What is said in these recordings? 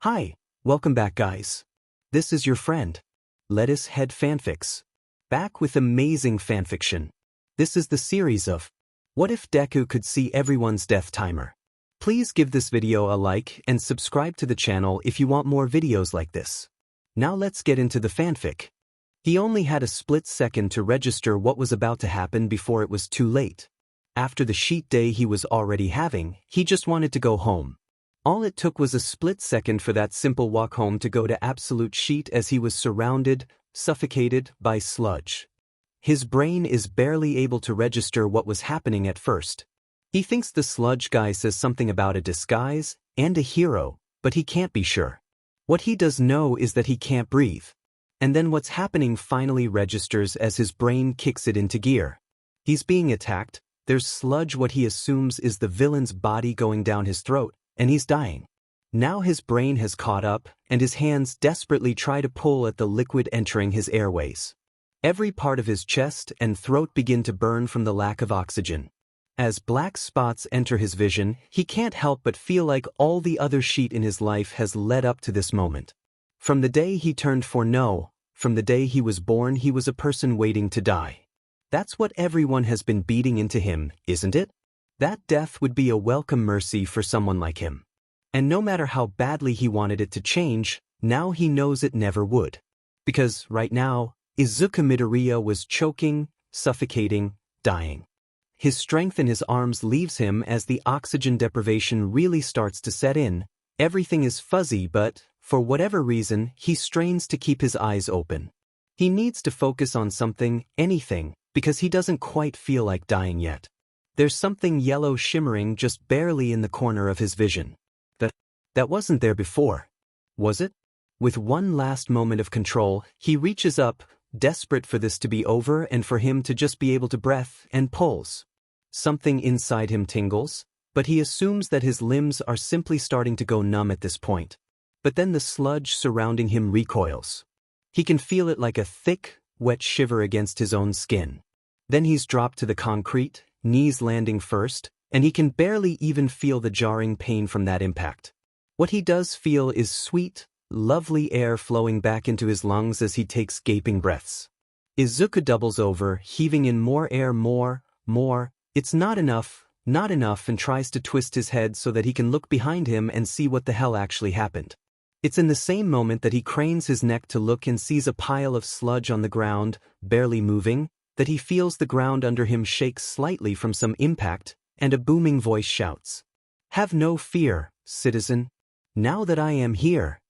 Hi, welcome back guys. This is your friend, Lettuce Head Fanfics. Back with amazing fanfiction. This is the series of What If Deku Could See Everyone's Death Timer. Please give this video a like and subscribe to the channel if you want more videos like this. Now let's get into the fanfic. He only had a split second to register what was about to happen before it was too late. After the sheet day he was already having, he just wanted to go home. All it took was a split second for that simple walk home to go to absolute sheet as he was surrounded, suffocated by sludge. His brain is barely able to register what was happening at first. He thinks the sludge guy says something about a disguise and a hero, but he can't be sure. What he does know is that he can't breathe. And then what's happening finally registers as his brain kicks it into gear. He's being attacked, there's sludge, what he assumes is the villain's body going down his throat, and he's dying. Now his brain has caught up, and his hands desperately try to pull at the liquid entering his airways. Every part of his chest and throat begin to burn from the lack of oxygen. As black spots enter his vision, he can't help but feel like all the other sheet in his life has led up to this moment. From the day he turned 4, from the day he was born, he was a person waiting to die. That's what everyone has been beating into him, isn't it? That death would be a welcome mercy for someone like him. And no matter how badly he wanted it to change, now he knows it never would. Because, right now, Izuku Midoriya was choking, suffocating, dying. His strength in his arms leaves him as the oxygen deprivation really starts to set in. Everything is fuzzy, but, for whatever reason, he strains to keep his eyes open. He needs to focus on something, anything, because he doesn't quite feel like dying yet. There's something yellow shimmering just barely in the corner of his vision. That wasn't there before, was it? With one last moment of control, he reaches up, desperate for this to be over and for him to just be able to breathe, and pulls. Something inside him tingles, but he assumes that his limbs are simply starting to go numb at this point. But then the sludge surrounding him recoils. He can feel it like a thick, wet shiver against his own skin. Then he's dropped to the concrete, knees landing first, and he can barely even feel the jarring pain from that impact. What he does feel is sweet, lovely air flowing back into his lungs as he takes gaping breaths. Izuku doubles over, heaving in more air, more. It's not enough, and tries to twist his head so that he can look behind him and see what the hell actually happened. It's in the same moment that he cranes his neck to look and sees a pile of sludge on the ground, barely moving, that he feels the ground under him shake slightly from some impact, and a booming voice shouts, "Have no fear, citizen. Now that I am here."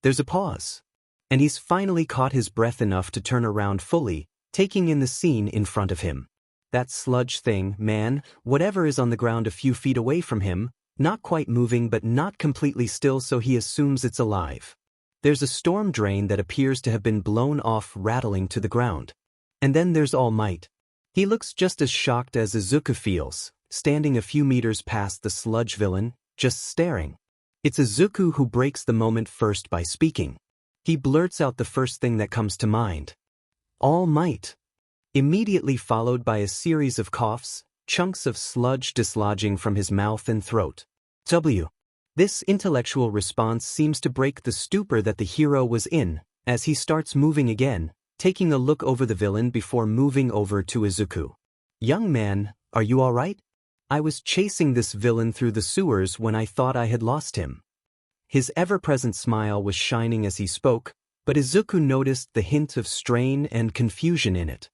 There's a pause. And he's finally caught his breath enough to turn around fully, taking in the scene in front of him. That sludge thing, man, whatever is on the ground a few feet away from him, not quite moving but not completely still, so he assumes it's alive. There's a storm drain that appears to have been blown off, rattling to the ground. And then there's All Might. He looks just as shocked as Izuku feels, standing a few meters past the sludge villain, just staring. It's Izuku who breaks the moment first by speaking. He blurts out the first thing that comes to mind. "All Might." Immediately followed by a series of coughs, chunks of sludge dislodging from his mouth and throat. This intellectual response seems to break the stupor that the hero was in, as he starts moving again, taking a look over the villain before moving over to Izuku. "Young man, are you all right? I was chasing this villain through the sewers when I thought I had lost him." His ever-present smile was shining as he spoke, but Izuku noticed the hint of strain and confusion in it.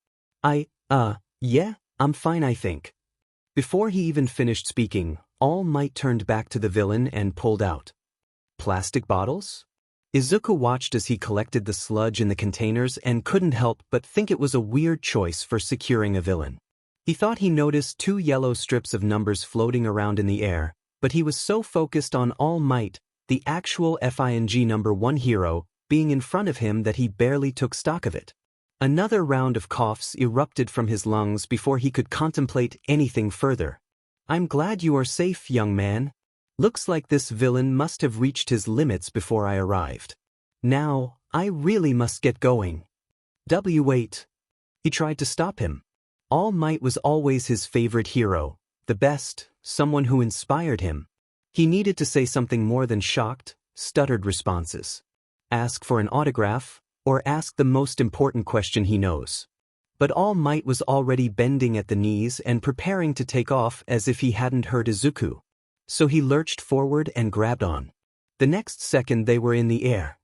Yeah, I'm fine, I think." Before he even finished speaking, All Might turned back to the villain and pulled out plastic bottles? Izuku watched as he collected the sludge in the containers and couldn't help but think it was a weird choice for securing a villain. He thought he noticed 2 yellow strips of numbers floating around in the air, but he was so focused on All Might, the actual FING number 1 hero, being in front of him that he barely took stock of it. Another round of coughs erupted from his lungs before he could contemplate anything further. "I'm glad you are safe, young man. Looks like this villain must have reached his limits before I arrived. Now, I really must get going." Wait. He tried to stop him. All Might was always his favorite hero, the best, someone who inspired him. He needed to say something more than shocked, stuttered responses. Ask for an autograph, or ask the most important question he knows. But All Might was already bending at the knees and preparing to take off as if he hadn't heard Izuku. So he lurched forward and grabbed on. The next second they were in the air.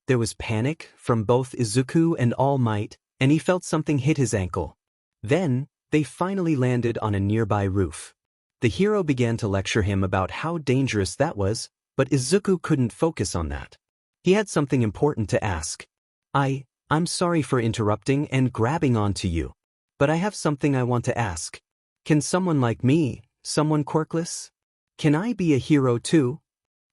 There was panic from both Izuku and All Might, and he felt something hit his ankle. Then, they finally landed on a nearby roof. The hero began to lecture him about how dangerous that was, but Izuku couldn't focus on that. He had something important to ask. I'm sorry for interrupting and grabbing onto you, but I have something I want to ask. Can someone like me, someone quirkless? Can I be a hero too?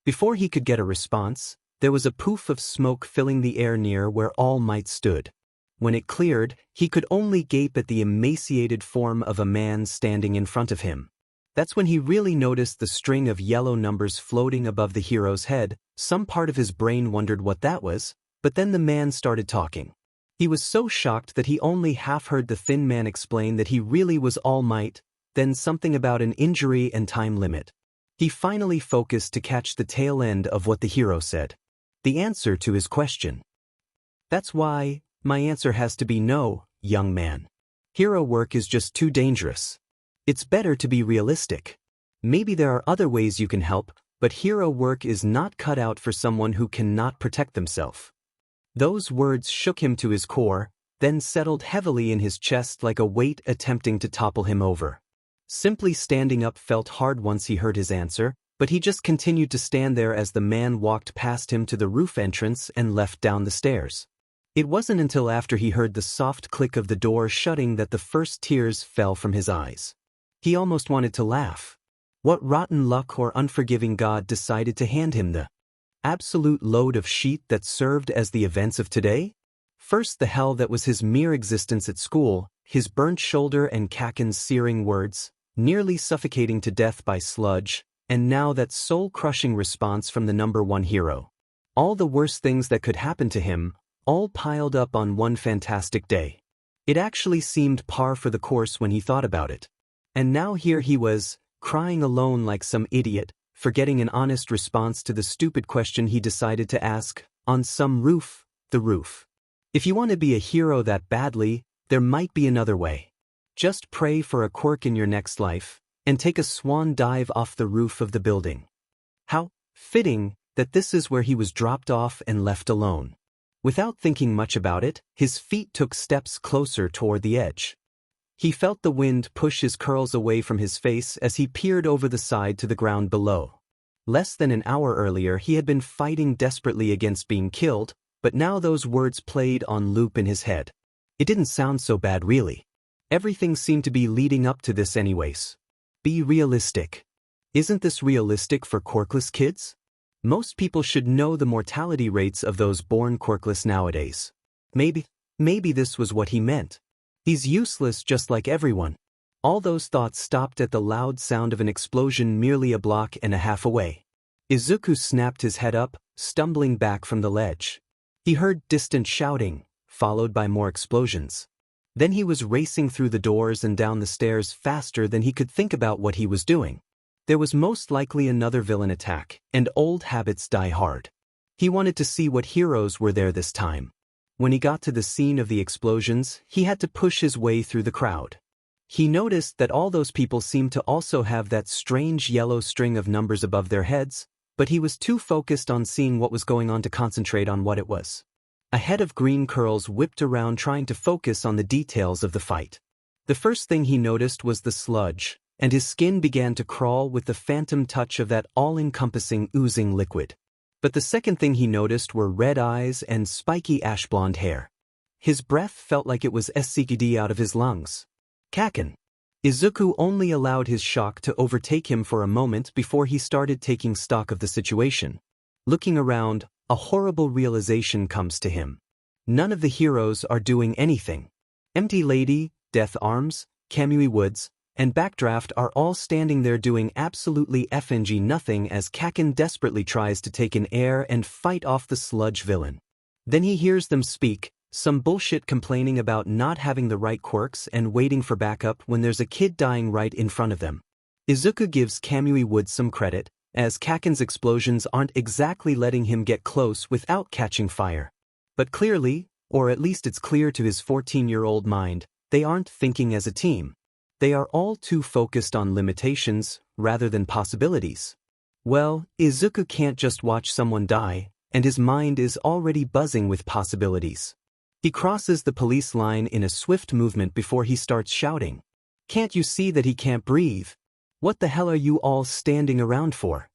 Before he could get a response, there was a poof of smoke filling the air near where All Might stood. When it cleared, he could only gape at the emaciated form of a man standing in front of him. That's when he really noticed the string of yellow numbers floating above the hero's head. Some part of his brain wondered what that was, but then the man started talking. He was so shocked that he only half heard the thin man explain that he really was All Might, then something about an injury and time limit. He finally focused to catch the tail end of what the hero said. The answer to his question. That's why, my answer has to be no, young man. Hero work is just too dangerous. It's better to be realistic. Maybe there are other ways you can help, but hero work is not cut out for someone who cannot protect themselves. Those words shook him to his core, then settled heavily in his chest like a weight attempting to topple him over. Simply standing up felt hard once he heard his answer, but he just continued to stand there as the man walked past him to the roof entrance and left down the stairs. It wasn't until after he heard the soft click of the door shutting that the first tears fell from his eyes. He almost wanted to laugh. What rotten luck or unforgiving God decided to hand him the absolute load of shit that served as the events of today? First the hell that was his mere existence at school, his burnt shoulder and Kaken's searing words, nearly suffocating to death by Sludge, and now that soul-crushing response from the number one hero. All the worst things that could happen to him, all piled up on one fantastic day. It actually seemed par for the course when he thought about it. And now here he was, crying alone like some idiot, forgetting an honest response to the stupid question he decided to ask, on some roof, the roof. If you want to be a hero that badly, there might be another way. Just pray for a quirk in your next life, and take a swan dive off the roof of the building. How fitting that this is where he was dropped off and left alone. Without thinking much about it, his feet took steps closer toward the edge. He felt the wind push his curls away from his face as he peered over the side to the ground below. Less than an hour earlier he had been fighting desperately against being killed, but now those words played on loop in his head. It didn't sound so bad really. Everything seemed to be leading up to this anyways. Be realistic. Isn't this realistic for quirkless kids? Most people should know the mortality rates of those born quirkless nowadays. Maybe this was what he meant. He's useless just like everyone. All those thoughts stopped at the loud sound of an explosion merely a block and a half away. Izuku snapped his head up, stumbling back from the ledge. He heard distant shouting, followed by more explosions. Then he was racing through the doors and down the stairs faster than he could think about what he was doing. There was most likely another villain attack, and old habits die hard. He wanted to see what heroes were there this time. When he got to the scene of the explosions, he had to push his way through the crowd. He noticed that all those people seemed to also have that strange yellow string of numbers above their heads, but he was too focused on seeing what was going on to concentrate on what it was. A head of green curls whipped around trying to focus on the details of the fight. The first thing he noticed was the sludge, and his skin began to crawl with the phantom touch of that all-encompassing oozing liquid. But the second thing he noticed were red eyes and spiky ash-blonde hair. His breath felt like it was SCD out of his lungs. Kaken. Izuku only allowed his shock to overtake him for a moment before he started taking stock of the situation. Looking around, a horrible realization comes to him. None of the heroes are doing anything. Empty Lady, Death Arms, Kamui Woods, and Backdraft are all standing there doing absolutely FNG nothing as Kaken desperately tries to take in air and fight off the sludge villain. Then he hears them speak, some bullshit complaining about not having the right quirks and waiting for backup when there's a kid dying right in front of them. Izuku gives Kamui Woods some credit, as Kaken's explosions aren't exactly letting him get close without catching fire. But clearly, or at least it's clear to his 14-year-old mind, they aren't thinking as a team. They are all too focused on limitations rather than possibilities. Well, Izuku can't just watch someone die, and his mind is already buzzing with possibilities. He crosses the police line in a swift movement before he starts shouting. "Can't you see that he can't breathe? What the hell are you all standing around for?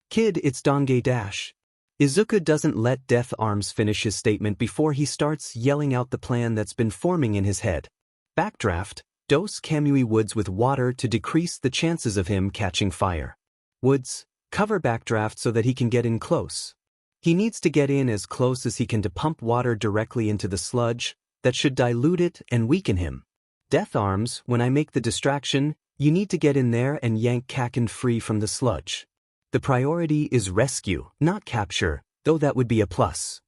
Kid, it's Dange Dash." Izuku doesn't let Death Arms finish his statement before he starts yelling out the plan that's been forming in his head. Backdraft, dose Kamui Woods with water to decrease the chances of him catching fire. Woods, cover Backdraft so that he can get in close. He needs to get in as close as he can to pump water directly into the sludge that should dilute it and weaken him. Death Arms, when I make the distraction, you need to get in there and yank Kaken free from the sludge. The priority is rescue, not capture, though that would be a plus.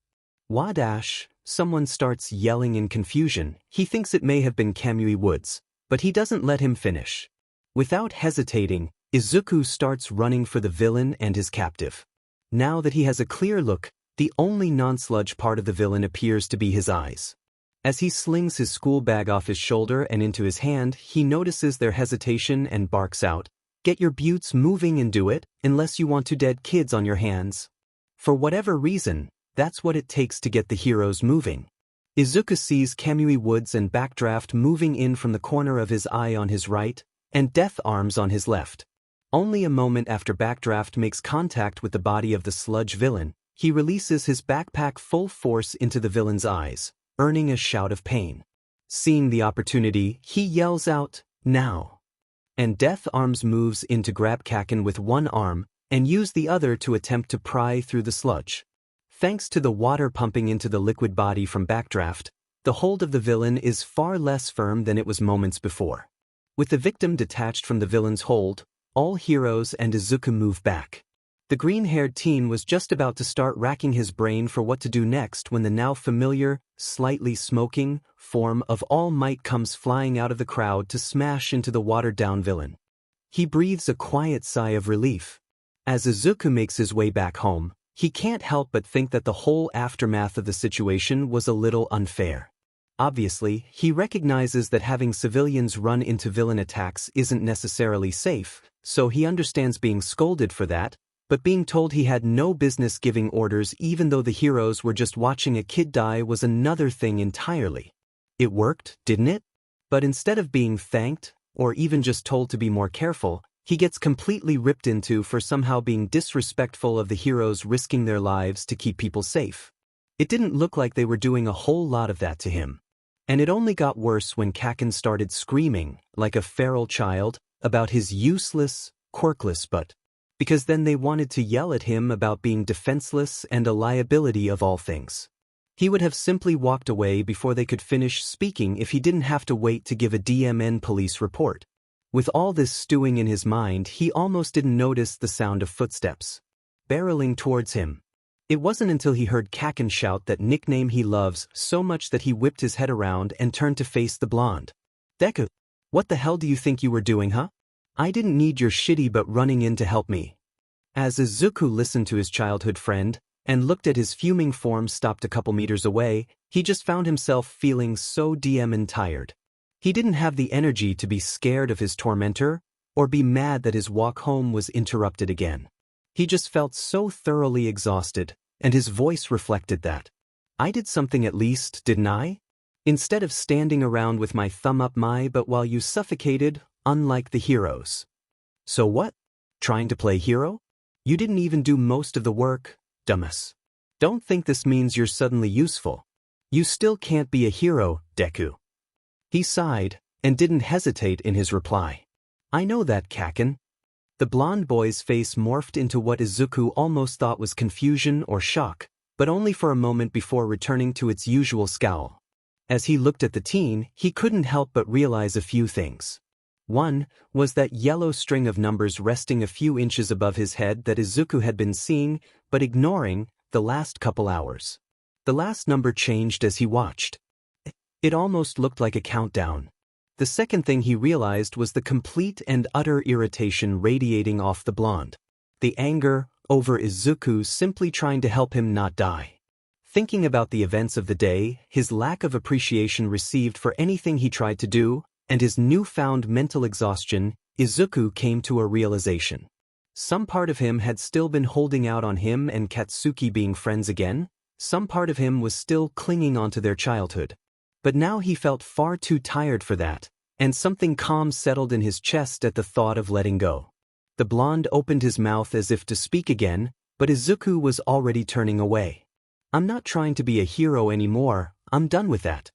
Wadash, someone starts yelling in confusion. He thinks it may have been Kamui Woods, but he doesn't let him finish. Without hesitating, Izuku starts running for the villain and his captive. Now that he has a clear look, the only non-sludge part of the villain appears to be his eyes. As he slings his school bag off his shoulder and into his hand, he notices their hesitation and barks out, "Get your buttes moving and do it, unless you want two dead kids on your hands." For whatever reason, that's what it takes to get the heroes moving. Izuku sees Kamui Woods and Backdraft moving in from the corner of his eye on his right, and Death Arms on his left. Only a moment after Backdraft makes contact with the body of the sludge villain, he releases his backpack full force into the villain's eyes, earning a shout of pain. Seeing the opportunity, he yells out, "Now!" And Death Arms moves in to grab Kaken with one arm and use the other to attempt to pry through the sludge. Thanks to the water pumping into the liquid body from Backdraft, the hold of the villain is far less firm than it was moments before. With the victim detached from the villain's hold, all heroes and Izuku move back. The green-haired teen was just about to start racking his brain for what to do next when the now familiar, slightly smoking, form of All Might comes flying out of the crowd to smash into the watered-down villain. He breathes a quiet sigh of relief. As Izuku makes his way back home, he can't help but think that the whole aftermath of the situation was a little unfair. Obviously, he recognizes that having civilians run into villain attacks isn't necessarily safe, so he understands being scolded for that, but being told he had no business giving orders even though the heroes were just watching a kid die was another thing entirely. It worked, didn't it? But instead of being thanked, or even just told to be more careful, he gets completely ripped into for somehow being disrespectful of the heroes risking their lives to keep people safe. It didn't look like they were doing a whole lot of that to him. And it only got worse when Kaken started screaming, like a feral child, about his useless, quirkless butt. Because then they wanted to yell at him about being defenseless and a liability of all things. He would have simply walked away before they could finish speaking if he didn't have to wait to give a DMN police report. With all this stewing in his mind, he almost didn't notice the sound of footsteps barreling towards him. It wasn't until he heard Kaken shout that nickname he loves so much that he whipped his head around and turned to face the blonde. "Deku, what the hell do you think you were doing, huh? I didn't need your shitty butt running in to help me." As Izuku listened to his childhood friend and looked at his fuming form stopped a couple meters away, he just found himself feeling so damn tired. He didn't have the energy to be scared of his tormentor or be mad that his walk home was interrupted again. He just felt so thoroughly exhausted, and his voice reflected that. "I did something at least, didn't I? Instead of standing around with my thumb up my butt while you suffocated, unlike the heroes." "So what? Trying to play hero? You didn't even do most of the work, dumbass. Don't think this means you're suddenly useful. You still can't be a hero, Deku." He sighed, and didn't hesitate in his reply. "I know that, Kaken." The blonde boy's face morphed into what Izuku almost thought was confusion or shock, but only for a moment before returning to its usual scowl. As he looked at the teen, he couldn't help but realize a few things. One was that yellow string of numbers resting a few inches above his head that Izuku had been seeing, but ignoring, the last couple hours. The last number changed as he watched. It almost looked like a countdown. The second thing he realized was the complete and utter irritation radiating off the blonde. the anger over Izuku simply trying to help him not die. Thinking about the events of the day, his lack of appreciation received for anything he tried to do, and his newfound mental exhaustion, Izuku came to a realization. Some part of him had still been holding out on him and Katsuki being friends again, some part of him was still clinging onto their childhood. But now he felt far too tired for that, and something calm settled in his chest at the thought of letting go. The blonde opened his mouth as if to speak again, but Izuku was already turning away. "I'm not trying to be a hero anymore, I'm done with that."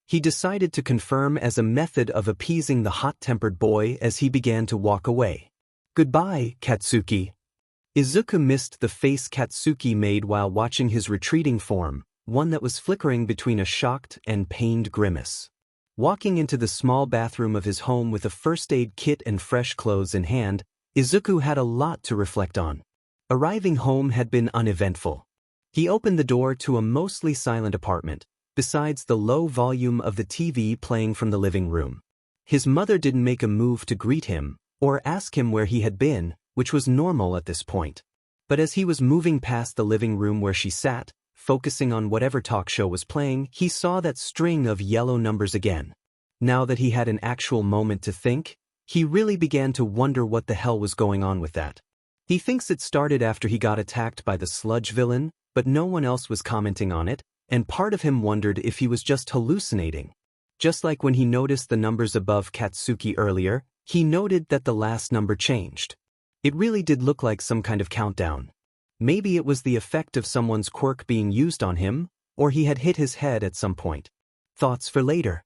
He decided to confirm as a method of appeasing the hot-tempered boy as he began to walk away. "Goodbye, Katsuki." Izuku missed the face Katsuki made while watching his retreating form, one that was flickering between a shocked and pained grimace. Walking into the small bathroom of his home with a first aid kit and fresh clothes in hand, Izuku had a lot to reflect on. Arriving home had been uneventful. He opened the door to a mostly silent apartment, besides the low volume of the TV playing from the living room. His mother didn't make a move to greet him, or ask him where he had been, which was normal at this point. But as he was moving past the living room where she sat, focusing on whatever talk show was playing, he saw that string of yellow numbers again. Now that he had an actual moment to think, he really began to wonder what the hell was going on with that. He thinks it started after he got attacked by the Sludge villain, but no one else was commenting on it, and part of him wondered if he was just hallucinating. Just like when he noticed the numbers above Katsuki earlier, he noted that the last number changed. It really did look like some kind of countdown. Maybe it was the effect of someone's quirk being used on him, or he had hit his head at some point. Thoughts for later.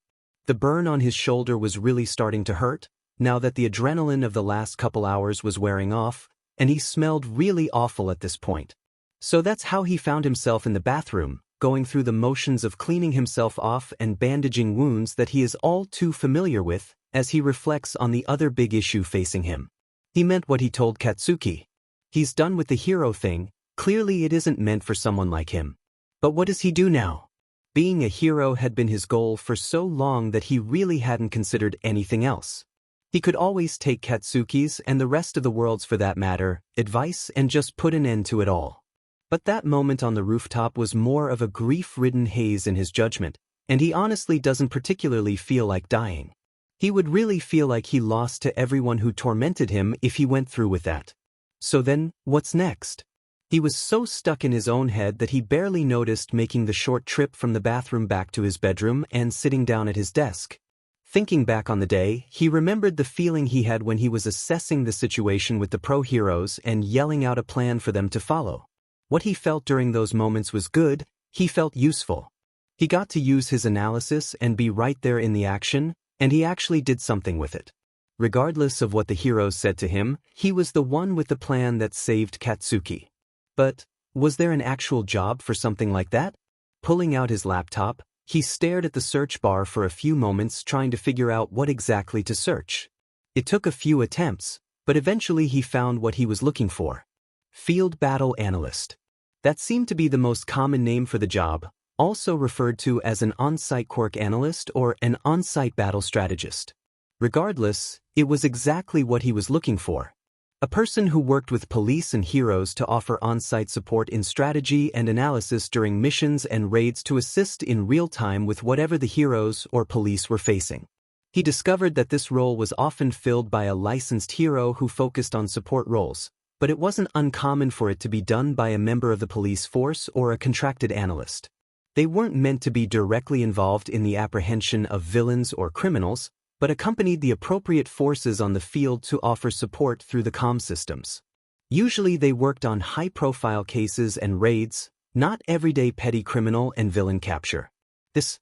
The burn on his shoulder was really starting to hurt, now that the adrenaline of the last couple hours was wearing off, and he smelled really awful at this point. So that's how he found himself in the bathroom, going through the motions of cleaning himself off and bandaging wounds that he is all too familiar with, as he reflects on the other big issue facing him. He meant what he told Katsuki. He's done with the hero thing, clearly it isn't meant for someone like him. But what does he do now? Being a hero had been his goal for so long that he really hadn't considered anything else. He could always take Katsuki's, and the rest of the world's for that matter, advice and just put an end to it all. But that moment on the rooftop was more of a grief-ridden haze in his judgment, and he honestly doesn't particularly feel like dying. He would really feel like he lost to everyone who tormented him if he went through with that. So then, what's next? He was so stuck in his own head that he barely noticed making the short trip from the bathroom back to his bedroom and sitting down at his desk. Thinking back on the day, he remembered the feeling he had when he was assessing the situation with the pro-heroes and yelling out a plan for them to follow. What he felt during those moments was good, he felt useful. He got to use his analysis and be right there in the action, and he actually did something with it. Regardless of what the heroes said to him, he was the one with the plan that saved Katsuki. But, was there an actual job for something like that? Pulling out his laptop, he stared at the search bar for a few moments trying to figure out what exactly to search. It took a few attempts, but eventually he found what he was looking for. Field Battle Analyst. That seemed to be the most common name for the job, also referred to as an on-site quirk analyst or an on-site battle strategist. Regardless, it was exactly what he was looking for. A person who worked with police and heroes to offer on-site support in strategy and analysis during missions and raids to assist in real time with whatever the heroes or police were facing. He discovered that this role was often filled by a licensed hero who focused on support roles, but it wasn't uncommon for it to be done by a member of the police force or a contracted analyst. They weren't meant to be directly involved in the apprehension of villains or criminals, but accompanied the appropriate forces on the field to offer support through the comm systems. Usually they worked on high-profile cases and raids, not everyday petty criminal and villain capture. This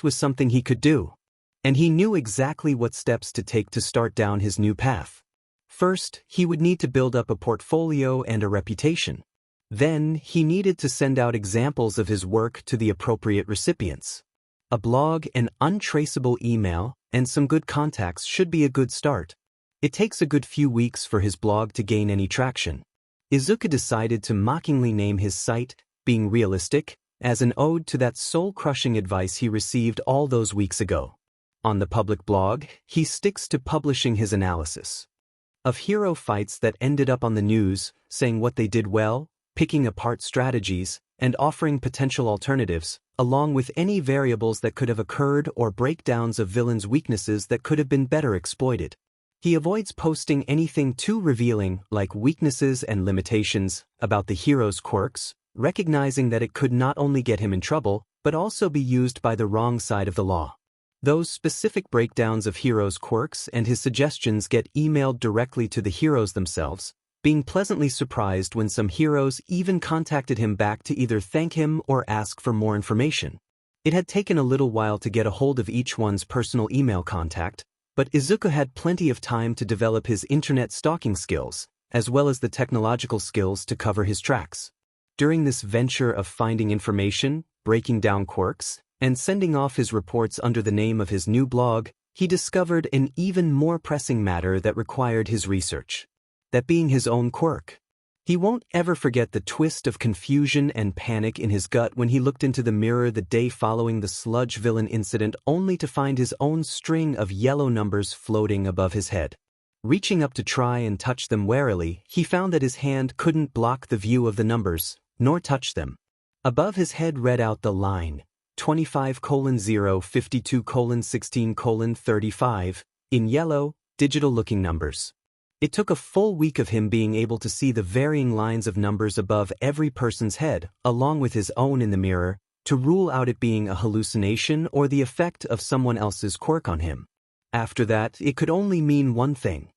was something he could do. And he knew exactly what steps to take to start down his new path. First, he would need to build up a portfolio and a reputation. Then, he needed to send out examples of his work to the appropriate recipients. A blog, an untraceable email, and some good contacts should be a good start. It takes a good few weeks for his blog to gain any traction. Izuku decided to mockingly name his site, Being Realistic, as an ode to that soul-crushing advice he received all those weeks ago. On the public blog, he sticks to publishing his analysis. of hero fights that ended up on the news, saying what they did well, picking apart strategies, and offering potential alternatives, along with any variables that could have occurred or breakdowns of villains' weaknesses that could have been better exploited. He avoids posting anything too revealing, like weaknesses and limitations, about the hero's quirks, recognizing that it could not only get him in trouble, but also be used by the wrong side of the law. Those specific breakdowns of heroes' quirks and his suggestions get emailed directly to the heroes themselves, being pleasantly surprised when some heroes even contacted him back to either thank him or ask for more information. It had taken a little while to get a hold of each one's personal email contact, but Izuku had plenty of time to develop his internet stalking skills, as well as the technological skills to cover his tracks. During this venture of finding information, breaking down quirks, and sending off his reports under the name of his new blog, he discovered an even more pressing matter that required his research. That being his own quirk. He won't ever forget the twist of confusion and panic in his gut when he looked into the mirror the day following the Sludge villain incident only to find his own string of yellow numbers floating above his head. Reaching up to try and touch them warily, he found that his hand couldn't block the view of the numbers, nor touch them. Above his head read out the line, 25:0, 52:16:35, in yellow, digital-looking numbers. It took a full week of him being able to see the varying lines of numbers above every person's head, along with his own in the mirror, to rule out it being a hallucination or the effect of someone else's quirk on him. After that, it could only mean one thing.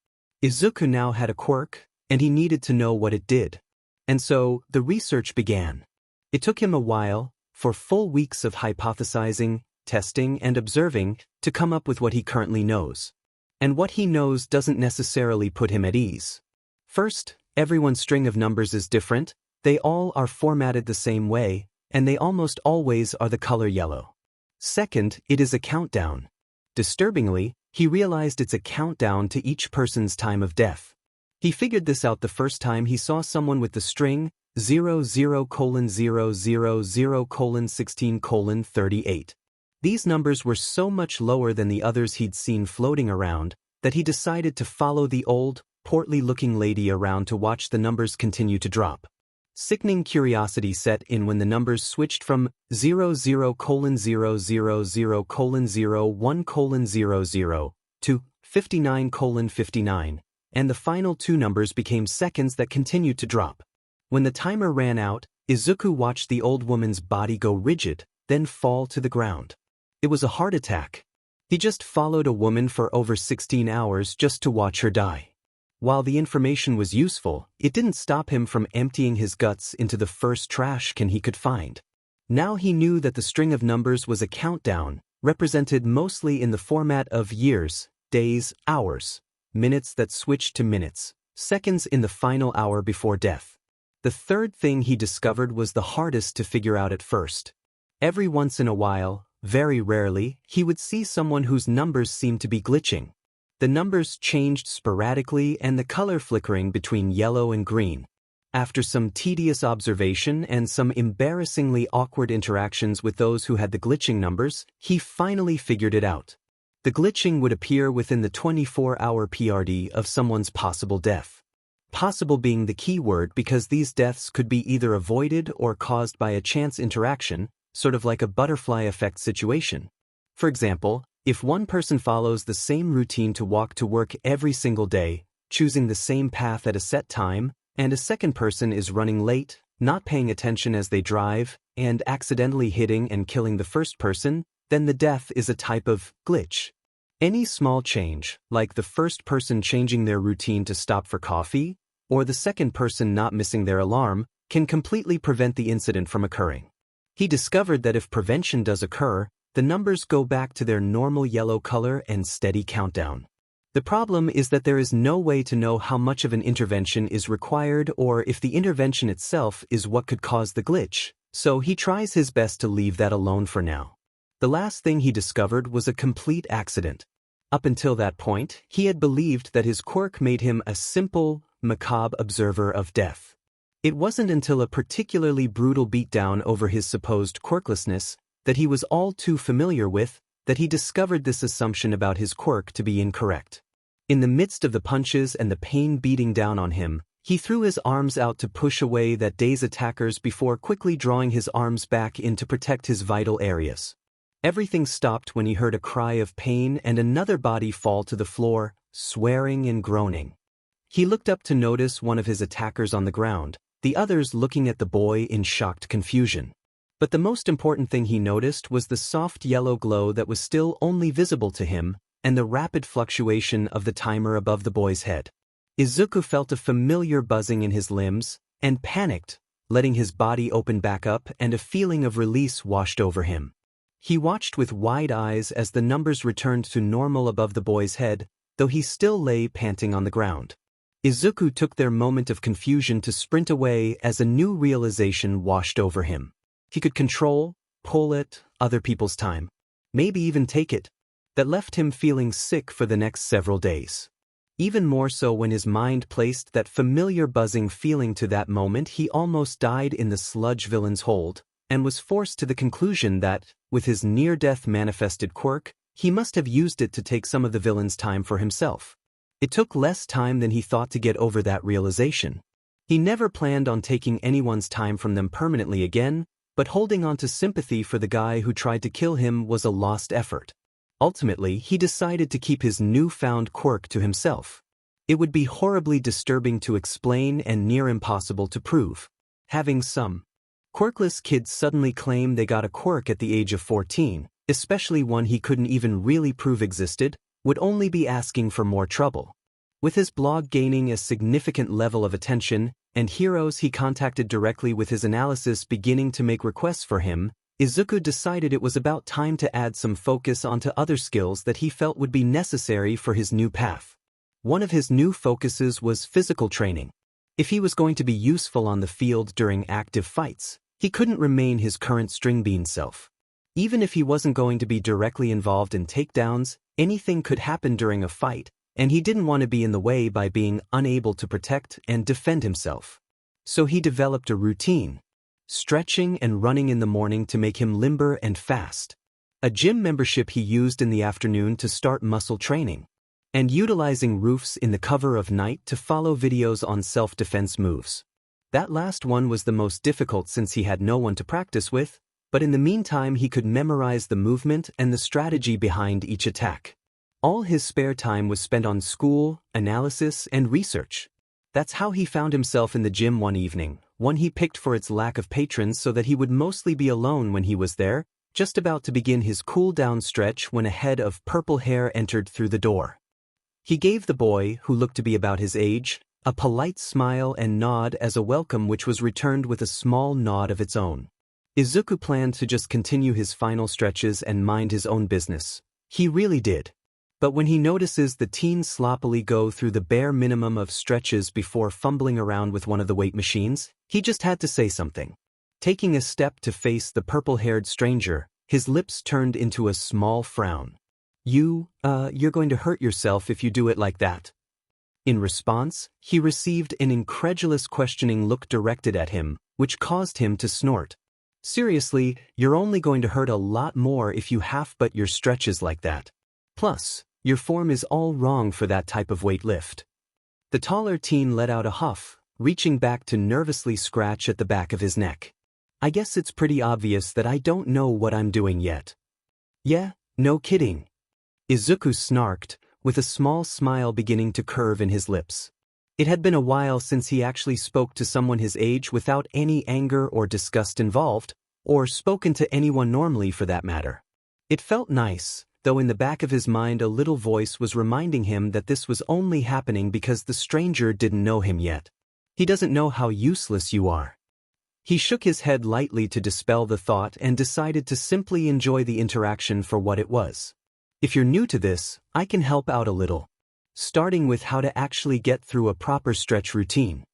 Izuku now had a quirk, and he needed to know what it did. And so, the research began. It took him a while, for full weeks of hypothesizing, testing, and observing, to come up with what he currently knows. And what he knows doesn't necessarily put him at ease. First, everyone's string of numbers is different, they all are formatted the same way, and they almost always are the color yellow. Second, it is a countdown. Disturbingly, he realized it's a countdown to each person's time of death. He figured this out the first time he saw someone with the string 00:000:16:38. These numbers were so much lower than the others he'd seen floating around that he decided to follow the old, portly-looking lady around to watch the numbers continue to drop. Sickening curiosity set in when the numbers switched from 00:000:01:00 to 59:59, and the final two numbers became seconds that continued to drop. When the timer ran out, Izuku watched the old woman's body go rigid, then fall to the ground. It was a heart attack. He just followed a woman for over 16 hours just to watch her die. While the information was useful, it didn't stop him from emptying his guts into the first trash can he could find. Now he knew that the string of numbers was a countdown, represented mostly in the format of years, days, hours, minutes that switched to minutes, seconds in the final hour before death. The third thing he discovered was the hardest to figure out at first. Every once in a while, very rarely, he would see someone whose numbers seemed to be glitching. The numbers changed sporadically and the color flickering between yellow and green. After some tedious observation and some embarrassingly awkward interactions with those who had the glitching numbers, he finally figured it out. The glitching would appear within the 24-hour PRD of someone's possible death. Possible being the key word because these deaths could be either avoided or caused by a chance interaction, sort of like a butterfly effect situation. For example, if one person follows the same routine to walk to work every single day, choosing the same path at a set time, and a second person is running late, not paying attention as they drive, and accidentally hitting and killing the first person, then the death is a type of glitch. Any small change, like the first person changing their routine to stop for coffee, or the second person not missing their alarm, can completely prevent the incident from occurring. He discovered that if prevention does occur, the numbers go back to their normal yellow color and steady countdown. The problem is that there is no way to know how much of an intervention is required or if the intervention itself is what could cause the glitch, so he tries his best to leave that alone for now. The last thing he discovered was a complete accident. Up until that point, he had believed that his quirk made him a simple, macabre observer of death. It wasn't until a particularly brutal beatdown over his supposed quirklessness, that he was all too familiar with, that he discovered this assumption about his quirk to be incorrect. In the midst of the punches and the pain beating down on him, he threw his arms out to push away that day's attackers before quickly drawing his arms back in to protect his vital areas. Everything stopped when he heard a cry of pain and another body fall to the floor, swearing and groaning. He looked up to notice one of his attackers on the ground, the others looking at the boy in shocked confusion. But the most important thing he noticed was the soft yellow glow that was still only visible to him, and the rapid fluctuation of the timer above the boy's head. Izuku felt a familiar buzzing in his limbs, and panicked, letting his body open back up and a feeling of release washed over him. He watched with wide eyes as the numbers returned to normal above the boy's head, though he still lay panting on the ground. Izuku took their moment of confusion to sprint away as a new realization washed over him. He could control, pull at other people's time, maybe even take it. That left him feeling sick for the next several days. Even more so when his mind placed that familiar buzzing feeling to that moment he almost died in the Sludge villain's hold, and was forced to the conclusion that, with his near-death manifested quirk, he must have used it to take some of the villain's time for himself. It took less time than he thought to get over that realization. He never planned on taking anyone's time from them permanently again, but holding on to sympathy for the guy who tried to kill him was a lost effort. Ultimately, he decided to keep his newfound quirk to himself. It would be horribly disturbing to explain and near impossible to prove. Having some quirkless kids suddenly claim they got a quirk at the age of 14, especially one he couldn't even really prove existed, would only be asking for more trouble. With his blog gaining a significant level of attention, and heroes he contacted directly with his analysis beginning to make requests for him, Izuku decided it was about time to add some focus onto other skills that he felt would be necessary for his new path. One of his new focuses was physical training. If he was going to be useful on the field during active fights, he couldn't remain his current string bean self. Even if he wasn't going to be directly involved in takedowns, anything could happen during a fight, and he didn't want to be in the way by being unable to protect and defend himself. So he developed a routine. Stretching and running in the morning to make him limber and fast. A gym membership he used in the afternoon to start muscle training. And utilizing roofs in the cover of night to follow videos on self-defense moves. That last one was the most difficult since he had no one to practice with, but in the meantime he could memorize the movement and the strategy behind each attack. All his spare time was spent on school, analysis, and research. That's how he found himself in the gym one evening, one he picked for its lack of patrons so that he would mostly be alone when he was there, just about to begin his cool-down stretch when a head of purple hair entered through the door. He gave the boy, who looked to be about his age, a polite smile and nod as a welcome which was returned with a small nod of its own. Izuku planned to just continue his final stretches and mind his own business. He really did. But when he notices the teen sloppily go through the bare minimum of stretches before fumbling around with one of the weight machines, he just had to say something. Taking a step to face the purple-haired stranger, his lips turned into a small frown. You're going to hurt yourself if you do it like that." In response, he received an incredulous questioning look directed at him, which caused him to snort. "Seriously, you're only going to hurt a lot more if you half-butt your stretches like that. Plus, your form is all wrong for that type of weight lift." The taller teen let out a huff, reaching back to nervously scratch at the back of his neck. "I guess it's pretty obvious that I don't know what I'm doing yet." "Yeah, no kidding." Izuku snarked, with a small smile beginning to curve in his lips. It had been a while since he actually spoke to someone his age without any anger or disgust involved, or spoken to anyone normally for that matter. It felt nice, though in the back of his mind a little voice was reminding him that this was only happening because the stranger didn't know him yet. He doesn't know how useless you are. He shook his head lightly to dispel the thought and decided to simply enjoy the interaction for what it was. "If you're new to this, I can help out a little. Starting with how to actually get through a proper stretch routine."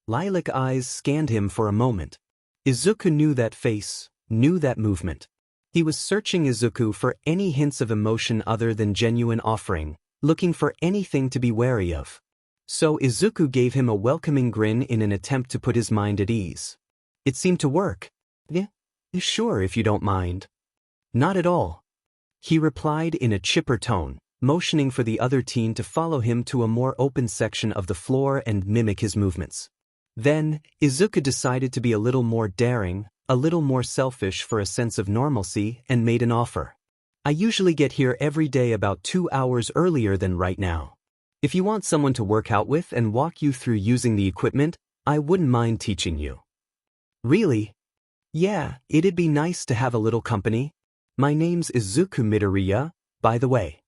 Lilac eyes scanned him for a moment. Izuku knew that face, knew that movement. He was searching Izuku for any hints of emotion other than genuine offering, looking for anything to be wary of. So Izuku gave him a welcoming grin in an attempt to put his mind at ease. It seemed to work. "Yeah, sure if you don't mind." "Not at all," he replied in a chipper tone, motioning for the other teen to follow him to a more open section of the floor and mimic his movements. Then, Izuku decided to be a little more daring, a little more selfish for a sense of normalcy, and made an offer. I usually get here every day about 2 hours earlier than right now. If you want someone to work out with and walk you through using the equipment, I wouldn't mind teaching you. Really? Yeah, it'd be nice to have a little company. My name's Izuku Midoriya, by the way.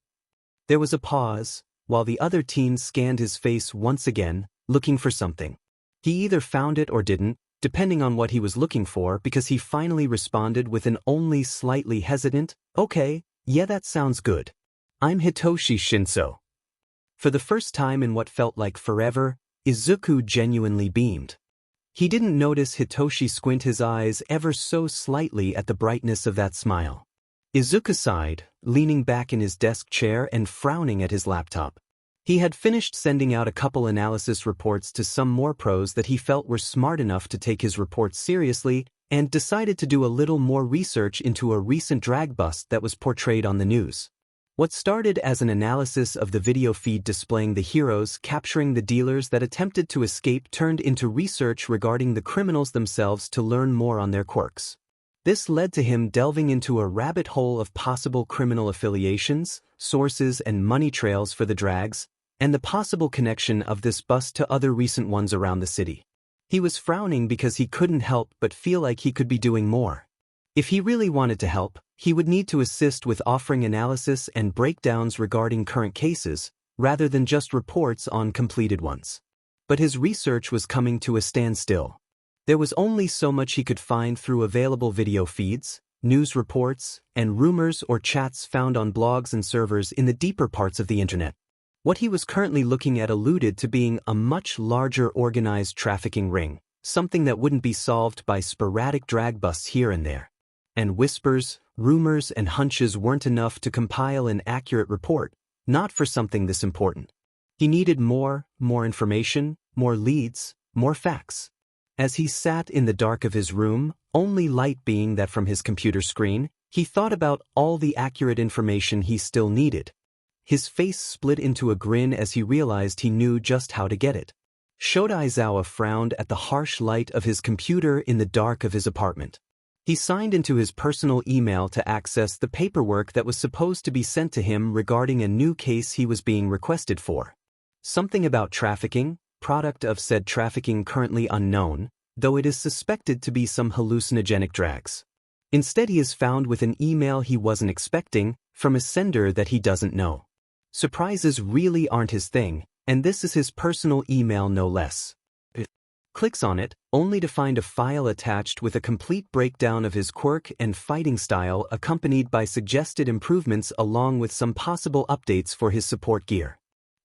There was a pause, while the other teen scanned his face once again, looking for something. He either found it or didn't, depending on what he was looking for, because he finally responded with an only slightly hesitant, "Okay, yeah, that sounds good. I'm Hitoshi Shinso." For the first time in what felt like forever, Izuku genuinely beamed. He didn't notice Hitoshi squint his eyes ever so slightly at the brightness of that smile. Izuku sighed, leaning back in his desk chair and frowning at his laptop. He had finished sending out a couple analysis reports to some more pros that he felt were smart enough to take his reports seriously, and decided to do a little more research into a recent drag bust that was portrayed on the news. What started as an analysis of the video feed displaying the heroes capturing the dealers that attempted to escape turned into research regarding the criminals themselves to learn more on their quirks. This led to him delving into a rabbit hole of possible criminal affiliations, sources and money trails for the drags, and the possible connection of this bust to other recent ones around the city. He was frowning because he couldn't help but feel like he could be doing more. If he really wanted to help, he would need to assist with offering analysis and breakdowns regarding current cases, rather than just reports on completed ones. But his research was coming to a standstill. There was only so much he could find through available video feeds, news reports, and rumors or chats found on blogs and servers in the deeper parts of the internet. What he was currently looking at alluded to being a much larger organized trafficking ring, something that wouldn't be solved by sporadic drag busts here and there. And whispers, rumors, and hunches weren't enough to compile an accurate report, not for something this important. He needed more information, more leads, more facts. As he sat in the dark of his room, only light being that from his computer screen, he thought about all the accurate information he still needed. His face split into a grin as he realized he knew just how to get it. Shodaizawa frowned at the harsh light of his computer in the dark of his apartment. He signed into his personal email to access the paperwork that was supposed to be sent to him regarding a new case he was being requested for. Something about trafficking, product of said trafficking currently unknown, though it is suspected to be some hallucinogenic drags. Instead, he is found with an email he wasn't expecting, from a sender that he doesn't know. Surprises really aren't his thing, and this is his personal email no less. Clicks on it, only to find a file attached with a complete breakdown of his quirk and fighting style accompanied by suggested improvements along with some possible updates for his support gear.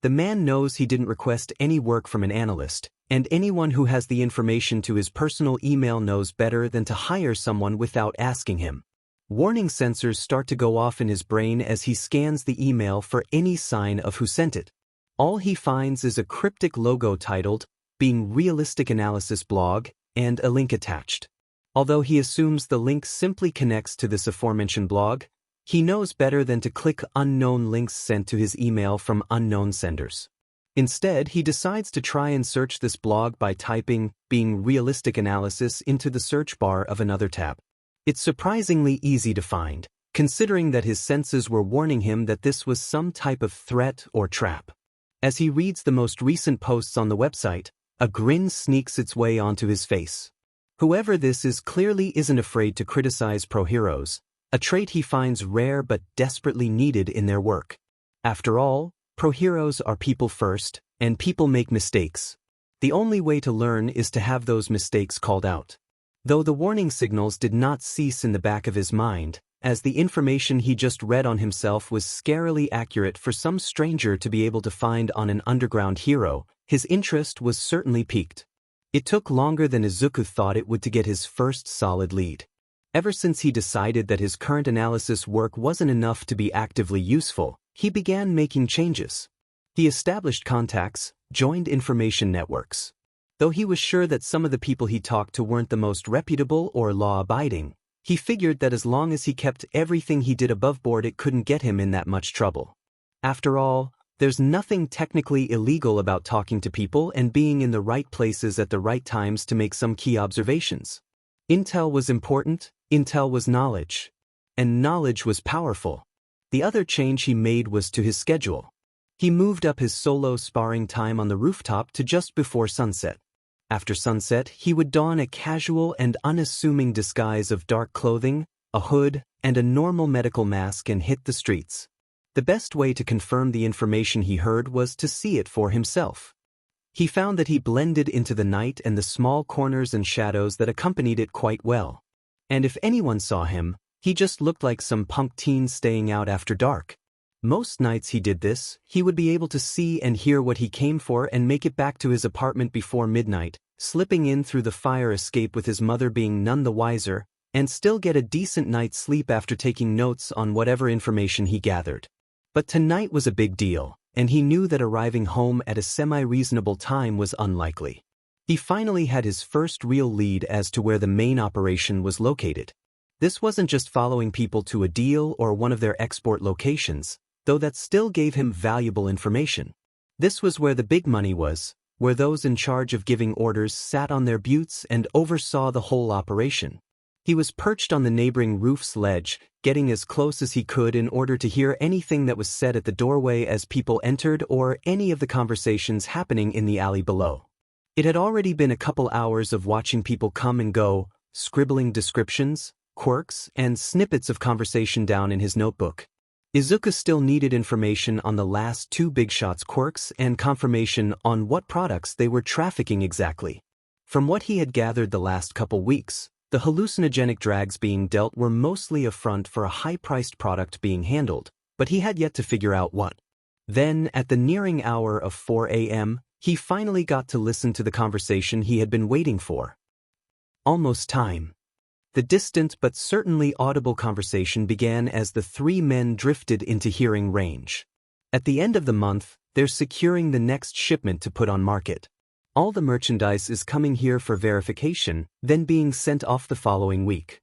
The man knows he didn't request any work from an analyst, and anyone who has the information to his personal email knows better than to hire someone without asking him. Warning sensors start to go off in his brain as he scans the email for any sign of who sent it. All he finds is a cryptic logo titled, "Being Realistic Analysis Blog," and a link attached. Although he assumes the link simply connects to this aforementioned blog, he knows better than to click unknown links sent to his email from unknown senders. Instead, he decides to try and search this blog by typing "Being Realistic Analysis" into the search bar of another tab. It's surprisingly easy to find, considering that his senses were warning him that this was some type of threat or trap. As he reads the most recent posts on the website, a grin sneaks its way onto his face. Whoever this is clearly isn't afraid to criticize pro heroes, a trait he finds rare but desperately needed in their work. After all, pro heroes are people first, and people make mistakes. The only way to learn is to have those mistakes called out. Though the warning signals did not cease in the back of his mind, as the information he just read on himself was scarily accurate for some stranger to be able to find on an underground hero, his interest was certainly piqued. It took longer than Izuku thought it would to get his first solid lead. Ever since he decided that his current analysis work wasn't enough to be actively useful, he began making changes. He established contacts, joined information networks. Though he was sure that some of the people he talked to weren't the most reputable or law-abiding, he figured that as long as he kept everything he did above board, it couldn't get him in that much trouble. After all, there's nothing technically illegal about talking to people and being in the right places at the right times to make some key observations. Intel was important, intel was knowledge. And knowledge was powerful. The other change he made was to his schedule. He moved up his solo sparring time on the rooftop to just before sunset. After sunset, he would don a casual and unassuming disguise of dark clothing, a hood, and a normal medical mask and hit the streets. The best way to confirm the information he heard was to see it for himself. He found that he blended into the night and the small corners and shadows that accompanied it quite well. And if anyone saw him, he just looked like some punk teen staying out after dark. Most nights he did this, he would be able to see and hear what he came for and make it back to his apartment before midnight, slipping in through the fire escape with his mother being none the wiser, and still get a decent night's sleep after taking notes on whatever information he gathered. But tonight was a big deal, and he knew that arriving home at a semi-reasonable time was unlikely. He finally had his first real lead as to where the main operation was located. This wasn't just following people to a deal or one of their export locations, though that still gave him valuable information. This was where the big money was, where those in charge of giving orders sat on their buttes and oversaw the whole operation. He was perched on the neighboring roof's ledge, getting as close as he could in order to hear anything that was said at the doorway as people entered or any of the conversations happening in the alley below. It had already been a couple hours of watching people come and go, scribbling descriptions, quirks, and snippets of conversation down in his notebook. Izuku still needed information on the last two big shots' quirks and confirmation on what products they were trafficking exactly. From what he had gathered the last couple weeks, the hallucinogenic drags being dealt were mostly a front for a high-priced product being handled, but he had yet to figure out what. Then, at the nearing hour of 4 a.m., he finally got to listen to the conversation he had been waiting for. Almost time. The distant but certainly audible conversation began as the three men drifted into hearing range. At the end of the month, they're securing the next shipment to put on market. All the merchandise is coming here for verification, then being sent off the following week.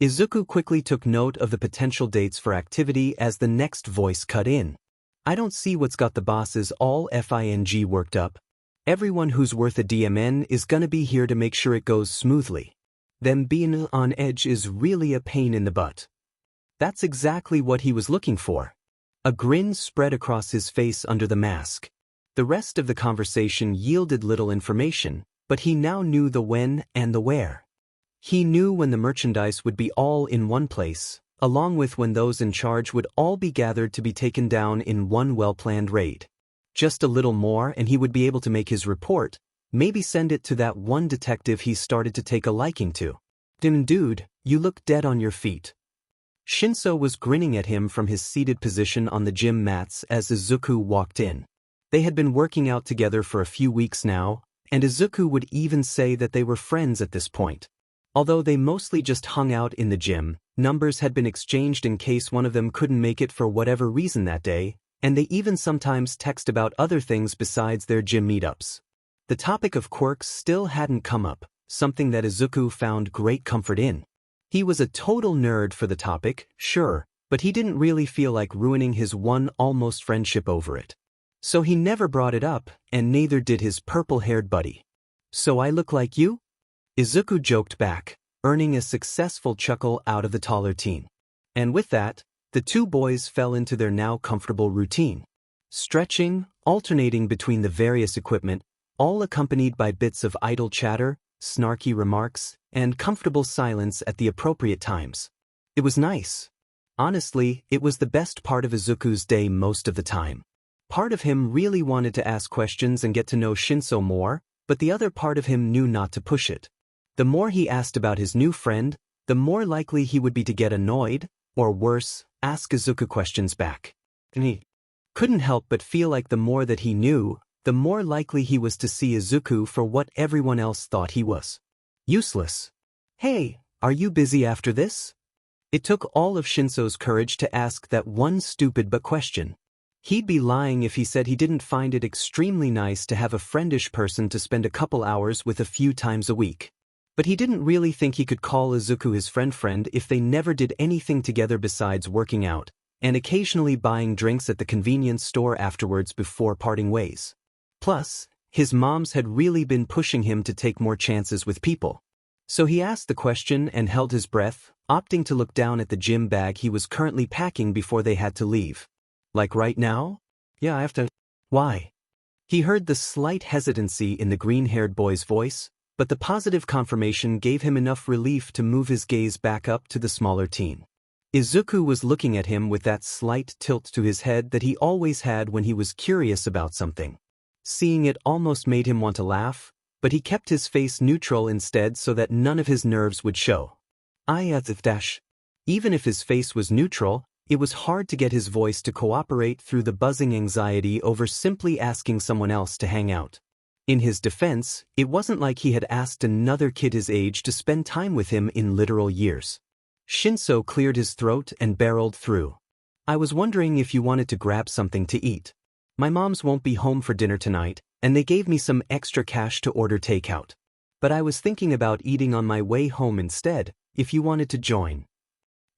Izuku quickly took note of the potential dates for activity as the next voice cut in. I don't see what's got the bosses all FING worked up. Everyone who's worth a DMN is gonna be here to make sure it goes smoothly. Them being on edge is really a pain in the butt. That's exactly what he was looking for. A grin spread across his face under the mask. The rest of the conversation yielded little information, but he now knew the when and the where. He knew when the merchandise would be all in one place, along with when those in charge would all be gathered to be taken down in one well-planned raid. Just a little more and he would be able to make his report, maybe send it to that one detective he started to take a liking to. Dude, you look dead on your feet. Shinso was grinning at him from his seated position on the gym mats as Izuku walked in. They had been working out together for a few weeks now, and Izuku would even say that they were friends at this point. Although they mostly just hung out in the gym, numbers had been exchanged in case one of them couldn't make it for whatever reason that day, and they even sometimes text about other things besides their gym meetups. The topic of quirks still hadn't come up, something that Izuku found great comfort in. He was a total nerd for the topic, sure, but he didn't really feel like ruining his one almost friendship over it. So he never brought it up, and neither did his purple-haired buddy. So I look like you? Izuku joked back, earning a successful chuckle out of the taller teen. And with that, the two boys fell into their now comfortable routine. Stretching, alternating between the various equipment, all accompanied by bits of idle chatter, snarky remarks, and comfortable silence at the appropriate times. It was nice. Honestly, it was the best part of Izuku's day most of the time. Part of him really wanted to ask questions and get to know Shinso more, but the other part of him knew not to push it. The more he asked about his new friend, the more likely he would be to get annoyed, or worse, ask Izuku questions back. And he couldn't help but feel like the more that he knew, the more likely he was to see Izuku for what everyone else thought he was. Useless. Hey, are you busy after this? It took all of Shinso's courage to ask that one stupid but question. He'd be lying if he said he didn't find it extremely nice to have a friendish person to spend a couple hours with a few times a week. But he didn't really think he could call Izuku his friend if they never did anything together besides working out, and occasionally buying drinks at the convenience store afterwards before parting ways. Plus, his moms had really been pushing him to take more chances with people. So he asked the question and held his breath, opting to look down at the gym bag he was currently packing before they had to leave. Like right now? Yeah, I have to. Why? He heard the slight hesitancy in the green-haired boy's voice, but the positive confirmation gave him enough relief to move his gaze back up to the smaller teen. Izuku was looking at him with that slight tilt to his head that he always had when he was curious about something. Seeing it almost made him want to laugh, but he kept his face neutral instead so that none of his nerves would show. Even if his face was neutral, it was hard to get his voice to cooperate through the buzzing anxiety over simply asking someone else to hang out. In his defense, it wasn't like he had asked another kid his age to spend time with him in literal years. Shinso cleared his throat and barreled through. I was wondering if you wanted to grab something to eat. My moms won't be home for dinner tonight, and they gave me some extra cash to order takeout. But I was thinking about eating on my way home instead, if you wanted to join.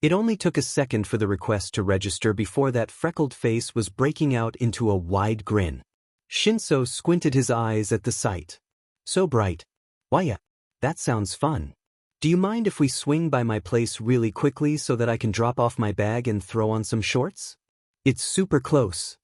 It only took a second for the request to register before that freckled face was breaking out into a wide grin. Shinso squinted his eyes at the sight. So bright. Why, that sounds fun. Do you mind if we swing by my place really quickly so that I can drop off my bag and throw on some shorts? It's super close.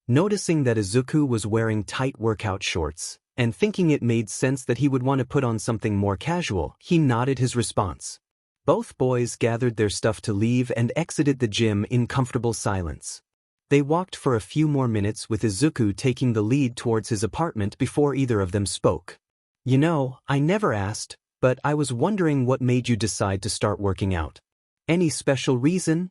Noticing that Izuku was wearing tight workout shorts, and thinking it made sense that he would want to put on something more casual, he nodded his response. Both boys gathered their stuff to leave and exited the gym in comfortable silence. They walked for a few more minutes with Izuku taking the lead towards his apartment before either of them spoke. You know, I never asked, but I was wondering what made you decide to start working out. Any special reason?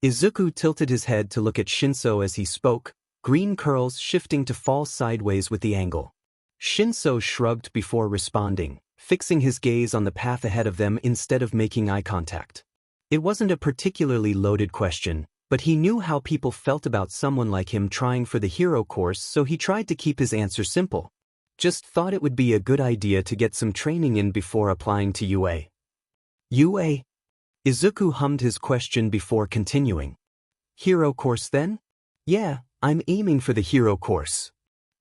Izuku tilted his head to look at Shinso as he spoke, green curls shifting to fall sideways with the angle. Shinso shrugged before responding, fixing his gaze on the path ahead of them instead of making eye contact. It wasn't a particularly loaded question, but he knew how people felt about someone like him trying for the hero course, so he tried to keep his answer simple. Just thought it would be a good idea to get some training in before applying to UA. UA? Izuku hummed his question before continuing. Hero course then? Yeah, I'm aiming for the hero course.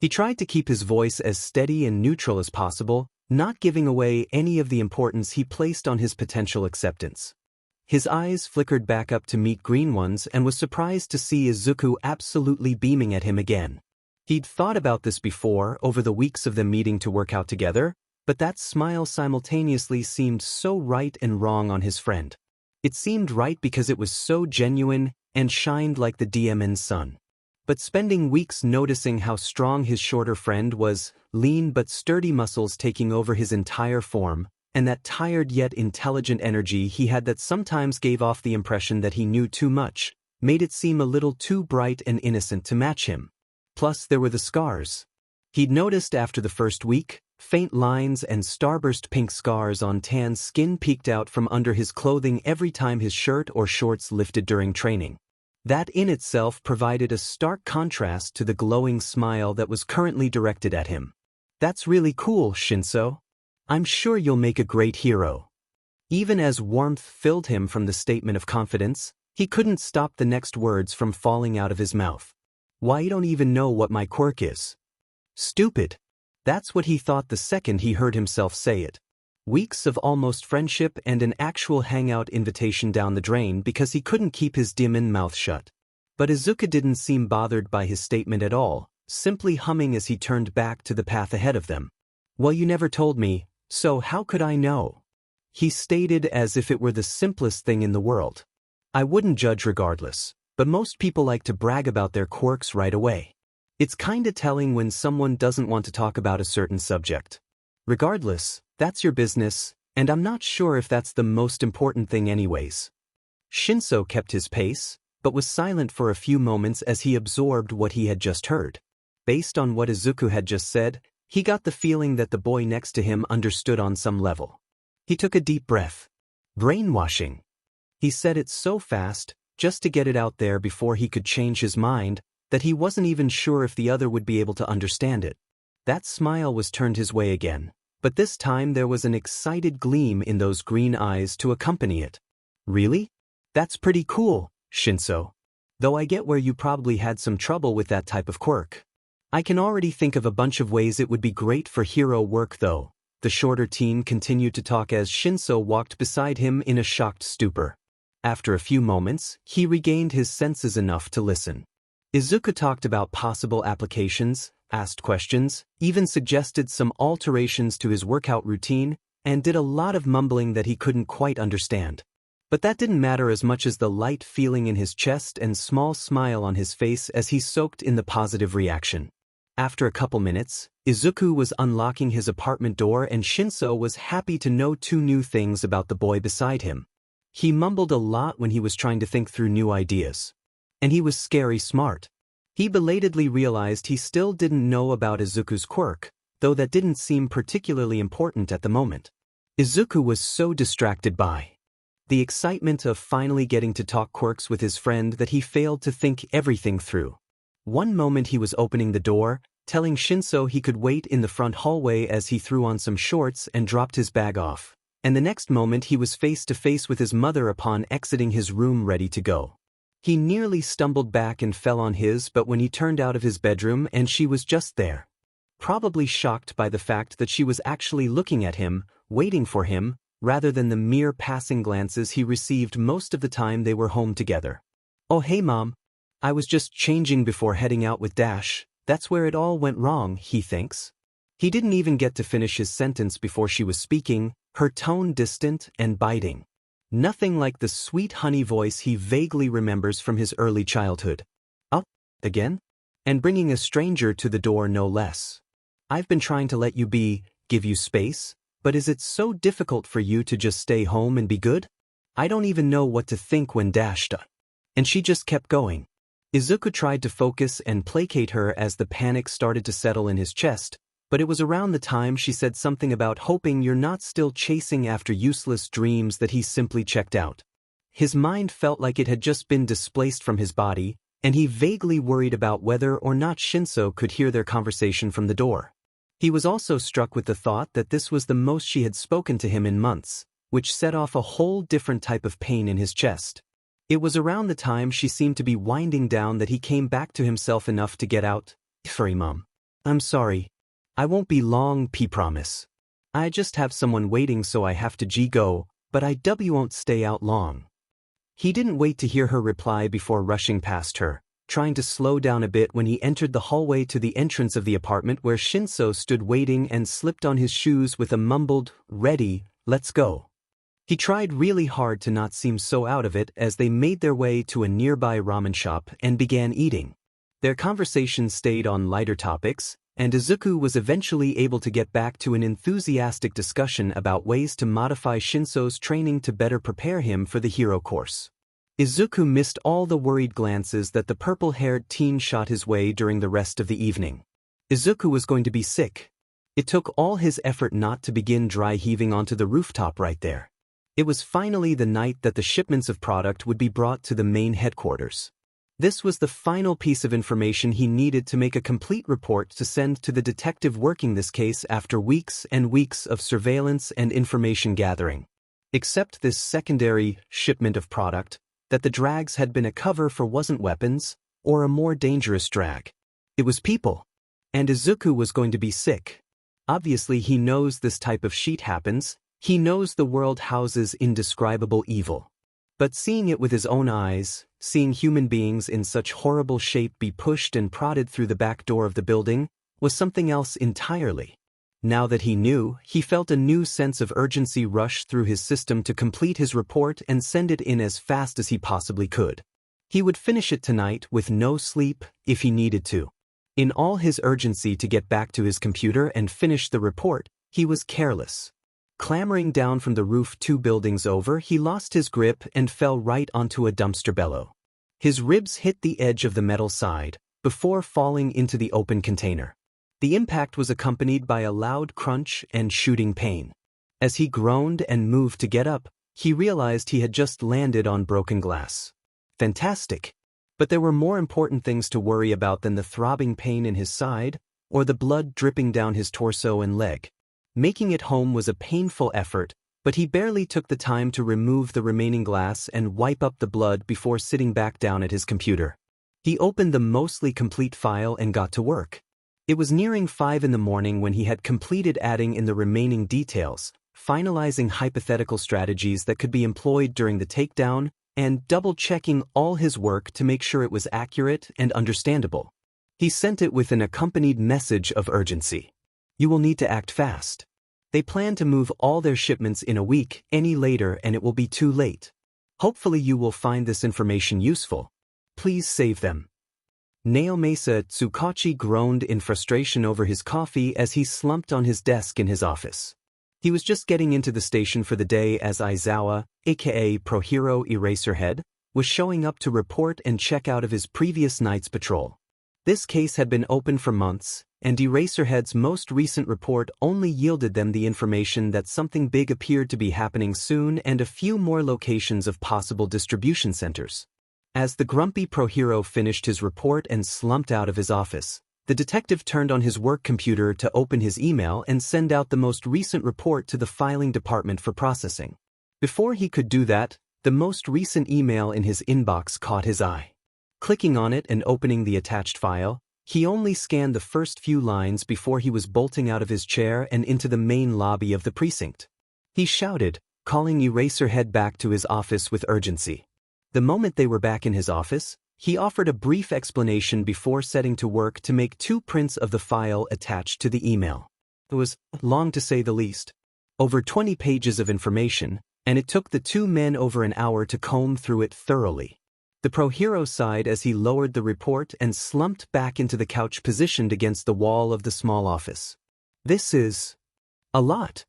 He tried to keep his voice as steady and neutral as possible, not giving away any of the importance he placed on his potential acceptance. His eyes flickered back up to meet green ones and was surprised to see Izuku absolutely beaming at him again. He'd thought about this before over the weeks of them meeting to work out together, but that smile simultaneously seemed so right and wrong on his friend. It seemed right because it was so genuine and shined like the DMN sun. But spending weeks noticing how strong his shorter friend was, lean but sturdy muscles taking over his entire form, and that tired yet intelligent energy he had that sometimes gave off the impression that he knew too much, made it seem a little too bright and innocent to match him. Plus there were the scars. He'd noticed after the first week, faint lines and starburst pink scars on tan skin peeked out from under his clothing every time his shirt or shorts lifted during training. That in itself provided a stark contrast to the glowing smile that was currently directed at him. That's really cool, Shinso. I'm sure you'll make a great hero. Even as warmth filled him from the statement of confidence, he couldn't stop the next words from falling out of his mouth. Why, you don't even know what my quirk is. Stupid. That's what he thought the second he heard himself say it. Weeks of almost friendship and an actual hangout invitation down the drain because he couldn't keep his demon mouth shut. But Izuku didn't seem bothered by his statement at all, simply humming as he turned back to the path ahead of them. Well, you never told me, so how could I know? He stated as if it were the simplest thing in the world. I wouldn't judge regardless, but most people like to brag about their quirks right away. It's kinda telling when someone doesn't want to talk about a certain subject. Regardless, that's your business, and I'm not sure if that's the most important thing anyways. Shinso kept his pace, but was silent for a few moments as he absorbed what he had just heard. Based on what Izuku had just said, he got the feeling that the boy next to him understood on some level. He took a deep breath. Brainwashing. He said it so fast, just to get it out there before he could change his mind, that he wasn't even sure if the other would be able to understand it. That smile was turned his way again, but this time there was an excited gleam in those green eyes to accompany it. Really? That's pretty cool, Shinso. Though I get where you probably had some trouble with that type of quirk. I can already think of a bunch of ways it would be great for hero work though. The shorter teen continued to talk as Shinso walked beside him in a shocked stupor. After a few moments, he regained his senses enough to listen. Izuku talked about possible applications, asked questions, even suggested some alterations to his workout routine, and did a lot of mumbling that he couldn't quite understand. But that didn't matter as much as the light feeling in his chest and small smile on his face as he soaked in the positive reaction. After a couple minutes, Izuku was unlocking his apartment door and Shinso was happy to know 2 new things about the boy beside him. He mumbled a lot when he was trying to think through new ideas. And he was scary smart. He belatedly realized he still didn't know about Izuku's quirk, though that didn't seem particularly important at the moment. Izuku was so distracted by the excitement of finally getting to talk quirks with his friend that he failed to think everything through. One moment he was opening the door, telling Shinso he could wait in the front hallway as he threw on some shorts and dropped his bag off, and the next moment he was face to face with his mother upon exiting his room ready to go. He nearly stumbled back and fell on his butt when he turned out of his bedroom and she was just there. Probably shocked by the fact that she was actually looking at him, waiting for him, rather than the mere passing glances he received most of the time they were home together. "Oh hey mom. I was just changing before heading out with Dash. That's where it all went wrong," he thinks. He didn't even get to finish his sentence before she was speaking, her tone distant and biting. Nothing like the sweet honey voice he vaguely remembers from his early childhood. "Oh, again?" And bringing a stranger to the door no less. "I've been trying to let you give you space, but is it so difficult for you to just stay home and be good? I don't even know what to think when dashed." And she just kept going. Izuku tried to focus and placate her as the panic started to settle in his chest, but it was around the time she said something about hoping you're not still chasing after useless dreams that he simply checked out. His mind felt like it had just been displaced from his body, and he vaguely worried about whether or not Shinso could hear their conversation from the door. He was also struck with the thought that this was the most she had spoken to him in months, which set off a whole different type of pain in his chest. It was around the time she seemed to be winding down that he came back to himself enough to get out, "Sorry mom. I'm sorry. I won't be long, promise. I just have someone waiting so I have to go, but I won't stay out long." He didn't wait to hear her reply before rushing past her, trying to slow down a bit when he entered the hallway to the entrance of the apartment where Shinso stood waiting and slipped on his shoes with a mumbled, "Ready, let's go." He tried really hard to not seem so out of it as they made their way to a nearby ramen shop and began eating. Their conversation stayed on lighter topics, and Izuku was eventually able to get back to an enthusiastic discussion about ways to modify Shinso's training to better prepare him for the hero course. Izuku missed all the worried glances that the purple-haired teen shot his way during the rest of the evening. Izuku was going to be sick. It took all his effort not to begin dry heaving onto the rooftop right there. It was finally the night that the shipments of product would be brought to the main headquarters. This was the final piece of information he needed to make a complete report to send to the detective working this case after weeks and weeks of surveillance and information gathering. Except this secondary shipment of product, that the drags had been a cover for wasn't weapons, or a more dangerous drag. It was people. And Izuku was going to be sick. Obviously he knows this type of sheet happens. He knows the world houses indescribable evil. But seeing it with his own eyes, seeing human beings in such horrible shape be pushed and prodded through the back door of the building, was something else entirely. Now that he knew, he felt a new sense of urgency rush through his system to complete his report and send it in as fast as he possibly could. He would finish it tonight with no sleep, if he needed to. In all his urgency to get back to his computer and finish the report, he was careless. Clambering down from the roof 2 buildings over, he lost his grip and fell right onto a dumpster bellow. His ribs hit the edge of the metal side, before falling into the open container. The impact was accompanied by a loud crunch and shooting pain. As he groaned and moved to get up, he realized he had just landed on broken glass. Fantastic. But there were more important things to worry about than the throbbing pain in his side, or the blood dripping down his torso and leg. Making it home was a painful effort, but he barely took the time to remove the remaining glass and wipe up the blood before sitting back down at his computer. He opened the mostly complete file and got to work. It was nearing 5 in the morning when he had completed adding in the remaining details, finalizing hypothetical strategies that could be employed during the takedown, and double-checking all his work to make sure it was accurate and understandable. He sent it with an accompanied message of urgency. You will need to act fast. They plan to move all their shipments in a week, any later and it will be too late. Hopefully you will find this information useful. Please save them. Naomasa Tsukachi groaned in frustration over his coffee as he slumped on his desk in his office. He was just getting into the station for the day as Aizawa, aka Prohero Eraserhead, was showing up to report and check out of his previous night's patrol. This case had been open for months, and Eraserhead's most recent report only yielded them the information that something big appeared to be happening soon and a few more locations of possible distribution centers. As the grumpy Prohero finished his report and slumped out of his office, the detective turned on his work computer to open his email and send out the most recent report to the filing department for processing. Before he could do that, the most recent email in his inbox caught his eye. Clicking on it and opening the attached file, he only scanned the first few lines before he was bolting out of his chair and into the main lobby of the precinct. He shouted, calling Eraserhead back to his office with urgency. The moment they were back in his office, he offered a brief explanation before setting to work to make 2 prints of the file attached to the email. It was long to say the least. Over 20 pages of information, and it took the 2 men over an hour to comb through it thoroughly. The Prohero sighed as he lowered the report and slumped back into the couch positioned against the wall of the small office. This is a lot.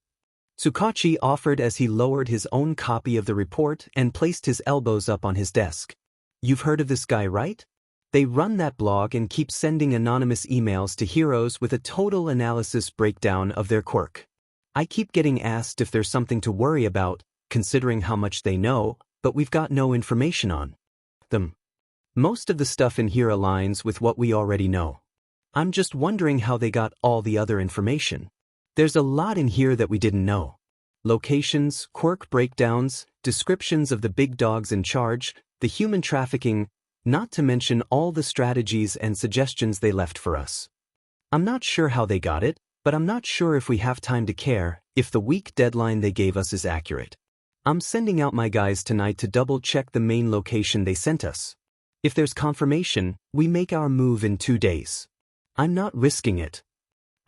Tsukachi offered as he lowered his own copy of the report and placed his elbows up on his desk. You've heard of this guy, right? They run that blog and keep sending anonymous emails to heroes with a total analysis breakdown of their quirk. I keep getting asked if there's something to worry about, considering how much they know, but we've got no information on them. Most of the stuff in here aligns with what we already know. I'm just wondering how they got all the other information. There's a lot in here that we didn't know. Locations, quirk breakdowns, descriptions of the big dogs in charge, the human trafficking, not to mention all the strategies and suggestions they left for us. I'm not sure how they got it, but I'm not sure if we have time to care if the week deadline they gave us is accurate. I'm sending out my guys tonight to double-check the main location they sent us. If there's confirmation, we make our move in 2 days. I'm not risking it.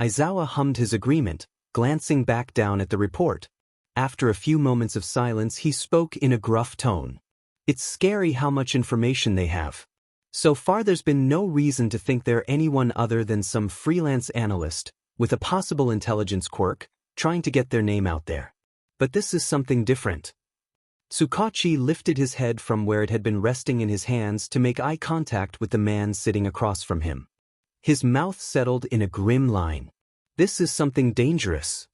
Aizawa hummed his agreement, glancing back down at the report. After a few moments of silence, he spoke in a gruff tone. It's scary how much information they have. So far there's been no reason to think they're anyone other than some freelance analyst, with a possible intelligence quirk, trying to get their name out there. But this is something different. Tsukachi lifted his head from where it had been resting in his hands to make eye contact with the man sitting across from him. His mouth settled in a grim line. This is something dangerous.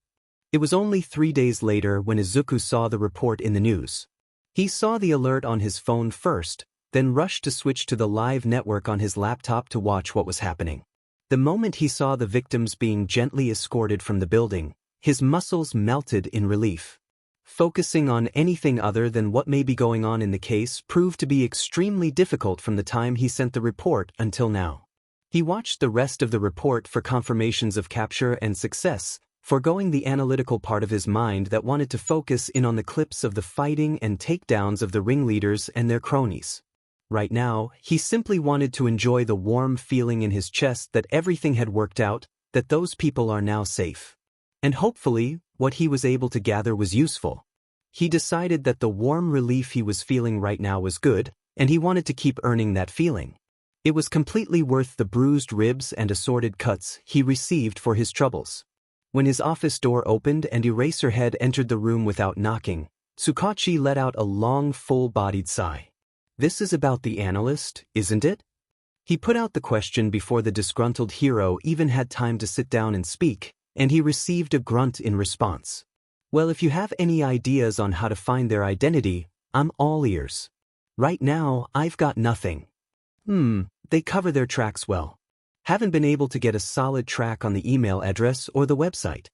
It was only 3 days later when Izuku saw the report in the news. He saw the alert on his phone first, then rushed to switch to the live network on his laptop to watch what was happening. The moment he saw the victims being gently escorted from the building, his muscles melted in relief. Focusing on anything other than what may be going on in the case proved to be extremely difficult from the time he sent the report until now. He watched the rest of the report for confirmations of capture and success, foregoing the analytical part of his mind that wanted to focus in on the clips of the fighting and takedowns of the ringleaders and their cronies. Right now, he simply wanted to enjoy the warm feeling in his chest that everything had worked out, that those people are now safe. And hopefully, what he was able to gather was useful. He decided that the warm relief he was feeling right now was good, and he wanted to keep earning that feeling. It was completely worth the bruised ribs and assorted cuts he received for his troubles. When his office door opened and Eraserhead entered the room without knocking, Tsukachi let out a long, full-bodied sigh. This is about the analyst, isn't it? He put out the question before the disgruntled hero even had time to sit down and speak, and he received a grunt in response. Well, if you have any ideas on how to find their identity, I'm all ears. Right now, I've got nothing. They cover their tracks well. Haven't been able to get a solid track on the email address or the website.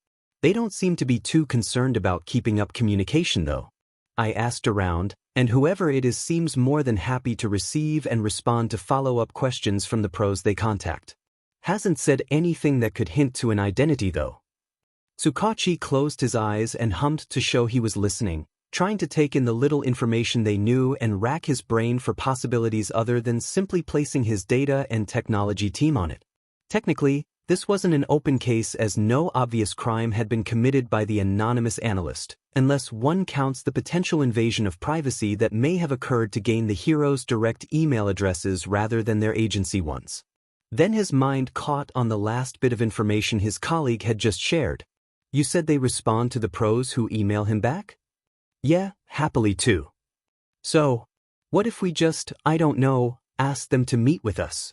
They don't seem to be too concerned about keeping up communication though. I asked around, and whoever it is seems more than happy to receive and respond to follow-up questions from the pros they contact. Hasn't said anything that could hint to an identity though. Tsukachi closed his eyes and hummed to show he was listening, trying to take in the little information they knew and rack his brain for possibilities other than simply placing his data and technology team on it. Technically, this wasn't an open case as no obvious crime had been committed by the anonymous analyst, unless one counts the potential invasion of privacy that may have occurred to gain the heroes' direct email addresses rather than their agency ones. Then his mind caught on the last bit of information his colleague had just shared. You said they respond to the pros who email him back? Yeah, happily too. So, what if we just, I don't know, ask them to meet with us?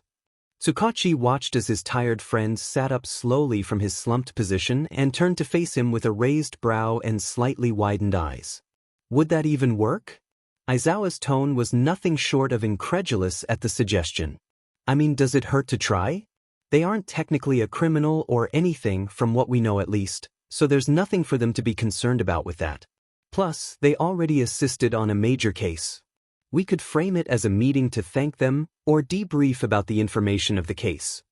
Tsukachi watched as his tired friend sat up slowly from his slumped position and turned to face him with a raised brow and slightly widened eyes. Would that even work? Aizawa's tone was nothing short of incredulous at the suggestion. I mean, does it hurt to try? They aren't technically a criminal or anything from what we know at least, so there's nothing for them to be concerned about with that. Plus, they already assisted on a major case. We could frame it as a meeting to thank them or debrief about the information of the case.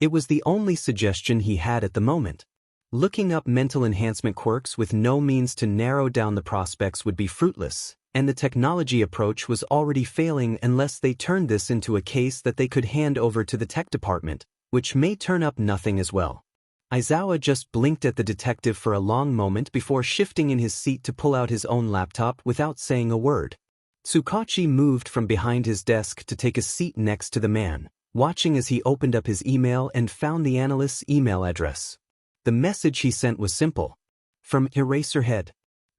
It was the only suggestion he had at the moment. Looking up mental enhancement quirks with no means to narrow down the prospects would be fruitless, and the technology approach was already failing unless they turned this into a case that they could hand over to the tech department, which may turn up nothing as well. Aizawa just blinked at the detective for a long moment before shifting in his seat to pull out his own laptop without saying a word. Tsukachi moved from behind his desk to take a seat next to the man, watching as he opened up his email and found the analyst's email address. The message he sent was simple. From Eraserhead.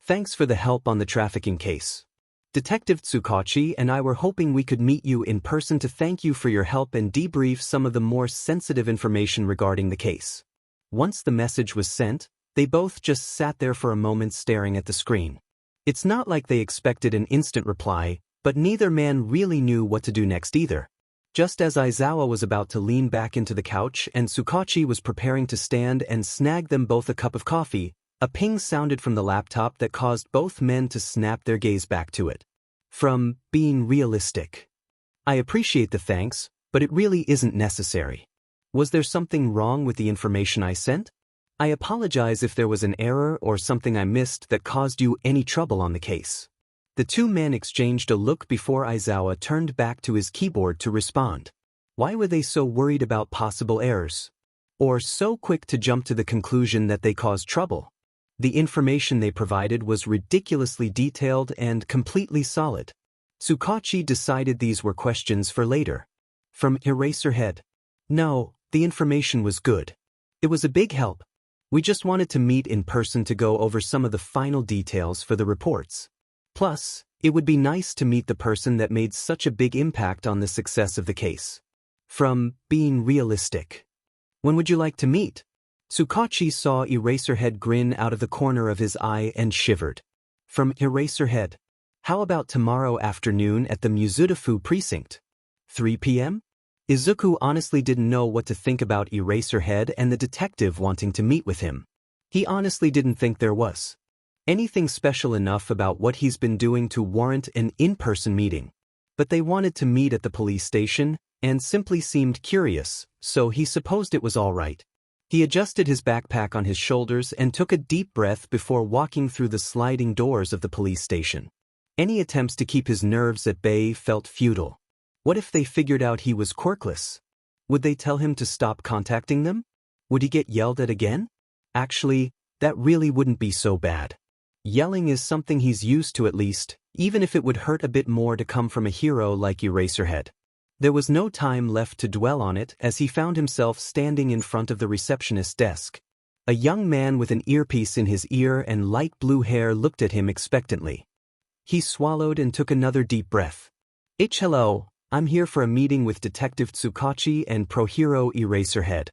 Thanks for the help on the trafficking case. Detective Tsukachi and I were hoping we could meet you in person to thank you for your help and debrief some of the more sensitive information regarding the case. Once the message was sent, they both just sat there for a moment staring at the screen. It's not like they expected an instant reply, but neither man really knew what to do next either. Just as Aizawa was about to lean back into the couch and Tsukachi was preparing to stand and snag them both a cup of coffee, a ping sounded from the laptop that caused both men to snap their gaze back to it. From being realistic. I appreciate the thanks, but it really isn't necessary. Was there something wrong with the information I sent? I apologize if there was an error or something I missed that caused you any trouble on the case. The two men exchanged a look before Aizawa turned back to his keyboard to respond. Why were they so worried about possible errors? Or so quick to jump to the conclusion that they caused trouble? The information they provided was ridiculously detailed and completely solid. Tsukachi decided these were questions for later. From Eraserhead. No, the information was good. It was a big help. We just wanted to meet in person to go over some of the final details for the reports. Plus, it would be nice to meet the person that made such a big impact on the success of the case. From being realistic. When would you like to meet? Tsukachi saw Eraserhead grin out of the corner of his eye and shivered. From Eraserhead. How about tomorrow afternoon at the Muzutafu precinct? 3 p.m.? Izuku honestly didn't know what to think about Eraserhead and the detective wanting to meet with him. He honestly didn't think there was anything special enough about what he's been doing to warrant an in-person meeting. But they wanted to meet at the police station and simply seemed curious, so he supposed it was all right. He adjusted his backpack on his shoulders and took a deep breath before walking through the sliding doors of the police station. Any attempts to keep his nerves at bay felt futile. What if they figured out he was quirkless? Would they tell him to stop contacting them? Would he get yelled at again? Actually, that really wouldn't be so bad. Yelling is something he's used to at least, even if it would hurt a bit more to come from a hero like Eraserhead. There was no time left to dwell on it as he found himself standing in front of the receptionist's desk. A young man with an earpiece in his ear and light blue hair looked at him expectantly. He swallowed and took another deep breath. Hello, I'm here for a meeting with Detective Tsukachi and pro-hero Eraserhead.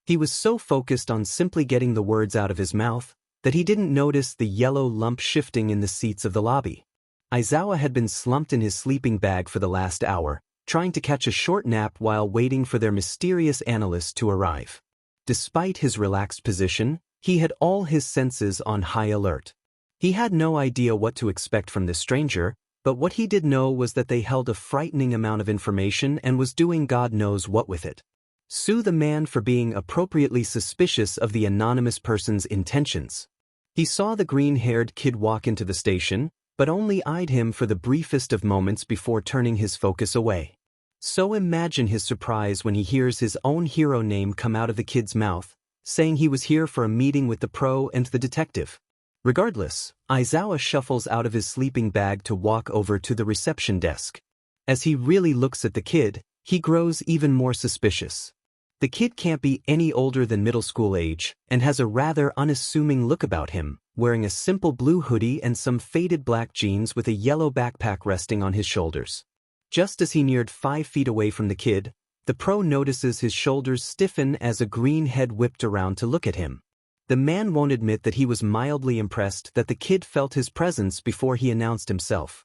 He was so focused on simply getting the words out of his mouth that he didn't notice the yellow lump shifting in the seats of the lobby. Aizawa had been slumped in his sleeping bag for the last hour, trying to catch a short nap while waiting for their mysterious analyst to arrive. Despite his relaxed position, He had all his senses on high alert. He had no idea what to expect from this stranger, but what he did know was that they held a frightening amount of information and was doing God knows what with it. Sue the man for being appropriately suspicious of the anonymous person's intentions. He saw the green-haired kid walk into the station, but only eyed him for the briefest of moments before turning his focus away. So imagine his surprise when he hears his own hero name come out of the kid's mouth, saying he was here for a meeting with the pro and the detective. Regardless, Aizawa shuffles out of his sleeping bag to walk over to the reception desk. As he really looks at the kid, he grows even more suspicious. The kid can't be any older than middle school age, and has a rather unassuming look about him, wearing a simple blue hoodie and some faded black jeans with a yellow backpack resting on his shoulders. Just as he neared 5 feet away from the kid, the pro notices his shoulders stiffen as a green head whipped around to look at him. The man won't admit that he was mildly impressed that the kid felt his presence before he announced himself.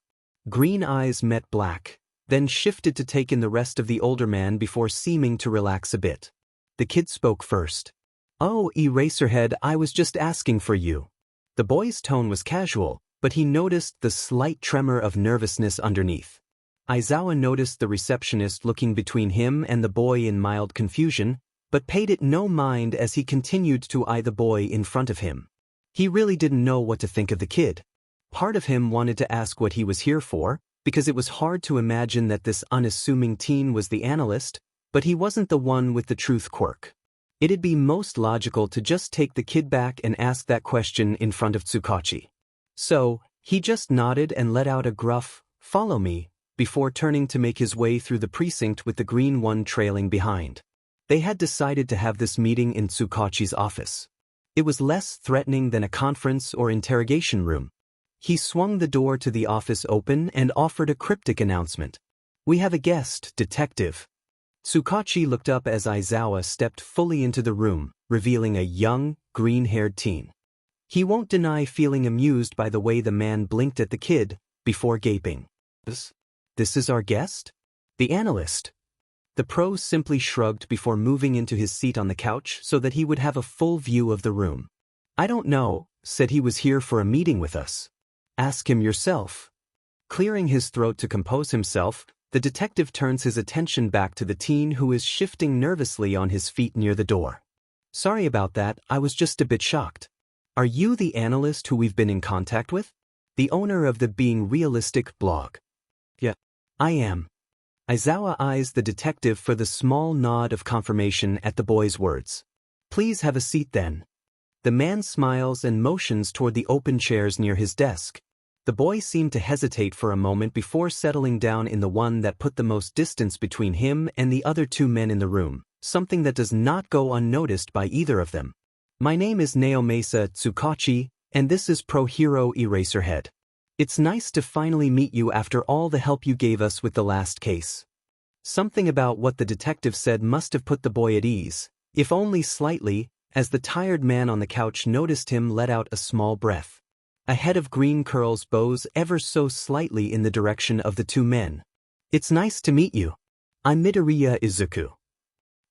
Green eyes met black, then shifted to take in the rest of the older man before seeming to relax a bit. The kid spoke first. "Oh, Eraserhead, I was just asking for you." The boy's tone was casual, but he noticed the slight tremor of nervousness underneath. Aizawa noticed the receptionist looking between him and the boy in mild confusion, but paid it no mind as he continued to eye the boy in front of him. He really didn't know what to think of the kid. Part of him wanted to ask what he was here for, because it was hard to imagine that this unassuming teen was the analyst, but he wasn't the one with the truth quirk. It'd be most logical to just take the kid back and ask that question in front of Tsukachi. So, he just nodded and let out a gruff, "Follow me," before turning to make his way through the precinct with the green one trailing behind. They had decided to have this meeting in Tsukachi's office. It was less threatening than a conference or interrogation room. He swung the door to the office open and offered a cryptic announcement. "We have a guest, detective." Tsukachi looked up as Aizawa stepped fully into the room, revealing a young, green-haired teen. He won't deny feeling amused by the way the man blinked at the kid, before gaping. "This is our guest? The analyst." The pro simply shrugged before moving into his seat on the couch so that he would have a full view of the room. "I don't know," said he was here for a meeting with us. "Ask him yourself." Clearing his throat to compose himself, the detective turns his attention back to the teen who is shifting nervously on his feet near the door. "Sorry about that, I was just a bit shocked. Are you the analyst who we've been in contact with? The owner of the Being Realistic blog?" "Yeah, I am." Aizawa eyes the detective for the small nod of confirmation at the boy's words. "Please have a seat then." The man smiles and motions toward the open chairs near his desk. The boy seemed to hesitate for a moment before settling down in the one that put the most distance between him and the other 2 men in the room, something that does not go unnoticed by either of them. "My name is Naomasa Tsukachi, and this is Pro Hero Eraserhead. It's nice to finally meet you after all the help you gave us with the last case." Something about what the detective said must have put the boy at ease, if only slightly, as the tired man on the couch noticed him let out a small breath. A head of green curls bows ever so slightly in the direction of the 2 men. "It's nice to meet you. I'm Midoriya Izuku."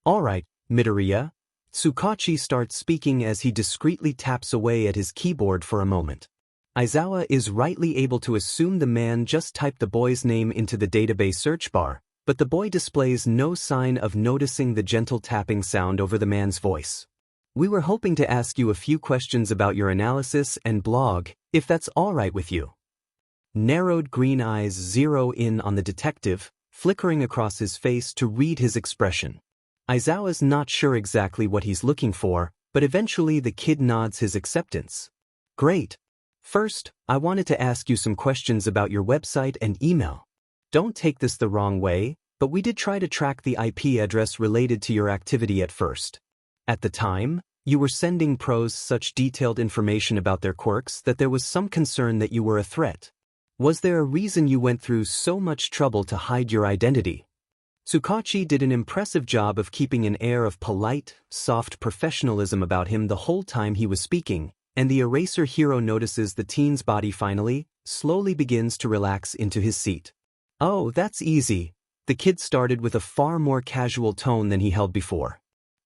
"All right, Midoriya." Tsukachi starts speaking as he discreetly taps away at his keyboard for a moment. Aizawa is rightly able to assume the man just typed the boy's name into the database search bar, but the boy displays no sign of noticing the gentle tapping sound over the man's voice. "We were hoping to ask you a few questions about your analysis and blog, if that's all right with you." Narrowed green eyes zero in on the detective, flickering across his face to read his expression. Aizawa's not sure exactly what he's looking for, but eventually the kid nods his acceptance. "Great. First, I wanted to ask you some questions about your website and email. Don't take this the wrong way, but we did try to track the IP address related to your activity at first. At the time, you were sending pros such detailed information about their quirks that there was some concern that you were a threat. Was there a reason you went through so much trouble to hide your identity?" Tsukachi did an impressive job of keeping an air of polite, soft professionalism about him the whole time he was speaking, and the eraser hero notices the teen's body finally, slowly begins to relax into his seat. "Oh, that's easy." The kid started with a far more casual tone than he held before.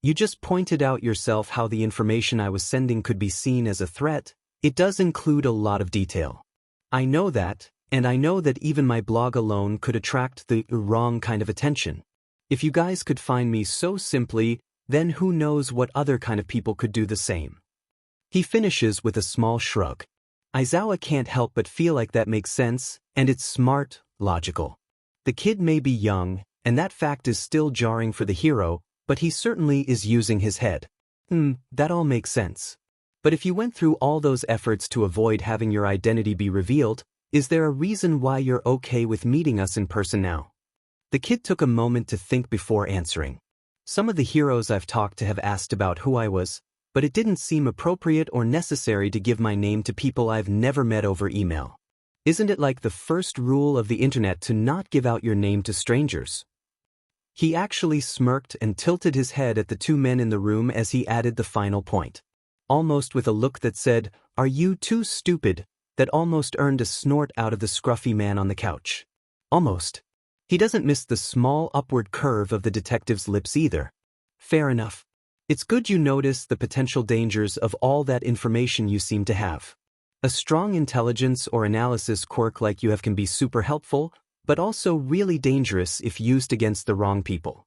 You just pointed out yourself how the information I was sending could be seen as a threat. It does include a lot of detail. I know that, and I know that even my blog alone could attract the wrong kind of attention. If you guys could find me so simply, then who knows what other kind of people could do the same. He finishes with a small shrug. Aizawa can't help but feel like that makes sense, and it's smart, logical. The kid may be young, and that fact is still jarring for the hero, but he certainly is using his head. That all makes sense. But if you went through all those efforts to avoid having your identity be revealed, is there a reason why you're okay with meeting us in person now? The kid took a moment to think before answering. Some of the heroes I've talked to have asked about who I was, but it didn't seem appropriate or necessary to give my name to people I've never met over email. Isn't it like the first rule of the internet to not give out your name to strangers? He actually smirked and tilted his head at the two men in the room as he added the final point. Almost with a look that said, "Are you too stupid?" that almost earned a snort out of the scruffy man on the couch. Almost. He doesn't miss the small upward curve of the detective's lips either. Fair enough. It's good you notice the potential dangers of all that information you seem to have. A strong intelligence or analysis quirk like you have can be super helpful, but also really dangerous if used against the wrong people.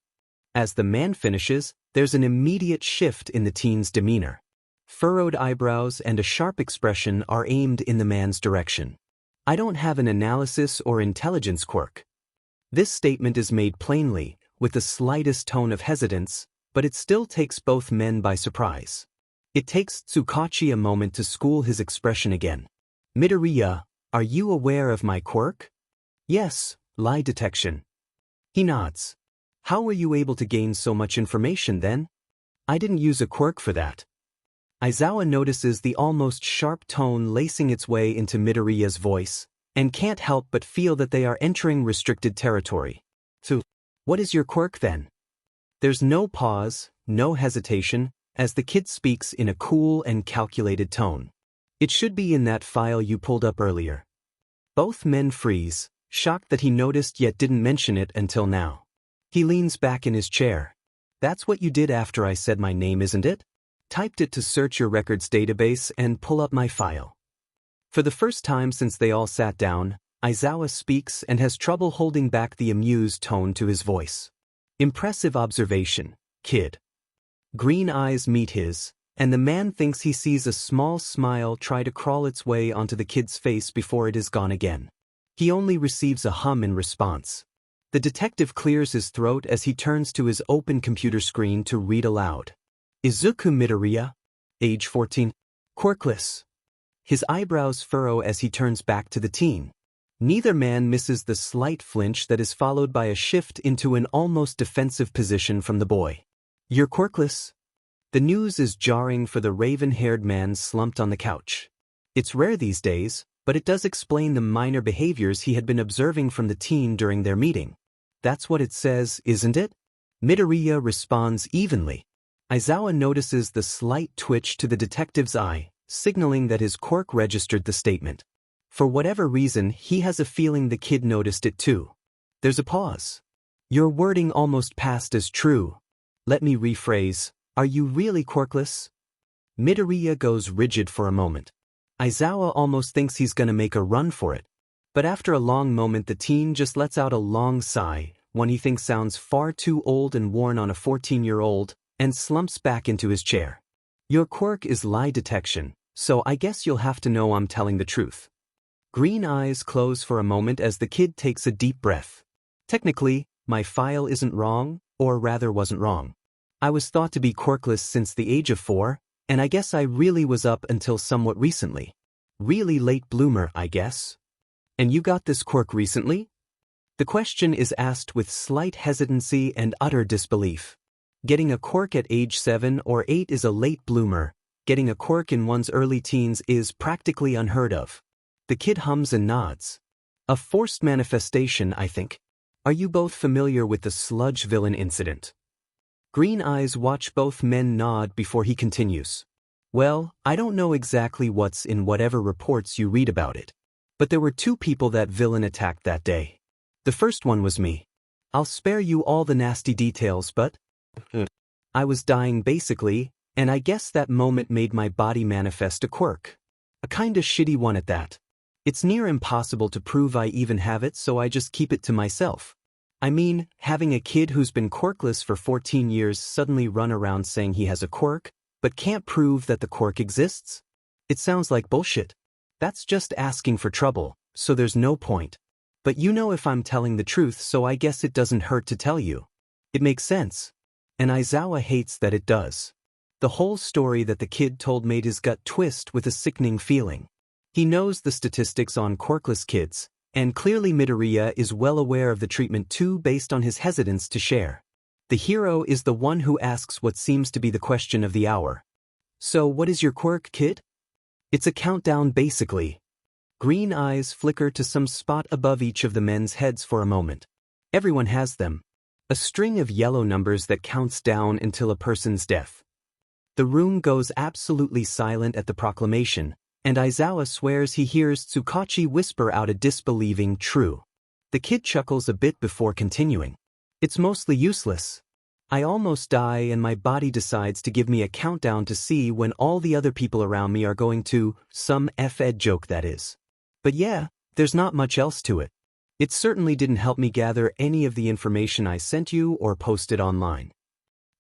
As the man finishes, there's an immediate shift in the teen's demeanor. Furrowed eyebrows and a sharp expression are aimed in the man's direction. I don't have an analysis or intelligence quirk. This statement is made plainly, with the slightest tone of hesitance, but it still takes both men by surprise. It takes Tsukachi a moment to school his expression again. Midoriya, are you aware of my quirk? Yes, lie detection. He nods. How were you able to gain so much information then? I didn't use a quirk for that. Aizawa notices the almost sharp tone lacing its way into Midoriya's voice, and can't help but feel that they are entering restricted territory. So, what is your quirk then? There's no pause, no hesitation, as the kid speaks in a cool and calculated tone. It should be in that file you pulled up earlier. Both men freeze, shocked that he noticed yet didn't mention it until now. He leans back in his chair. That's what you did after I said my name, isn't it? Typed it to search your records database and pull up my file. For the first time since they all sat down, Aizawa speaks and has trouble holding back the amused tone to his voice. Impressive observation, kid. Green eyes meet his, and the man thinks he sees a small smile try to crawl its way onto the kid's face before it is gone again. He only receives a hum in response. The detective clears his throat as he turns to his open computer screen to read aloud. Izuku Midoriya, age 14, quirkless. His eyebrows furrow as he turns back to the teen. Neither man misses the slight flinch that is followed by a shift into an almost defensive position from the boy. You're quirkless? The news is jarring for the raven-haired man slumped on the couch. It's rare these days, but it does explain the minor behaviors he had been observing from the teen during their meeting. That's what it says, isn't it? Midoriya responds evenly. Aizawa notices the slight twitch to the detective's eye, signaling that his quirk registered the statement. For whatever reason, he has a feeling the kid noticed it too. There's a pause. Your wording almost passed as true. Let me rephrase, are you really quirkless? Midoriya goes rigid for a moment. Aizawa almost thinks he's gonna make a run for it. But after a long moment the teen just lets out a long sigh, one he thinks sounds far too old and worn on a 14-year-old, and slumps back into his chair. Your quirk is lie detection, so I guess you'll have to know I'm telling the truth. Green eyes close for a moment as the kid takes a deep breath. Technically, my file isn't wrong, or rather wasn't wrong. I was thought to be quirkless since the age of 4, and I guess I really was up until somewhat recently. Really late bloomer, I guess. And you got this quirk recently? The question is asked with slight hesitancy and utter disbelief. Getting a quirk at age 7 or 8 is a late bloomer. Getting a quirk in one's early teens is practically unheard of. The kid hums and nods. A forced manifestation, I think. Are you both familiar with the Sludge villain incident? Green eyes watch both men nod before he continues. Well, I don't know exactly what's in whatever reports you read about it. But there were 2 people that villain attacked that day. The first one was me. I'll spare you all the nasty details, but I was dying basically, and I guess that moment made my body manifest a quirk. A kinda shitty one at that. It's near impossible to prove I even have it, so I just keep it to myself. I mean, having a kid who's been quirkless for 14 years suddenly run around saying he has a quirk, but can't prove that the quirk exists? It sounds like bullshit. That's just asking for trouble, so there's no point. But you know if I'm telling the truth, so I guess it doesn't hurt to tell you. It makes sense. And Aizawa hates that it does. The whole story that the kid told made his gut twist with a sickening feeling. He knows the statistics on quirkless kids, and clearly Midoriya is well aware of the treatment too based on his hesitance to share. The hero is the one who asks what seems to be the question of the hour. So what is your quirk, kid? It's a countdown basically. Green eyes flicker to some spot above each of the men's heads for a moment. Everyone has them. A string of yellow numbers that counts down until a person's death. The room goes absolutely silent at the proclamation, and Aizawa swears he hears Tsukachi whisper out a disbelieving true. The kid chuckles a bit before continuing. It's mostly useless. I almost die and my body decides to give me a countdown to see when all the other people around me are going to, some F-ed joke that is. But yeah, there's not much else to it. It certainly didn't help me gather any of the information I sent you or posted online.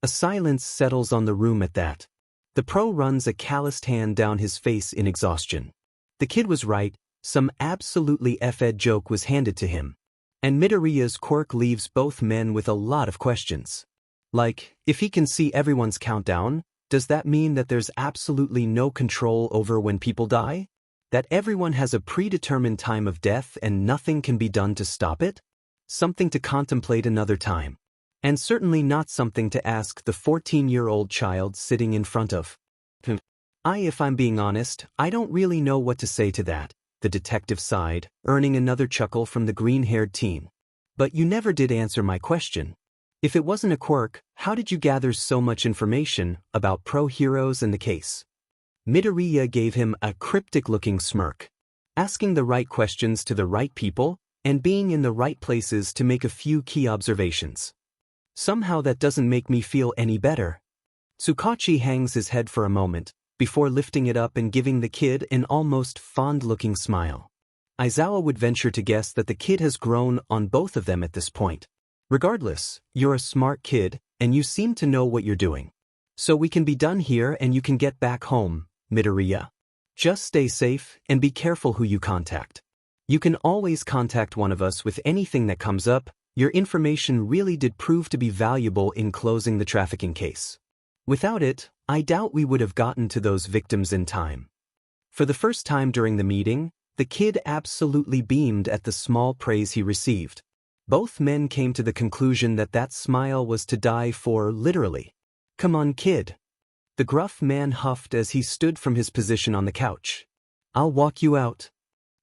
A silence settles on the room at that. The pro runs a calloused hand down his face in exhaustion. The kid was right, some absolutely F-ed joke was handed to him. And Midoriya's quirk leaves both men with a lot of questions. Like, if he can see everyone's countdown, does that mean that there's absolutely no control over when people die? That everyone has a predetermined time of death and nothing can be done to stop it? Something to contemplate another time. And certainly not something to ask the 14-year-old child sitting in front of. If I'm being honest, I don't really know what to say to that, the detective sighed, earning another chuckle from the green-haired teen. But you never did answer my question. If it wasn't a quirk, how did you gather so much information about pro-heroes and the case? Midoriya gave him a cryptic-looking smirk. Asking the right questions to the right people, and being in the right places to make a few key observations. Somehow that doesn't make me feel any better. Tsukachi hangs his head for a moment, before lifting it up and giving the kid an almost fond-looking smile. Aizawa would venture to guess that the kid has grown on both of them at this point. Regardless, you're a smart kid, and you seem to know what you're doing. So we can be done here and you can get back home, Midoriya. Just stay safe and be careful who you contact. You can always contact one of us with anything that comes up. Your information really did prove to be valuable in closing the trafficking case. Without it, I doubt we would have gotten to those victims in time. For the first time during the meeting, the kid absolutely beamed at the small praise he received. Both men came to the conclusion that that smile was to die for, literally. Come on, kid. The gruff man huffed as he stood from his position on the couch. I'll walk you out.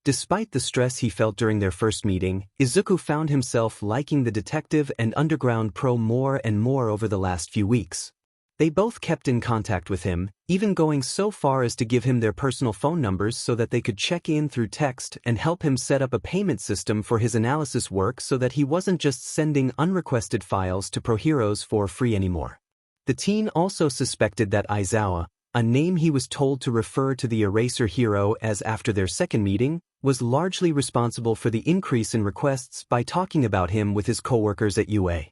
Despite the stress he felt during their first meeting, Izuku found himself liking the detective and underground pro more and more over the last few weeks. They both kept in contact with him, even going so far as to give him their personal phone numbers so that they could check in through text and help him set up a payment system for his analysis work so that he wasn't just sending unrequested files to ProHeroes for free anymore. The teen also suspected that Aizawa, a name he was told to refer to the Eraser hero as after their second meeting, was largely responsible for the increase in requests by talking about him with his coworkers at UA.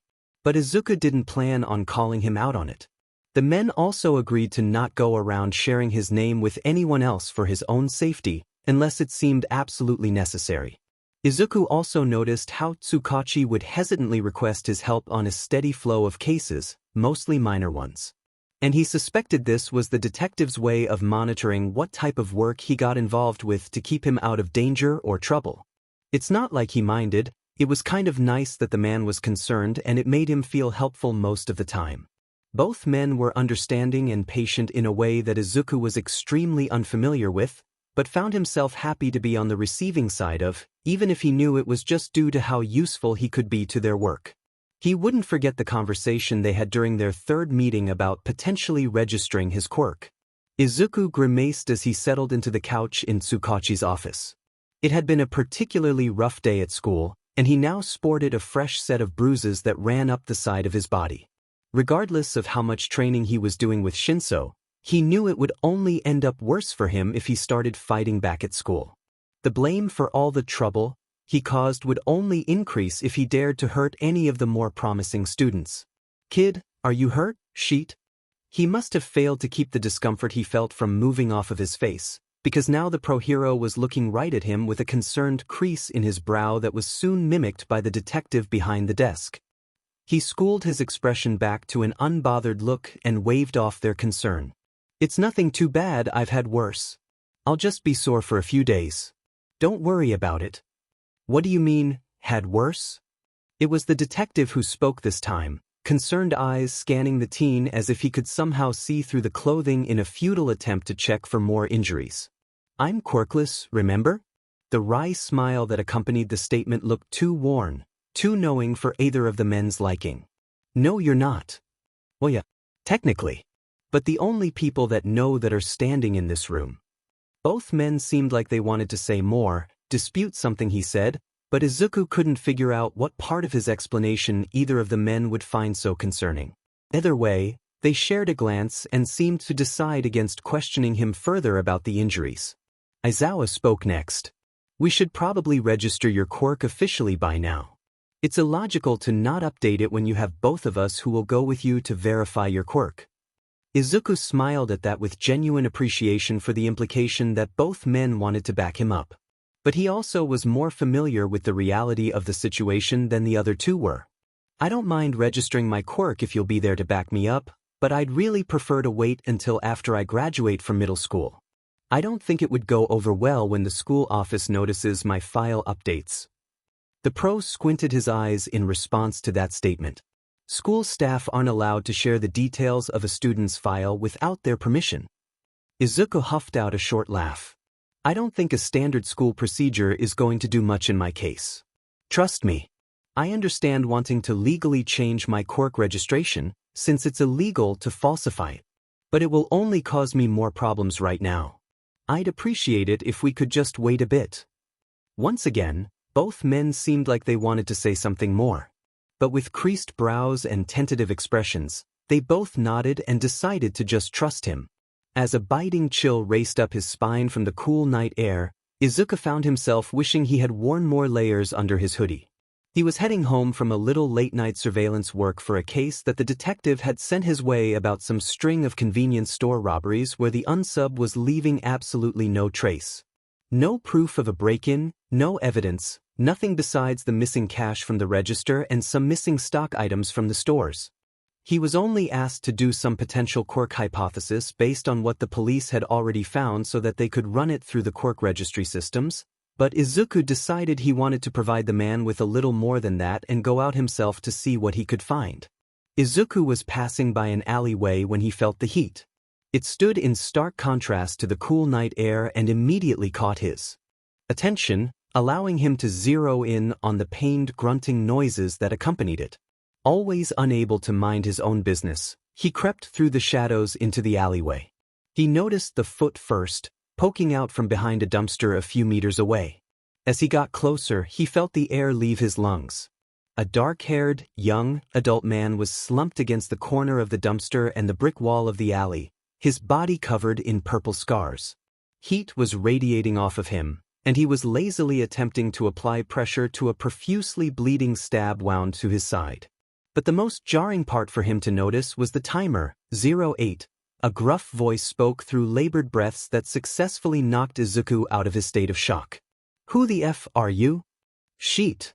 But Izuku didn't plan on calling him out on it. The men also agreed to not go around sharing his name with anyone else for his own safety, unless it seemed absolutely necessary. Izuku also noticed how Tsukachi would hesitantly request his help on a steady flow of cases, mostly minor ones. And he suspected this was the detective's way of monitoring what type of work he got involved with to keep him out of danger or trouble. It's not like he minded, it was kind of nice that the man was concerned and it made him feel helpful most of the time. Both men were understanding and patient in a way that Izuku was extremely unfamiliar with, but found himself happy to be on the receiving side of, even if he knew it was just due to how useful he could be to their work. He wouldn't forget the conversation they had during their third meeting about potentially registering his quirk. Izuku grimaced as he settled into the couch in Tsukachi's office. It had been a particularly rough day at school, and he now sported a fresh set of bruises that ran up the side of his body. Regardless of how much training he was doing with Shinso, he knew it would only end up worse for him if he started fighting back at school. The blame for all the trouble he caused would only increase if he dared to hurt any of the more promising students. "Kid, are you hurt, Sheet?" He must have failed to keep the discomfort he felt from moving off of his face, because now the pro-hero was looking right at him with a concerned crease in his brow that was soon mimicked by the detective behind the desk. He schooled his expression back to an unbothered look and waved off their concern. "It's nothing too bad, I've had worse. I'll just be sore for a few days. Don't worry about it." "What do you mean, had worse?" It was the detective who spoke this time, concerned eyes scanning the teen as if he could somehow see through the clothing in a futile attempt to check for more injuries. "I'm quirkless, remember?" The wry smile that accompanied the statement looked too worn, too knowing for either of the men's liking. "No, you're not." "Well, yeah, technically. But the only people that know that are standing in this room." Both men seemed like they wanted to say more, dispute something he said, but Izuku couldn't figure out what part of his explanation either of the men would find so concerning. Either way, they shared a glance and seemed to decide against questioning him further about the injuries. Aizawa spoke next. "We should probably register your quirk officially by now. It's illogical to not update it when you have both of us who will go with you to verify your quirk." Izuku smiled at that with genuine appreciation for the implication that both men wanted to back him up. But he also was more familiar with the reality of the situation than the other two were. "I don't mind registering my quirk if you'll be there to back me up, but I'd really prefer to wait until after I graduate from middle school. I don't think it would go over well when the school office notices my file updates." The pro squinted his eyes in response to that statement. School staff aren't allowed to share the details of a student's file without their permission. Izuku huffed out a short laugh. "I don't think a standard school procedure is going to do much in my case. Trust me. I understand wanting to legally change my quirk registration, since it's illegal to falsify it. But it will only cause me more problems right now. I'd appreciate it if we could just wait a bit." Once again, both men seemed like they wanted to say something more. But with creased brows and tentative expressions, they both nodded and decided to just trust him. As a biting chill raced up his spine from the cool night air, Izuku found himself wishing he had worn more layers under his hoodie. He was heading home from a little late-night surveillance work for a case that the detective had sent his way about some string of convenience store robberies where the unsub was leaving absolutely no trace. No proof of a break-in, no evidence, nothing besides the missing cash from the register and some missing stock items from the stores. He was only asked to do some potential quirk hypothesis based on what the police had already found so that they could run it through the quirk registry systems, but Izuku decided he wanted to provide the man with a little more than that and go out himself to see what he could find. Izuku was passing by an alleyway when he felt the heat. It stood in stark contrast to the cool night air and immediately caught his attention, allowing him to zero in on the pained grunting noises that accompanied it. Always unable to mind his own business, he crept through the shadows into the alleyway. He noticed the foot first, poking out from behind a dumpster a few meters away. As he got closer, he felt the air leave his lungs. A dark-haired, young, adult man was slumped against the corner of the dumpster and the brick wall of the alley, his body covered in purple scars. Heat was radiating off of him, and he was lazily attempting to apply pressure to a profusely bleeding stab wound to his side. But the most jarring part for him to notice was the timer, 08. A gruff voice spoke through labored breaths that successfully knocked Izuku out of his state of shock. "Who the F are you?" "Sheet."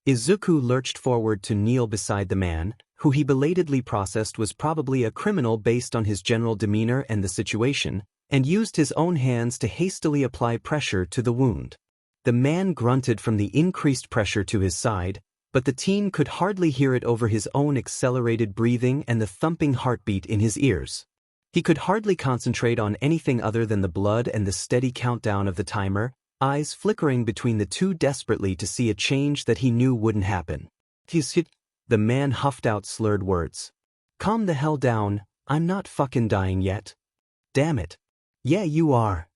Izuku lurched forward to kneel beside the man, who he belatedly processed was probably a criminal based on his general demeanor and the situation, and used his own hands to hastily apply pressure to the wound. The man grunted from the increased pressure to his side, but the teen could hardly hear it over his own accelerated breathing and the thumping heartbeat in his ears. He could hardly concentrate on anything other than the blood and the steady countdown of the timer, eyes flickering between the two desperately to see a change that he knew wouldn't happen. The man huffed out slurred words. "Calm the hell down, I'm not fucking dying yet." "Damn it. Yeah, you are."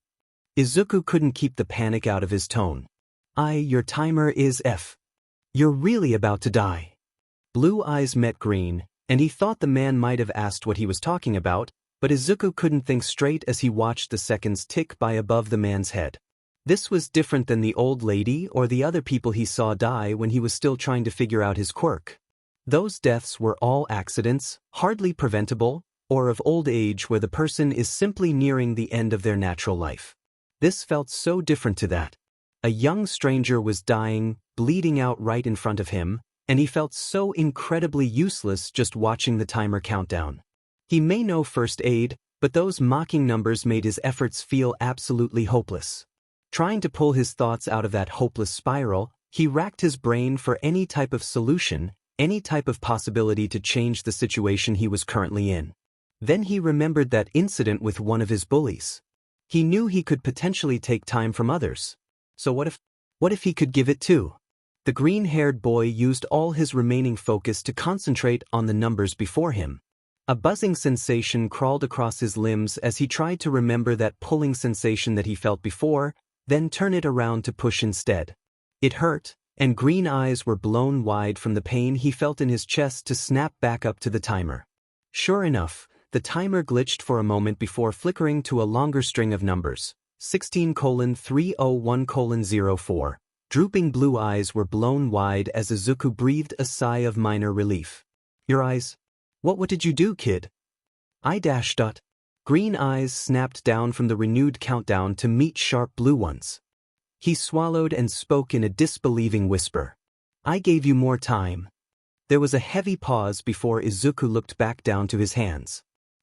Izuku couldn't keep the panic out of his tone. Your timer is F. You're really about to die." Blue eyes met green, and he thought the man might have asked what he was talking about, but Izuku couldn't think straight as he watched the seconds tick by above the man's head. This was different than the old lady or the other people he saw die when he was still trying to figure out his quirk. Those deaths were all accidents, hardly preventable, or of old age where the person is simply nearing the end of their natural life. This felt so different to that. A young stranger was dying, bleeding out right in front of him, and he felt so incredibly useless just watching the timer count down. He may know first aid, but those mocking numbers made his efforts feel absolutely hopeless. Trying to pull his thoughts out of that hopeless spiral, he racked his brain for any type of solution, any type of possibility to change the situation he was currently in. Then he remembered that incident with one of his bullies. He knew he could potentially take time from others. So what if he could give it too? The green-haired boy used all his remaining focus to concentrate on the numbers before him. A buzzing sensation crawled across his limbs as he tried to remember that pulling sensation that he felt before, then turn it around to push instead. It hurt, and green eyes were blown wide from the pain he felt in his chest to snap back up to the timer. Sure enough, the timer glitched for a moment before flickering to a longer string of numbers, 16:301:04. Drooping blue eyes were blown wide as Izuku breathed a sigh of minor relief. Your eyes? What did you do, kid? Green eyes snapped down from the renewed countdown to meet sharp blue ones. He swallowed and spoke in a disbelieving whisper. I gave you more time. There was a heavy pause before Izuku looked back down to his hands.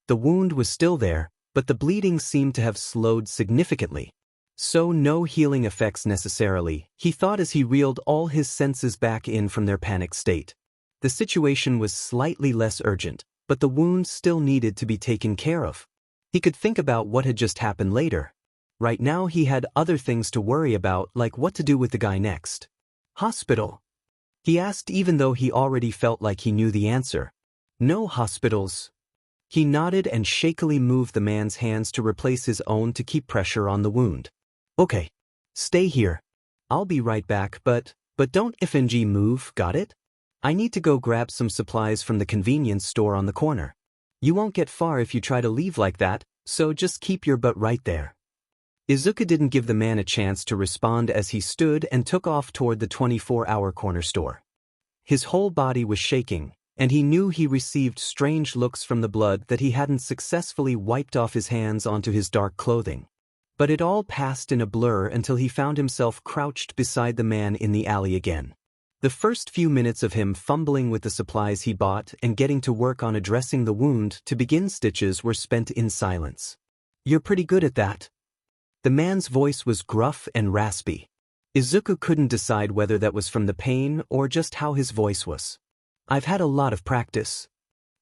The wound was still there, but the bleeding seemed to have slowed significantly. So no healing effects necessarily, he thought as he reeled all his senses back in from their panicked state. The situation was slightly less urgent, but the wound still needed to be taken care of. He could think about what had just happened later. Right now he had other things to worry about, like what to do with the guy next. Hospital? He asked even though he already felt like he knew the answer. No hospitals. He nodded and shakily moved the man's hands to replace his own to keep pressure on the wound. Okay. Stay here. I'll be right back, but don't FNG move, got it? I need to go grab some supplies from the convenience store on the corner. You won't get far if you try to leave like that, so just keep your butt right there. Izuku didn't give the man a chance to respond as he stood and took off toward the 24-hour corner store. His whole body was shaking, and he knew he received strange looks from the blood that he hadn't successfully wiped off his hands onto his dark clothing. But it all passed in a blur until he found himself crouched beside the man in the alley again. The first few minutes of him fumbling with the supplies he bought and getting to work on addressing the wound to begin stitches were spent in silence. You're pretty good at that. The man's voice was gruff and raspy. Izuku couldn't decide whether that was from the pain or just how his voice was. I've had a lot of practice.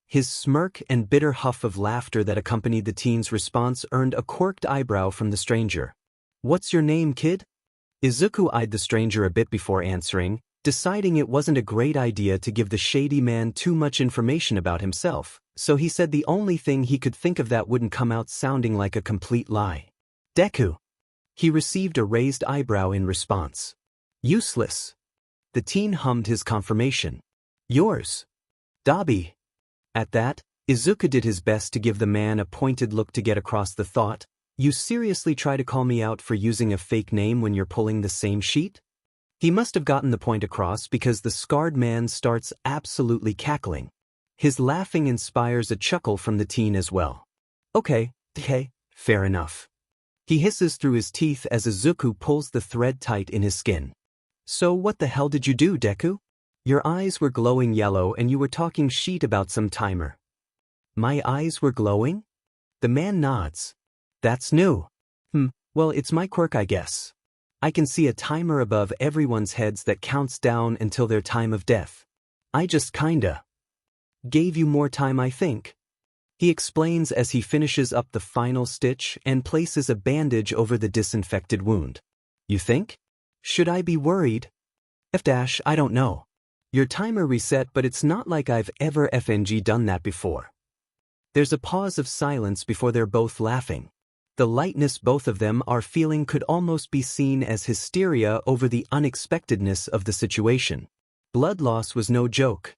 His smirk and bitter huff of laughter that accompanied the teen's response earned a quirked eyebrow from the stranger. What's your name, kid? Izuku eyed the stranger a bit before answering, deciding it wasn't a great idea to give the shady man too much information about himself, so he said the only thing he could think of that wouldn't come out sounding like a complete lie. Deku. He received a raised eyebrow in response. Useless. The teen hummed his confirmation. Yours. Dabi. At that, Izuku did his best to give the man a pointed look to get across the thought, you seriously try to call me out for using a fake name when you're pulling the same sheet? He must have gotten the point across because the scarred man starts absolutely cackling. His laughing inspires a chuckle from the teen as well. Okay, fair enough. He hisses through his teeth as Izuku pulls the thread tight in his skin. So what the hell did you do, Deku? Your eyes were glowing yellow and you were talking shit about some timer. My eyes were glowing? The man nods. That's new. Well, it's my quirk, I guess. I can see a timer above everyone's heads that counts down until their time of death. I just kinda gave you more time, I think. He explains as he finishes up the final stitch and places a bandage over the disinfected wound. You think? Should I be worried? I don't know. Your timer reset, but it's not like I've ever FNG done that before. There's a pause of silence before they're both laughing. The lightness both of them are feeling could almost be seen as hysteria over the unexpectedness of the situation. Blood loss was no joke.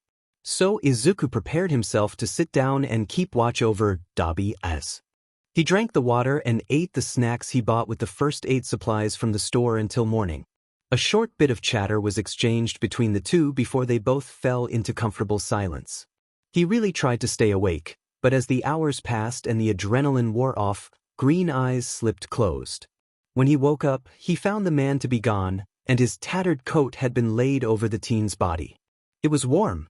So Izuku prepared himself to sit down and keep watch over Dabi as. He drank the water and ate the snacks he bought with the first aid supplies from the store until morning. A short bit of chatter was exchanged between the two before they both fell into comfortable silence. He really tried to stay awake, but as the hours passed and the adrenaline wore off, green eyes slipped closed. When he woke up, he found the man to be gone, and his tattered coat had been laid over the teen's body. It was warm.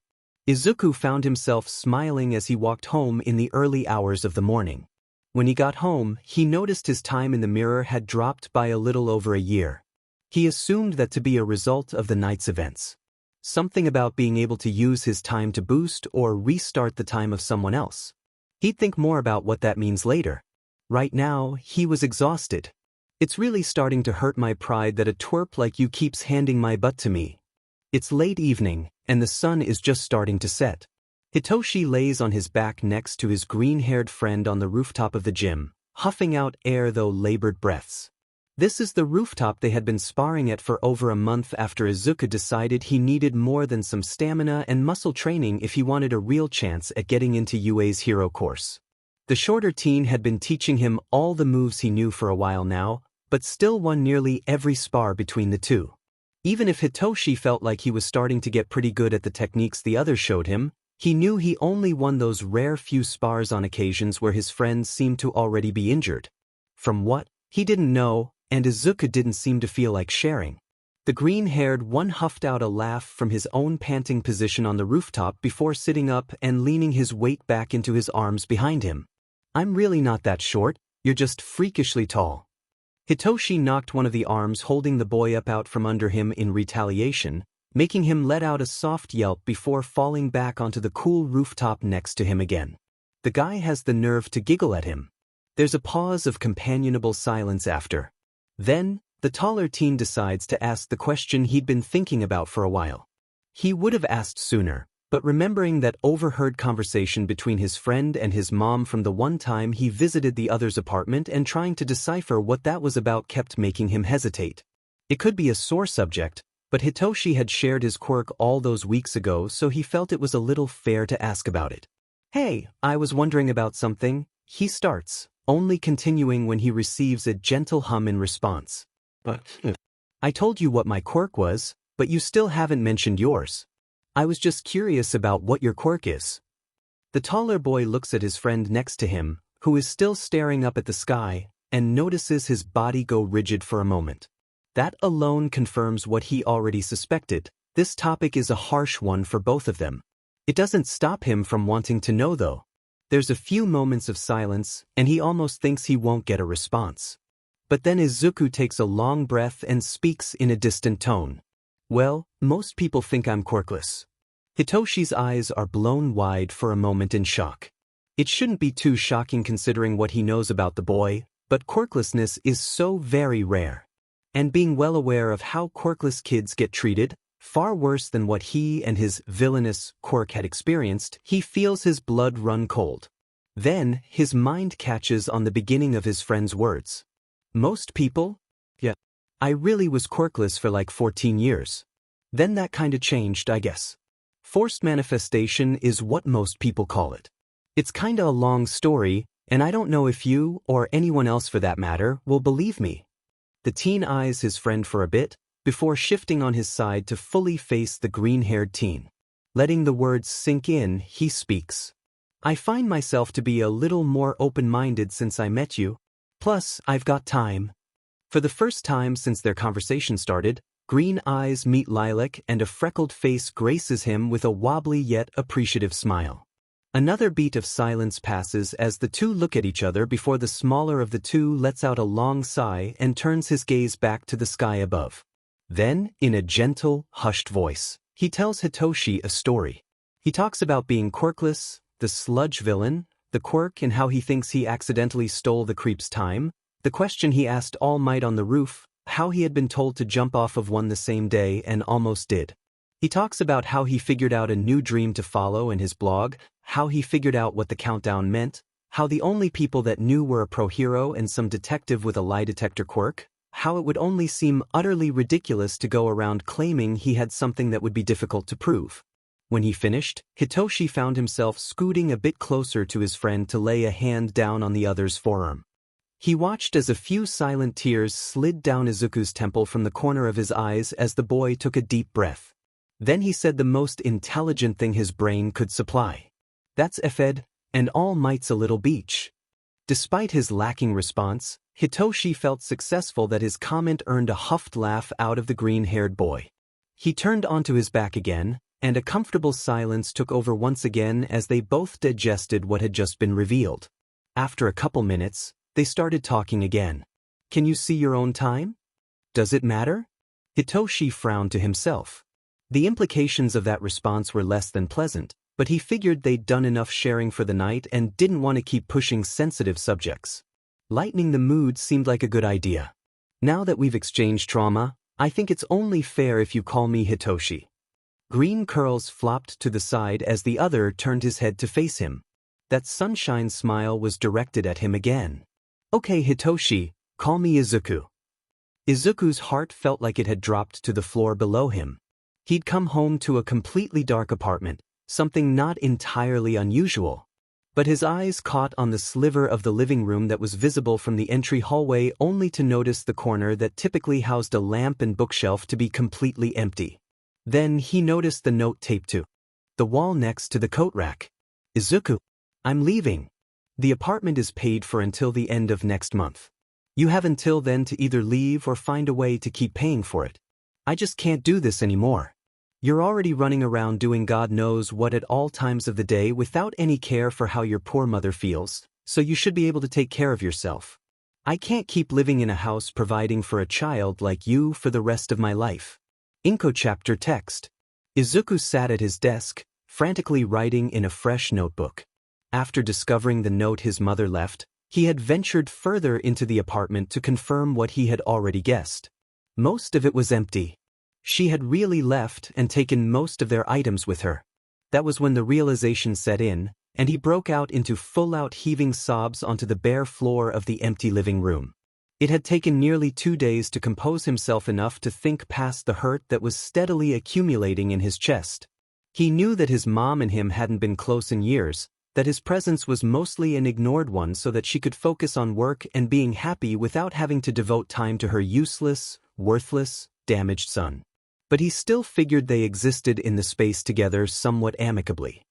Izuku found himself smiling as he walked home in the early hours of the morning. When he got home, he noticed his time in the mirror had dropped by a little over a year. He assumed that to be a result of the night's events. Something about being able to use his time to boost or restart the time of someone else. He'd think more about what that means later. Right now, he was exhausted. It's really starting to hurt my pride that a twerp like you keeps handing my butt to me. It's late evening, and the sun is just starting to set. Hitoshi lays on his back next to his green-haired friend on the rooftop of the gym, huffing out air though labored breaths. This is the rooftop they had been sparring at for over a month after Izuku decided he needed more than some stamina and muscle training if he wanted a real chance at getting into UA's hero course. The shorter teen had been teaching him all the moves he knew for a while now, but still won nearly every spar between the two. Even if Hitoshi felt like he was starting to get pretty good at the techniques the others showed him, he knew he only won those rare few spars on occasions where his friends seemed to already be injured. From what? He didn't know, and Izuku didn't seem to feel like sharing. The green-haired one huffed out a laugh from his own panting position on the rooftop before sitting up and leaning his weight back into his arms behind him. I'm really not that short, you're just freakishly tall. Hitoshi knocked one of the arms holding the boy up out from under him in retaliation, making him let out a soft yelp before falling back onto the cool rooftop next to him again. The guy has the nerve to giggle at him. There's a pause of companionable silence after. Then, the taller teen decides to ask the question he'd been thinking about for a while. He would have asked sooner, but remembering that overheard conversation between his friend and his mom from the one time he visited the other's apartment and trying to decipher what that was about kept making him hesitate. It could be a sore subject, but Hitoshi had shared his quirk all those weeks ago, so he felt it was a little fair to ask about it. Hey, I was wondering about something, he starts, only continuing when he receives a gentle hum in response. But I told you what my quirk was, but you still haven't mentioned yours. I was just curious about what your quirk is. The taller boy looks at his friend next to him, who is still staring up at the sky, and notices his body go rigid for a moment. That alone confirms what he already suspected. This topic is a harsh one for both of them. It doesn't stop him from wanting to know though. There's a few moments of silence, and he almost thinks he won't get a response. But then Izuku takes a long breath and speaks in a distant tone. Well, most people think I'm quirkless. Hitoshi's eyes are blown wide for a moment in shock. It shouldn't be too shocking considering what he knows about the boy, but quirklessness is so very rare. And being well aware of how quirkless kids get treated, far worse than what he and his villainous quirk had experienced, he feels his blood run cold. Then, his mind catches on the beginning of his friend's words. Most people? Yeah. I really was quirkless for like 14 years. Then that kinda changed, I guess. Forced manifestation is what most people call it. It's kinda a long story, and I don't know if you, or anyone else for that matter, will believe me. The teen eyes his friend for a bit, before shifting on his side to fully face the green-haired teen. Letting the words sink in, he speaks. I find myself to be a little more open-minded since I met you. Plus, I've got time. For the first time since their conversation started, green eyes meet lilac and a freckled face graces him with a wobbly yet appreciative smile. Another beat of silence passes as the two look at each other before the smaller of the two lets out a long sigh and turns his gaze back to the sky above. Then, in a gentle, hushed voice, he tells Hitoshi a story. He talks about being quirkless, the Sludge villain, the quirk and how he thinks he accidentally stole the creep's time, the question he asked All Might on the roof, how he had been told to jump off of one the same day and almost did. He talks about how he figured out a new dream to follow in his blog, how he figured out what the countdown meant, how the only people that knew were a pro hero and some detective with a lie detector quirk, how it would only seem utterly ridiculous to go around claiming he had something that would be difficult to prove. When he finished, Hitoshi found himself scooting a bit closer to his friend to lay a hand down on the other's forearm. He watched as a few silent tears slid down Izuku's temple from the corner of his eyes as the boy took a deep breath. Then he said the most intelligent thing his brain could supply. "That's Efed, and all might's a little beach." Despite his lacking response, Hitoshi felt successful that his comment earned a huffed laugh out of the green-haired boy. He turned onto his back again, and a comfortable silence took over once again as they both digested what had just been revealed. After a couple minutes, they started talking again. "Can you see your own time? Does it matter?" Hitoshi frowned to himself. The implications of that response were less than pleasant, but he figured they'd done enough sharing for the night and didn't want to keep pushing sensitive subjects. Lightening the mood seemed like a good idea. "Now that we've exchanged trauma, I think it's only fair if you call me Hitoshi." Green curls flopped to the side as the other turned his head to face him. That sunshine smile was directed at him again. "Okay, Hitoshi, call me Izuku." Izuku's heart felt like it had dropped to the floor below him. He'd come home to a completely dark apartment, something not entirely unusual. But his eyes caught on the sliver of the living room that was visible from the entry hallway only to notice the corner that typically housed a lamp and bookshelf to be completely empty. Then he noticed the note taped to the wall next to the coat rack. "Izuku, I'm leaving. The apartment is paid for until the end of next month. You have until then to either leave or find a way to keep paying for it. I just can't do this anymore. You're already running around doing God knows what at all times of the day without any care for how your poor mother feels, so you should be able to take care of yourself. I can't keep living in a house providing for a child like you for the rest of my life." Inko chapter text. Izuku sat at his desk, frantically writing in a fresh notebook. After discovering the note his mother left, he had ventured further into the apartment to confirm what he had already guessed. Most of it was empty. She had really left and taken most of their items with her. That was when the realization set in, and he broke out into full-out heaving sobs onto the bare floor of the empty living room. It had taken nearly 2 days to compose himself enough to think past the hurt that was steadily accumulating in his chest. He knew that his mom and him hadn't been close in years, that his presence was mostly an ignored one so that she could focus on work and being happy without having to devote time to her useless, worthless, damaged son. But he still figured they existed in the space together somewhat amicably.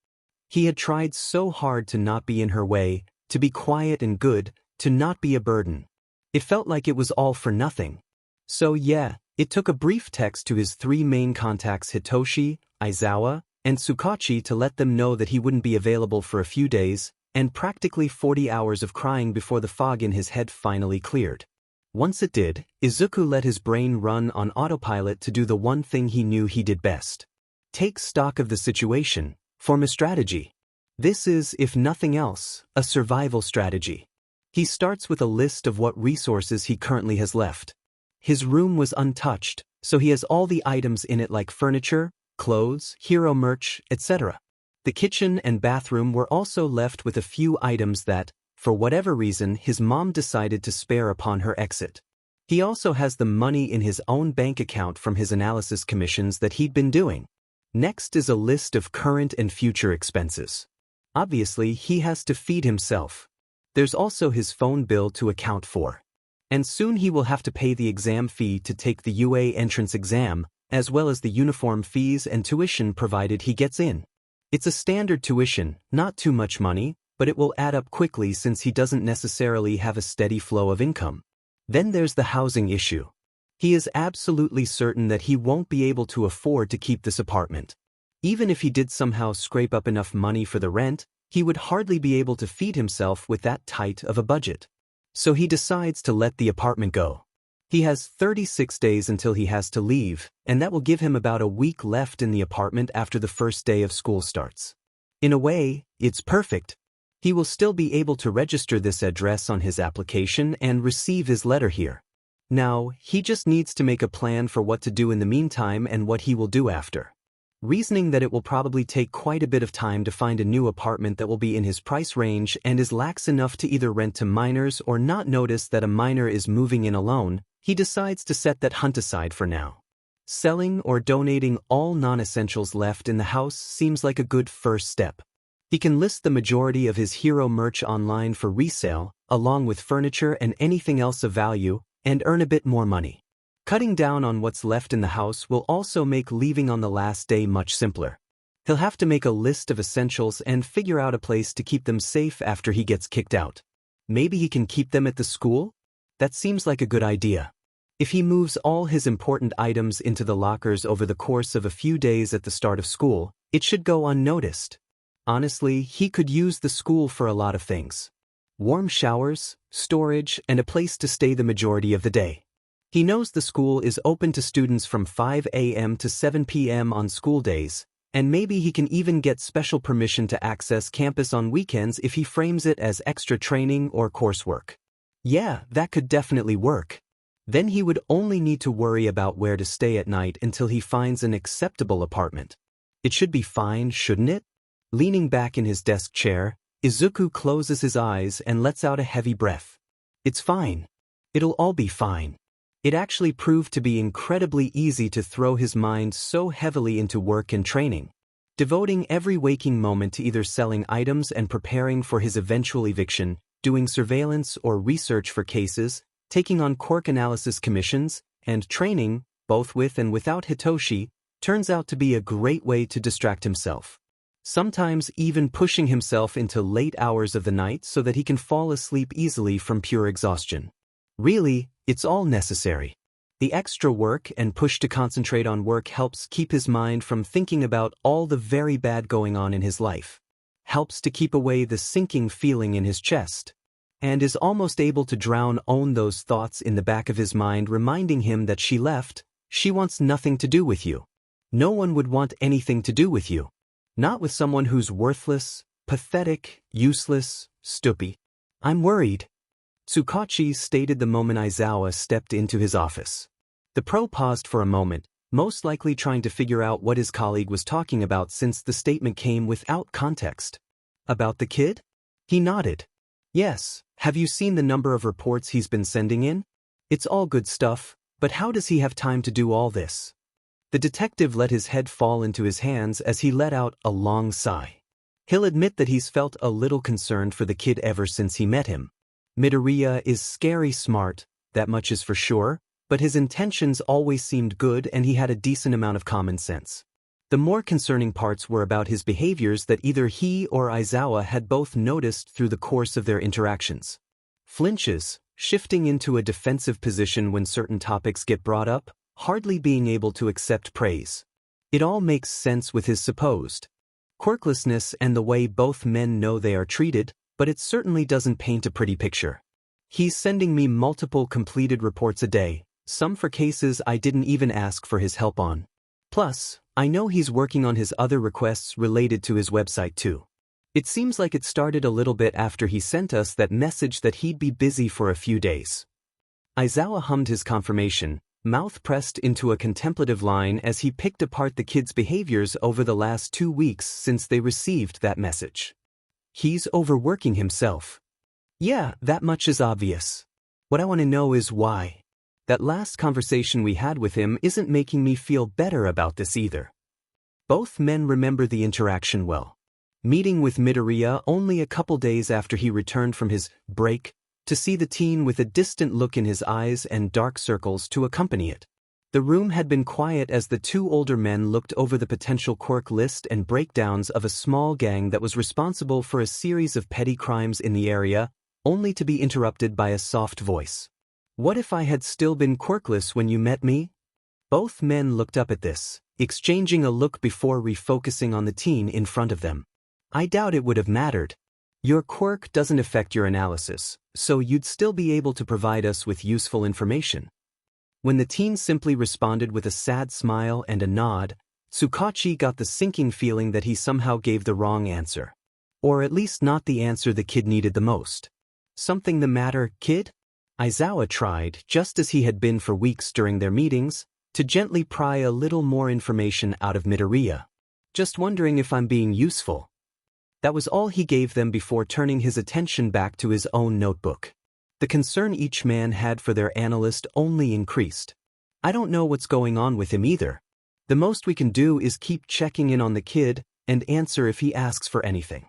He had tried so hard to not be in her way, to be quiet and good, to not be a burden. It felt like it was all for nothing. So yeah, it took a brief text to his 3 main contacts Hitoshi, Aizawa, and Tsukachi to let them know that he wouldn't be available for a few days, and practically 40 hours of crying before the fog in his head finally cleared. Once it did, Izuku let his brain run on autopilot to do the one thing he knew he did best. Take stock of the situation, form a strategy. This is, if nothing else, a survival strategy. He starts with a list of what resources he currently has left. His room was untouched, so he has all the items in it like furniture, clothes, hero merch, etc. The kitchen and bathroom were also left with a few items that, for whatever reason, his mom decided to spare upon her exit. He also has the money in his own bank account from his analysis commissions that he'd been doing. Next is a list of current and future expenses. Obviously, he has to feed himself. There's also his phone bill to account for. And soon he will have to pay the exam fee to take the UA entrance exam, as well as the uniform fees and tuition provided he gets in. It's a standard tuition, not too much money, but it will add up quickly since he doesn't necessarily have a steady flow of income. Then there's the housing issue. He is absolutely certain that he won't be able to afford to keep this apartment. Even if he did somehow scrape up enough money for the rent, he would hardly be able to feed himself with that tight of a budget. So he decides to let the apartment go. He has 36 days until he has to leave, and that will give him about a week left in the apartment after the first day of school starts. In a way, it's perfect. He will still be able to register this address on his application and receive his letter here. Now, he just needs to make a plan for what to do in the meantime and what he will do after. Reasoning that it will probably take quite a bit of time to find a new apartment that will be in his price range and is lax enough to either rent to minors or not notice that a minor is moving in alone, he decides to set that hunt aside for now. Selling or donating all non-essentials left in the house seems like a good first step. He can list the majority of his hero merch online for resale, along with furniture and anything else of value, and earn a bit more money. Cutting down on what's left in the house will also make leaving on the last day much simpler. He'll have to make a list of essentials and figure out a place to keep them safe after he gets kicked out. Maybe he can keep them at the school? That seems like a good idea. If he moves all his important items into the lockers over the course of a few days at the start of school, it should go unnoticed. Honestly, he could use the school for a lot of things. Warm showers, storage, and a place to stay the majority of the day. He knows the school is open to students from 5 a.m. to 7 p.m. on school days, and maybe he can even get special permission to access campus on weekends if he frames it as extra training or coursework. Yeah, that could definitely work. Then he would only need to worry about where to stay at night until he finds an acceptable apartment. It should be fine, shouldn't it? Leaning back in his desk chair, Izuku closes his eyes and lets out a heavy breath. It's fine. It'll all be fine. It actually proved to be incredibly easy to throw his mind so heavily into work and training, devoting every waking moment to either selling items and preparing for his eventual eviction, doing surveillance or research for cases, taking on Quirk analysis commissions, and training, both with and without Hitoshi, turns out to be a great way to distract himself. Sometimes even pushing himself into late hours of the night so that he can fall asleep easily from pure exhaustion. Really, it's all necessary. The extra work and push to concentrate on work helps keep his mind from thinking about all the very bad going on in his life. Helps to keep away the sinking feeling in his chest. And is almost able to drown those thoughts in the back of his mind, reminding him that she left, she wants nothing to do with you. No one would want anything to do with you. Not with someone who's worthless, pathetic, useless, stupid. I'm worried. Tsukachi stated the moment Aizawa stepped into his office. The pro paused for a moment, most likely trying to figure out what his colleague was talking about since the statement came without context. About the kid? He nodded. Yes, have you seen the number of reports he's been sending in? It's all good stuff, but how does he have time to do all this? The detective let his head fall into his hands as he let out a long sigh. He'll admit that he's felt a little concerned for the kid ever since he met him. Midoriya is scary smart, that much is for sure, but his intentions always seemed good and he had a decent amount of common sense. The more concerning parts were about his behaviors that either he or Aizawa had both noticed through the course of their interactions. Flinches, shifting into a defensive position when certain topics get brought up, hardly being able to accept praise. It all makes sense with his supposed quirklessness and the way both men know they are treated, but it certainly doesn't paint a pretty picture. He's sending me multiple completed reports a day, some for cases I didn't even ask for his help on. Plus, I know he's working on his other requests related to his website too. It seems like it started a little bit after he sent us that message that he'd be busy for a few days. Aizawa hummed his confirmation, mouth pressed into a contemplative line as he picked apart the kid's behaviors over the last 2 weeks since they received that message. He's overworking himself. Yeah, that much is obvious. What I want to know is why. That last conversation we had with him isn't making me feel better about this either. Both men remember the interaction well. Meeting with Midoriya only a couple days after he returned from his break, to see the teen with a distant look in his eyes and dark circles to accompany it. The room had been quiet as the two older men looked over the potential Quirk list and breakdowns of a small gang that was responsible for a series of petty crimes in the area, only to be interrupted by a soft voice. What if I had still been quirkless when you met me? Both men looked up at this, exchanging a look before refocusing on the teen in front of them. I doubt it would have mattered. Your quirk doesn't affect your analysis, so you'd still be able to provide us with useful information. When the teen simply responded with a sad smile and a nod, Tsukachi got the sinking feeling that he somehow gave the wrong answer. Or at least not the answer the kid needed the most. Something the matter, kid? Aizawa tried, just as he had been for weeks during their meetings, to gently pry a little more information out of Midoriya. Just wondering if I'm being useful. That was all he gave them before turning his attention back to his own notebook. The concern each man had for their analyst only increased. I don't know what's going on with him either. The most we can do is keep checking in on the kid and answer if he asks for anything.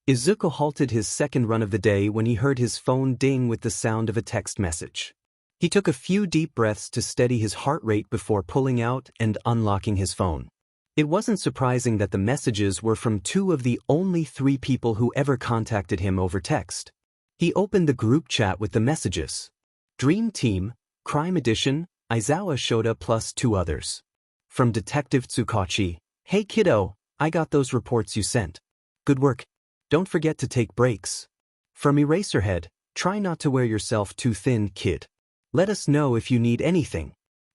Izuku halted his second run of the day when he heard his phone ding with the sound of a text message. He took a few deep breaths to steady his heart rate before pulling out and unlocking his phone. It wasn't surprising that the messages were from two of the only 3 people who ever contacted him over text. He opened the group chat with the messages. Dream Team, Crime Edition, Aizawa Shoda plus 2 others. From Detective Tsukachi, "Hey kiddo, I got those reports you sent. Good work. Don't forget to take breaks." From Eraserhead, "Try not to wear yourself too thin, kid. Let us know if you need anything."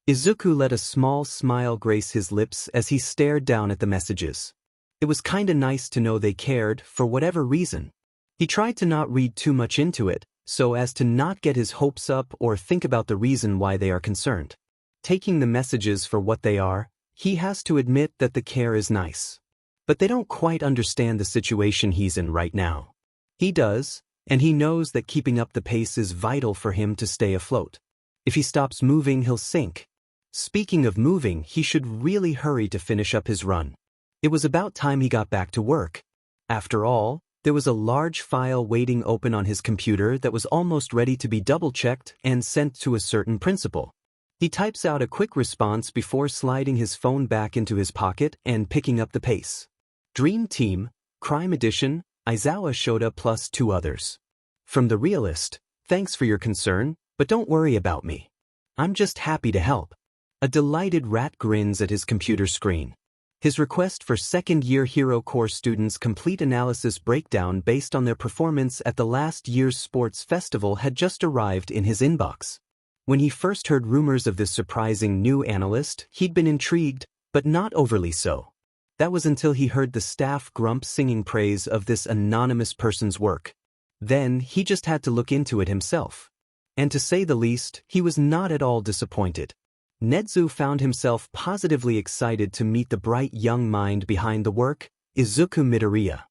Izuku let a small smile grace his lips as he stared down at the messages. It was kinda nice to know they cared, for whatever reason. He tried to not read too much into it, so as to not get his hopes up or think about the reason why they are concerned. Taking the messages for what they are, he has to admit that the care is nice. But they don't quite understand the situation he's in right now. He does, and he knows that keeping up the pace is vital for him to stay afloat. If he stops moving, he'll sink. Speaking of moving, he should really hurry to finish up his run. It was about time he got back to work. After all, there was a large file waiting open on his computer that was almost ready to be double-checked and sent to a certain principal. He types out a quick response before sliding his phone back into his pocket and picking up the pace. Dream Team, Crime Edition, Aizawa Shoda plus 2 others. From the Realist, "Thanks for your concern, but don't worry about me. I'm just happy to help." A delighted rat grins at his computer screen. His request for second-year Hero Corps students' complete analysis breakdown based on their performance at the last year's sports festival had just arrived in his inbox. When he first heard rumors of this surprising new analyst, he'd been intrigued, but not overly so. That was until he heard the staff grump singing praise of this anonymous person's work. Then he just had to look into it himself. And to say the least, he was not at all disappointed. Nedzu found himself positively excited to meet the bright young mind behind the work, Izuku Midoriya.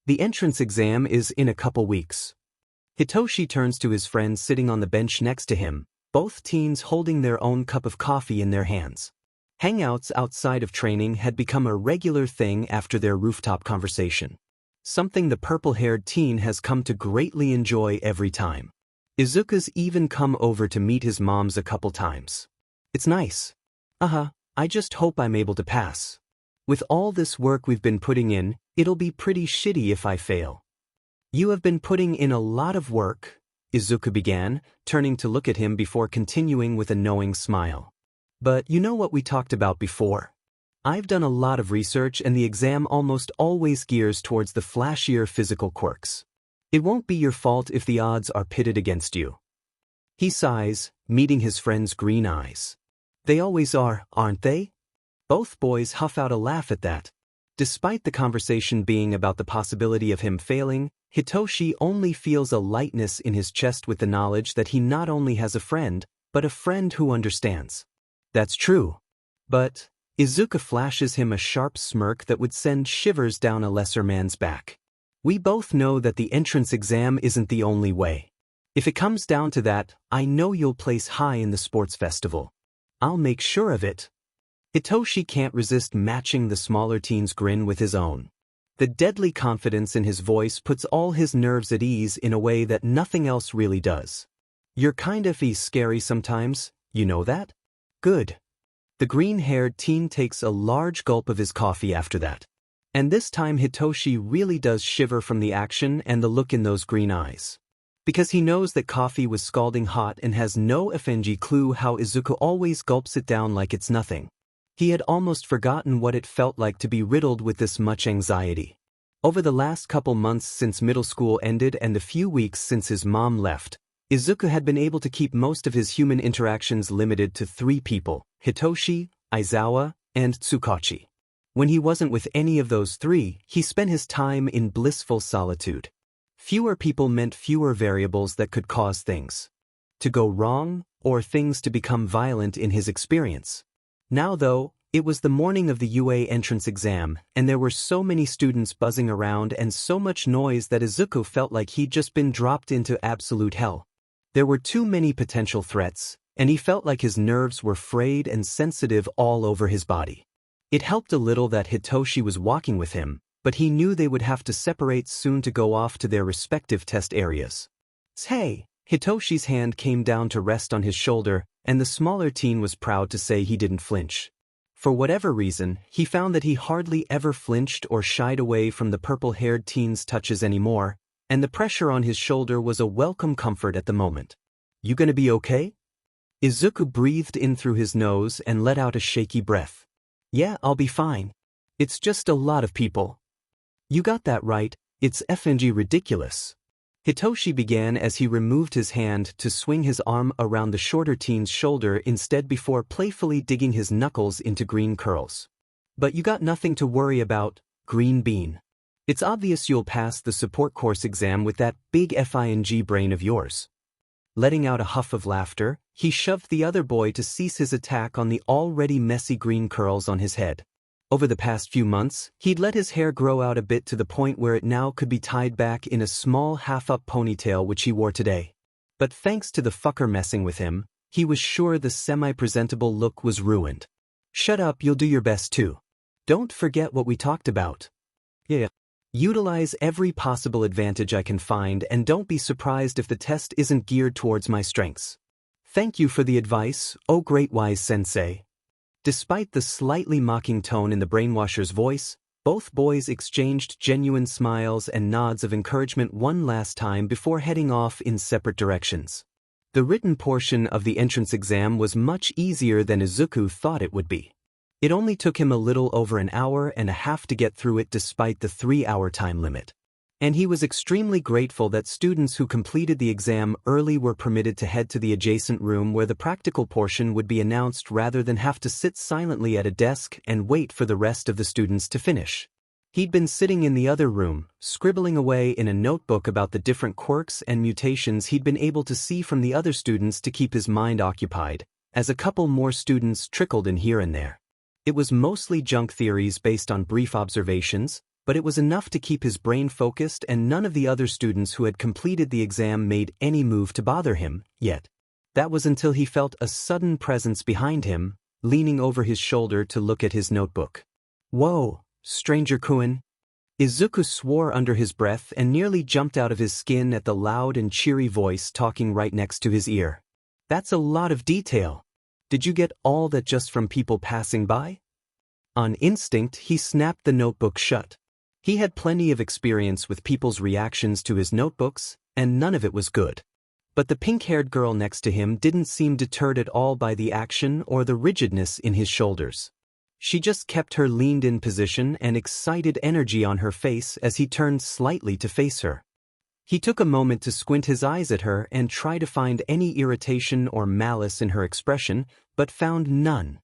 The entrance exam is in a couple weeks. Hitoshi turns to his friend sitting on the bench next to him, both teens holding their own cup of coffee in their hands. Hangouts outside of training had become a regular thing after their rooftop conversation. Something the purple-haired teen has come to greatly enjoy every time. Izuku's even come over to meet his moms a couple times. "It's nice. I just hope I'm able to pass. With all this work we've been putting in, it'll be pretty shitty if I fail." "You have been putting in a lot of work," Izuku began, turning to look at him before continuing with a knowing smile. "But you know what we talked about before? I've done a lot of research and the exam almost always gears towards the flashier physical quirks. It won't be your fault if the odds are pitted against you." He sighs, meeting his friend's green eyes. "They always are, aren't they?" Both boys huff out a laugh at that. Despite the conversation being about the possibility of him failing, Hitoshi only feels a lightness in his chest with the knowledge that he not only has a friend, but a friend who understands. "That's true. But..." Izuku flashes him a sharp smirk that would send shivers down a lesser man's back. "We both know that the entrance exam isn't the only way. If it comes down to that, I know you'll place high in the sports festival. I'll make sure of it." Hitoshi can't resist matching the smaller teen's grin with his own. The deadly confidence in his voice puts all his nerves at ease in a way that nothing else really does. "You're kind of scary sometimes, you know that?" "Good." The green-haired teen takes a large gulp of his coffee after that. And this time Hitoshi really does shiver from the action and the look in those green eyes. Because he knows that coffee was scalding hot and has no effing clue how Izuku always gulps it down like it's nothing. He had almost forgotten what it felt like to be riddled with this much anxiety. Over the last couple months since middle school ended and the few weeks since his mom left, Izuku had been able to keep most of his human interactions limited to 3 people, Hitoshi, Aizawa, and Tsukachi. When he wasn't with any of those 3, he spent his time in blissful solitude. Fewer people meant fewer variables that could cause things to go wrong or things to become violent in his experience. Now though, it was the morning of the UA entrance exam, and there were so many students buzzing around and so much noise that Izuku felt like he'd just been dropped into absolute hell. There were too many potential threats, and he felt like his nerves were frayed and sensitive all over his body. It helped a little that Hitoshi was walking with him, but he knew they would have to separate soon to go off to their respective test areas. Hey! Hitoshi's hand came down to rest on his shoulder, and the smaller teen was proud to say he didn't flinch. For whatever reason, he found that he hardly ever flinched or shied away from the purple-haired teen's touches anymore, and the pressure on his shoulder was a welcome comfort at the moment. You gonna be okay? Izuku breathed in through his nose and let out a shaky breath. Yeah, I'll be fine. It's just a lot of people. You got that right, it's effing ridiculous. Hitoshi began as he removed his hand to swing his arm around the shorter teen's shoulder instead before playfully digging his knuckles into green curls. But you got nothing to worry about, Green Bean. It's obvious you'll pass the support course exam with that big FING brain of yours. Letting out a huff of laughter, he shoved the other boy to cease his attack on the already messy green curls on his head. Over the past few months, he'd let his hair grow out a bit to the point where it now could be tied back in a small half-up ponytail which he wore today. But thanks to the fucker messing with him, he was sure the semi-presentable look was ruined. Shut up, you'll do your best too. Don't forget what we talked about. Yeah. Utilize every possible advantage I can find and don't be surprised if the test isn't geared towards my strengths. Thank you for the advice, oh great wise sensei. Despite the slightly mocking tone in the brainwasher's voice, both boys exchanged genuine smiles and nods of encouragement one last time before heading off in separate directions. The written portion of the entrance exam was much easier than Izuku thought it would be. It only took him a little over an hour and a half to get through it despite the 3-hour time limit. And he was extremely grateful that students who completed the exam early were permitted to head to the adjacent room where the practical portion would be announced rather than have to sit silently at a desk and wait for the rest of the students to finish. He'd been sitting in the other room, scribbling away in a notebook about the different quirks and mutations he'd been able to see from the other students to keep his mind occupied, as a couple more students trickled in here and there. It was mostly junk theories based on brief observations, but it was enough to keep his brain focused, and none of the other students who had completed the exam made any move to bother him, yet. That was until he felt a sudden presence behind him, leaning over his shoulder to look at his notebook. Whoa, Stranger-kun. Izuku swore under his breath and nearly jumped out of his skin at the loud and cheery voice talking right next to his ear. That's a lot of detail. Did you get all that just from people passing by? On instinct, he snapped the notebook shut. He had plenty of experience with people's reactions to his notebooks, and none of it was good. But the pink-haired girl next to him didn't seem deterred at all by the action or the rigidness in his shoulders. She just kept her leaned-in position and excited energy on her face as he turned slightly to face her. He took a moment to squint his eyes at her and try to find any irritation or malice in her expression, but found none.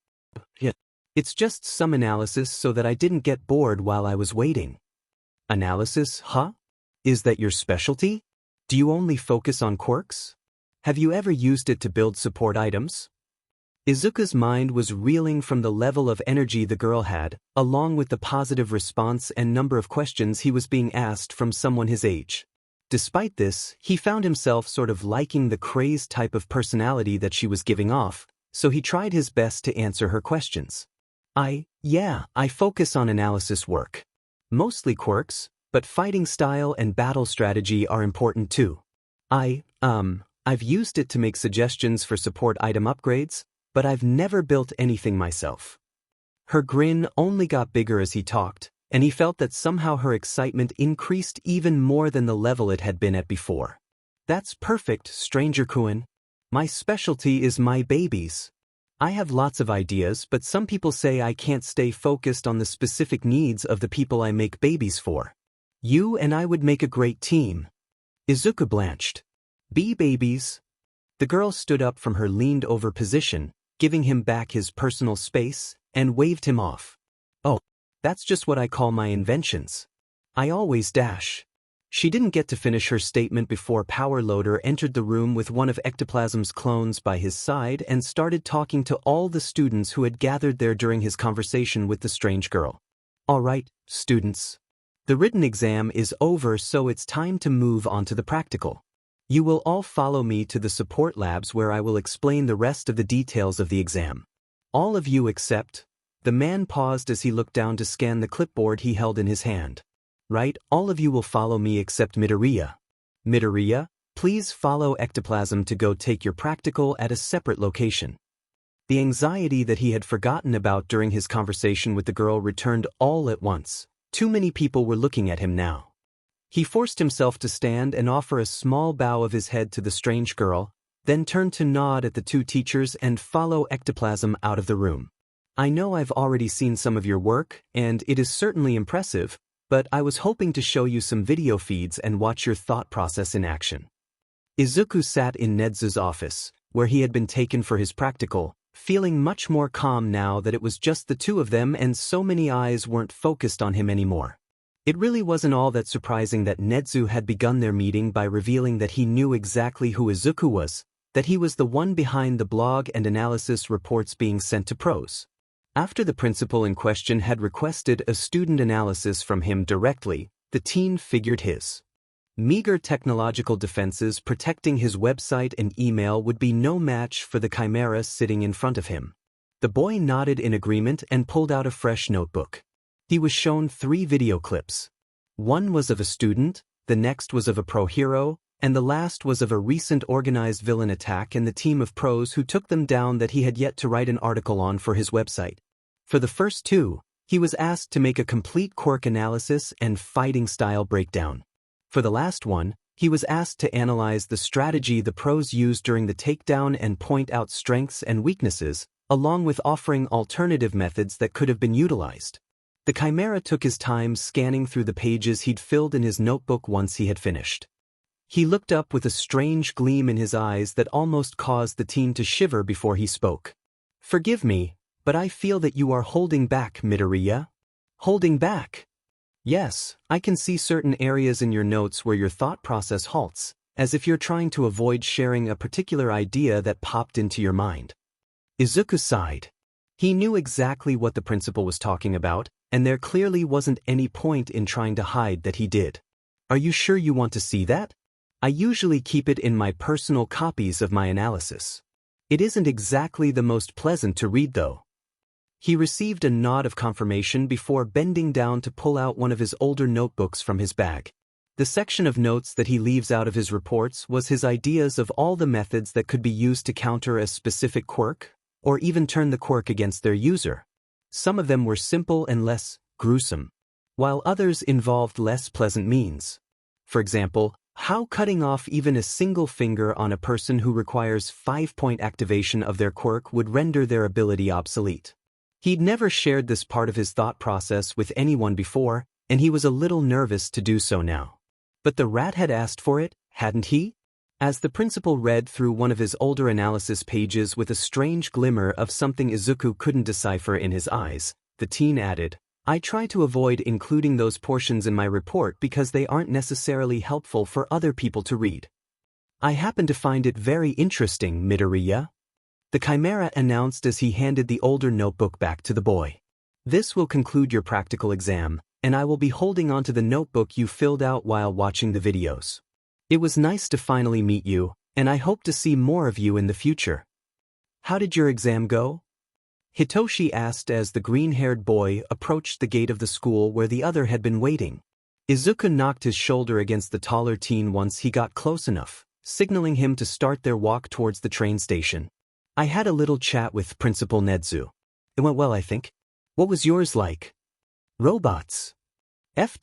It's just some analysis so that I didn't get bored while I was waiting. Analysis, huh? Is that your specialty? Do you only focus on quirks? Have you ever used it to build support items? Izuku's mind was reeling from the level of energy the girl had, along with the positive response and number of questions he was being asked from someone his age. Despite this, he found himself sort of liking the crazed type of personality that she was giving off, so he tried his best to answer her questions. I focus on analysis work. Mostly quirks, but fighting style and battle strategy are important too. I've used it to make suggestions for support item upgrades, but I've never built anything myself. Her grin only got bigger as he talked, and he felt that somehow her excitement increased even more than the level it had been at before. That's perfect, Stranger-kun. My specialty is my babies. I have lots of ideas, but some people say I can't stay focused on the specific needs of the people I make babies for. You and I would make a great team. Izuku blanched. Bee babies. The girl stood up from her leaned-over position, giving him back his personal space, and waved him off. Oh, that's just what I call my inventions. I always dash. She didn't get to finish her statement before Power Loader entered the room with one of Ectoplasm's clones by his side and started talking to all the students who had gathered there during his conversation with the strange girl. All right, students. The written exam is over, so it's time to move on to the practical. You will all follow me to the support labs where I will explain the rest of the details of the exam. All of you except... The man paused as he looked down to scan the clipboard he held in his hand. Right, all of you will follow me except Midoriya. Midoriya, please follow ectoplasm to go take your practical at a separate location. The anxiety that he had forgotten about during his conversation with the girl returned all at once. Too many people were looking at him now. He forced himself to stand and offer a small bow of his head to the strange girl, then turned to nod at the two teachers and follow ectoplasm out of the room. I know I've already seen some of your work, and it is certainly impressive, but I was hoping to show you some video feeds and watch your thought process in action. Izuku sat in Nezu's office, where he had been taken for his practical, feeling much more calm now that it was just the two of them and so many eyes weren't focused on him anymore. It really wasn't all that surprising that Nezu had begun their meeting by revealing that he knew exactly who Izuku was, that he was the one behind the blog and analysis reports being sent to pros. After the principal in question had requested a student analysis from him directly, the teen figured his meager technological defenses protecting his website and email would be no match for the chimera sitting in front of him. The boy nodded in agreement and pulled out a fresh notebook. He was shown 3 video clips. One was of a student, the next was of a pro hero, and the last was of a recent organized villain attack and the team of pros who took them down that he had yet to write an article on for his website. For the first 2, he was asked to make a complete Quirk analysis and fighting style breakdown. For the last one, he was asked to analyze the strategy the pros used during the takedown and point out strengths and weaknesses, along with offering alternative methods that could have been utilized. The chimera took his time scanning through the pages he'd filled in his notebook once he had finished. He looked up with a strange gleam in his eyes that almost caused the teen to shiver before he spoke. "Forgive me, but I feel that you are holding back, Midoriya." "Holding back?" "Yes, I can see certain areas in your notes where your thought process halts, as if you're trying to avoid sharing a particular idea that popped into your mind." Izuku sighed. He knew exactly what the principal was talking about, and there clearly wasn't any point in trying to hide that he did. "Are you sure you want to see that? I usually keep it in my personal copies of my analysis. It isn't exactly the most pleasant to read though." He received a nod of confirmation before bending down to pull out one of his older notebooks from his bag. The section of notes that he leaves out of his reports was his ideas of all the methods that could be used to counter a specific quirk, or even turn the quirk against their user. Some of them were simple and less gruesome, while others involved less pleasant means. For example, how cutting off even a single finger on a person who requires 5-point activation of their quirk would render their ability obsolete. He'd never shared this part of his thought process with anyone before, and he was a little nervous to do so now. But the rat had asked for it, hadn't he? As the principal read through one of his older analysis pages with a strange glimmer of something Izuku couldn't decipher in his eyes, the teen added, "I try to avoid including those portions in my report because they aren't necessarily helpful for other people to read. I happen to find it very interesting, Midoriya," the chimera announced as he handed the older notebook back to the boy. "This will conclude your practical exam, and I will be holding on to the notebook you filled out while watching the videos. It was nice to finally meet you, and I hope to see more of you in the future." "How did your exam go?" Hitoshi asked as the green-haired boy approached the gate of the school where the other had been waiting. Izuku knocked his shoulder against the taller teen once he got close enough, signaling him to start their walk towards the train station. "I had a little chat with Principal Nezu. It went well, I think. What was yours like?" "Robots. F-.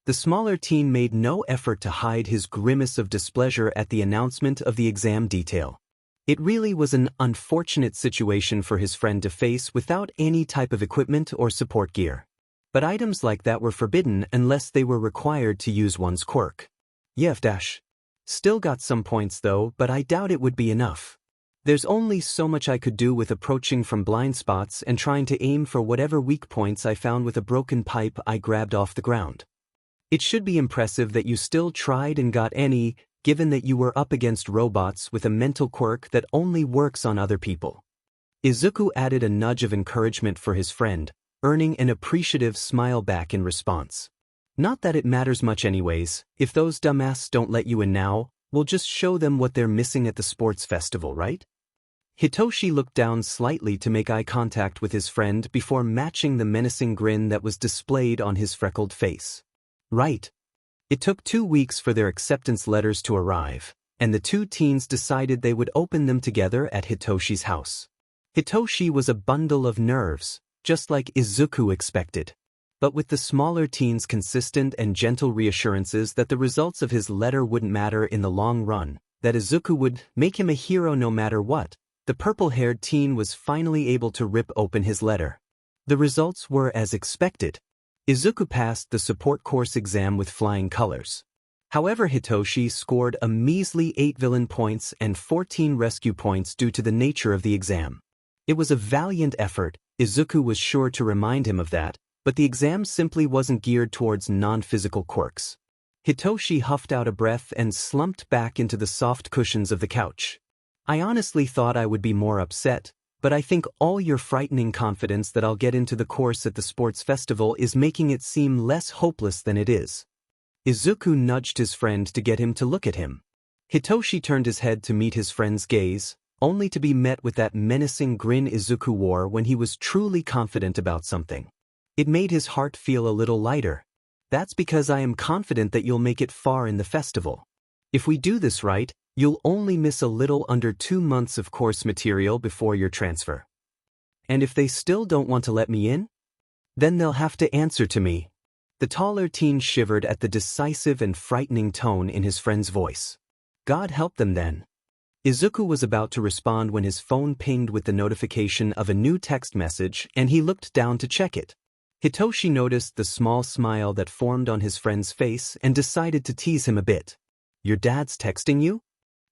The smaller teen made no effort to hide his grimace of displeasure at the announcement of the exam detail. It really was an unfortunate situation for his friend to face without any type of equipment or support gear. But items like that were forbidden unless they were required to use one's quirk. "F-. Still got some points though, but I doubt it would be enough. There's only so much I could do with approaching from blind spots and trying to aim for whatever weak points I found with a broken pipe I grabbed off the ground. It should be impressive that you still tried and got any, given that you were up against robots with a mental quirk that only works on other people." Izuku added a nudge of encouragement for his friend, earning an appreciative smile back in response. "Not that it matters much anyways, if those dumbasses don't let you in now, We'll just show them what they're missing at the sports festival, right? Hitoshi looked down slightly to make eye contact with his friend before matching the menacing grin that was displayed on his freckled face. Right. It took 2 weeks for their acceptance letters to arrive, and the two teens decided they would open them together at Hitoshi's house. Hitoshi was a bundle of nerves, just like Izuku expected. But with the smaller teen's consistent and gentle reassurances that the results of his letter wouldn't matter in the long run, that Izuku would make him a hero no matter what, the purple-haired teen was finally able to rip open his letter. The results were as expected. Izuku passed the support course exam with flying colors. However, Hitoshi scored a measly 8 villain points and 14 rescue points due to the nature of the exam. It was a valiant effort, Izuku was sure to remind him of that, but the exam simply wasn't geared towards non-physical quirks. Hitoshi huffed out a breath and slumped back into the soft cushions of the couch. I honestly thought I would be more upset, but I think all your frightening confidence that I'll get into the course at the sports festival is making it seem less hopeless than it is. Izuku nudged his friend to get him to look at him. Hitoshi turned his head to meet his friend's gaze, only to be met with that menacing grin Izuku wore when he was truly confident about something. It made his heart feel a little lighter. That's because I am confident that you'll make it far in the festival. If we do this right, you'll only miss a little under 2 months of course material before your transfer. And if they still don't want to let me in? Then they'll have to answer to me. The taller teen shivered at the decisive and frightening tone in his friend's voice. God help them then. Izuku was about to respond when his phone pinged with the notification of a new text message and he looked down to check it. Hitoshi noticed the small smile that formed on his friend's face and decided to tease him a bit. Your dad's texting you?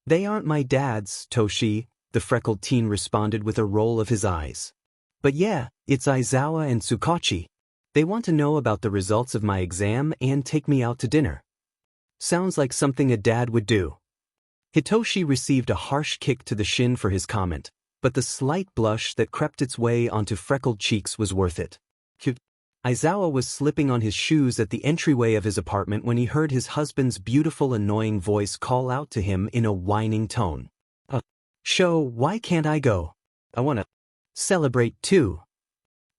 They aren't my dads, Toshi, the freckled teen responded with a roll of his eyes. But yeah, it's Aizawa and Tsukachi. They want to know about the results of my exam and take me out to dinner. Sounds like something a dad would do. Hitoshi received a harsh kick to the shin for his comment, but the slight blush that crept its way onto freckled cheeks was worth it. Aizawa was slipping on his shoes at the entryway of his apartment when he heard his husband's beautiful annoying voice call out to him in a whining tone. Sho, why can't I go? I wanna celebrate too.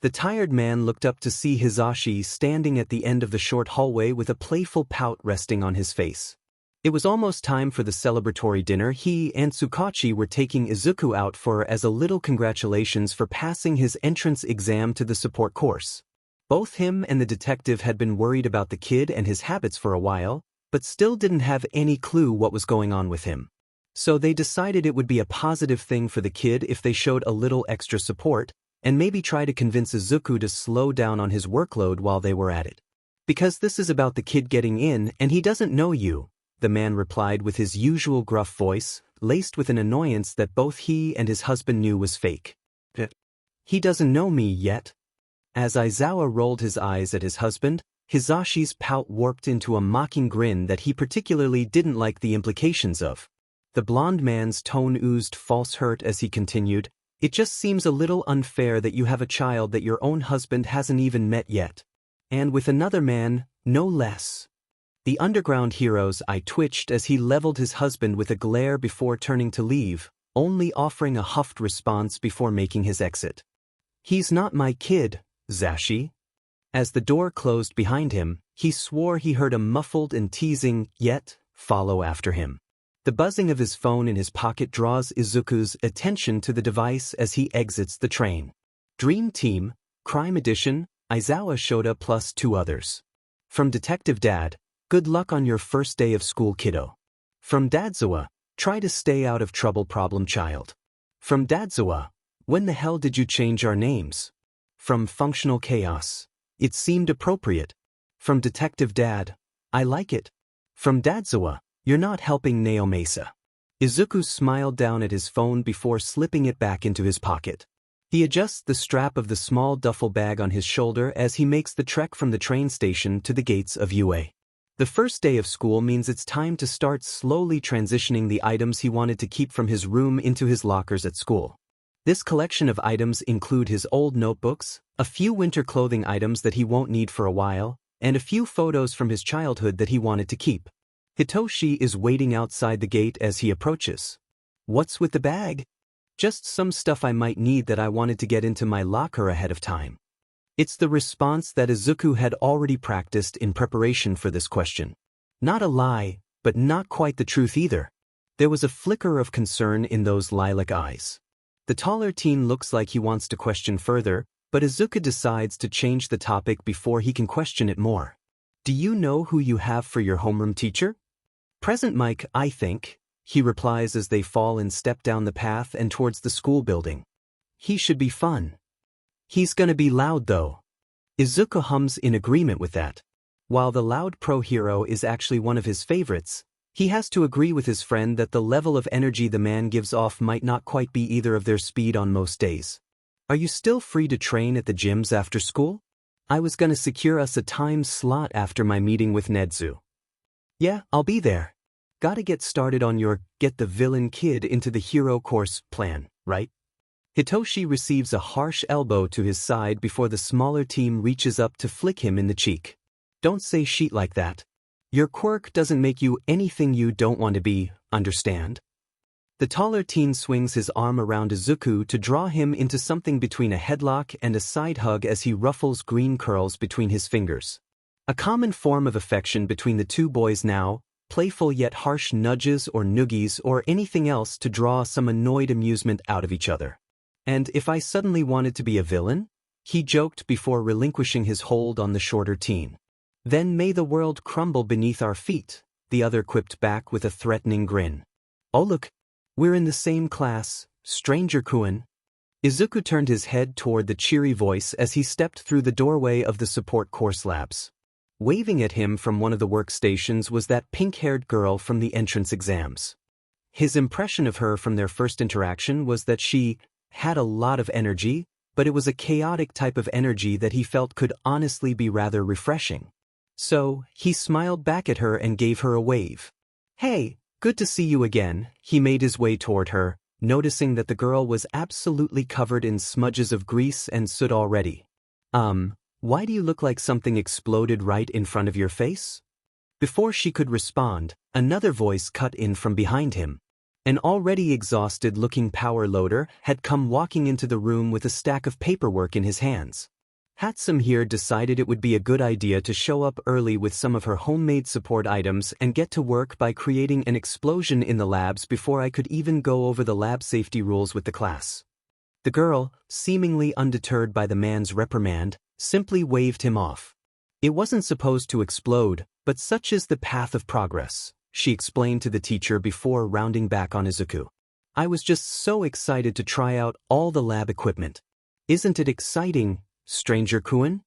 The tired man looked up to see Hisashi standing at the end of the short hallway with a playful pout resting on his face. It was almost time for the celebratory dinner he and Tsukachi were taking Izuku out for as a little congratulations for passing his entrance exam to the support course. Both him and the detective had been worried about the kid and his habits for a while, but still didn't have any clue what was going on with him. So they decided it would be a positive thing for the kid if they showed a little extra support, and maybe try to convince Izuku to slow down on his workload while they were at it. Because this is about the kid getting in and he doesn't know you, the man replied with his usual gruff voice, laced with an annoyance that both he and his husband knew was fake. He doesn't know me yet. As Aizawa rolled his eyes at his husband, Hisashi's pout warped into a mocking grin that he particularly didn't like the implications of. The blond man's tone oozed false hurt as he continued, It just seems a little unfair that you have a child that your own husband hasn't even met yet. And with another man, no less. The underground hero's eye twitched as he leveled his husband with a glare before turning to leave, only offering a huffed response before making his exit. He's not my kid, Zashi. As the door closed behind him, he swore he heard a muffled and teasing "yet" follow after him. The buzzing of his phone in his pocket draws Izuku's attention to the device as he exits the train. Dream Team, Crime Edition, Aizawa showed up plus 2 others. From Detective Dad, good luck on your first day of school, kiddo. From Dadzawa, try to stay out of trouble, problem child. From Dadzawa, when the hell did you change our names? From Functional Chaos, it seemed appropriate. From Detective Dad, I like it. From Dadzawa, you're not helping Naomasa. Izuku smiled down at his phone before slipping it back into his pocket. He adjusts the strap of the small duffel bag on his shoulder as he makes the trek from the train station to the gates of UA. The first day of school means it's time to start slowly transitioning the items he wanted to keep from his room into his lockers at school. This collection of items include his old notebooks, a few winter clothing items that he won't need for a while, and a few photos from his childhood that he wanted to keep. Hitoshi is waiting outside the gate as he approaches. What's with the bag? Just some stuff I might need that I wanted to get into my locker ahead of time. It's the response that Izuku had already practiced in preparation for this question. Not a lie, but not quite the truth either. There was a flicker of concern in those lilac eyes. The taller teen looks like he wants to question further, but Izuku decides to change the topic before he can question it more. Do you know who you have for your homeroom teacher? Present Mike, I think, he replies as they fall and step down the path and towards the school building. He should be fun. He's gonna be loud though. Izuku hums in agreement with that. While the loud pro-hero is actually one of his favorites, he has to agree with his friend that the level of energy the man gives off might not quite be either of their speed on most days. Are you still free to train at the gyms after school? I was gonna secure us a time slot after my meeting with Nedzu. Yeah, I'll be there. Gotta get started on your get the villain kid into the hero course plan, right? Hitoshi receives a harsh elbow to his side before the smaller team reaches up to flick him in the cheek. Don't say shit like that. Your quirk doesn't make you anything you don't want to be, understand? The taller teen swings his arm around Izuku to draw him into something between a headlock and a side hug as he ruffles green curls between his fingers. A common form of affection between the two boys now, playful yet harsh nudges or noogies or anything else to draw some annoyed amusement out of each other. And if I suddenly wanted to be a villain? He joked before relinquishing his hold on the shorter teen. Then may the world crumble beneath our feet, the other quipped back with a threatening grin. Oh look, we're in the same class, Stranger-kun. Izuku turned his head toward the cheery voice as he stepped through the doorway of the support course labs. Waving at him from one of the workstations was that pink-haired girl from the entrance exams. His impression of her from their first interaction was that she had a lot of energy, but it was a chaotic type of energy that he felt could honestly be rather refreshing. So, he smiled back at her and gave her a wave. Hey, good to see you again. He made his way toward her, noticing that the girl was absolutely covered in smudges of grease and soot already. Why do you look like something exploded right in front of your face? Before she could respond, another voice cut in from behind him. An already exhausted-looking power loader had come walking into the room with a stack of paperwork in his hands. Hatsume here decided it would be a good idea to show up early with some of her homemade support items and get to work by creating an explosion in the labs before I could even go over the lab safety rules with the class. The girl, seemingly undeterred by the man's reprimand, simply waved him off. It wasn't supposed to explode, but such is the path of progress, she explained to the teacher before rounding back on Izuku. I was just so excited to try out all the lab equipment. Isn't it exciting, Stranger-kun?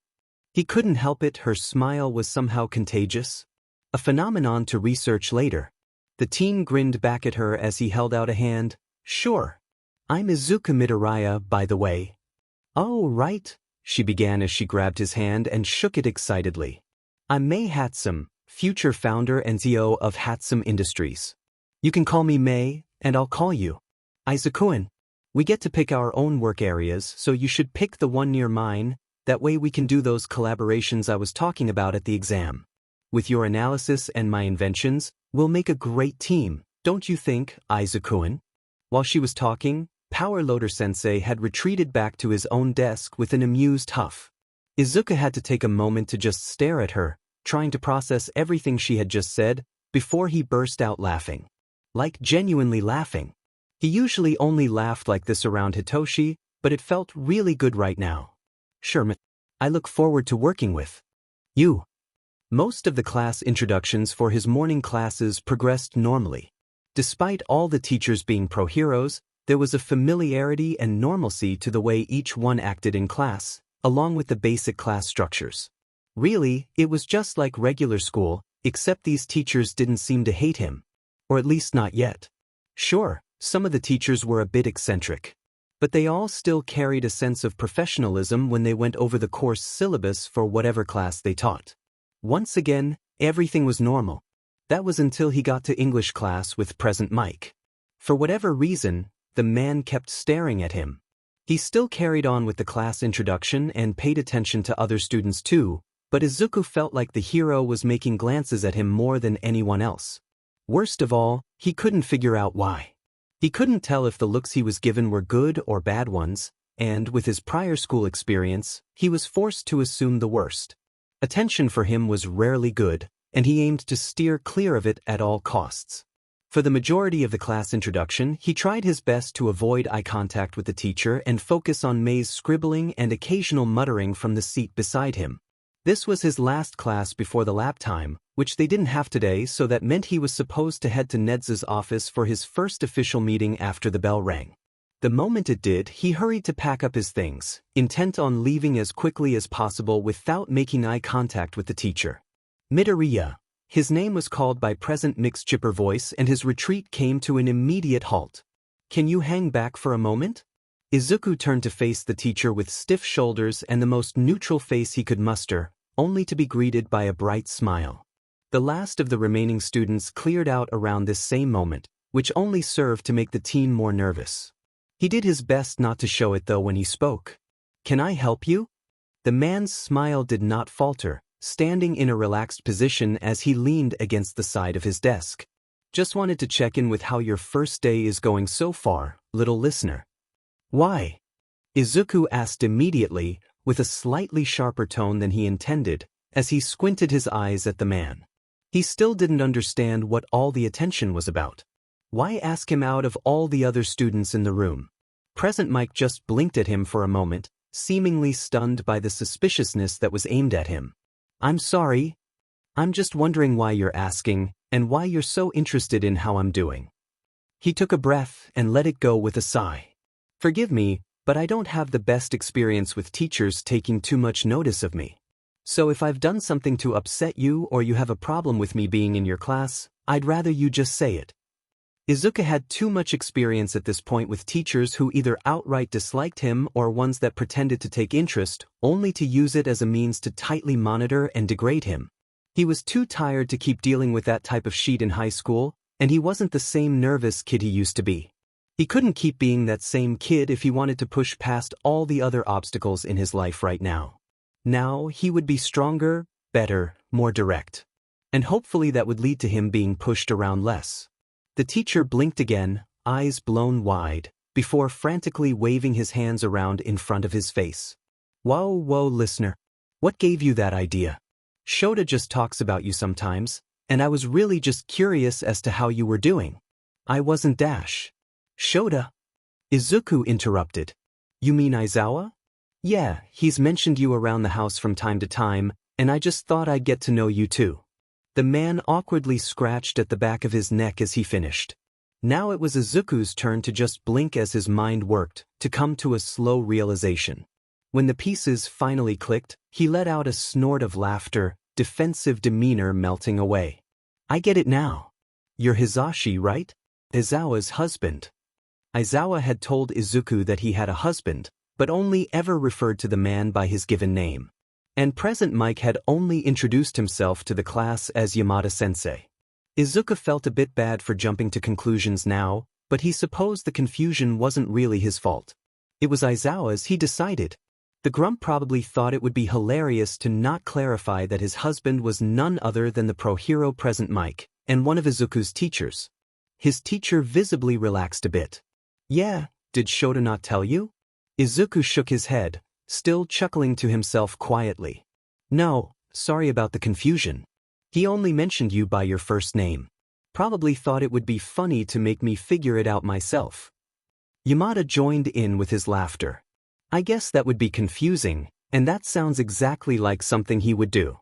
He couldn't help it, her smile was somehow contagious. A phenomenon to research later. The teen grinned back at her as he held out a hand. Sure. I'm Izuku Midoriya, by the way. Oh, right, she began as she grabbed his hand and shook it excitedly. I'm Mei Hatsume, future founder and CEO of Hatsume Industries. You can call me Mei, and I'll call you Izuku-kun. We get to pick our own work areas, so you should pick the one near mine, that way we can do those collaborations I was talking about at the exam. With your analysis and my inventions, we'll make a great team, don't you think, Izuku-kun? While she was talking, Power Loader Sensei had retreated back to his own desk with an amused huff. Izuku had to take a moment to just stare at her, trying to process everything she had just said, before he burst out laughing. Like genuinely laughing. He usually only laughed like this around Hitoshi, but it felt really good right now. Sure, I look forward to working with you. Most of the class introductions for his morning classes progressed normally. Despite all the teachers being pro-heroes, there was a familiarity and normalcy to the way each one acted in class, along with the basic class structures. Really, it was just like regular school, except these teachers didn't seem to hate him. Or at least not yet. Sure, some of the teachers were a bit eccentric. But they all still carried a sense of professionalism when they went over the course syllabus for whatever class they taught. Once again, everything was normal. That was until he got to English class with Present Mike. For whatever reason, the man kept staring at him. He still carried on with the class introduction and paid attention to other students too, But Izuku felt like the hero was making glances at him more than anyone else. Worst of all, he couldn't figure out why. He couldn't tell if the looks he was given were good or bad ones, and with his prior school experience, he was forced to assume the worst. Attention for him was rarely good, and he aimed to steer clear of it at all costs. For the majority of the class introduction, he tried his best to avoid eye contact with the teacher and focus on Mei's scribbling and occasional muttering from the seat beside him. This was his last class before the lab time, which they didn't have today, so that meant he was supposed to head to Nedza's office for his first official meeting after the bell rang. The moment it did, he hurried to pack up his things, intent on leaving as quickly as possible without making eye contact with the teacher. Midoriya. His name was called by present mixed chipper voice, and his retreat came to an immediate halt. Can you hang back for a moment? Izuku turned to face the teacher with stiff shoulders and the most neutral face he could muster, only to be greeted by a bright smile. The last of the remaining students cleared out around this same moment, which only served to make the teen more nervous. He did his best not to show it though when he spoke. Can I help you? The man's smile did not falter, standing in a relaxed position as he leaned against the side of his desk. Just wanted to check in with how your first day is going so far, little listener. Why? Izuku asked immediately, with a slightly sharper tone than he intended, as he squinted his eyes at the man. He still didn't understand what all the attention was about. Why ask him out of all the other students in the room? Present Mike just blinked at him for a moment, seemingly stunned by the suspiciousness that was aimed at him. I'm sorry. I'm just wondering why you're asking, and why you're so interested in how I'm doing. He took a breath and let it go with a sigh. Forgive me, but I don't have the best experience with teachers taking too much notice of me. So if I've done something to upset you or you have a problem with me being in your class, I'd rather you just say it. Izuku had too much experience at this point with teachers who either outright disliked him or ones that pretended to take interest, only to use it as a means to tightly monitor and degrade him. He was too tired to keep dealing with that type of shit in high school, and he wasn't the same nervous kid he used to be. He couldn't keep being that same kid if he wanted to push past all the other obstacles in his life right now. Now he would be stronger, better, more direct. And hopefully that would lead to him being pushed around less. The teacher blinked again, eyes blown wide, before frantically waving his hands around in front of his face. Whoa, listener. What gave you that idea? Shota just talks about you sometimes, and I was really just curious as to how you were doing. I wasn't Dash. Shota? Izuku interrupted. You mean Aizawa? Yeah, he's mentioned you around the house from time to time, and I just thought I'd get to know you too. The man awkwardly scratched at the back of his neck as he finished. Now it was Izuku's turn to just blink as his mind worked, to come to a slow realization. When the pieces finally clicked, he let out a snort of laughter, defensive demeanor melting away. I get it now. You're Hisashi, right? Aizawa's husband. Aizawa had told Izuku that he had a husband, but only ever referred to the man by his given name. And present Mike had only introduced himself to the class as Yamada-sensei. Izuku felt a bit bad for jumping to conclusions now, but he supposed the confusion wasn't really his fault. It was Aizawa's, he decided. The grump probably thought it would be hilarious to not clarify that his husband was none other than the pro-hero present Mike, and one of Izuku's teachers. His teacher visibly relaxed a bit. Yeah, did Shota not tell you? Izuku shook his head, still chuckling to himself quietly. No, sorry about the confusion. He only mentioned you by your first name. Probably thought it would be funny to make me figure it out myself. Yamada joined in with his laughter. I guess that would be confusing, and that sounds exactly like something he would do.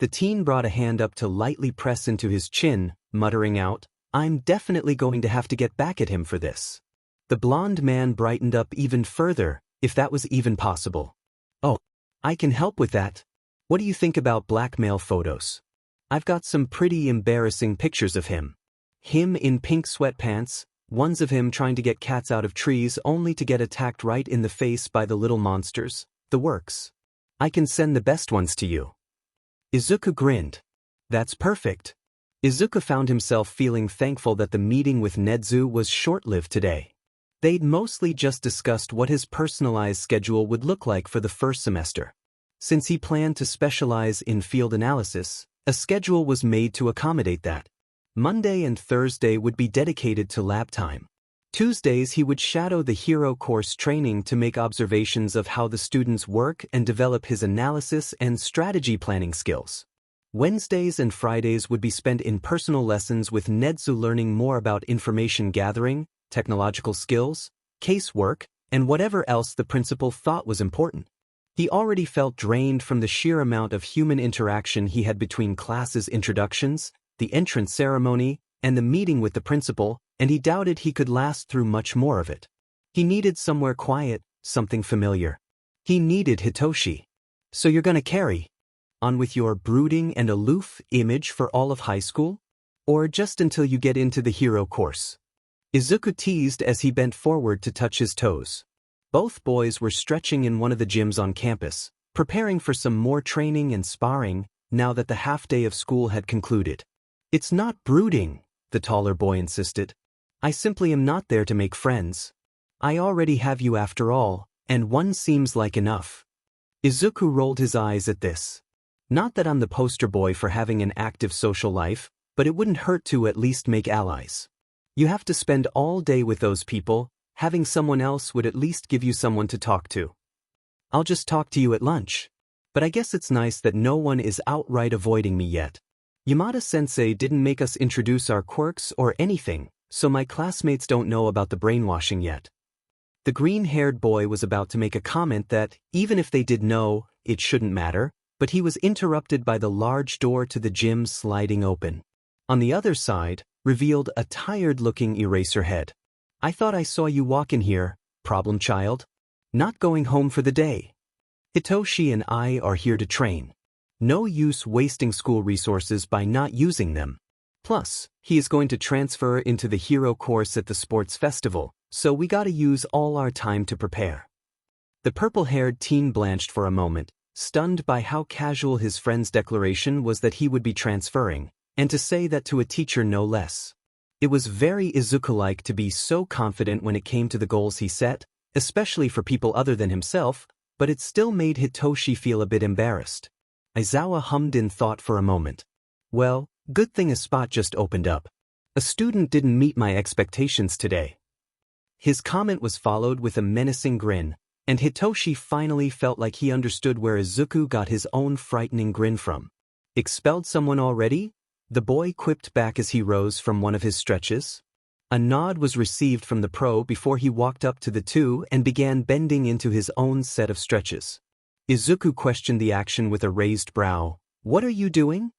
The teen brought a hand up to lightly press into his chin, muttering out, I'm definitely going to have to get back at him for this. The blonde man brightened up even further, if that was even possible. Oh, I can help with that. What do you think about blackmail photos? I've got some pretty embarrassing pictures of him. Him in pink sweatpants, ones of him trying to get cats out of trees only to get attacked right in the face by the little monsters, the works. I can send the best ones to you. Izuku grinned. That's perfect. Izuku found himself feeling thankful that the meeting with Nedzu was short-lived today. They'd mostly just discussed what his personalized schedule would look like for the first semester. Since he planned to specialize in field analysis, a schedule was made to accommodate that. Monday and Thursday would be dedicated to lab time. Tuesdays he would shadow the hero course training to make observations of how the students work and develop his analysis and strategy planning skills. Wednesdays and Fridays would be spent in personal lessons with Netsu, learning more about information gathering, technological skills, casework, and whatever else the principal thought was important. He already felt drained from the sheer amount of human interaction he had between classes' introductions, the entrance ceremony, and the meeting with the principal, and he doubted he could last through much more of it. He needed somewhere quiet, something familiar. He needed Hitoshi. So you're gonna carry on with your brooding and aloof image for all of high school? Or just until you get into the hero course? Izuku teased as he bent forward to touch his toes. Both boys were stretching in one of the gyms on campus, preparing for some more training and sparring now that the half-day of school had concluded. It's not brooding, the taller boy insisted. I simply am not there to make friends. I already have you after all, and one seems like enough. Izuku rolled his eyes at this. Not that I'm the poster boy for having an active social life, but it wouldn't hurt to at least make allies. You have to spend all day with those people, having someone else would at least give you someone to talk to. I'll just talk to you at lunch. But I guess it's nice that no one is outright avoiding me yet. Yamada-sensei didn't make us introduce our quirks or anything, so my classmates don't know about the brainwashing yet. The green-haired boy was about to make a comment that, even if they did know, it shouldn't matter, but he was interrupted by the large door to the gym sliding open. On the other side, revealed a tired-looking Eraserhead. I thought I saw you walk in here, problem child. Not going home for the day. Hitoshi and I are here to train. No use wasting school resources by not using them. Plus, he is going to transfer into the hero course at the sports festival, so we gotta use all our time to prepare. The purple-haired teen blanched for a moment, stunned by how casual his friend's declaration was that he would be transferring, and to say that to a teacher no less. It was very Izuku-like to be so confident when it came to the goals he set, especially for people other than himself, but it still made Hitoshi feel a bit embarrassed. Aizawa hummed in thought for a moment. Well, good thing a spot just opened up. A student didn't meet my expectations today. His comment was followed with a menacing grin, and Hitoshi finally felt like he understood where Izuku got his own frightening grin from. Expelled someone already? The boy quipped back as he rose from one of his stretches. A nod was received from the pro before he walked up to the two and began bending into his own set of stretches. Izuku questioned the action with a raised brow. What are you doing?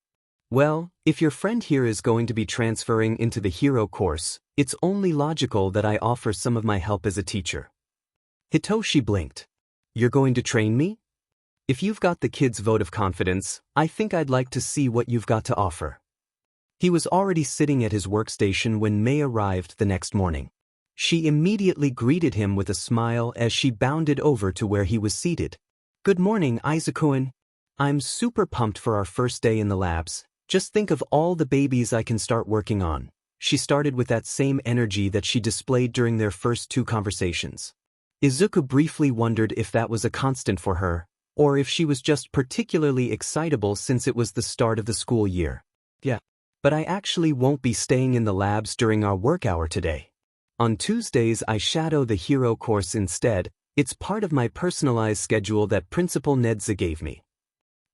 Well, if your friend here is going to be transferring into the hero course, it's only logical that I offer some of my help as a teacher. Hitoshi blinked. You're going to train me? If you've got the kid's vote of confidence, I think I'd like to see what you've got to offer. He was already sitting at his workstation when Mei arrived the next morning. She immediately greeted him with a smile as she bounded over to where he was seated. Good morning, Izuku-kun. I'm super pumped for our first day in the labs. Just think of all the babies I can start working on. She started with that same energy that she displayed during their first two conversations. Izuku briefly wondered if that was a constant for her, or if she was just particularly excitable since it was the start of the school year. Yeah. But I actually won't be staying in the labs during our work hour today. On Tuesdays I shadow the hero course instead. It's part of my personalized schedule that Principal Nedza gave me.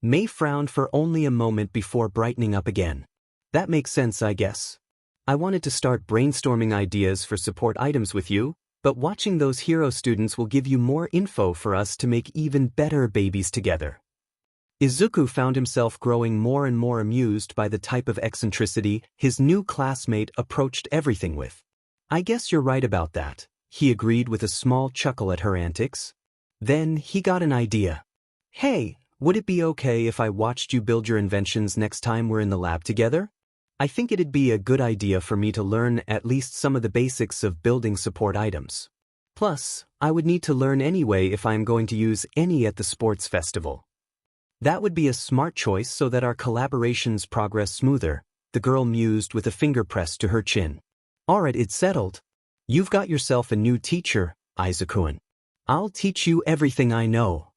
Mei frowned for only a moment before brightening up again. That makes sense, I guess. I wanted to start brainstorming ideas for support items with you, but watching those hero students will give you more info for us to make even better babies together. Izuku found himself growing more and more amused by the type of eccentricity his new classmate approached everything with. I guess you're right about that, he agreed with a small chuckle at her antics. Then he got an idea. Hey, would it be okay if I watched you build your inventions next time we're in the lab together? I think it'd be a good idea for me to learn at least some of the basics of building support items. Plus, I would need to learn anyway if I'm going to use any at the sports festival. That would be a smart choice so that our collaborations progress smoother, the girl mused with a finger pressed to her chin. Alright, it's settled. You've got yourself a new teacher, Izuku-kun. I'll teach you everything I know.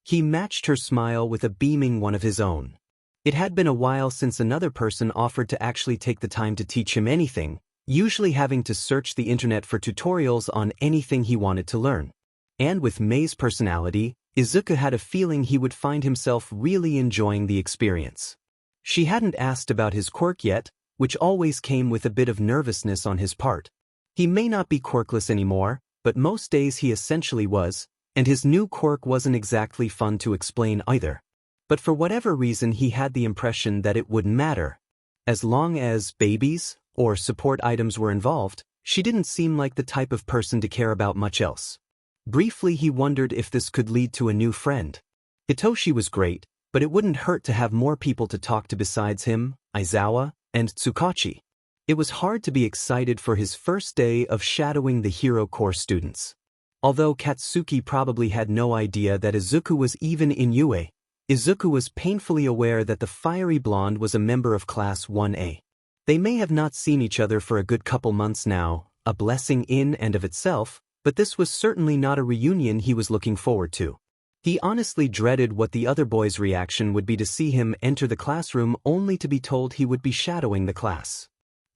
He matched her smile with a beaming one of his own. It had been a while since another person offered to actually take the time to teach him anything, usually having to search the internet for tutorials on anything he wanted to learn. And with Mei's personality, Izuku had a feeling he would find himself really enjoying the experience. She hadn't asked about his quirk yet, which always came with a bit of nervousness on his part. He may not be quirkless anymore, but most days he essentially was, and his new quirk wasn't exactly fun to explain either. But for whatever reason he had the impression that it wouldn't matter. As long as babies or support items were involved, she didn't seem like the type of person to care about much else. Briefly he wondered if this could lead to a new friend. Hitoshi was great, but it wouldn't hurt to have more people to talk to besides him, Aizawa, and Tsukachi. It was hard to be excited for his first day of shadowing the Hero Corps students. Although Katsuki probably had no idea that Izuku was even in UA, Izuku was painfully aware that the fiery blonde was a member of Class 1A. They may have not seen each other for a good couple months now, a blessing in and of itself, but this was certainly not a reunion he was looking forward to. He honestly dreaded what the other boys' reaction would be to see him enter the classroom only to be told he would be shadowing the class.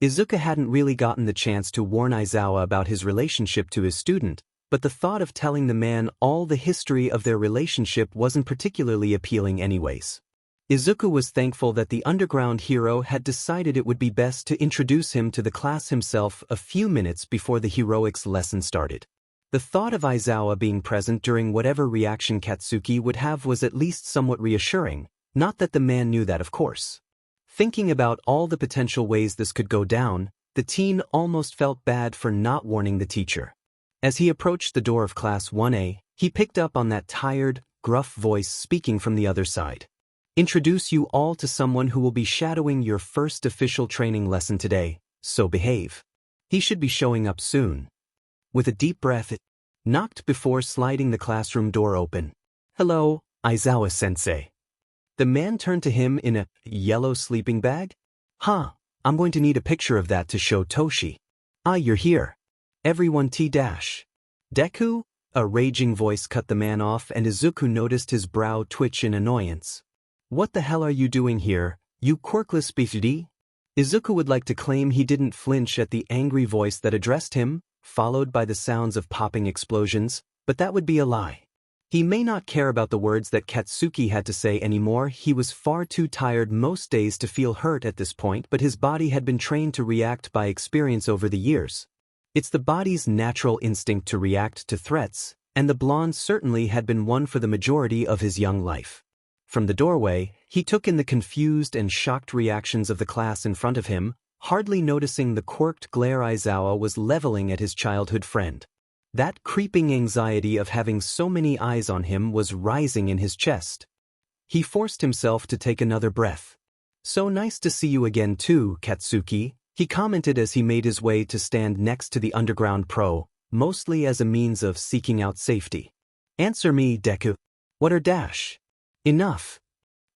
Izuku hadn't really gotten the chance to warn Aizawa about his relationship to his student, but the thought of telling the man all the history of their relationship wasn't particularly appealing anyways. Izuku was thankful that the underground hero had decided it would be best to introduce him to the class himself a few minutes before the heroics lesson started. The thought of Aizawa being present during whatever reaction Katsuki would have was at least somewhat reassuring, not that the man knew that of course. Thinking about all the potential ways this could go down, the teen almost felt bad for not warning the teacher. As he approached the door of Class 1A, he picked up on that tired, gruff voice speaking from the other side. Introduce you all to someone who will be shadowing your first official training lesson today, so behave. He should be showing up soon. With a deep breath, it knocked before sliding the classroom door open. Hello, Aizawa-sensei. The man turned to him in a yellow sleeping bag. Huh, I'm going to need a picture of that to show Toshi. Ah, you're here. Everyone T-dash. Deku? A raging voice cut the man off and Izuku noticed his brow twitch in annoyance. What the hell are you doing here, you quirkless beefy? Izuku would like to claim he didn't flinch at the angry voice that addressed him, followed by the sounds of popping explosions, but that would be a lie. He may not care about the words that Katsuki had to say anymore. He was far too tired most days to feel hurt at this point, but his body had been trained to react by experience over the years. It's the body's natural instinct to react to threats, and the blonde certainly had been one for the majority of his young life. From the doorway, he took in the confused and shocked reactions of the class in front of him, hardly noticing the quirked glare Aizawa was leveling at his childhood friend. That creeping anxiety of having so many eyes on him was rising in his chest. He forced himself to take another breath. So nice to see you again too, Katsuki, he commented as he made his way to stand next to the underground pro, mostly as a means of seeking out safety. Answer me, Deku. What are dash? Enough.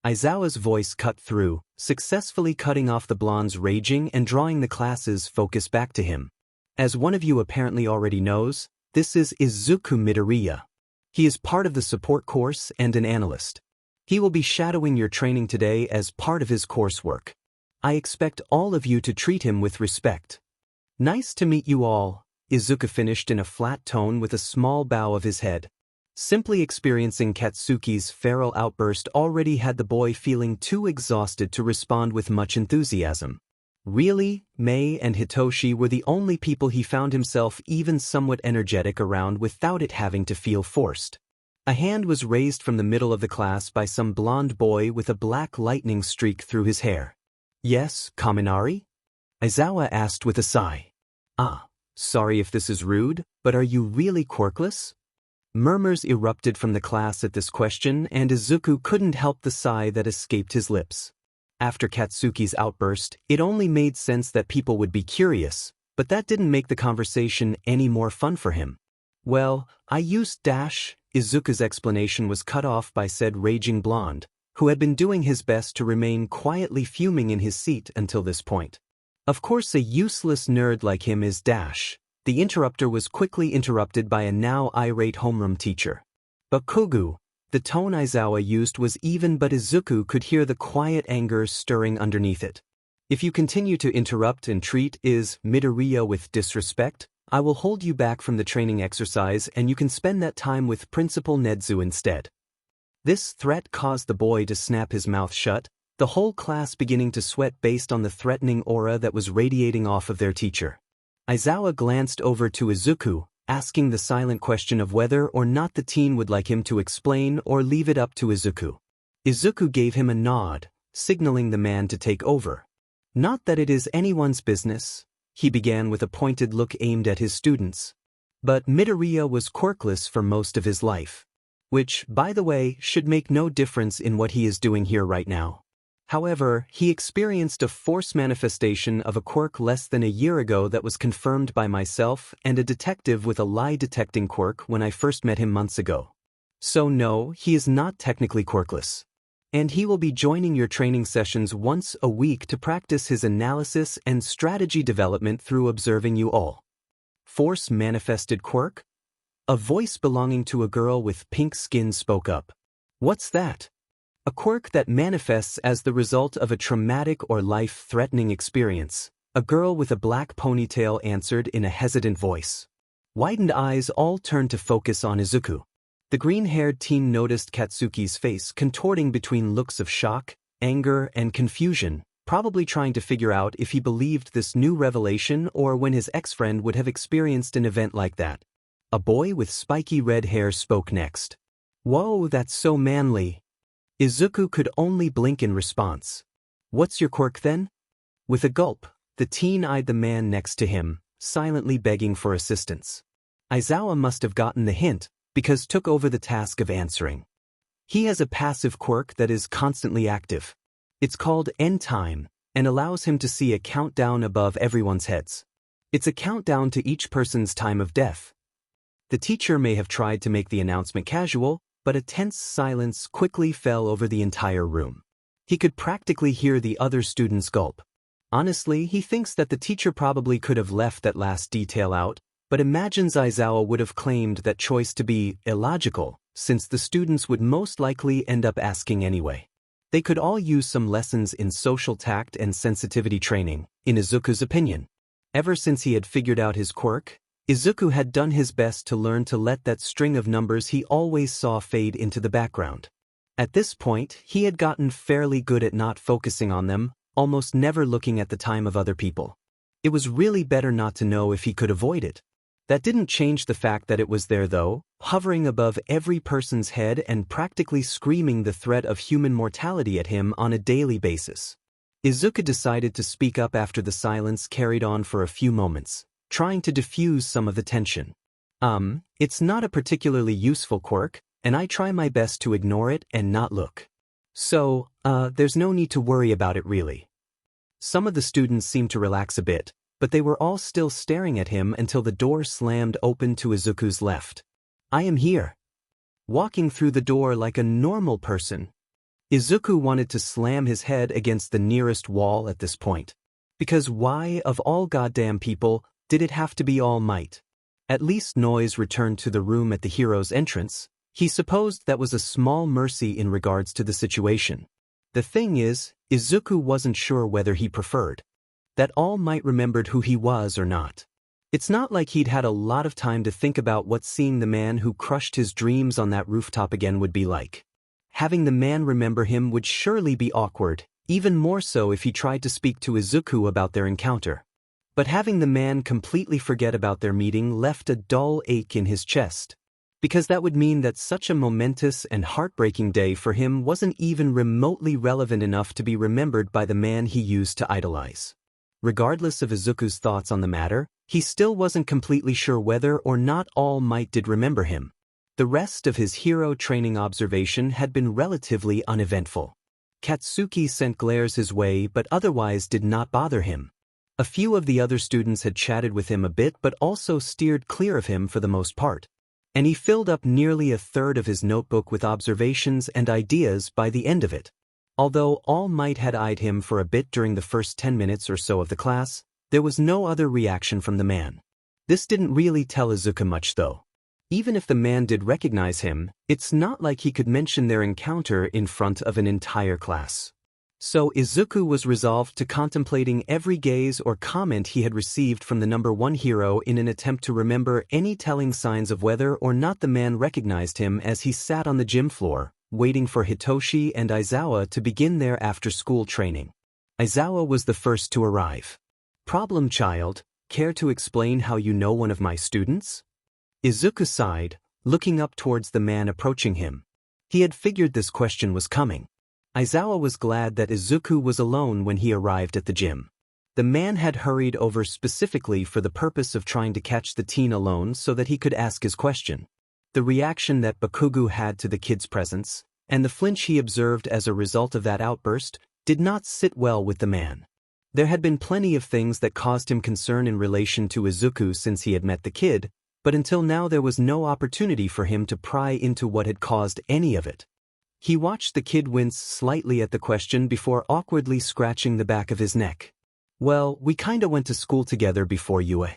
Aizawa's voice cut through, successfully cutting off the blonde's raging and drawing the class's focus back to him. As one of you apparently already knows, this is Izuku Midoriya. He is part of the support course and an analyst. He will be shadowing your training today as part of his coursework. I expect all of you to treat him with respect. Nice to meet you all, Izuku finished in a flat tone with a small bow of his head. Simply experiencing Katsuki's feral outburst already had the boy feeling too exhausted to respond with much enthusiasm. Really, Mei and Hitoshi were the only people he found himself even somewhat energetic around without it having to feel forced. A hand was raised from the middle of the class by some blonde boy with a black lightning streak through his hair. Yes, Kaminari? Aizawa asked with a sigh. Ah, sorry if this is rude, but are you really quirkless? Murmurs erupted from the class at this question, and Izuku couldn't help the sigh that escaped his lips. After Katsuki's outburst, it only made sense that people would be curious, but that didn't make the conversation any more fun for him. Well, I used dash. Izuku's explanation was cut off by said raging blonde, who had been doing his best to remain quietly fuming in his seat until this point. Of course, a useless nerd like him is dash. The interrupter was quickly interrupted by a now irate homeroom teacher. Bakugo, The tone Aizawa used was even, but Izuku could hear the quiet anger stirring underneath it. If you continue to interrupt and treat Midoriya with disrespect, I will hold you back from the training exercise and you can spend that time with Principal Nedzu instead. This threat caused the boy to snap his mouth shut, the whole class beginning to sweat based on the threatening aura that was radiating off of their teacher. Aizawa glanced over to Izuku, asking the silent question of whether or not the teen would like him to explain or leave it up to Izuku. Izuku gave him a nod, signaling the man to take over. Not that it is anyone's business, he began with a pointed look aimed at his students. But Midoriya was quirkless for most of his life. Which, by the way, should make no difference in what he is doing here right now. However, he experienced a force manifestation of a quirk less than a year ago that was confirmed by myself and a detective with a lie-detecting quirk when I first met him months ago. So no, he is not technically quirkless. And he will be joining your training sessions once a week to practice his analysis and strategy development through observing you all. Force-manifested quirk? A voice belonging to a girl with pink skin spoke up. What's that? A quirk that manifests as the result of a traumatic or life-threatening experience, a girl with a black ponytail answered in a hesitant voice. Widened eyes all turned to focus on Izuku. The green-haired teen noticed Katsuki's face contorting between looks of shock, anger, and confusion, probably trying to figure out if he believed this new revelation or when his ex-friend would have experienced an event like that. A boy with spiky red hair spoke next. Whoa, that's so manly. Izuku could only blink in response. What's your quirk then? With a gulp, the teen eyed the man next to him, silently begging for assistance. Aizawa must have gotten the hint, because took over the task of answering. He has a passive quirk that is constantly active. It's called End Time, and allows him to see a countdown above everyone's heads. It's a countdown to each person's time of death. The teacher may have tried to make the announcement casual, but a tense silence quickly fell over the entire room. He could practically hear the other students gulp. Honestly, he thinks that the teacher probably could have left that last detail out, but imagines Aizawa would have claimed that choice to be illogical, since the students would most likely end up asking anyway. They could all use some lessons in social tact and sensitivity training, in Izuku's opinion. Ever since he had figured out his quirk, Izuku had done his best to learn to let that string of numbers he always saw fade into the background. At this point, he had gotten fairly good at not focusing on them, almost never looking at the time of other people. It was really better not to know if he could avoid it. That didn't change the fact that it was there though, hovering above every person's head and practically screaming the threat of human mortality at him on a daily basis. Izuku decided to speak up after the silence carried on for a few moments, trying to diffuse some of the tension. It's not a particularly useful quirk, and I try my best to ignore it and not look. So, there's no need to worry about it really. Some of the students seemed to relax a bit, but they were all still staring at him until the door slammed open to Izuku's left. I am here. Walking through the door like a normal person. Izuku wanted to slam his head against the nearest wall at this point. Because why, of all goddamn people, did it have to be All Might? At least noise returned to the room at the hero's entrance. He supposed that was a small mercy in regards to the situation. The thing is, Izuku wasn't sure whether he preferred that All Might remembered who he was or not. It's not like he'd had a lot of time to think about what seeing the man who crushed his dreams on that rooftop again would be like. Having the man remember him would surely be awkward, even more so if he tried to speak to Izuku about their encounter. But having the man completely forget about their meeting left a dull ache in his chest. Because that would mean that such a momentous and heartbreaking day for him wasn't even remotely relevant enough to be remembered by the man he used to idolize. Regardless of Izuku's thoughts on the matter, he still wasn't completely sure whether or not All Might did remember him. The rest of his hero training observation had been relatively uneventful. Katsuki sent glares his way but otherwise did not bother him. A few of the other students had chatted with him a bit but also steered clear of him for the most part. And he filled up nearly a third of his notebook with observations and ideas by the end of it. Although All Might had eyed him for a bit during the first 10 minutes or so of the class, there was no other reaction from the man. This didn't really tell Izuku much though. Even if the man did recognize him, it's not like he could mention their encounter in front of an entire class. So Izuku was resolved to contemplating every gaze or comment he had received from the number one hero in an attempt to remember any telling signs of whether or not the man recognized him as he sat on the gym floor, waiting for Hitoshi and Aizawa to begin their after-school training. Aizawa was the first to arrive. "Problem child, care to explain how you know one of my students?" Izuku sighed, looking up towards the man approaching him. He had figured this question was coming. Aizawa was glad that Izuku was alone when he arrived at the gym. The man had hurried over specifically for the purpose of trying to catch the teen alone so that he could ask his question. The reaction that Bakugo had to the kid's presence, and the flinch he observed as a result of that outburst, did not sit well with the man. There had been plenty of things that caused him concern in relation to Izuku since he had met the kid, but until now there was no opportunity for him to pry into what had caused any of it. He watched the kid wince slightly at the question before awkwardly scratching the back of his neck. "Well, we kinda went to school together before you.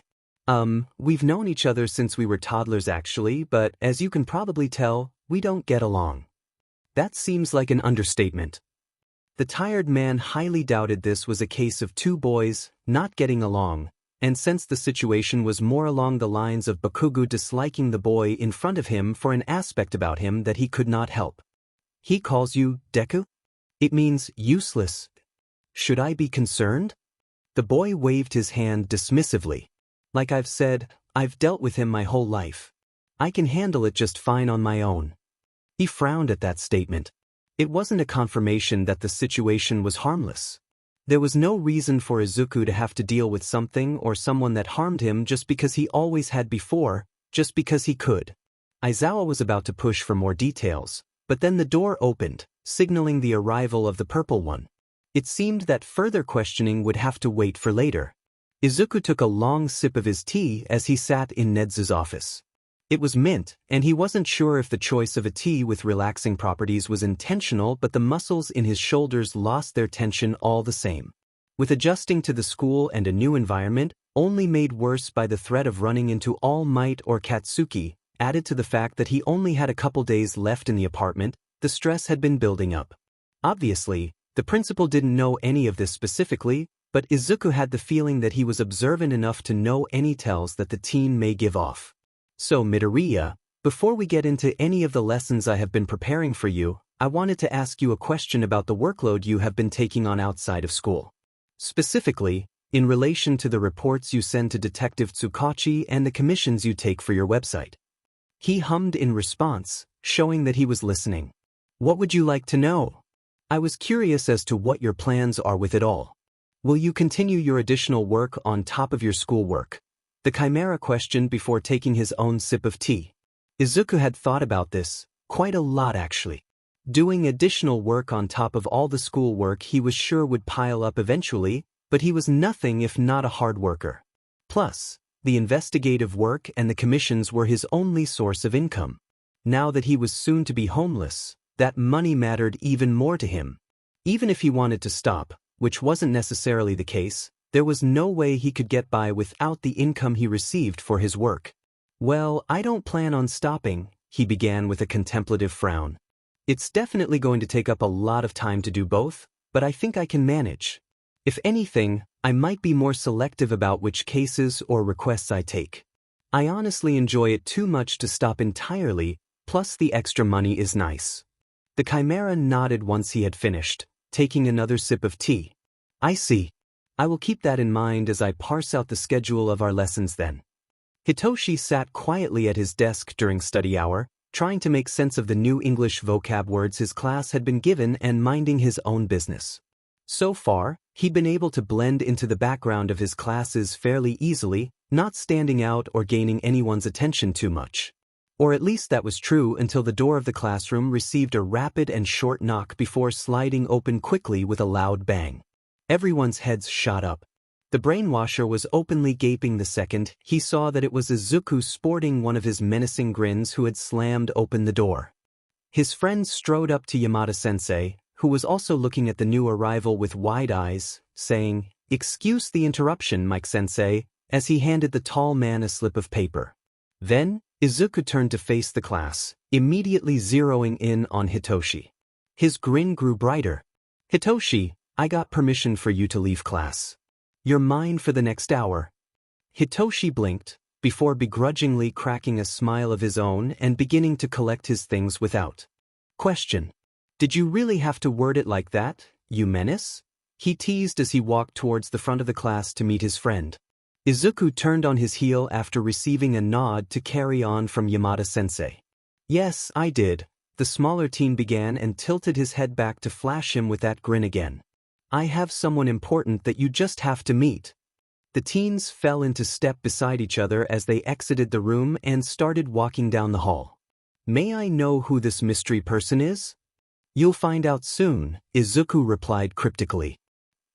We've known each other since we were toddlers actually, but as you can probably tell, we don't get along." That seems like an understatement. The tired man highly doubted this was a case of two boys not getting along, and sensed the situation was more along the lines of Bakugo disliking the boy in front of him for an aspect about him that he could not help. "He calls you Deku? It means useless. Should I be concerned?" The boy waved his hand dismissively. "Like I've said, I've dealt with him my whole life. I can handle it just fine on my own." He frowned at that statement. It wasn't a confirmation that the situation was harmless. There was no reason for Izuku to have to deal with something or someone that harmed him just because he always had before, just because he could. Aizawa was about to push for more details, but then the door opened, signaling the arrival of the purple one. It seemed that further questioning would have to wait for later. Izuku took a long sip of his tea as he sat in Nedzu's office. It was mint, and he wasn't sure if the choice of a tea with relaxing properties was intentional, but the muscles in his shoulders lost their tension all the same. With adjusting to the school and a new environment, only made worse by the threat of running into All Might or Katsuki, added to the fact that he only had a couple days left in the apartment, the stress had been building up. Obviously, the principal didn't know any of this specifically, but Izuku had the feeling that he was observant enough to know any tells that the teen may give off. "So Midoriya, before we get into any of the lessons I have been preparing for you, I wanted to ask you a question about the workload you have been taking on outside of school. Specifically, in relation to the reports you send to Detective Tsukachi and the commissions you take for your website." He hummed in response, showing that he was listening. "What would you like to know? I was curious as to what your plans are with it all. Will you continue your additional work on top of your schoolwork?" The Chimera questioned before taking his own sip of tea. Izuku had thought about this, quite a lot actually. Doing additional work on top of all the schoolwork he was sure would pile up eventually, but he was nothing if not a hard worker. Plus, the investigative work and the commissions were his only source of income. Now that he was soon to be homeless, that money mattered even more to him. Even if he wanted to stop, which wasn't necessarily the case, there was no way he could get by without the income he received for his work. "Well, I don't plan on stopping," he began with a contemplative frown. "It's definitely going to take up a lot of time to do both, but I think I can manage. If anything, I might be more selective about which cases or requests I take. I honestly enjoy it too much to stop entirely, plus the extra money is nice." The Chimera nodded once he had finished, taking another sip of tea. "I see. I will keep that in mind as I parse out the schedule of our lessons then." Hitoshi sat quietly at his desk during study hour, trying to make sense of the new English vocab words his class had been given and minding his own business. So far, he'd been able to blend into the background of his classes fairly easily, not standing out or gaining anyone's attention too much. Or at least that was true until the door of the classroom received a rapid and short knock before sliding open quickly with a loud bang. Everyone's heads shot up. The brainwasher was openly gaping the second he saw that it was Izuku sporting one of his menacing grins who had slammed open the door. His friend strode up to Yamada-sensei, who was also looking at the new arrival with wide eyes, saying, "Excuse the interruption, Mike-sensei," as he handed the tall man a slip of paper. Then, Izuku turned to face the class, immediately zeroing in on Hitoshi. His grin grew brighter. "Hitoshi, I got permission for you to leave class. You're mine for the next hour." Hitoshi blinked, before begrudgingly cracking a smile of his own and beginning to collect his things without question. "Did you really have to word it like that, you menace?" he teased as he walked towards the front of the class to meet his friend. Izuku turned on his heel after receiving a nod to carry on from Yamada-sensei. "Yes, I did," the smaller teen began and tilted his head back to flash him with that grin again. "I have someone important that you just have to meet." The teens fell into step beside each other as they exited the room and started walking down the hall. "May I know who this mystery person is?" "You'll find out soon," Izuku replied cryptically.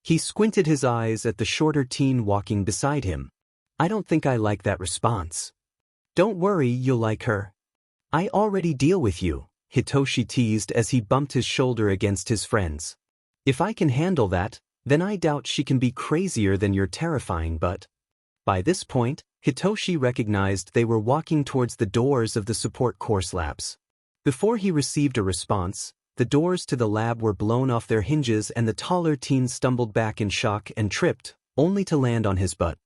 He squinted his eyes at the shorter teen walking beside him. "I don't think I like that response." "Don't worry, you'll like her." "I already deal with you," Hitoshi teased as he bumped his shoulder against his friend's. "If I can handle that, then I doubt she can be crazier than you're terrifying, but..." By this point, Hitoshi recognized they were walking towards the doors of the support course labs. Before he received a response, the doors to the lab were blown off their hinges and the taller teen stumbled back in shock and tripped, only to land on his butt.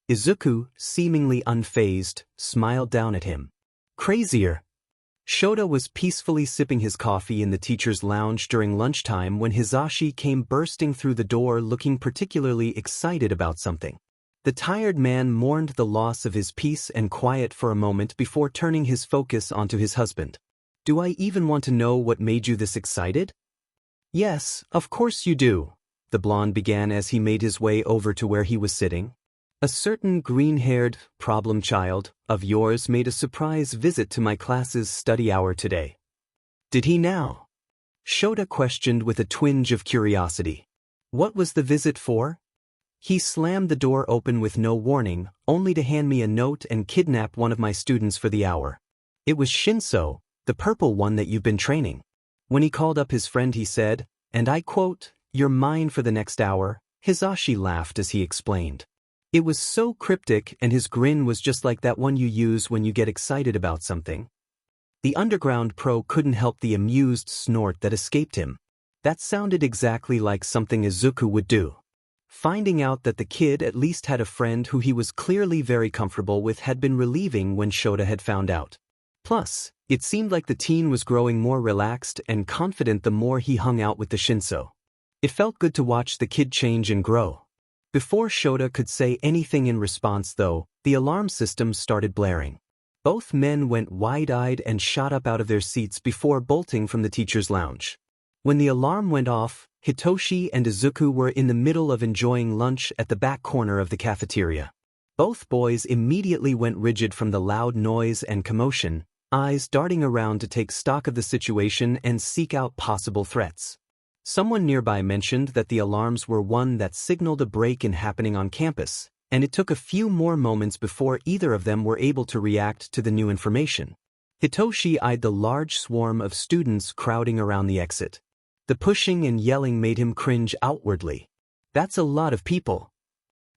Izuku, seemingly unfazed, smiled down at him. "Crazier." Shota was peacefully sipping his coffee in the teacher's lounge during lunchtime when Hisashi came bursting through the door looking particularly excited about something. The tired man mourned the loss of his peace and quiet for a moment before turning his focus onto his husband. "Do I even want to know what made you this excited?" "Yes, of course you do," the blonde began as he made his way over to where he was sitting. "A certain green-haired, problem child of yours made a surprise visit to my class's study hour today." "Did he now?" Shota questioned with a twinge of curiosity. "What was the visit for?" "He slammed the door open with no warning, only to hand me a note and kidnap one of my students for the hour. It was Shinso, the purple one that you've been training. When he called up his friend he said, and I quote, 'You're mine for the next hour.'" Hisashi laughed as he explained. It was so cryptic and his grin was just like that one you use when you get excited about something. The underground pro couldn't help the amused snort that escaped him. That sounded exactly like something Izuku would do. Finding out that the kid at least had a friend who he was clearly very comfortable with had been relieving when Shota had found out. Plus, it seemed like the teen was growing more relaxed and confident the more he hung out with the Shinso. It felt good to watch the kid change and grow. Before Shota could say anything in response though, the alarm system started blaring. Both men went wide-eyed and shot up out of their seats before bolting from the teacher's lounge. When the alarm went off, Hitoshi and Izuku were in the middle of enjoying lunch at the back corner of the cafeteria. Both boys immediately went rigid from the loud noise and commotion, eyes darting around to take stock of the situation and seek out possible threats. Someone nearby mentioned that the alarms were one that signaled a break-in happening on campus, and it took a few more moments before either of them were able to react to the new information. Hitoshi eyed the large swarm of students crowding around the exit. The pushing and yelling made him cringe outwardly. "That's a lot of people."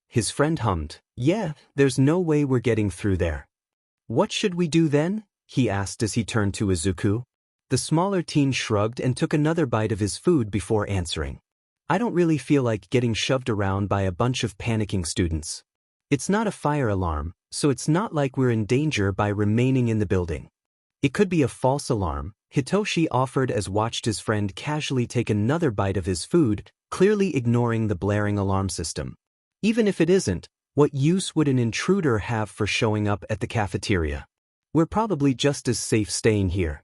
His friend hummed, "Yeah, there's no way we're getting through there." "What should we do then?" he asked as he turned to Izuku. The smaller teen shrugged and took another bite of his food before answering. "I don't really feel like getting shoved around by a bunch of panicking students. It's not a fire alarm, so it's not like we're in danger by remaining in the building." "It could be a false alarm," Hitoshi offered as watched his friend casually take another bite of his food, clearly ignoring the blaring alarm system. "Even if it isn't, what use would an intruder have for showing up at the cafeteria? We're probably just as safe staying here."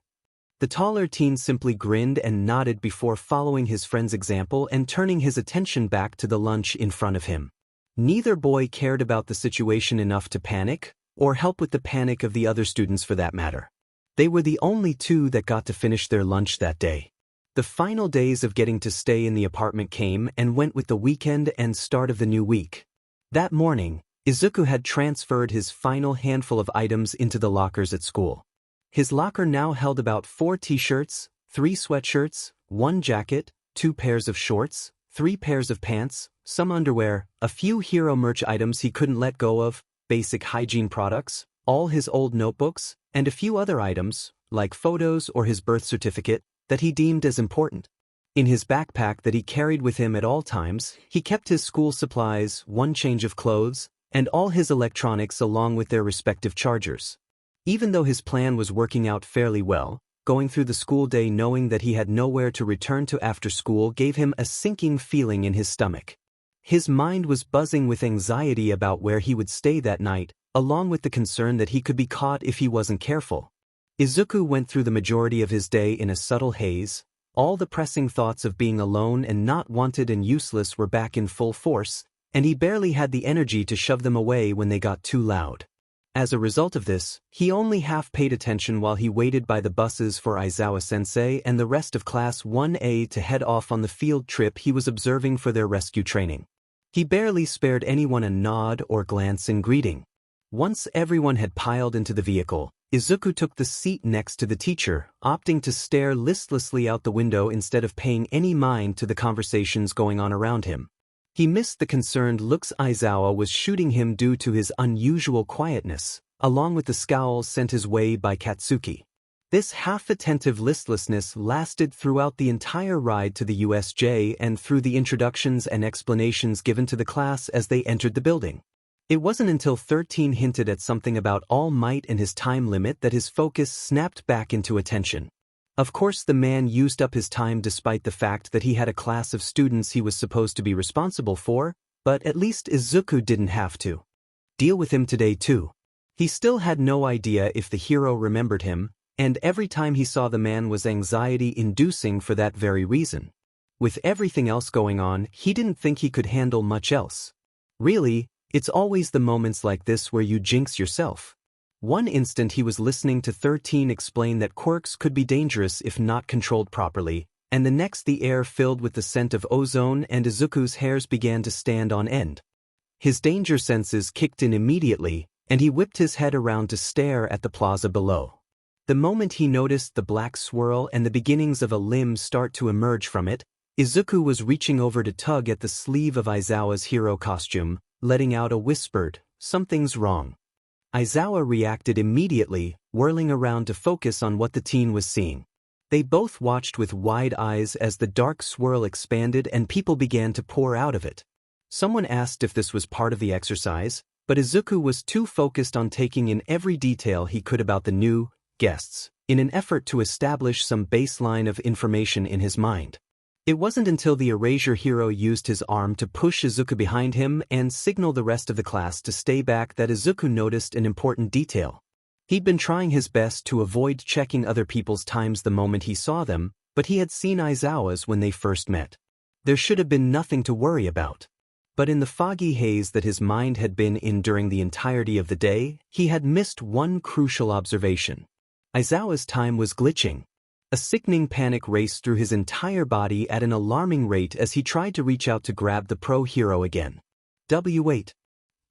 The taller teen simply grinned and nodded before following his friend's example and turning his attention back to the lunch in front of him. Neither boy cared about the situation enough to panic, or help with the panic of the other students for that matter. They were the only two that got to finish their lunch that day. The final days of getting to stay in the apartment came and went with the weekend and start of the new week. That morning, Izuku had transferred his final handful of items into the lockers at school. His locker now held about 4 t-shirts, 3 sweatshirts, 1 jacket, 2 pairs of shorts, 3 pairs of pants, some underwear, a few hero merch items he couldn't let go of, basic hygiene products, all his old notebooks, and a few other items, like photos or his birth certificate, that he deemed as important. In his backpack that he carried with him at all times, he kept his school supplies, one change of clothes, and all his electronics along with their respective chargers. Even though his plan was working out fairly well, going through the school day knowing that he had nowhere to return to after school gave him a sinking feeling in his stomach. His mind was buzzing with anxiety about where he would stay that night, along with the concern that he could be caught if he wasn't careful. Izuku went through the majority of his day in a subtle haze. All the pressing thoughts of being alone and not wanted and useless were back in full force, and he barely had the energy to shove them away when they got too loud. As a result of this, he only half paid attention while he waited by the buses for Aizawa-sensei and the rest of Class 1A to head off on the field trip he was observing for their rescue training. He barely spared anyone a nod or glance in greeting. Once everyone had piled into the vehicle, Izuku took the seat next to the teacher, opting to stare listlessly out the window instead of paying any mind to the conversations going on around him. He missed the concerned looks Aizawa was shooting him due to his unusual quietness, along with the scowls sent his way by Katsuki. This half-attentive listlessness lasted throughout the entire ride to the USJ and through the introductions and explanations given to the class as they entered the building. It wasn't until 13 hinted at something about All Might and his time limit that his focus snapped back into attention. Of course the man used up his time despite the fact that he had a class of students he was supposed to be responsible for, but at least Izuku didn't have to deal with him today too. He still had no idea if the hero remembered him, and every time he saw the man was anxiety-inducing for that very reason. With everything else going on, he didn't think he could handle much else. Really, it's always the moments like this where you jinx yourself. One instant he was listening to 13 explain that quirks could be dangerous if not controlled properly, and the next the air filled with the scent of ozone and Izuku's hairs began to stand on end. His danger senses kicked in immediately, and he whipped his head around to stare at the plaza below. The moment he noticed the black swirl and the beginnings of a limb start to emerge from it, Izuku was reaching over to tug at the sleeve of Aizawa's hero costume, letting out a whispered, "Something's wrong." Aizawa reacted immediately, whirling around to focus on what the teen was seeing. They both watched with wide eyes as the dark swirl expanded and people began to pour out of it. Someone asked if this was part of the exercise, but Izuku was too focused on taking in every detail he could about the new guests, in an effort to establish some baseline of information in his mind. It wasn't until the erasure hero used his arm to push Izuku behind him and signal the rest of the class to stay back that Izuku noticed an important detail. He'd been trying his best to avoid checking other people's times the moment he saw them, but he had seen Aizawa's when they first met. There should have been nothing to worry about. But in the foggy haze that his mind had been in during the entirety of the day, he had missed one crucial observation. Aizawa's time was glitching. A sickening panic raced through his entire body at an alarming rate as he tried to reach out to grab the pro hero again. Wait.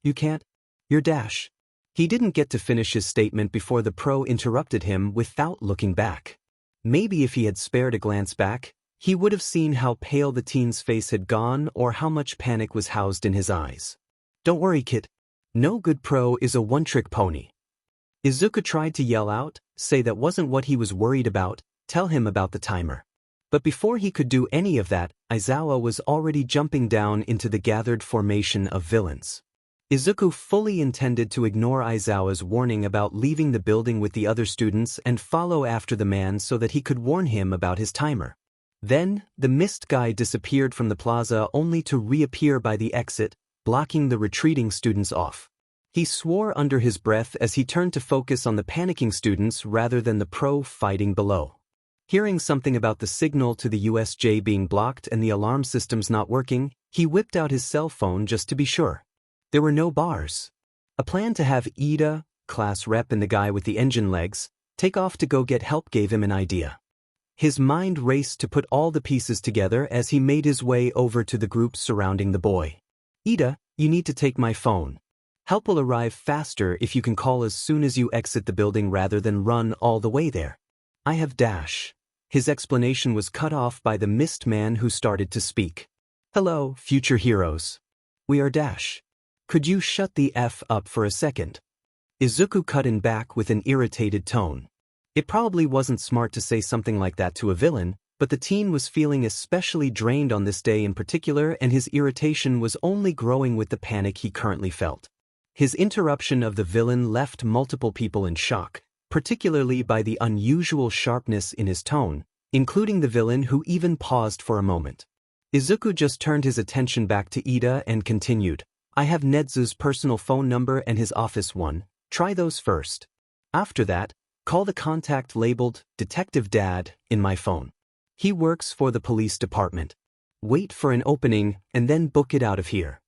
You can't? You're dash. He didn't get to finish his statement before the pro interrupted him without looking back. Maybe if he had spared a glance back, he would have seen how pale the teen's face had gone or how much panic was housed in his eyes. Don't worry, kid. No good pro is a one-trick pony. Izuku tried to yell out, say that wasn't what he was worried about, tell him about the timer. But before he could do any of that, Aizawa was already jumping down into the gathered formation of villains. Izuku fully intended to ignore Aizawa's warning about leaving the building with the other students and follow after the man so that he could warn him about his timer. Then, the mist guy disappeared from the plaza only to reappear by the exit, blocking the retreating students off. He swore under his breath as he turned to focus on the panicking students rather than the pro fighting below. Hearing something about the signal to the USJ being blocked and the alarm systems not working, he whipped out his cell phone just to be sure. There were no bars. A plan to have Ida, class rep and the guy with the engine legs, take off to go get help gave him an idea. His mind raced to put all the pieces together as he made his way over to the group surrounding the boy. Ida, you need to take my phone. Help will arrive faster if you can call as soon as you exit the building rather than run all the way there. I have dash. His explanation was cut off by the mist man who started to speak. Hello, future heroes. We are dash. Could you shut the F up for a second? Izuku cut in back with an irritated tone. It probably wasn't smart to say something like that to a villain, but the teen was feeling especially drained on this day in particular, and his irritation was only growing with the panic he currently felt. His interruption of the villain left multiple people in shock, particularly by the unusual sharpness in his tone, including the villain, who even paused for a moment. Izuku just turned his attention back to Ida and continued, "I have Nedzu's personal phone number and his office one. Try those first. After that, call the contact labeled Detective Dad in my phone. He works for the police department. Wait for an opening and then book it out of here."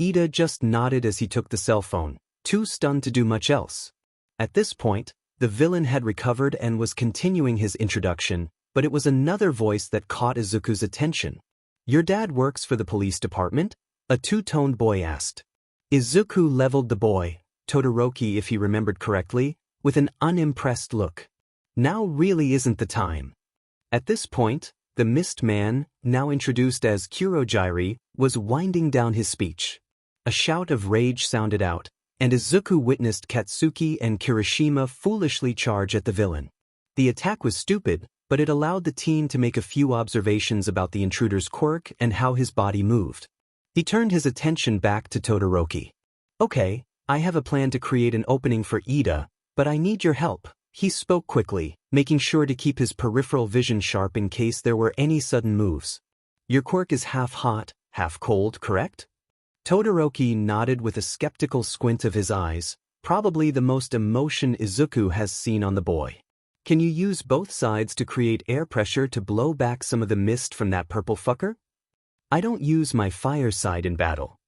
Ida just nodded as he took the cell phone, too stunned to do much else. At this point, the villain had recovered and was continuing his introduction, but it was another voice that caught Izuku's attention. "Your dad works for the police department?" a two-toned boy asked. Izuku leveled the boy, Todoroki if he remembered correctly, with an unimpressed look. Now really isn't the time. At this point, the Mist Man, now introduced as Kurogiri, was winding down his speech. A shout of rage sounded out, and Izuku witnessed Katsuki and Kirishima foolishly charge at the villain. The attack was stupid, but it allowed the teen to make a few observations about the intruder's quirk and how his body moved. He turned his attention back to Todoroki. "Okay, I have a plan to create an opening for Ida, but I need your help," he spoke quickly, making sure to keep his peripheral vision sharp in case there were any sudden moves. "Your quirk is half hot, half cold, correct?" Todoroki nodded with a skeptical squint of his eyes, probably the most emotion Izuku has seen on the boy. "Can you use both sides to create air pressure to blow back some of the mist from that purple fucker?" "I don't use my fire side in battle."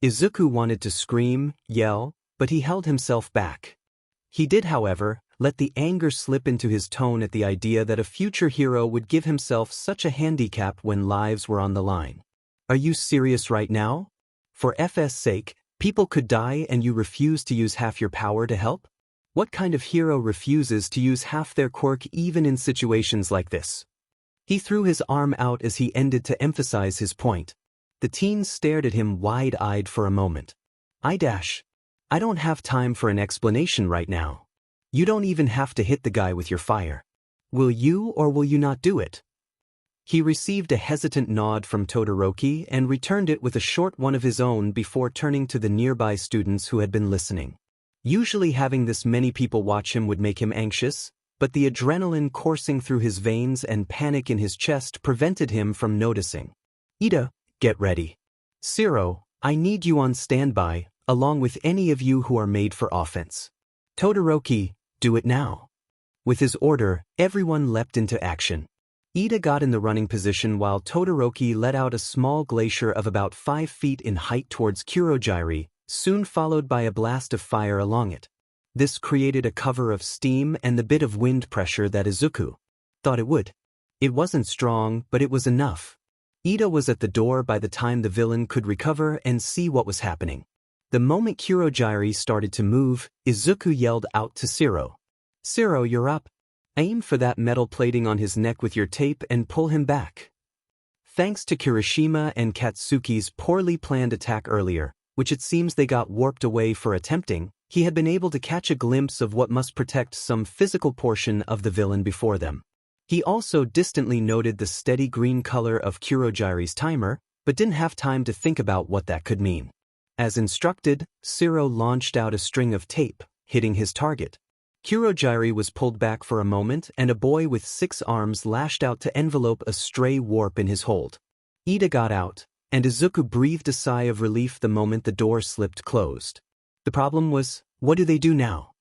Izuku wanted to scream, yell, but he held himself back. He did, however, let the anger slip into his tone at the idea that a future hero would give himself such a handicap when lives were on the line. "Are you serious right now? For FS sake, people could die and you refuse to use half your power to help? What kind of hero refuses to use half their quirk even in situations like this?" He threw his arm out as he ended to emphasize his point. The teen stared at him wide-eyed for a moment. I don't have time for an explanation right now. You don't even have to hit the guy with your fire. Will you or will you not do it?" He received a hesitant nod from Todoroki and returned it with a short one of his own before turning to the nearby students who had been listening. Usually having this many people watch him would make him anxious, but the adrenaline coursing through his veins and panic in his chest prevented him from noticing. "Ida, get ready. Zero, I need you on standby, along with any of you who are made for offense. Todoroki, do it now." With his order, everyone leapt into action. Ida got in the running position while Todoroki let out a small glacier of about 5 feet in height towards Kurogiri, soon followed by a blast of fire along it. This created a cover of steam and the bit of wind pressure that Izuku thought it would. It wasn't strong, but it was enough. Ida was at the door by the time the villain could recover and see what was happening. The moment Kurogiri started to move, Izuku yelled out to Zero. "Zero, you're up. Aim for that metal plating on his neck with your tape and pull him back." Thanks to Kirishima and Katsuki's poorly planned attack earlier, which it seems they got warped away for attempting, he had been able to catch a glimpse of what must protect some physical portion of the villain before them. He also distantly noted the steady green color of Kurogiri's timer, but didn't have time to think about what that could mean. As instructed, Zero launched out a string of tape, hitting his target. Kurogiri was pulled back for a moment and a boy with 6 arms lashed out to envelope a stray warp in his hold. Ida got out, and Izuku breathed a sigh of relief the moment the door slipped closed. The problem was, what do they do now?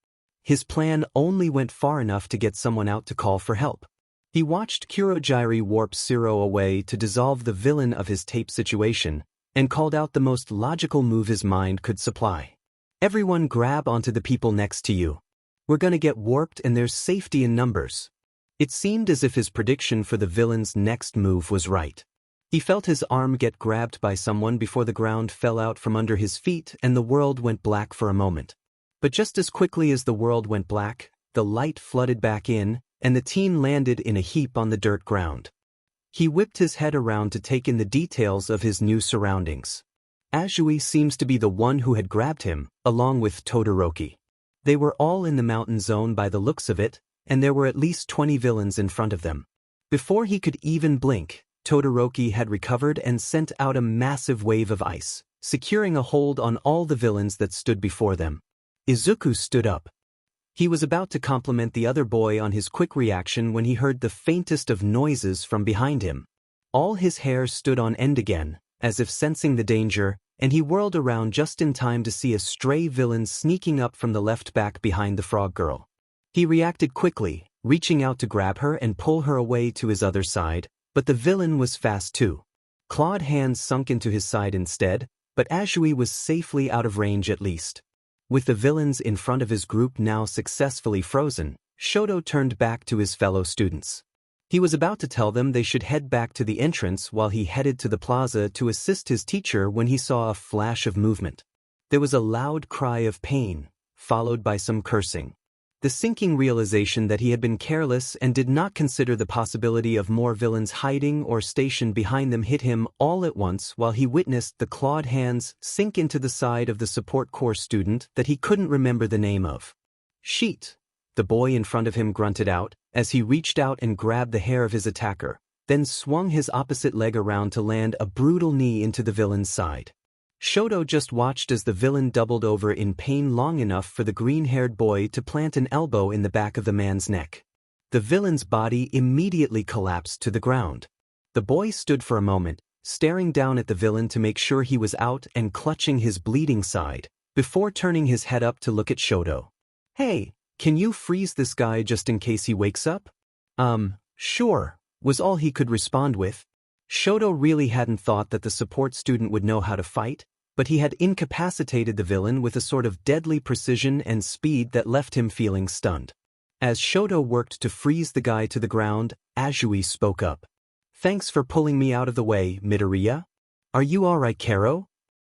His plan only went far enough to get someone out to call for help. He watched Kurogiri warp Zero away to dissolve the villain of his tape situation, and called out the most logical move his mind could supply. "Everyone grab onto the people next to you. We're gonna get warped and there's safety in numbers." It seemed as if his prediction for the villain's next move was right. He felt his arm get grabbed by someone before the ground fell out from under his feet and the world went black for a moment. But just as quickly as the world went black, the light flooded back in, and the teen landed in a heap on the dirt ground. He whipped his head around to take in the details of his new surroundings. Azui seems to be the one who had grabbed him, along with Todoroki. They were all in the mountain zone by the looks of it, and there were at least 20 villains in front of them. Before he could even blink, Todoroki had recovered and sent out a massive wave of ice, securing a hold on all the villains that stood before them. Izuku stood up. He was about to compliment the other boy on his quick reaction when he heard the faintest of noises from behind him. All his hair stood on end again, as if sensing the danger, and he whirled around just in time to see a stray villain sneaking up from the left back behind the frog girl. He reacted quickly, reaching out to grab her and pull her away to his other side, but the villain was fast too. Clawed hands sunk into his side instead, but Azui was safely out of range at least. With the villains in front of his group now successfully frozen, Shoto turned back to his fellow students. He was about to tell them they should head back to the entrance while he headed to the plaza to assist his teacher when he saw a flash of movement. There was a loud cry of pain, followed by some cursing. The sinking realization that he had been careless and did not consider the possibility of more villains hiding or stationed behind them hit him all at once while he witnessed the clawed hands sink into the side of the support corps student that he couldn't remember the name of. "Sheet," the boy in front of him grunted out, as he reached out and grabbed the hair of his attacker, then swung his opposite leg around to land a brutal knee into the villain's side. Shoto just watched as the villain doubled over in pain long enough for the green-haired boy to plant an elbow in the back of the man's neck. The villain's body immediately collapsed to the ground. The boy stood for a moment, staring down at the villain to make sure he was out and clutching his bleeding side, before turning his head up to look at Shoto. "Hey, can you freeze this guy just in case he wakes up?" Sure," was all he could respond with. Shoto really hadn't thought that the support student would know how to fight, but he had incapacitated the villain with a sort of deadly precision and speed that left him feeling stunned. As Shoto worked to freeze the guy to the ground, Azui spoke up. "Thanks for pulling me out of the way, Midoriya. Are you alright, Karo?"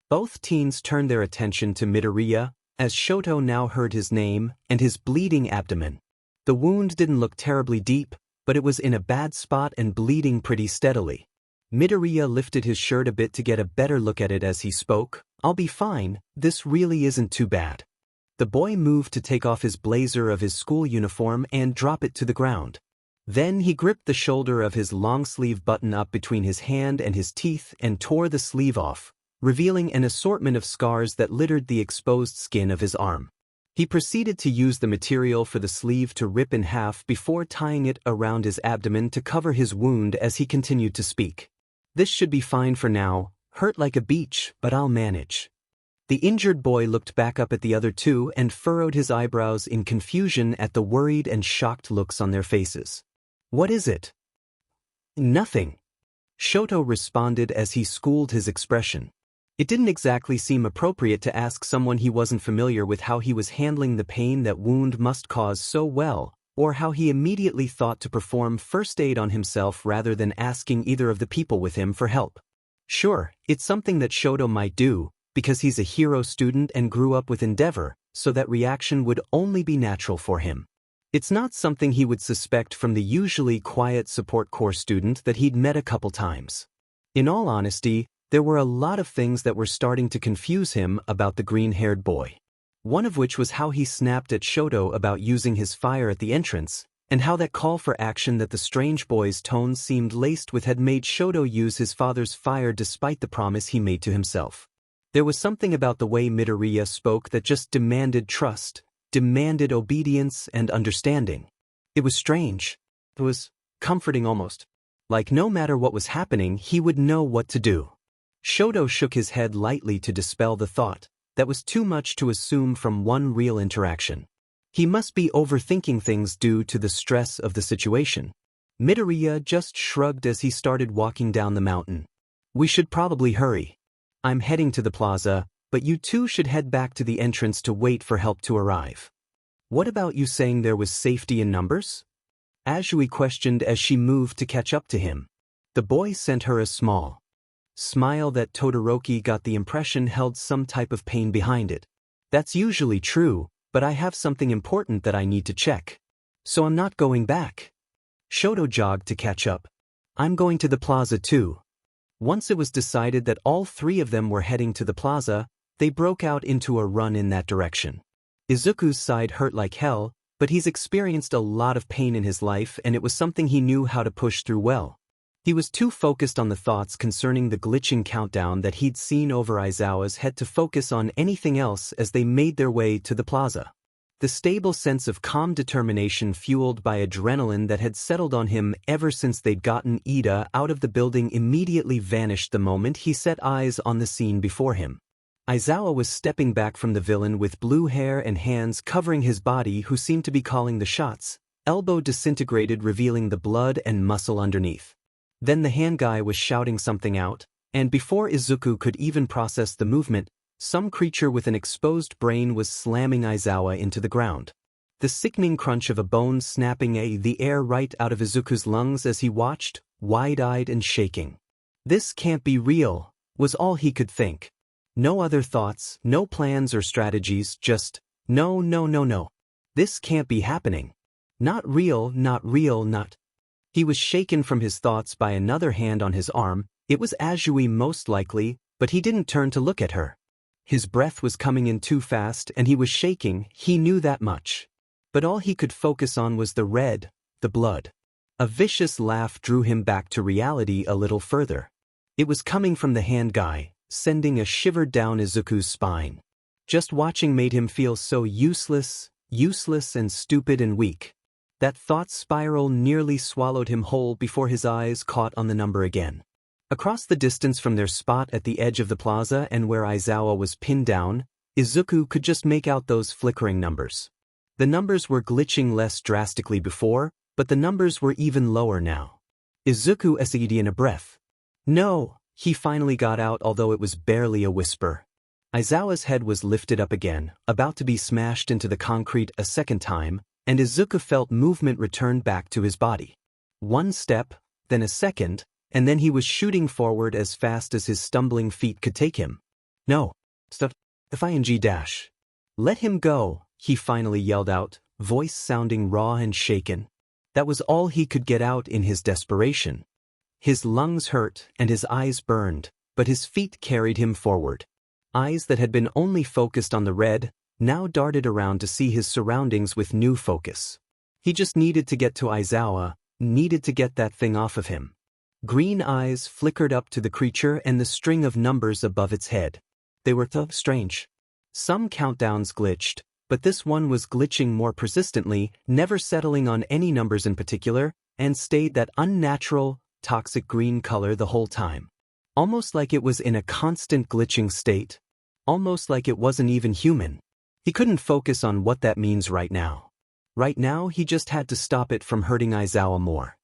Both teens turned their attention to Midoriya, as Shoto now heard his name and his bleeding abdomen. The wound didn't look terribly deep, but it was in a bad spot and bleeding pretty steadily. Midoriya lifted his shirt a bit to get a better look at it as he spoke. "I'll be fine, this really isn't too bad." The boy moved to take off his blazer of his school uniform and drop it to the ground. Then he gripped the shoulder of his long-sleeve button-up between his hand and his teeth and tore the sleeve off, revealing an assortment of scars that littered the exposed skin of his arm. He proceeded to use the material for the sleeve to rip in half before tying it around his abdomen to cover his wound as he continued to speak. "This should be fine for now, hurt like a beach, but I'll manage." The injured boy looked back up at the other two and furrowed his eyebrows in confusion at the worried and shocked looks on their faces. "What is it?" "Nothing," Shoto responded as he schooled his expression. It didn't exactly seem appropriate to ask someone he wasn't familiar with how he was handling the pain that wound must cause so well, or how he immediately thought to perform first aid on himself rather than asking either of the people with him for help. Sure, it's something that Shoto might do, because he's a hero student and grew up with Endeavor, so that reaction would only be natural for him. It's not something he would suspect from the usually quiet support corps student that he'd met a couple times. In all honesty, there were a lot of things that were starting to confuse him about the green-haired boy. One of which was how he snapped at Shoto about using his fire at the entrance, and how that call for action that the strange boy's tone seemed laced with had made Shoto use his father's fire despite the promise he made to himself. There was something about the way Midoriya spoke that just demanded trust, demanded obedience and understanding. It was strange. It was comforting almost. Like no matter what was happening, he would know what to do. Shoto shook his head lightly to dispel the thought. That was too much to assume from one real interaction. He must be overthinking things due to the stress of the situation. Midoriya just shrugged as he started walking down the mountain. "We should probably hurry. I'm heading to the plaza, but you two should head back to the entrance to wait for help to arrive." "What about you saying there was safety in numbers?" Azui questioned as she moved to catch up to him. The boy sent her a small smile that Todoroki got the impression held some type of pain behind it. "That's usually true, but I have something important that I need to check. So I'm not going back." Shoto jogged to catch up. "I'm going to the plaza too." Once it was decided that all three of them were heading to the plaza, they broke out into a run in that direction. Izuku's side hurt like hell, but he's experienced a lot of pain in his life and it was something he knew how to push through well. He was too focused on the thoughts concerning the glitching countdown that he'd seen over Aizawa's head to focus on anything else as they made their way to the plaza. The stable sense of calm determination fueled by adrenaline that had settled on him ever since they'd gotten Ida out of the building immediately vanished the moment he set eyes on the scene before him. Aizawa was stepping back from the villain with blue hair and hands covering his body who seemed to be calling the shots, elbow disintegrated revealing the blood and muscle underneath. Then the hand guy was shouting something out, and before Izuku could even process the movement, some creature with an exposed brain was slamming Aizawa into the ground. The sickening crunch of a bone snapping the air right out of Izuku's lungs as he watched, wide-eyed and shaking. This can't be real, was all he could think. No other thoughts, no plans or strategies, just, no. This can't be happening. Not real, not real, not. He was shaken from his thoughts by another hand on his arm. It was Azui most likely, but he didn't turn to look at her. His breath was coming in too fast and he was shaking, he knew that much. But all he could focus on was the red, the blood. A vicious laugh drew him back to reality a little further. It was coming from the hand guy, sending a shiver down Izuku's spine. Just watching made him feel so useless and stupid and weak. That thought spiral nearly swallowed him whole before his eyes caught on the number again. Across the distance from their spot at the edge of the plaza and where Aizawa was pinned down, Izuku could just make out those flickering numbers. The numbers were glitching less drastically before, but the numbers were even lower now. Izuku essayed in a breath. No, he finally got out, although it was barely a whisper. Aizawa's head was lifted up again, about to be smashed into the concrete a second time, and Izuku felt movement return back to his body. One step, then a second, and then he was shooting forward as fast as his stumbling feet could take him. No. Stop. F-I-N-G-. Let him go, he finally yelled out, voice sounding raw and shaken. That was all he could get out in his desperation. His lungs hurt and his eyes burned, but his feet carried him forward. Eyes that had been only focused on the red, now darted around to see his surroundings with new focus. He just needed to get to Aizawa, needed to get that thing off of him. Green eyes flickered up to the creature and the string of numbers above its head. They were strange. Some countdowns glitched, but this one was glitching more persistently, never settling on any numbers in particular, and stayed that unnatural, toxic green color the whole time. Almost like it was in a constant glitching state. Almost like it wasn't even human. He couldn't focus on what that means right now. Right now he just had to stop it from hurting Aizawa more.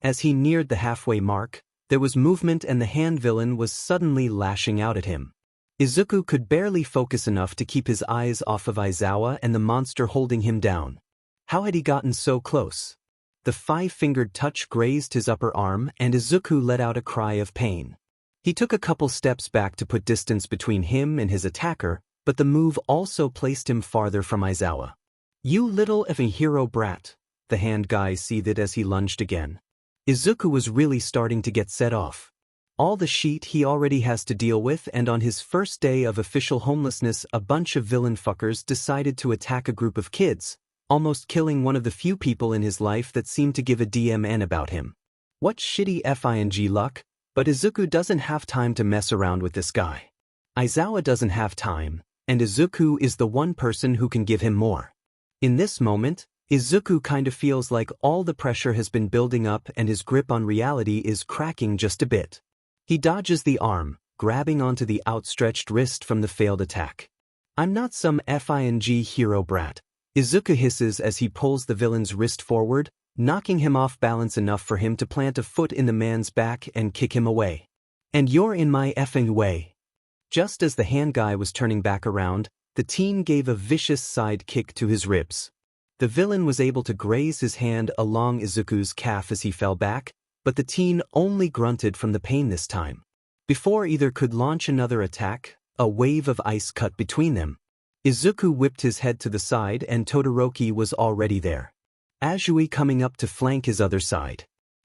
As he neared the halfway mark, there was movement and the hand villain was suddenly lashing out at him. Izuku could barely focus enough to keep his eyes off of Aizawa and the monster holding him down. How had he gotten so close? The five-fingered touch grazed his upper arm and Izuku let out a cry of pain. He took a couple steps back to put distance between him and his attacker, but the move also placed him farther from Aizawa. You little effing hero brat, the hand guy seethed as he lunged again. Izuku was really starting to get set off. All the shit he already has to deal with, and on his first day of official homelessness a bunch of villain fuckers decided to attack a group of kids, almost killing one of the few people in his life that seemed to give a DMN about him. What shitty FING luck, but Izuku doesn't have time to mess around with this guy. Aizawa doesn't have time, and Izuku is the one person who can give him more. In this moment, Izuku kind of feels like all the pressure has been building up and his grip on reality is cracking just a bit. He dodges the arm, grabbing onto the outstretched wrist from the failed attack. I'm not some FING hero brat, Izuku hisses as he pulls the villain's wrist forward, knocking him off balance enough for him to plant a foot in the man's back and kick him away. And you're in my effing way. Just as the hand guy was turning back around, the teen gave a vicious side kick to his ribs. The villain was able to graze his hand along Izuku's calf as he fell back, but the teen only grunted from the pain this time. Before either could launch another attack, a wave of ice cut between them. Izuku whipped his head to the side and Todoroki was already there. Azui coming up to flank his other side.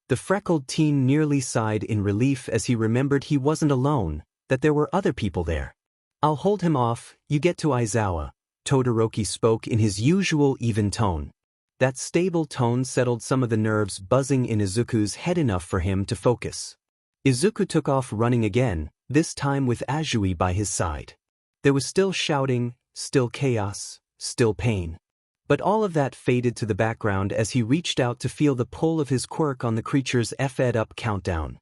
The freckled teen nearly sighed in relief as he remembered he wasn't alone, that there were other people there. I'll hold him off, you get to Aizawa, Todoroki spoke in his usual even tone. That stable tone settled some of the nerves buzzing in Izuku's head enough for him to focus. Izuku took off running again, this time with Azui by his side. There was still shouting, still chaos, still pain. But all of that faded to the background as he reached out to feel the pull of his quirk on the creature's F'd-up countdown.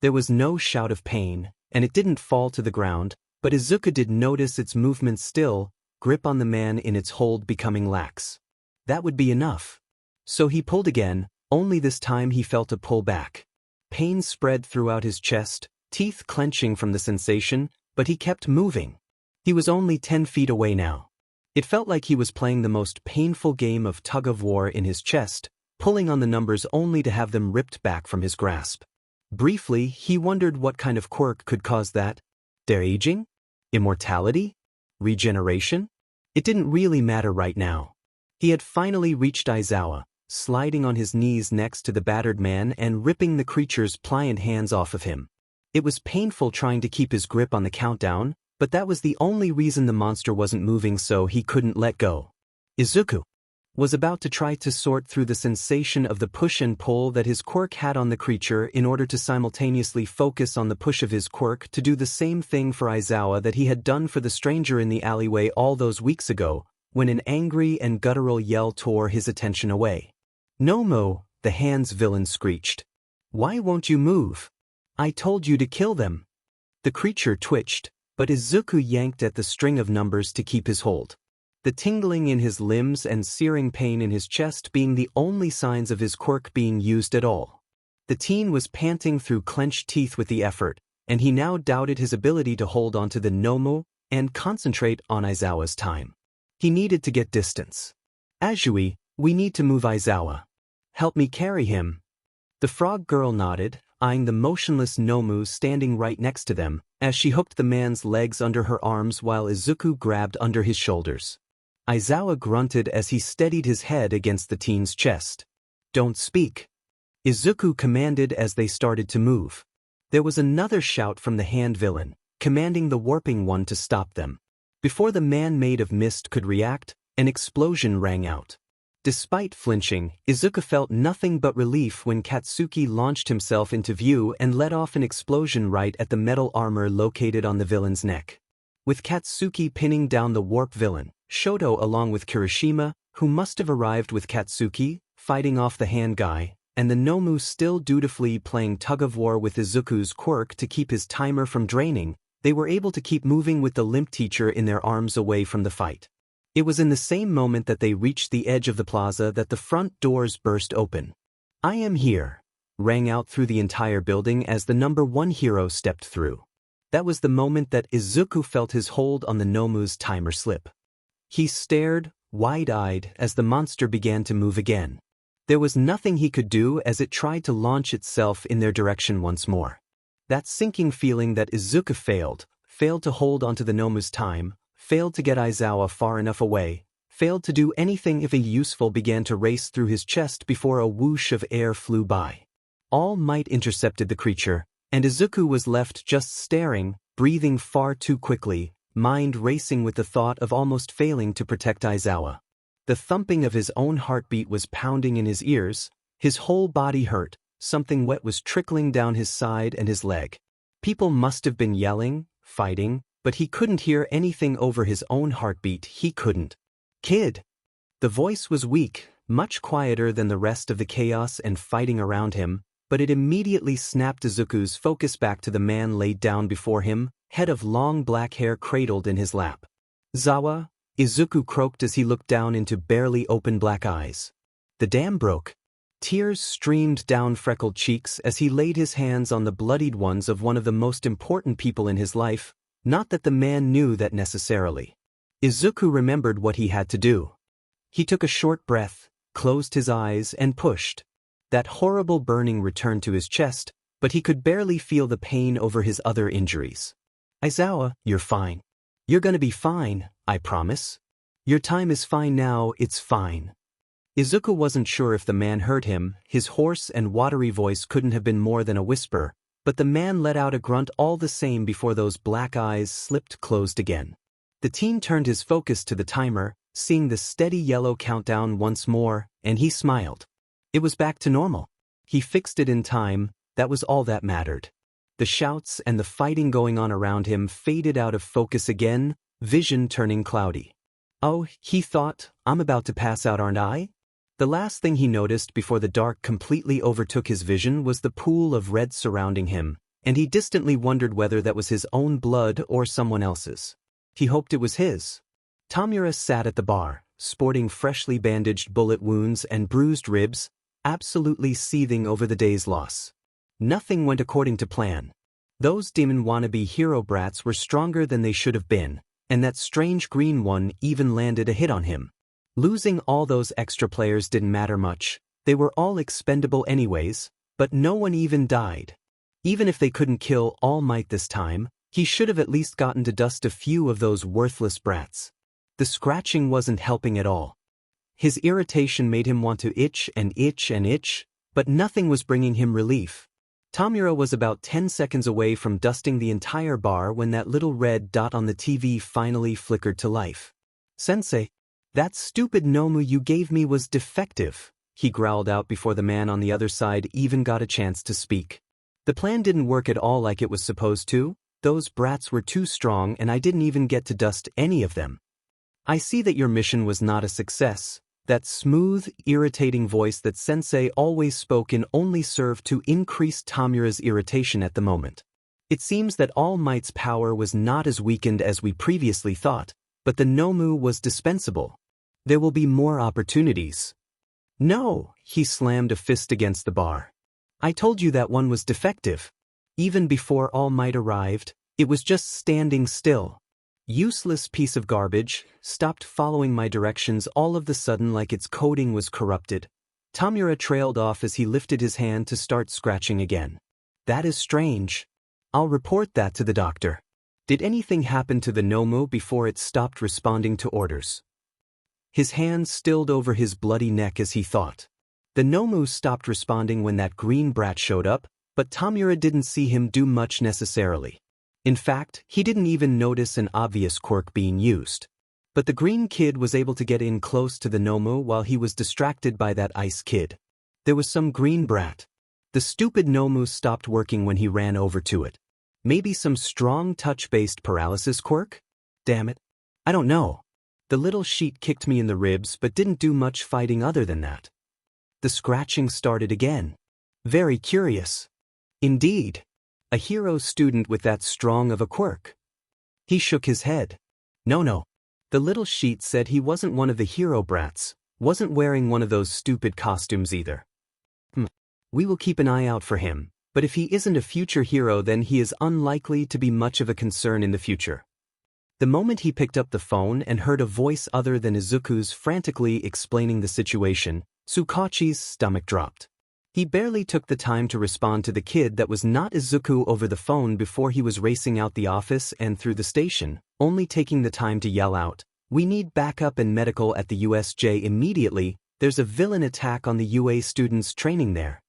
There was no shout of pain, and it didn't fall to the ground, but Izuku did notice its movement still, grip on the man in its hold becoming lax. That would be enough. So he pulled again, only this time he felt a pull back. Pain spread throughout his chest, teeth clenching from the sensation, but he kept moving. He was only 10 feet away now. It felt like he was playing the most painful game of tug-of-war in his chest, pulling on the numbers only to have them ripped back from his grasp. Briefly, he wondered what kind of quirk could cause that. De-aging? Immortality? Regeneration? It didn't really matter right now. He had finally reached Aizawa, sliding on his knees next to the battered man and ripping the creature's pliant hands off of him. It was painful trying to keep his grip on the countdown, but that was the only reason the monster wasn't moving, so he couldn't let go. Izuku was about to try to sort through the sensation of the push and pull that his quirk had on the creature in order to simultaneously focus on the push of his quirk to do the same thing for Aizawa that he had done for the stranger in the alleyway all those weeks ago, when an angry and guttural yell tore his attention away. "Nomo," the hand's villain screeched. "Why won't you move? I told you to kill them." The creature twitched, but Izuku yanked at the string of numbers to keep his hold. The tingling in his limbs and searing pain in his chest being the only signs of his quirk being used at all. The teen was panting through clenched teeth with the effort, and he now doubted his ability to hold onto the Nomo and concentrate on Aizawa's time. He needed to get distance. "Azui, we need to move Aizawa. Help me carry him." The frog girl nodded, eyeing the motionless Nomu standing right next to them, as she hooked the man's legs under her arms while Izuku grabbed under his shoulders. Aizawa grunted as he steadied his head against the teen's chest. "Don't speak," Izuku commanded as they started to move. There was another shout from the hand villain, commanding the warping one to stop them. Before the man made of mist could react, an explosion rang out. Despite flinching, Izuku felt nothing but relief when Katsuki launched himself into view and let off an explosion right at the metal armor located on the villain's neck. With Katsuki pinning down the warp villain, Shoto along with Kirishima, who must have arrived with Katsuki, fighting off the hand guy, and the Nomu still dutifully playing tug-of-war with Izuku's quirk to keep his timer from draining, they were able to keep moving with the limp teacher in their arms away from the fight. It was in the same moment that they reached the edge of the plaza that the front doors burst open. "I am here," rang out through the entire building as the number 1 hero stepped through. That was the moment that Izuku felt his hold on the Nomu's timer slip. He stared, wide-eyed, as the monster began to move again. There was nothing he could do as it tried to launch itself in their direction once more. That sinking feeling that Izuku failed to hold onto the Nomu's time, failed to get Aizawa far enough away, failed to do anything if a useful began to race through his chest before a whoosh of air flew by. All might intercepted the creature, and Izuku was left just staring, breathing far too quickly, mind racing with the thought of almost failing to protect Aizawa. The thumping of his own heartbeat was pounding in his ears, his whole body hurt, something wet was trickling down his side and his leg. People must have been yelling, fighting, but he couldn't hear anything over his own heartbeat. He couldn't. "Kid!" The voice was weak, much quieter than the rest of the chaos and fighting around him, but it immediately snapped Izuku's focus back to the man laid down before him, head of long black hair cradled in his lap. "Zawa," Izuku croaked as he looked down into barely open black eyes. The dam broke. Tears streamed down freckled cheeks as he laid his hands on the bloodied ones of one of the most important people in his life. Not that the man knew that necessarily. Izuku remembered what he had to do. He took a short breath, closed his eyes, and pushed. That horrible burning returned to his chest, but he could barely feel the pain over his other injuries. "Aizawa, you're fine. You're gonna be fine, I promise. Your time is fine now, it's fine." Izuku wasn't sure if the man heard him. His hoarse and watery voice couldn't have been more than a whisper, but the man let out a grunt all the same before those black eyes slipped closed again. The teen turned his focus to the timer, seeing the steady yellow countdown once more, and he smiled. It was back to normal. He fixed it in time, that was all that mattered. The shouts and the fighting going on around him faded out of focus again, vision turning cloudy. Oh, he thought, I'm about to pass out, aren't I? The last thing he noticed before the dark completely overtook his vision was the pool of red surrounding him, and he distantly wondered whether that was his own blood or someone else's. He hoped it was his. Tamura sat at the bar, sporting freshly bandaged bullet wounds and bruised ribs, absolutely seething over the day's loss. Nothing went according to plan. Those demon wannabe hero brats were stronger than they should have been, and that strange green one even landed a hit on him. Losing all those extra players didn't matter much, they were all expendable anyways, but no one even died. Even if they couldn't kill All Might this time, he should have at least gotten to dust a few of those worthless brats. The scratching wasn't helping at all. His irritation made him want to itch and itch and itch, but nothing was bringing him relief. Tamura was about 10 seconds away from dusting the entire bar when that little red dot on the TV finally flickered to life. "Sensei, that stupid Nomu you gave me was defective," he growled out before the man on the other side even got a chance to speak. "The plan didn't work at all like it was supposed to. Those brats were too strong and I didn't even get to dust any of them. I see that your mission was not a success." That smooth, irritating voice that Sensei always spoke in only served to increase Tamura's irritation at the moment. It seems that All Might's power was not as weakened as we previously thought, but the Nomu was dispensable. There will be more opportunities. "No," he slammed a fist against the bar. "I told you that one was defective. Even before All Might arrived, it was just standing still. Useless piece of garbage, stopped following my directions all of the sudden like its coding was corrupted." Tamura trailed off as he lifted his hand to start scratching again. "That is strange. I'll report that to the doctor. Did anything happen to the Nomu before it stopped responding to orders?" His hand stilled over his bloody neck as he thought. The Nomu stopped responding when that green brat showed up, but Tamura didn't see him do much necessarily. In fact, he didn't even notice an obvious quirk being used. But the green kid was able to get in close to the Nomu while he was distracted by that ice kid. There was some green brat. The stupid Nomu stopped working when he ran over to it. Maybe some strong touch-based paralysis quirk? Damn it. I don't know. The little sheet kicked me in the ribs but didn't do much fighting other than that. The scratching started again. Very curious. Indeed. A hero student with that strong of a quirk. He shook his head. No. The little sheet said he wasn't one of the hero brats, wasn't wearing one of those stupid costumes either. We will keep an eye out for him, but if he isn't a future hero then he is unlikely to be much of a concern in the future. The moment he picked up the phone and heard a voice other than Izuku's frantically explaining the situation, Tsukachi's stomach dropped. He barely took the time to respond to the kid that was not Izuku over the phone before he was racing out the office and through the station, only taking the time to yell out, "We need backup and medical at the USJ immediately, there's a villain attack on the UA students training there."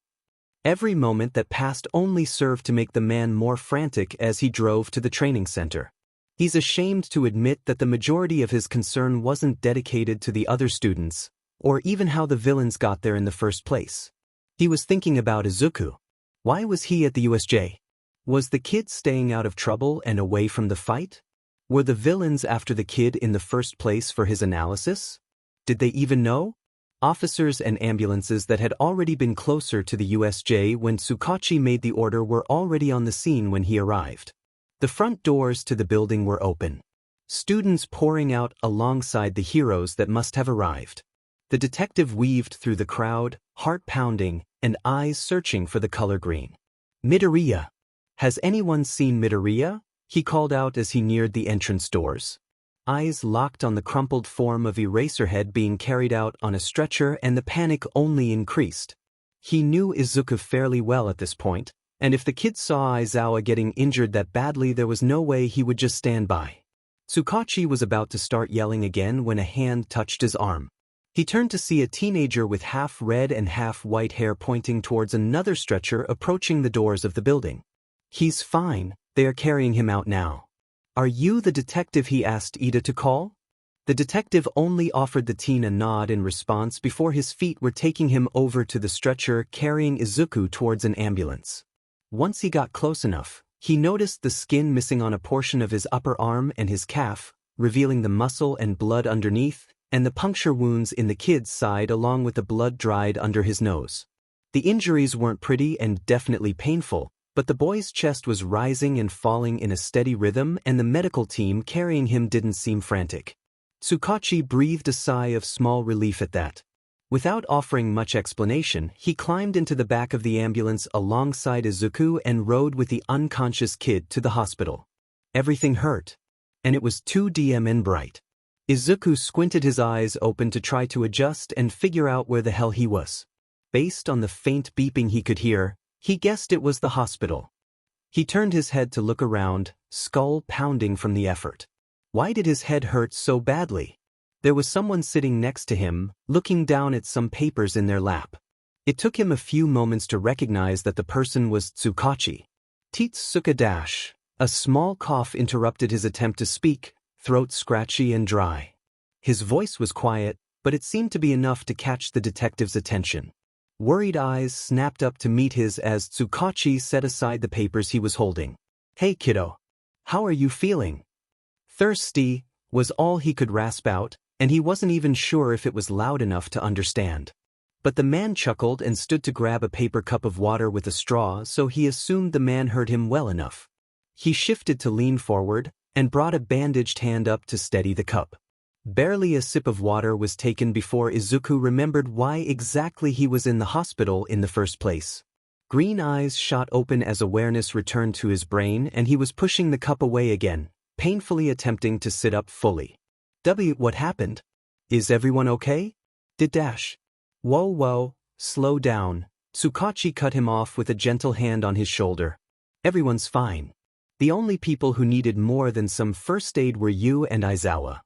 Every moment that passed only served to make the man more frantic as he drove to the training center. He's ashamed to admit that the majority of his concern wasn't dedicated to the other students, or even how the villains got there in the first place. He was thinking about Izuku. Why was he at the USJ? Was the kid staying out of trouble and away from the fight? Were the villains after the kid in the first place for his analysis? Did they even know? Officers and ambulances that had already been closer to the USJ when Tsukachi made the order were already on the scene when he arrived. The front doors to the building were open. Students pouring out alongside the heroes that must have arrived. The detective weaved through the crowd, heart pounding, and eyes searching for the color green. "Midoriya! Has anyone seen Midoriya?" he called out as he neared the entrance doors. Eyes locked on the crumpled form of Eraserhead being carried out on a stretcher, and the panic only increased. He knew Izuku fairly well at this point, and if the kid saw Aizawa getting injured that badly there was no way he would just stand by. Tsukachi was about to start yelling again when a hand touched his arm. He turned to see a teenager with half red and half white hair pointing towards another stretcher approaching the doors of the building. "He's fine, they are carrying him out now." "Are you the detective he asked Ida to call?" The detective only offered the teen a nod in response before his feet were taking him over to the stretcher carrying Izuku towards an ambulance. Once he got close enough, he noticed the skin missing on a portion of his upper arm and his calf, revealing the muscle and blood underneath, and the puncture wounds in the kid's side along with the blood dried under his nose. The injuries weren't pretty and definitely painful, but the boy's chest was rising and falling in a steady rhythm and the medical team carrying him didn't seem frantic. Tsukachi breathed a sigh of small relief at that. Without offering much explanation, he climbed into the back of the ambulance alongside Izuku and rode with the unconscious kid to the hospital. Everything hurt. And it was 2D and bright. Izuku squinted his eyes open to try to adjust and figure out where the hell he was. Based on the faint beeping he could hear, he guessed it was the hospital. He turned his head to look around, skull pounding from the effort. Why did his head hurt so badly? There was someone sitting next to him, looking down at some papers in their lap. It took him a few moments to recognize that the person was Tsukachi. Titsuka. A small cough interrupted his attempt to speak, throat scratchy and dry. His voice was quiet, but it seemed to be enough to catch the detective's attention. Worried eyes snapped up to meet his as Tsukachi set aside the papers he was holding. "Hey kiddo. How are you feeling?" "Thirsty," was all he could rasp out, and he wasn't even sure if it was loud enough to understand. But the man chuckled and stood to grab a paper cup of water with a straw, so he assumed the man heard him well enough. He shifted to lean forward, and brought a bandaged hand up to steady the cup. Barely a sip of water was taken before Izuku remembered why exactly he was in the hospital in the first place. Green eyes shot open as awareness returned to his brain and he was pushing the cup away again, painfully attempting to sit up fully. What happened? Is everyone okay? Did Dash? Whoa, slow down. Tsukachi cut him off with a gentle hand on his shoulder. Everyone's fine. The only people who needed more than some first aid were you and Aizawa.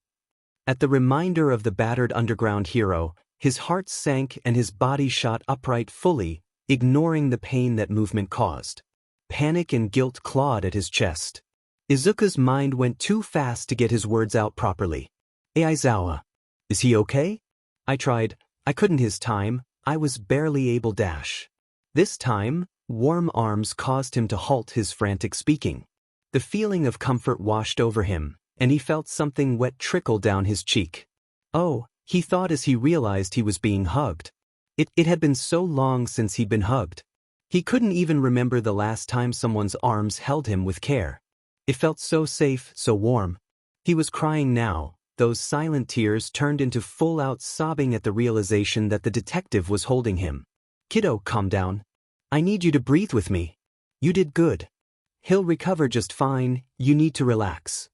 At the reminder of the battered underground hero, his heart sank and his body shot upright fully, ignoring the pain that movement caused. Panic and guilt clawed at his chest. Izuku's mind went too fast to get his words out properly. "Hey Aizawa. Is he okay?" "I tried. I couldn't his time. I was barely able dash." This time, warm arms caused him to halt his frantic speaking. The feeling of comfort washed over him, and he felt something wet trickle down his cheek. Oh, he thought as he realized he was being hugged. It had been so long since he'd been hugged. He couldn't even remember the last time someone's arms held him with care. It felt so safe, so warm. He was crying now, those silent tears turned into full-out sobbing at the realization that the detective was holding him. "Kiddo, calm down. I need you to breathe with me. You did good. He'll recover just fine, you need to relax."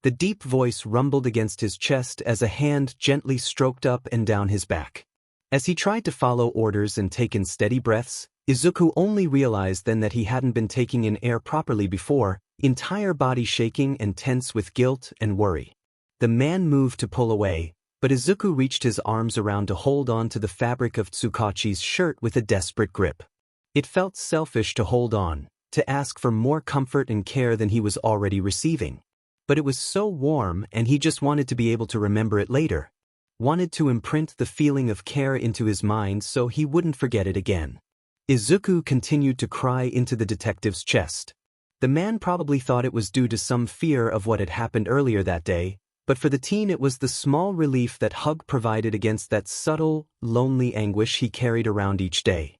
The deep voice rumbled against his chest as a hand gently stroked up and down his back. As he tried to follow orders and take in steady breaths, Izuku only realized then that he hadn't been taking in air properly before, entire body shaking and tense with guilt and worry. The man moved to pull away, but Izuku reached his arms around to hold on to the fabric of Tsukachi's shirt with a desperate grip. It felt selfish to hold on, to ask for more comfort and care than he was already receiving. But it was so warm and he just wanted to be able to remember it later. Wanted to imprint the feeling of care into his mind so he wouldn't forget it again. Izuku continued to cry into the detective's chest. The man probably thought it was due to some fear of what had happened earlier that day, but for the teen it was the small relief that hug provided against that subtle, lonely anguish he carried around each day.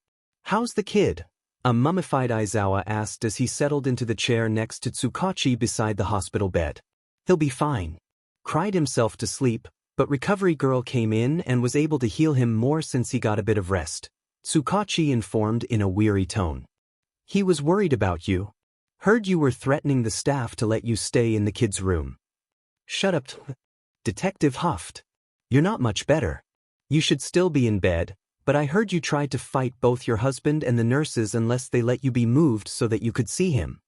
"How's the kid?" a mummified Aizawa asked as he settled into the chair next to Tsukachi beside the hospital bed. "He'll be fine." Cried himself to sleep, but recovery girl came in and was able to heal him more since he got a bit of rest. Tsukachi informed in a weary tone. "He was worried about you. Heard you were threatening the staff to let you stay in the kid's room." "Shut up." Detective huffed. "You're not much better. You should still be in bed, but I heard you tried to fight both your husband and the nurses unless they let you be moved so that you could see him."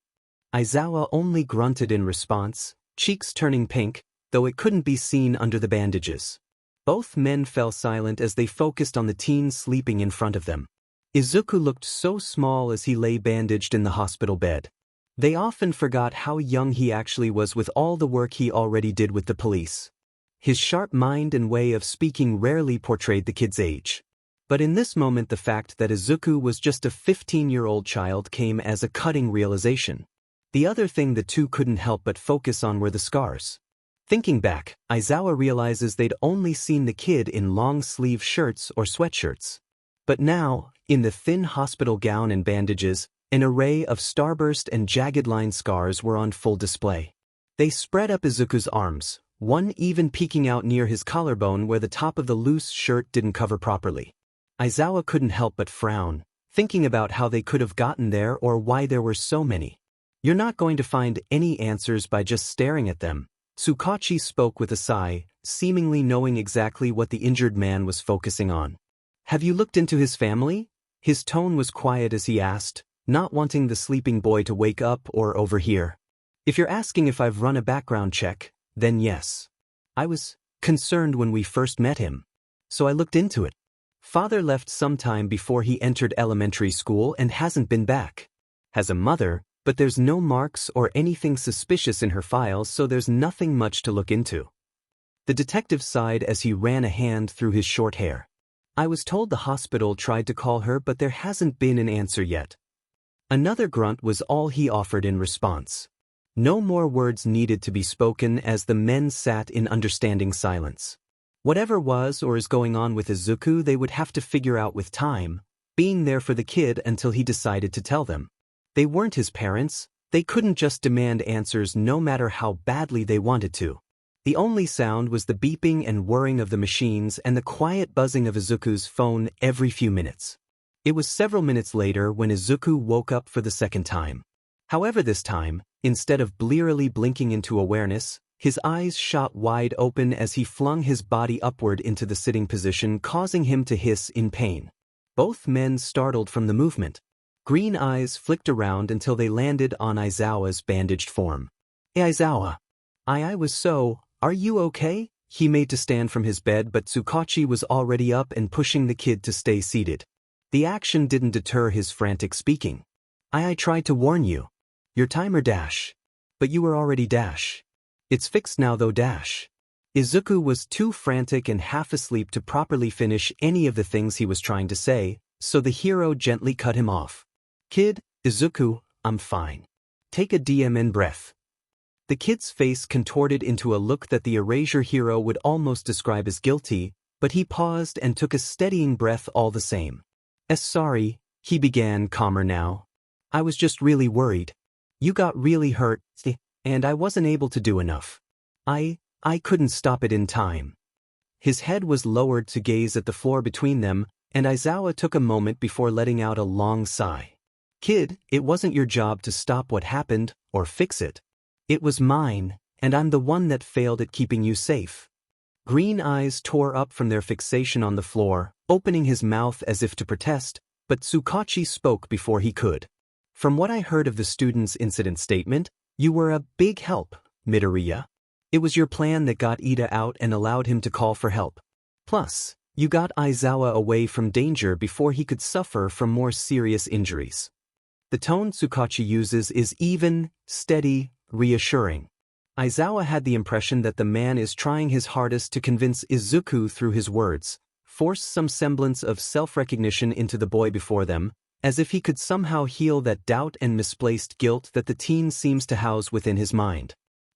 Aizawa only grunted in response, cheeks turning pink, though it couldn't be seen under the bandages. Both men fell silent as they focused on the teen sleeping in front of them. Izuku looked so small as he lay bandaged in the hospital bed. They often forgot how young he actually was with all the work he already did with the police. His sharp mind and way of speaking rarely portrayed the kid's age. But in this moment the fact that Izuku was just a 15-year-old child came as a cutting realization. The other thing the two couldn't help but focus on were the scars. Thinking back, Aizawa realizes they'd only seen the kid in long-sleeve shirts or sweatshirts. But now, in the thin hospital gown and bandages, an array of starburst and jagged-line scars were on full display. They spread up Izuku's arms, one even peeking out near his collarbone where the top of the loose shirt didn't cover properly. Aizawa couldn't help but frown, thinking about how they could have gotten there or why there were so many. You're not going to find any answers by just staring at them. Tsukachi spoke with a sigh, seemingly knowing exactly what the injured man was focusing on. Have you looked into his family? His tone was quiet as he asked, not wanting the sleeping boy to wake up or overhear. If you're asking if I've run a background check, then yes. I was concerned when we first met him, so I looked into it. Father left sometime before he entered elementary school and hasn't been back. Has a mother, but there's no marks or anything suspicious in her files, so there's nothing much to look into. The detective sighed as he ran a hand through his short hair. I was told the hospital tried to call her, but there hasn't been an answer yet. Another grunt was all he offered in response. No more words needed to be spoken as the men sat in understanding silence. Whatever was or is going on with Izuku they would have to figure out with time, being there for the kid until he decided to tell them. They weren't his parents, they couldn't just demand answers no matter how badly they wanted to. The only sound was the beeping and whirring of the machines and the quiet buzzing of Izuku's phone every few minutes. It was several minutes later when Izuku woke up for the second time. However, this time, instead of blearily blinking into awareness, his eyes shot wide open as he flung his body upward into the sitting position, causing him to hiss in pain. Both men startled from the movement. Green eyes flicked around until they landed on Aizawa's bandaged form. Hey Aizawa. Are you okay? He made to stand from his bed, but Tsukachi was already up and pushing the kid to stay seated. The action didn't deter his frantic speaking. I tried to warn you. Your timer dash. But you were already dash. It's fixed now though dash. Izuku was too frantic and half asleep to properly finish any of the things he was trying to say, so the hero gently cut him off. Kid, Izuku, I'm fine. Take a DMN breath. The kid's face contorted into a look that the erasure hero would almost describe as guilty, but he paused and took a steadying breath all the same. Sorry, he began calmer now. I was just really worried. You got really hurt, and I wasn't able to do enough. I couldn't stop it in time. His head was lowered to gaze at the floor between them, and Aizawa took a moment before letting out a long sigh. Kid, it wasn't your job to stop what happened, or fix it. It was mine, and I'm the one that failed at keeping you safe. Green eyes tore up from their fixation on the floor, opening his mouth as if to protest, but Tsukachi spoke before he could. From what I heard of the student's incident statement, you were a big help, Midoriya. It was your plan that got Ida out and allowed him to call for help. Plus, you got Aizawa away from danger before he could suffer from more serious injuries. The tone Tsukachi uses is even, steady, reassuring. Aizawa had the impression that the man is trying his hardest to convince Izuku through his words, force some semblance of self-recognition into the boy before them, as if he could somehow heal that doubt and misplaced guilt that the teen seems to house within his mind.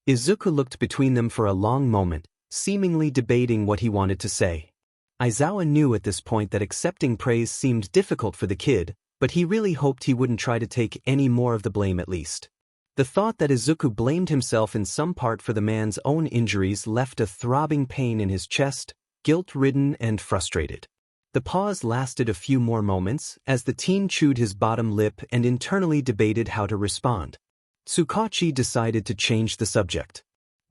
Izuku looked between them for a long moment, seemingly debating what he wanted to say. Aizawa knew at this point that accepting praise seemed difficult for the kid, but he really hoped he wouldn't try to take any more of the blame at least. The thought that Izuku blamed himself in some part for the man's own injuries left a throbbing pain in his chest, guilt-ridden and frustrated. The pause lasted a few more moments as the teen chewed his bottom lip and internally debated how to respond. Tsukachi decided to change the subject.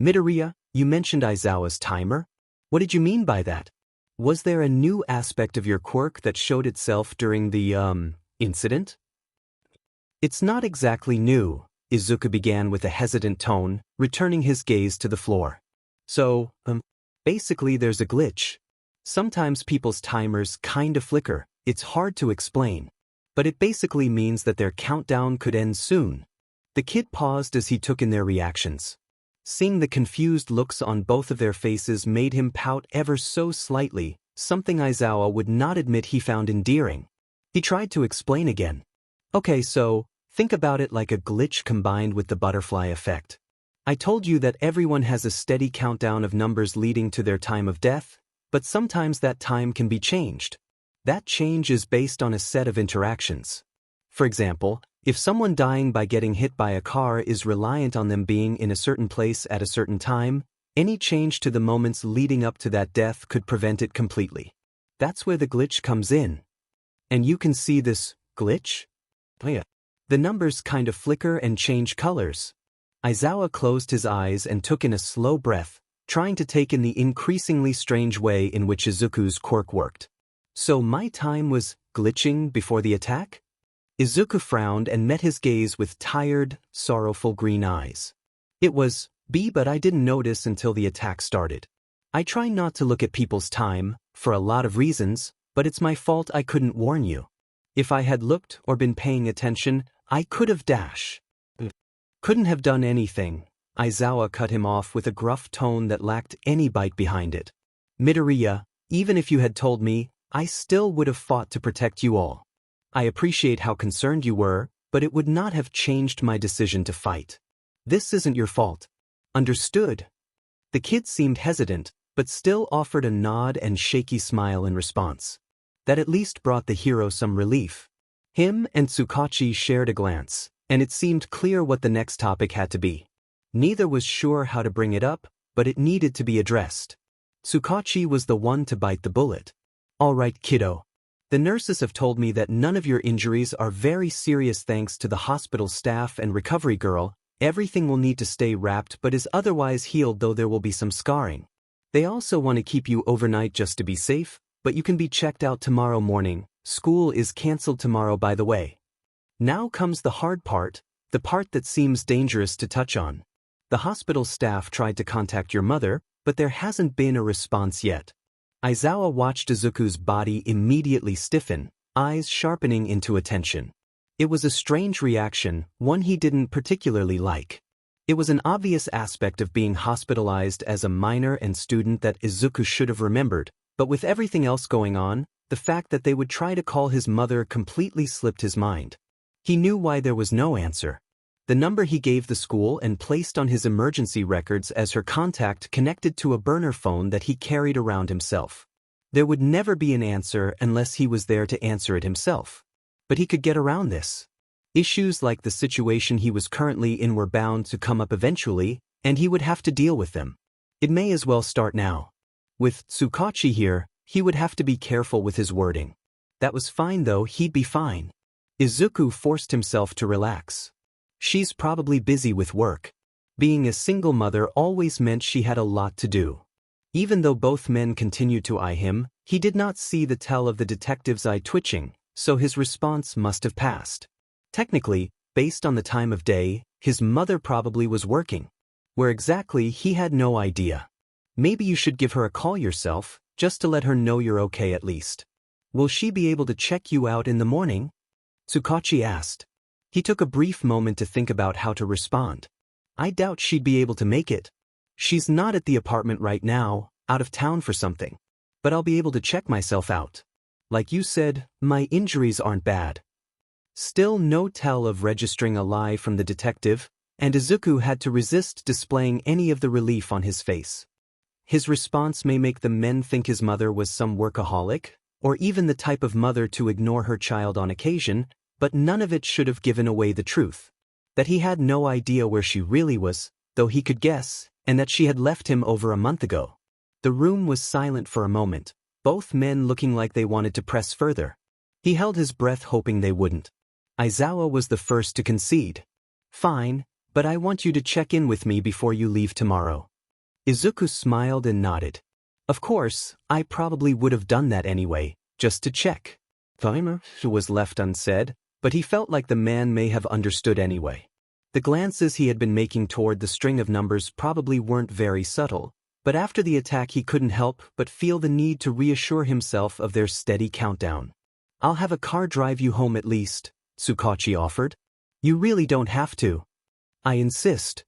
Midoriya, you mentioned Aizawa's timer? What did you mean by that? Was there a new aspect of your quirk that showed itself during the, incident? It's not exactly new, Izuku began with a hesitant tone, returning his gaze to the floor. So, basically there's a glitch. Sometimes people's timers kinda flicker, it's hard to explain. But it basically means that their countdown could end soon. The kid paused as he took in their reactions. Seeing the confused looks on both of their faces made him pout ever so slightly, something Aizawa would not admit he found endearing. He tried to explain again. Okay, so, think about it like a glitch combined with the butterfly effect. I told you that everyone has a steady countdown of numbers leading to their time of death, but sometimes that time can be changed. That change is based on a set of interactions. For example, if someone dying by getting hit by a car is reliant on them being in a certain place at a certain time, any change to the moments leading up to that death could prevent it completely. That's where the glitch comes in. And you can see this glitch? Oh yeah. The numbers kind of flicker and change colors. Aizawa closed his eyes and took in a slow breath, trying to take in the increasingly strange way in which Izuku's quirk worked. So my time was glitching before the attack? Izuku frowned and met his gaze with tired, sorrowful green eyes. It was, but I didn't notice until the attack started. I try not to look at people's time, for a lot of reasons, but it's my fault I couldn't warn you. If I had looked or been paying attention, I could have Couldn't have done anything. Aizawa cut him off with a gruff tone that lacked any bite behind it. Midoriya, even if you had told me, I still would have fought to protect you all. I appreciate how concerned you were, but it would not have changed my decision to fight. This isn't your fault. Understood? The kid seemed hesitant, but still offered a nod and shaky smile in response. That at least brought the hero some relief. Him and Tsukachi shared a glance, and it seemed clear what the next topic had to be. Neither was sure how to bring it up, but it needed to be addressed. Tsukachi was the one to bite the bullet. All right, kiddo. The nurses have told me that none of your injuries are very serious thanks to the hospital staff and recovery girl. Everything will need to stay wrapped but is otherwise healed, though there will be some scarring. They also want to keep you overnight just to be safe, but you can be checked out tomorrow morning. School is cancelled tomorrow, by the way. Now comes the hard part, the part that seems dangerous to touch on. The hospital staff tried to contact your mother, but there hasn't been a response yet. Aizawa watched Izuku's body immediately stiffen, eyes sharpening into attention. It was a strange reaction, one he didn't particularly like. It was an obvious aspect of being hospitalized as a minor and student that Izuku should have remembered, but with everything else going on, the fact that they would try to call his mother completely slipped his mind. He knew why there was no answer. The number he gave the school and placed on his emergency records as her contact connected to a burner phone that he carried around himself. There would never be an answer unless he was there to answer it himself. But he could get around this. Issues like the situation he was currently in were bound to come up eventually, and he would have to deal with them. It may as well start now. With Tsukachi here, he would have to be careful with his wording. That was fine though, he'd be fine. Izuku forced himself to relax. She's probably busy with work. Being a single mother always meant she had a lot to do. Even though both men continued to eye him, he did not see the tell of the detective's eye twitching, so his response must have passed. Technically, based on the time of day, his mother probably was working. Where exactly, he had no idea. Maybe you should give her a call yourself, just to let her know you're okay at least. Will she be able to check you out in the morning? Tsukachi asked. He took a brief moment to think about how to respond. I doubt she'd be able to make it. She's not at the apartment right now, out of town for something. But I'll be able to check myself out. Like you said, my injuries aren't bad. Still no tell of registering a lie from the detective, and Izuku had to resist displaying any of the relief on his face. His response may make the men think his mother was some workaholic, or even the type of mother to ignore her child on occasion, but none of it should have given away the truth. That he had no idea where she really was, though he could guess, and that she had left him over a month ago. The room was silent for a moment, both men looking like they wanted to press further. He held his breath hoping they wouldn't. Aizawa was the first to concede. Fine, but I want you to check in with me before you leave tomorrow. Izuku smiled and nodded. Of course, I probably would have done that anyway, just to check. Timer was left unsaid, but he felt like the man may have understood anyway. The glances he had been making toward the string of numbers probably weren't very subtle, but after the attack he couldn't help but feel the need to reassure himself of their steady countdown. I'll have a car drive you home at least, Tsukachi offered. You really don't have to, I insist.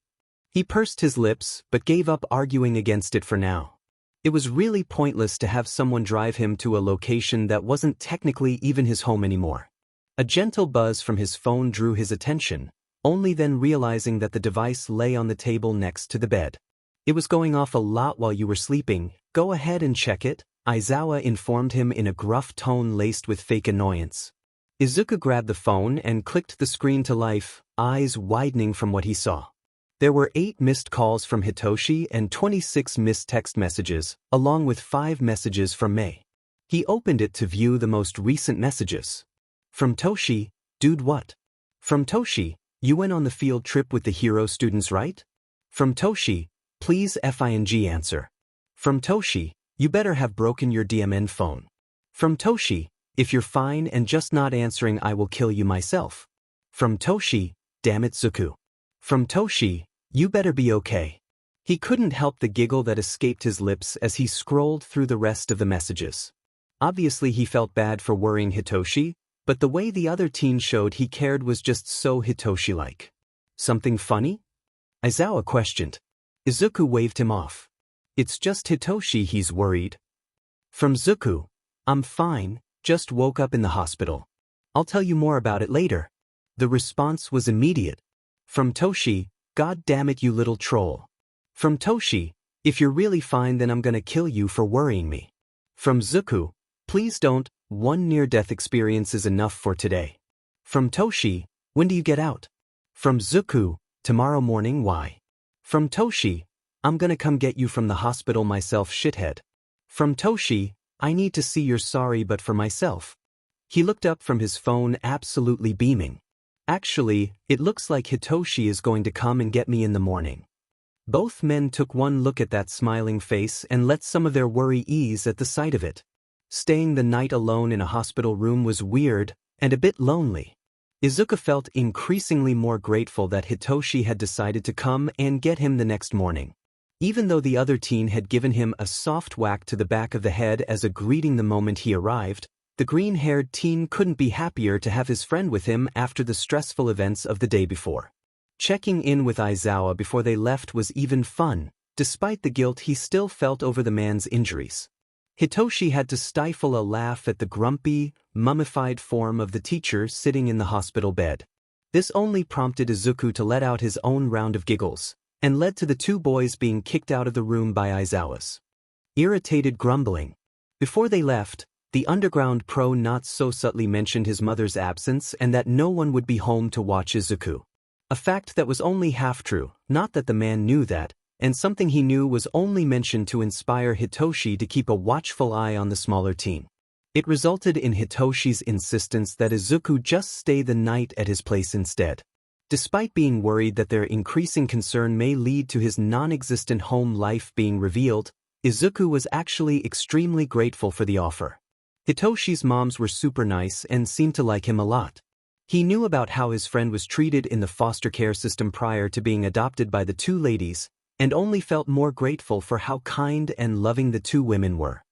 He pursed his lips but gave up arguing against it for now. It was really pointless to have someone drive him to a location that wasn't technically even his home anymore. A gentle buzz from his phone drew his attention, only then realizing that the device lay on the table next to the bed. It was going off a lot while you were sleeping. Go ahead and check it, Aizawa informed him in a gruff tone laced with fake annoyance. Izuku grabbed the phone and clicked the screen to life, eyes widening from what he saw. There were 8 missed calls from Hitoshi and 26 missed text messages, along with 5 messages from Mei. He opened it to view the most recent messages. From Toshi, dude what? From Toshi, you went on the field trip with the hero students, right? From Toshi, please FING answer. From Toshi, you better have broken your DMN phone. From Toshi, if you're fine and just not answering I will kill you myself. From Toshi, damn it Zuku. From Toshi, you better be okay. He couldn't help the giggle that escaped his lips as he scrolled through the rest of the messages. Obviously he felt bad for worrying Hitoshi, but the way the other teen showed he cared was just so Hitoshi-like. Something funny? Aizawa questioned. Izuku waved him off. It's just Hitoshi he's worried. From Zuku, I'm fine, just woke up in the hospital. I'll tell you more about it later. The response was immediate. From Toshi, God damn it you little troll. From Toshi, if you're really fine then I'm gonna kill you for worrying me. From Zuku, please don't, one near-death experience is enough for today. From Toshi, when do you get out? From Zuku, tomorrow morning why? From Toshi, I'm gonna come get you from the hospital myself shithead. From Toshi, I need to see you're sorry but for myself. He looked up from his phone absolutely beaming. Actually, it looks like Hitoshi is going to come and get me in the morning. Both men took one look at that smiling face and let some of their worry ease at the sight of it. Staying the night alone in a hospital room was weird and a bit lonely. Izuku felt increasingly more grateful that Hitoshi had decided to come and get him the next morning. Even though the other teen had given him a soft whack to the back of the head as a greeting the moment he arrived, the green-haired teen couldn't be happier to have his friend with him after the stressful events of the day before. Checking in with Aizawa before they left was even fun, despite the guilt he still felt over the man's injuries. Hitoshi had to stifle a laugh at the grumpy, mummified form of the teacher sitting in the hospital bed. This only prompted Izuku to let out his own round of giggles, and led to the 2 boys being kicked out of the room by Aizawa's irritated grumbling. Before they left, the underground pro not so subtly mentioned his mother's absence and that no one would be home to watch Izuku. A fact that was only half true, not that the man knew that, and something he knew was only mentioned to inspire Hitoshi to keep a watchful eye on the smaller teen. It resulted in Hitoshi's insistence that Izuku just stay the night at his place instead. Despite being worried that their increasing concern may lead to his non-existent home life being revealed, Izuku was actually extremely grateful for the offer. Hitoshi's moms were super nice and seemed to like him a lot. He knew about how his friend was treated in the foster care system prior to being adopted by the 2 ladies, and only felt more grateful for how kind and loving the 2 women were.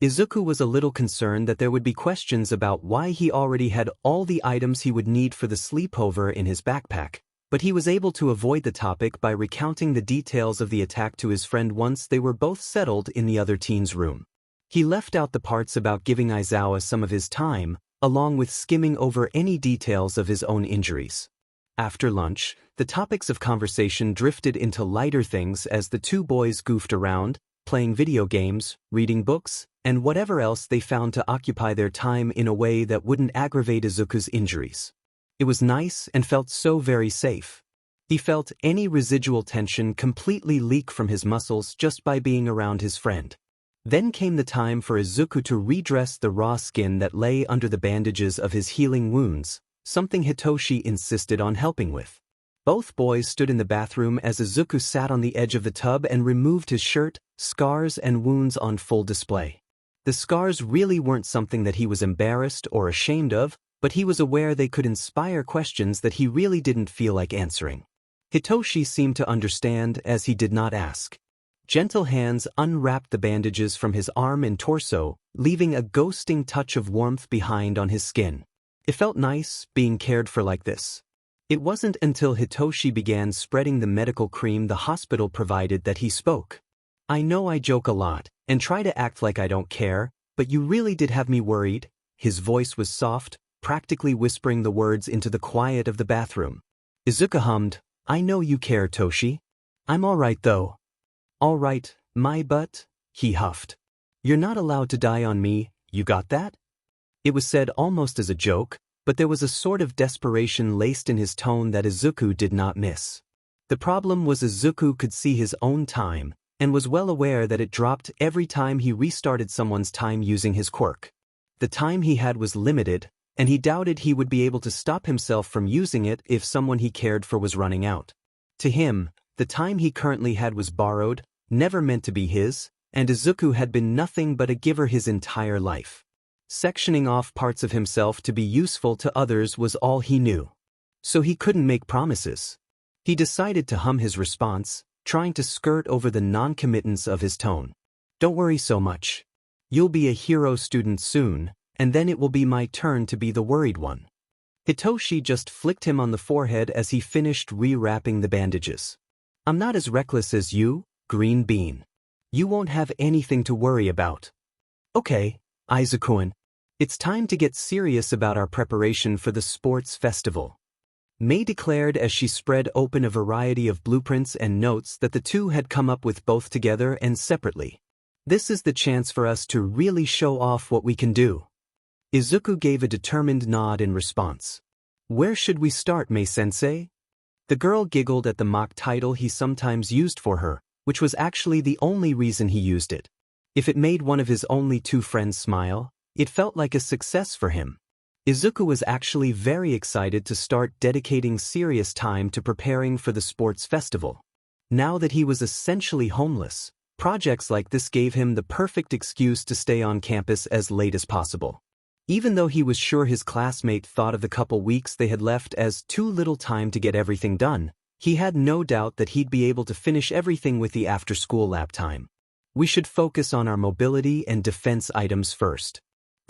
Izuku was a little concerned that there would be questions about why he already had all the items he would need for the sleepover in his backpack, but he was able to avoid the topic by recounting the details of the attack to his friend once they were both settled in the other teen's room. He left out the parts about giving Aizawa some of his time, along with skimming over any details of his own injuries. After lunch, the topics of conversation drifted into lighter things as the 2 boys goofed around, playing video games, reading books, and whatever else they found to occupy their time in a way that wouldn't aggravate Izuku's injuries. It was nice and felt so very safe. He felt any residual tension completely leak from his muscles just by being around his friend. Then came the time for Izuku to redress the raw skin that lay under the bandages of his healing wounds, something Hitoshi insisted on helping with. Both boys stood in the bathroom as Izuku sat on the edge of the tub and removed his shirt, scars and wounds on full display. The scars really weren't something that he was embarrassed or ashamed of, but he was aware they could inspire questions that he really didn't feel like answering. Hitoshi seemed to understand as he did not ask. Gentle hands unwrapped the bandages from his arm and torso, leaving a ghosting touch of warmth behind on his skin. It felt nice, being cared for like this. It wasn't until Hitoshi began spreading the medical cream the hospital provided that he spoke. I know I joke a lot, and try to act like I don't care, but you really did have me worried. His voice was soft, practically whispering the words into the quiet of the bathroom. Izuku hummed, I know you care, Toshi. I'm alright though. Alright, my butt, he huffed. You're not allowed to die on me, you got that? It was said almost as a joke, but there was a sort of desperation laced in his tone that Izuku did not miss. The problem was Izuku could see his own time, and was well aware that it dropped every time he restarted someone's time using his quirk. The time he had was limited, and he doubted he would be able to stop himself from using it if someone he cared for was running out. To him, the time he currently had was borrowed, never meant to be his, and Izuku had been nothing but a giver his entire life. Sectioning off parts of himself to be useful to others was all he knew. So he couldn't make promises. He decided to hum his response, trying to skirt over the non-committance of his tone. Don't worry so much. You'll be a hero student soon, and then it will be my turn to be the worried one. Hitoshi just flicked him on the forehead as he finished rewrapping the bandages. I'm not as reckless as you, Green Bean. You won't have anything to worry about. Okay, Izuku-kun. It's time to get serious about our preparation for the sports festival. May declared as she spread open a variety of blueprints and notes that the two had come up with both together and separately. This is the chance for us to really show off what we can do. Izuku gave a determined nod in response. Where should we start, Mei-sensei? The girl giggled at the mock title he sometimes used for her, which was actually the only reason he used it. If it made one of his only two friends smile, it felt like a success for him. Izuku was actually very excited to start dedicating serious time to preparing for the sports festival. Now that he was essentially homeless, projects like this gave him the perfect excuse to stay on campus as late as possible. Even though he was sure his classmate thought of the couple weeks they had left as too little time to get everything done, he had no doubt that he'd be able to finish everything with the after-school lab time. We should focus on our mobility and defense items first.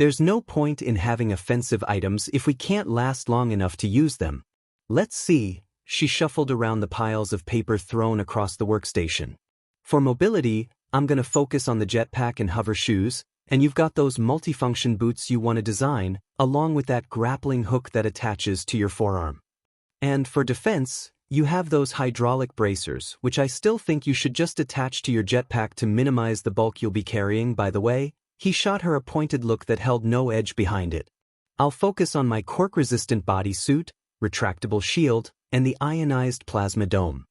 There's no point in having offensive items if we can't last long enough to use them. Let's see, she shuffled around the piles of paper thrown across the workstation. For mobility, I'm gonna focus on the jetpack and hover shoes, and you've got those multifunction boots you want to design, along with that grappling hook that attaches to your forearm. And for defense, you have those hydraulic bracers, which I still think you should just attach to your jetpack to minimize the bulk you'll be carrying. By the way, he shot her a pointed look that held no edge behind it. I'll focus on my quirk-resistant bodysuit, retractable shield, and the ionized plasma dome.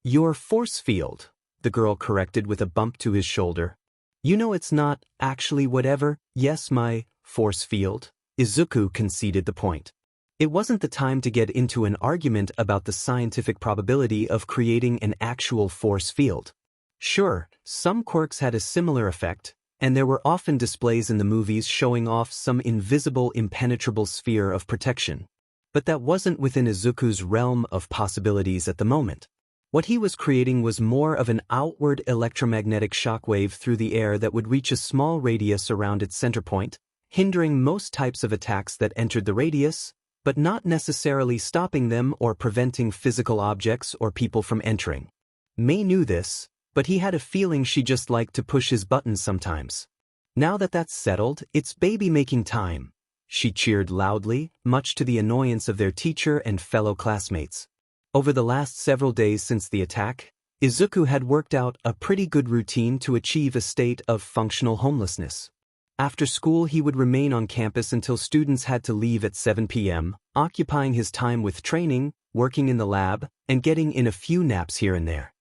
Your force field, the girl corrected with a bump to his shoulder. You know it's not actually whatever. Yes, my force field. Izuku conceded the point. It wasn't the time to get into an argument about the scientific probability of creating an actual force field. Sure, some quirks had a similar effect, and there were often displays in the movies showing off some invisible, impenetrable sphere of protection. But that wasn't within Izuku's realm of possibilities at the moment. What he was creating was more of an outward electromagnetic shockwave through the air that would reach a small radius around its center point, hindering most types of attacks that entered the radius, but not necessarily stopping them or preventing physical objects or people from entering. May knew this, but he had a feeling she just liked to push his buttons sometimes. Now that that's settled, it's baby-making time, she cheered loudly, much to the annoyance of their teacher and fellow classmates. Over the last several days since the attack, Izuku had worked out a pretty good routine to achieve a state of functional homelessness. After school he would remain on campus until students had to leave at 7 p.m., occupying his time with training, working in the lab, and getting in a few naps here and there.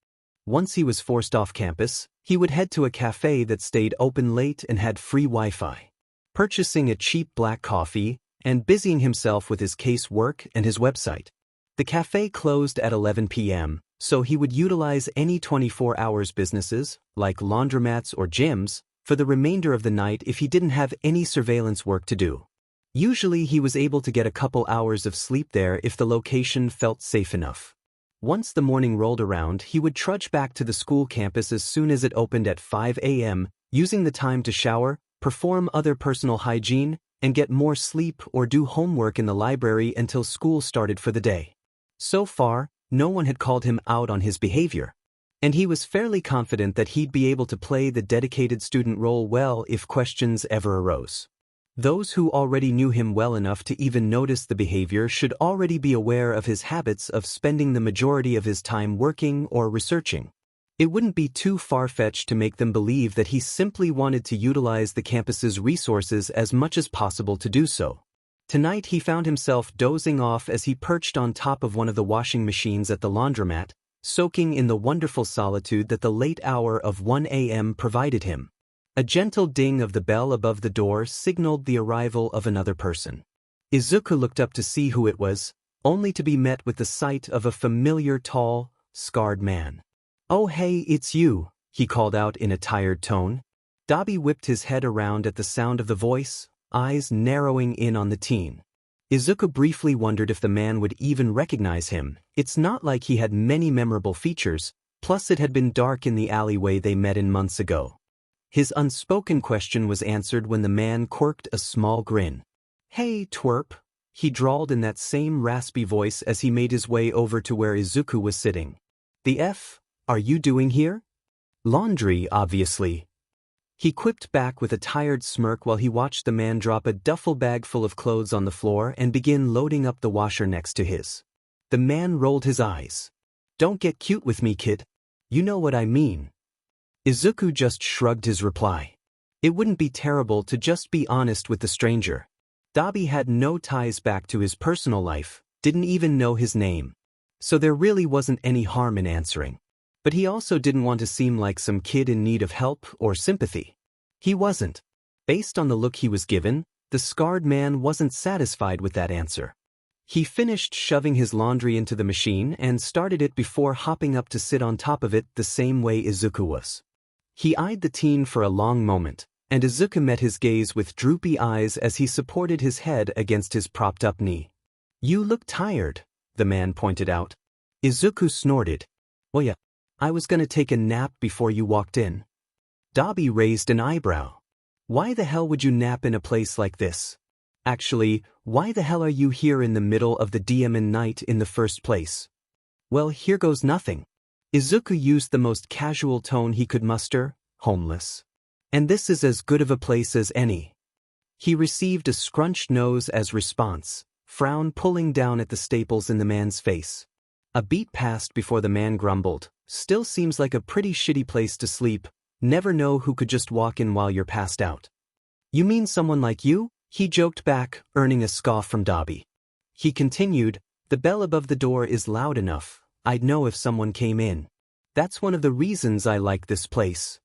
Once he was forced off campus, he would head to a cafe that stayed open late and had free Wi-Fi, purchasing a cheap black coffee, and busying himself with his casework and his website. The cafe closed at 11 p.m., so he would utilize any 24 hours businesses, like laundromats or gyms, for the remainder of the night if he didn't have any surveillance work to do. Usually he was able to get a couple hours of sleep there if the location felt safe enough. Once the morning rolled around, he would trudge back to the school campus as soon as it opened at 5 a.m., using the time to shower, perform other personal hygiene, and get more sleep or do homework in the library until school started for the day. So far, no one had called him out on his behavior. And he was fairly confident that he'd be able to play the dedicated student role well if questions ever arose. Those who already knew him well enough to even notice the behavior should already be aware of his habits of spending the majority of his time working or researching. It wouldn't be too far-fetched to make them believe that he simply wanted to utilize the campus's resources as much as possible to do so. Tonight he found himself dozing off as he perched on top of one of the washing machines at the laundromat, soaking in the wonderful solitude that the late hour of 1 a.m. provided him. A gentle ding of the bell above the door signaled the arrival of another person. Izuku looked up to see who it was, only to be met with the sight of a familiar tall, scarred man. "Oh hey, it's you," he called out in a tired tone. Dabi whipped his head around at the sound of the voice, eyes narrowing in on the teen. Izuku briefly wondered if the man would even recognize him. It's not like he had many memorable features, plus it had been dark in the alleyway they met in months ago. His unspoken question was answered when the man quirked a small grin. "Hey, twerp," he drawled in that same raspy voice as he made his way over to where Izuku was sitting. "The F are you doing here?" "Laundry, obviously," he quipped back with a tired smirk while he watched the man drop a duffel bag full of clothes on the floor and begin loading up the washer next to his. The man rolled his eyes. "Don't get cute with me, kid. You know what I mean." Izuku just shrugged his reply. It wouldn't be terrible to just be honest with the stranger. Dabi had no ties back to his personal life, didn't even know his name. So there really wasn't any harm in answering. But he also didn't want to seem like some kid in need of help or sympathy. He wasn't. Based on the look he was given, the scarred man wasn't satisfied with that answer. He finished shoving his laundry into the machine and started it before hopping up to sit on top of it the same way Izuku was. He eyed the teen for a long moment, and Izuku met his gaze with droopy eyes as he supported his head against his propped-up knee. "You look tired," the man pointed out. Izuku snorted. "Well yeah, I was gonna take a nap before you walked in." Dabi raised an eyebrow. "Why the hell would you nap in a place like this? Actually, why the hell are you here in the middle of the Demon Night in the first place?" "Well, here goes nothing." Izuku used the most casual tone he could muster, "Homeless. And this is as good of a place as any." He received a scrunched nose as response, frown pulling down at the staples in the man's face. A beat passed before the man grumbled, "Still seems like a pretty shitty place to sleep. Never know who could just walk in while you're passed out." "You mean someone like you?" he joked back, earning a scoff from Dabi. He continued, "The bell above the door is loud enough. I'd know if someone came in. That's one of the reasons I like this place."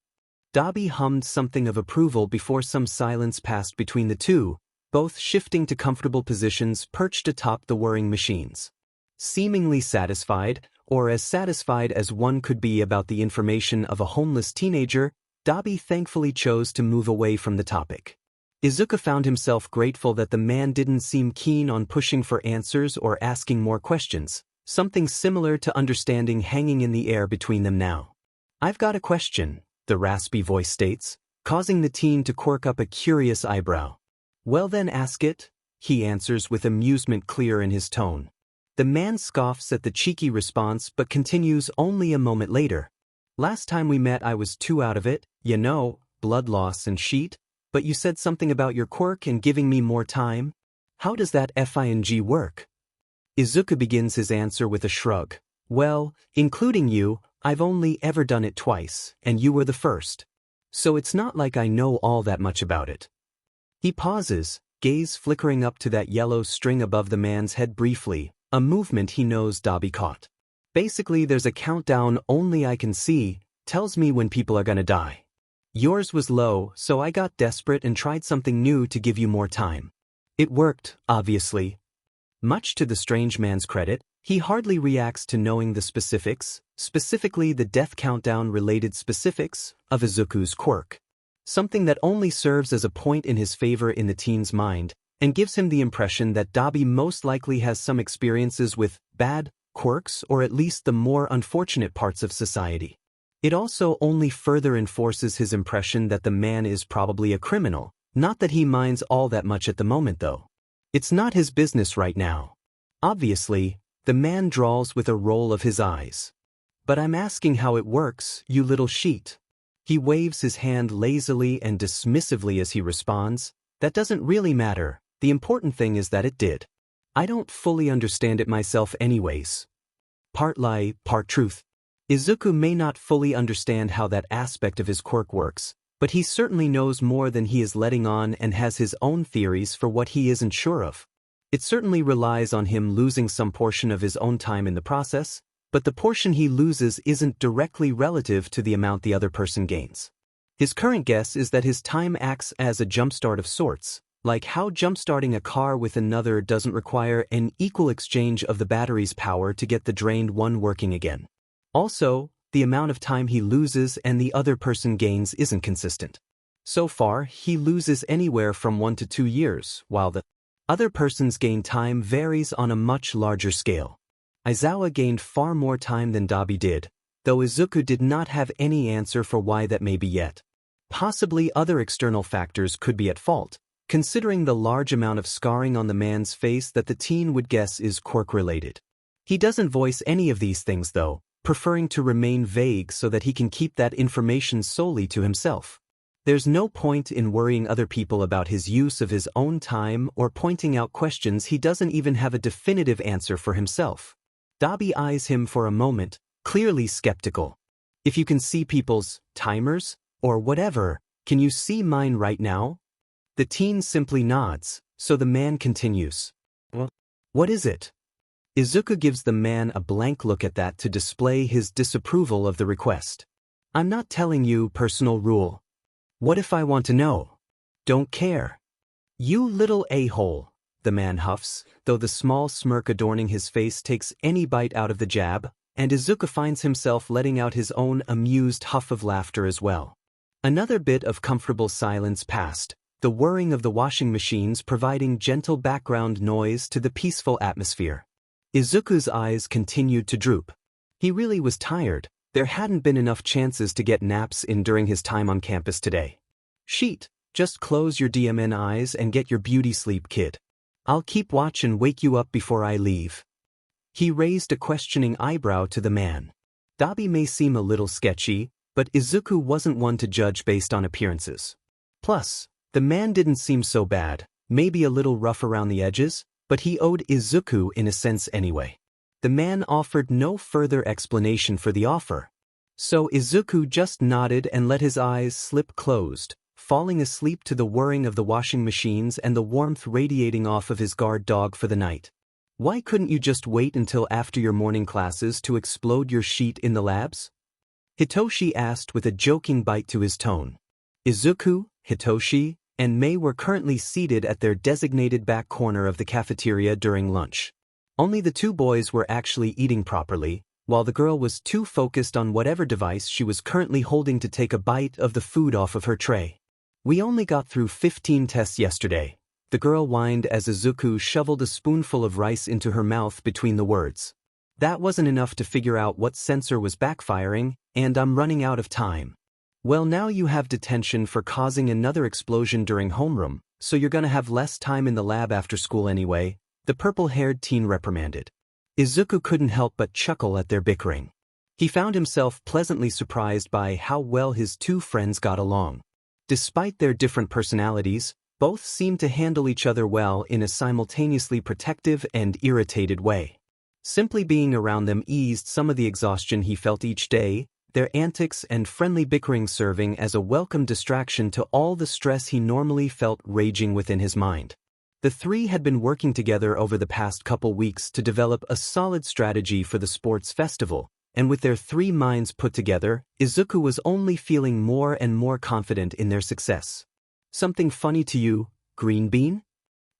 Dabi hummed something of approval before some silence passed between the two, both shifting to comfortable positions perched atop the whirring machines. Seemingly satisfied, or as satisfied as one could be about the information of a homeless teenager, Dabi thankfully chose to move away from the topic. Izuku found himself grateful that the man didn't seem keen on pushing for answers or asking more questions. Something similar to understanding hanging in the air between them now. "I've got a question," the raspy voice states, causing the teen to quirk up a curious eyebrow. "Well then ask it," he answers with amusement clear in his tone. The man scoffs at the cheeky response but continues only a moment later. "Last time we met I was too out of it, you know, blood loss and sheet, but you said something about your quirk and giving me more time. How does that FING work?" Izuku begins his answer with a shrug. "Well, including you, I've only ever done it twice, and you were the first. So it's not like I know all that much about it." He pauses, gaze flickering up to that yellow string above the man's head briefly, a movement he knows Dabi caught. "Basically there's a countdown only I can see, tells me when people are gonna die. Yours was low, so I got desperate and tried something new to give you more time. It worked, obviously." Much to the strange man's credit, he hardly reacts to knowing the specifics, specifically the death countdown-related specifics, of Izuku's quirk. Something that only serves as a point in his favor in the teen's mind, and gives him the impression that Dabi most likely has some experiences with bad quirks or at least the more unfortunate parts of society. It also only further enforces his impression that the man is probably a criminal, not that he minds all that much at the moment though. It's not his business right now. Obviously, The man drawls with a roll of his eyes. But I'm asking how it works, you little sheet. He waves his hand lazily and dismissively as he responds, that doesn't really matter, the important thing is that it did. I don't fully understand it myself anyways. Part lie, part truth. Izuku may not fully understand how that aspect of his quirk works, but he certainly knows more than he is letting on and has his own theories for what he isn't sure of. It certainly relies on him losing some portion of his own time in the process, but the portion he loses isn't directly relative to the amount the other person gains. His current guess is that his time acts as a jumpstart of sorts, like how jumpstarting a car with another doesn't require an equal exchange of the battery's power to get the drained one working again. Also, the amount of time he loses and the other person gains isn't consistent. So far, he loses anywhere from 1 to 2 years, while the other person's gain time varies on a much larger scale. Aizawa gained far more time than Dabi did, though Izuku did not have any answer for why that may be yet. Possibly other external factors could be at fault, considering the large amount of scarring on the man's face that the teen would guess is quirk-related. He doesn't voice any of these things though, preferring to remain vague so that he can keep that information solely to himself. There's no point in worrying other people about his use of his own time or pointing out questions he doesn't even have a definitive answer for himself. Dabi eyes him for a moment, clearly skeptical. If you can see people's timers, or whatever, can you see mine right now? The teen simply nods, so the man continues. What is it? Izuku gives the man a blank look at that to display his disapproval of the request. I'm not telling you, personal rule. What if I want to know? Don't care. You little a-hole, the man huffs, though the small smirk adorning his face takes any bite out of the jab, and Izuku finds himself letting out his own amused huff of laughter as well. Another bit of comfortable silence passed, the whirring of the washing machines providing gentle background noise to the peaceful atmosphere. Izuku's eyes continued to droop. He really was tired. There hadn't been enough chances to get naps in during his time on campus today. Sheet, just close your DMN eyes and get your beauty sleep, kid. I'll keep watch and wake you up before I leave. He raised a questioning eyebrow to the man. Dabi may seem a little sketchy, but Izuku wasn't one to judge based on appearances. Plus, the man didn't seem so bad, maybe a little rough around the edges, but he owed Izuku in a sense anyway. The man offered no further explanation for the offer. So Izuku just nodded and let his eyes slip closed, falling asleep to the whirring of the washing machines and the warmth radiating off of his guard dog for the night. Why couldn't you just wait until after your morning classes to explode your sheet in the labs? Hitoshi asked with a joking bite to his tone. Izuku, Hitoshi, and Mei were currently seated at their designated back corner of the cafeteria during lunch. Only the two boys were actually eating properly, while the girl was too focused on whatever device she was currently holding to take a bite of the food off of her tray. We only got through 15 tests yesterday, the girl whined as Izuku shoveled a spoonful of rice into her mouth between the words. That wasn't enough to figure out what sensor was backfiring, and I'm running out of time. Well, now you have detention for causing another explosion during homeroom, so you're gonna have less time in the lab after school anyway, the purple-haired teen reprimanded. Izuku couldn't help but chuckle at their bickering. He found himself pleasantly surprised by how well his two friends got along. Despite their different personalities, both seemed to handle each other well in a simultaneously protective and irritated way. Simply being around them eased some of the exhaustion he felt each day, their antics and friendly bickering serving as a welcome distraction to all the stress he normally felt raging within his mind. The three had been working together over the past couple weeks to develop a solid strategy for the sports festival, and with their three minds put together, Izuku was only feeling more and more confident in their success. Something funny to you, Green Bean?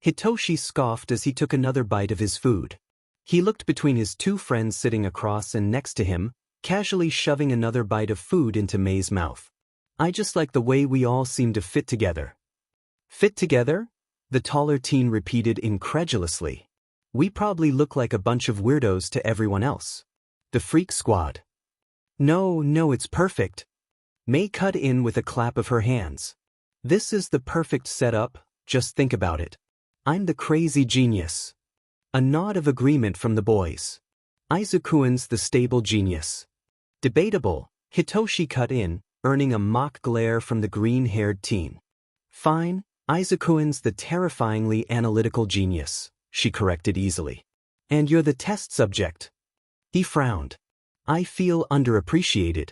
Hitoshi scoffed as he took another bite of his food. He looked between his two friends sitting across and next to him, casually shoving another bite of food into Mei's mouth. I just like the way we all seem to fit together. Fit together? The taller teen repeated incredulously. We probably look like a bunch of weirdos to everyone else. The freak squad. No, it's perfect. Mei cut in with a clap of her hands. This is the perfect setup, just think about it. I'm the crazy genius. A nod of agreement from the boys. Izuku's the stable genius. Debatable, Hitoshi cut in, earning a mock glare from the green-haired teen. Fine, Izuku's the terrifyingly analytical genius, she corrected easily. And you're the test subject. He frowned. I feel underappreciated.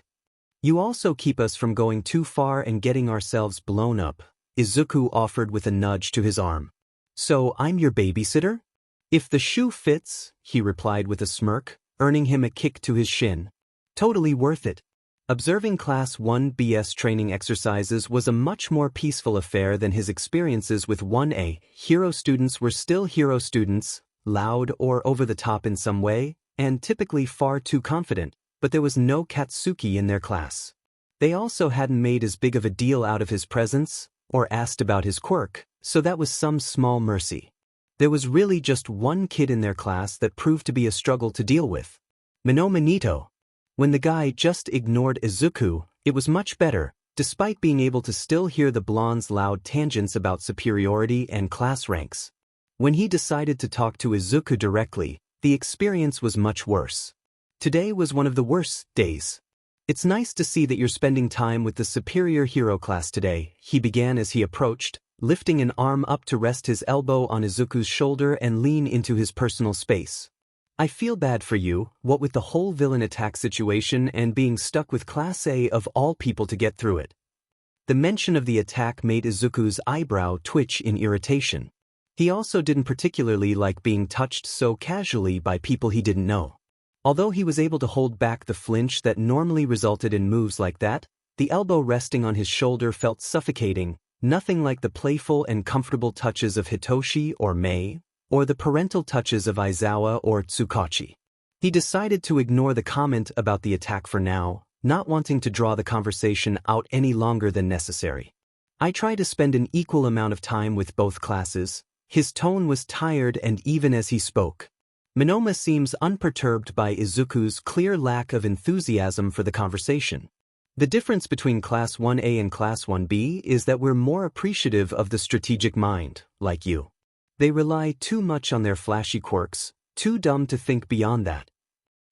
You also keep us from going too far and getting ourselves blown up, Izuku offered with a nudge to his arm. So I'm your babysitter? If the shoe fits, he replied with a smirk, earning him a kick to his shin. Totally worth it. Observing Class 1B's training exercises was a much more peaceful affair than his experiences with 1A. Hero students were still hero students, loud or over the top in some way, and typically far too confident, but there was no Katsuki in their class. They also hadn't made as big of a deal out of his presence, or asked about his quirk, so that was some small mercy. There was really just one kid in their class that proved to be a struggle to deal with. Minoma Nito. When the guy just ignored Izuku, it was much better, despite being able to still hear the blonde's loud tangents about superiority and class ranks. When he decided to talk to Izuku directly, the experience was much worse. Today was one of the worst days. It's nice to see that you're spending time with the superior hero class today, he began as he approached, lifting an arm up to rest his elbow on Izuku's shoulder and lean into his personal space. I feel bad for you, what with the whole villain attack situation and being stuck with Class A of all people to get through it. The mention of the attack made Izuku's eyebrow twitch in irritation. He also didn't particularly like being touched so casually by people he didn't know. Although he was able to hold back the flinch that normally resulted in moves like that, the elbow resting on his shoulder felt suffocating, nothing like the playful and comfortable touches of Hitoshi or Mei, or the parental touches of Aizawa or Tsukachi. He decided to ignore the comment about the attack for now, not wanting to draw the conversation out any longer than necessary. I try to spend an equal amount of time with both classes. His tone was tired and even as he spoke. Minoma seems unperturbed by Izuku's clear lack of enthusiasm for the conversation. The difference between Class 1A and Class 1B is that we're more appreciative of the strategic mind, like you. They rely too much on their flashy quirks, too dumb to think beyond that.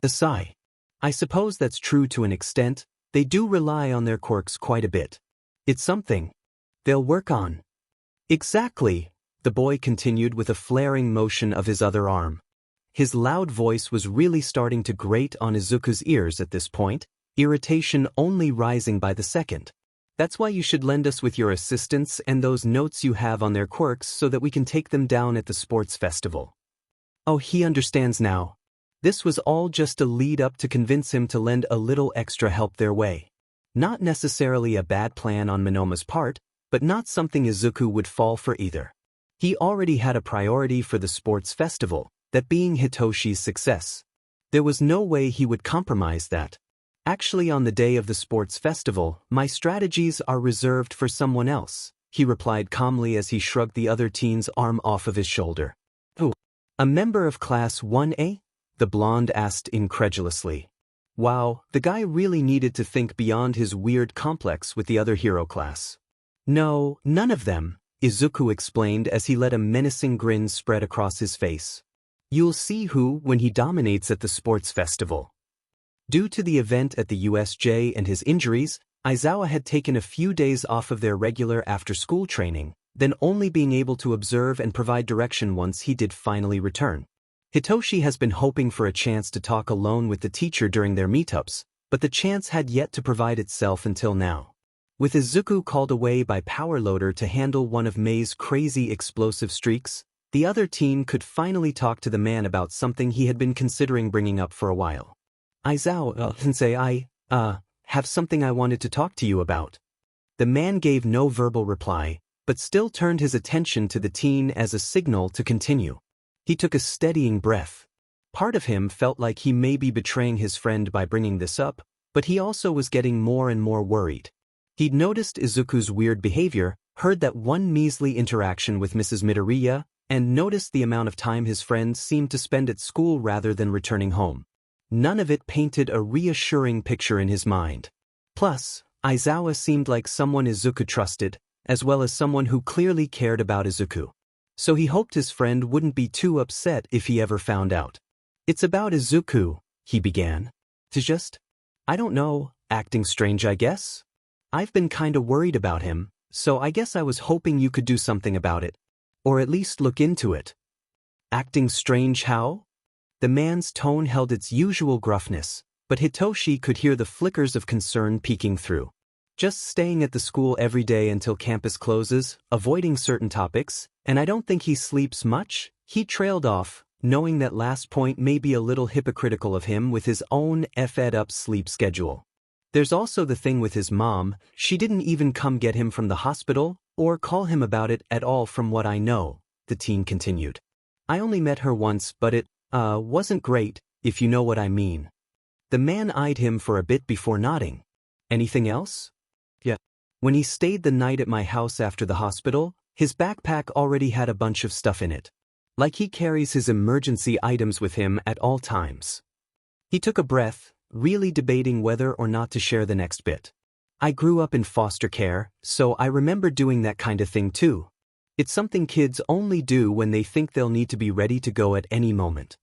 A sigh. I suppose that's true to an extent, they do rely on their quirks quite a bit. It's something they'll work on. Exactly, the boy continued with a flaring motion of his other arm. His loud voice was really starting to grate on Izuku's ears at this point, irritation only rising by the second. That's why you should lend us with your assistance and those notes you have on their quirks so that we can take them down at the sports festival. Oh, he understands now. This was all just a lead up to convince him to lend a little extra help their way. Not necessarily a bad plan on Minoma's part, but not something Izuku would fall for either. He already had a priority for the sports festival, that being Hitoshi's success. There was no way he would compromise that. Actually, on the day of the sports festival, my strategies are reserved for someone else, he replied calmly as he shrugged the other teen's arm off of his shoulder. Who? A member of Class 1A? The blonde asked incredulously. Wow, the guy really needed to think beyond his weird complex with the other hero class. No, none of them, Izuku explained as he let a menacing grin spread across his face. You'll see who when he dominates at the sports festival. Due to the event at the USJ and his injuries, Aizawa had taken a few days off of their regular after-school training, then only being able to observe and provide direction once he did finally return. Hitoshi has been hoping for a chance to talk alone with the teacher during their meetups, but the chance had yet to provide itself until now. With Izuku called away by Powerloader to handle one of Mei's crazy explosive streaks, the other teen could finally talk to the man about something he had been considering bringing up for a while. Aizawa, sensei, I have something I wanted to talk to you about. The man gave no verbal reply, but still turned his attention to the teen as a signal to continue. He took a steadying breath. Part of him felt like he may be betraying his friend by bringing this up, but he also was getting more and more worried. He'd noticed Izuku's weird behavior, heard that one measly interaction with Mrs. Midoriya, and noticed the amount of time his friend seemed to spend at school rather than returning home. None of it painted a reassuring picture in his mind. Plus, Aizawa seemed like someone Izuku trusted, as well as someone who clearly cared about Izuku. so he hoped his friend wouldn't be too upset if he ever found out. "It's about Izuku," he began. I don't know, acting strange I guess? I've been kinda worried about him, so I guess I was hoping you could do something about it. Or at least look into it." "Acting strange how?" The man's tone held its usual gruffness, but Hitoshi could hear the flickers of concern peeking through. "Just staying at the school every day until campus closes, avoiding certain topics, and I don't think he sleeps much," he trailed off, knowing that last point may be a little hypocritical of him with his own effed-up sleep schedule. "There's also the thing with his mom, she didn't even come get him from the hospital, or call him about it at all from what I know," the teen continued. "I only met her once but it, wasn't great, if you know what I mean." The man eyed him for a bit before nodding. "Anything else?" "Yeah. When he stayed the night at my house after the hospital, his backpack already had a bunch of stuff in it. Like he carries his emergency items with him at all times." He took a breath, really debating whether or not to share the next bit. "I grew up in foster care, so I remember doing that kind of thing too. It's something kids only do when they think they'll need to be ready to go at any moment."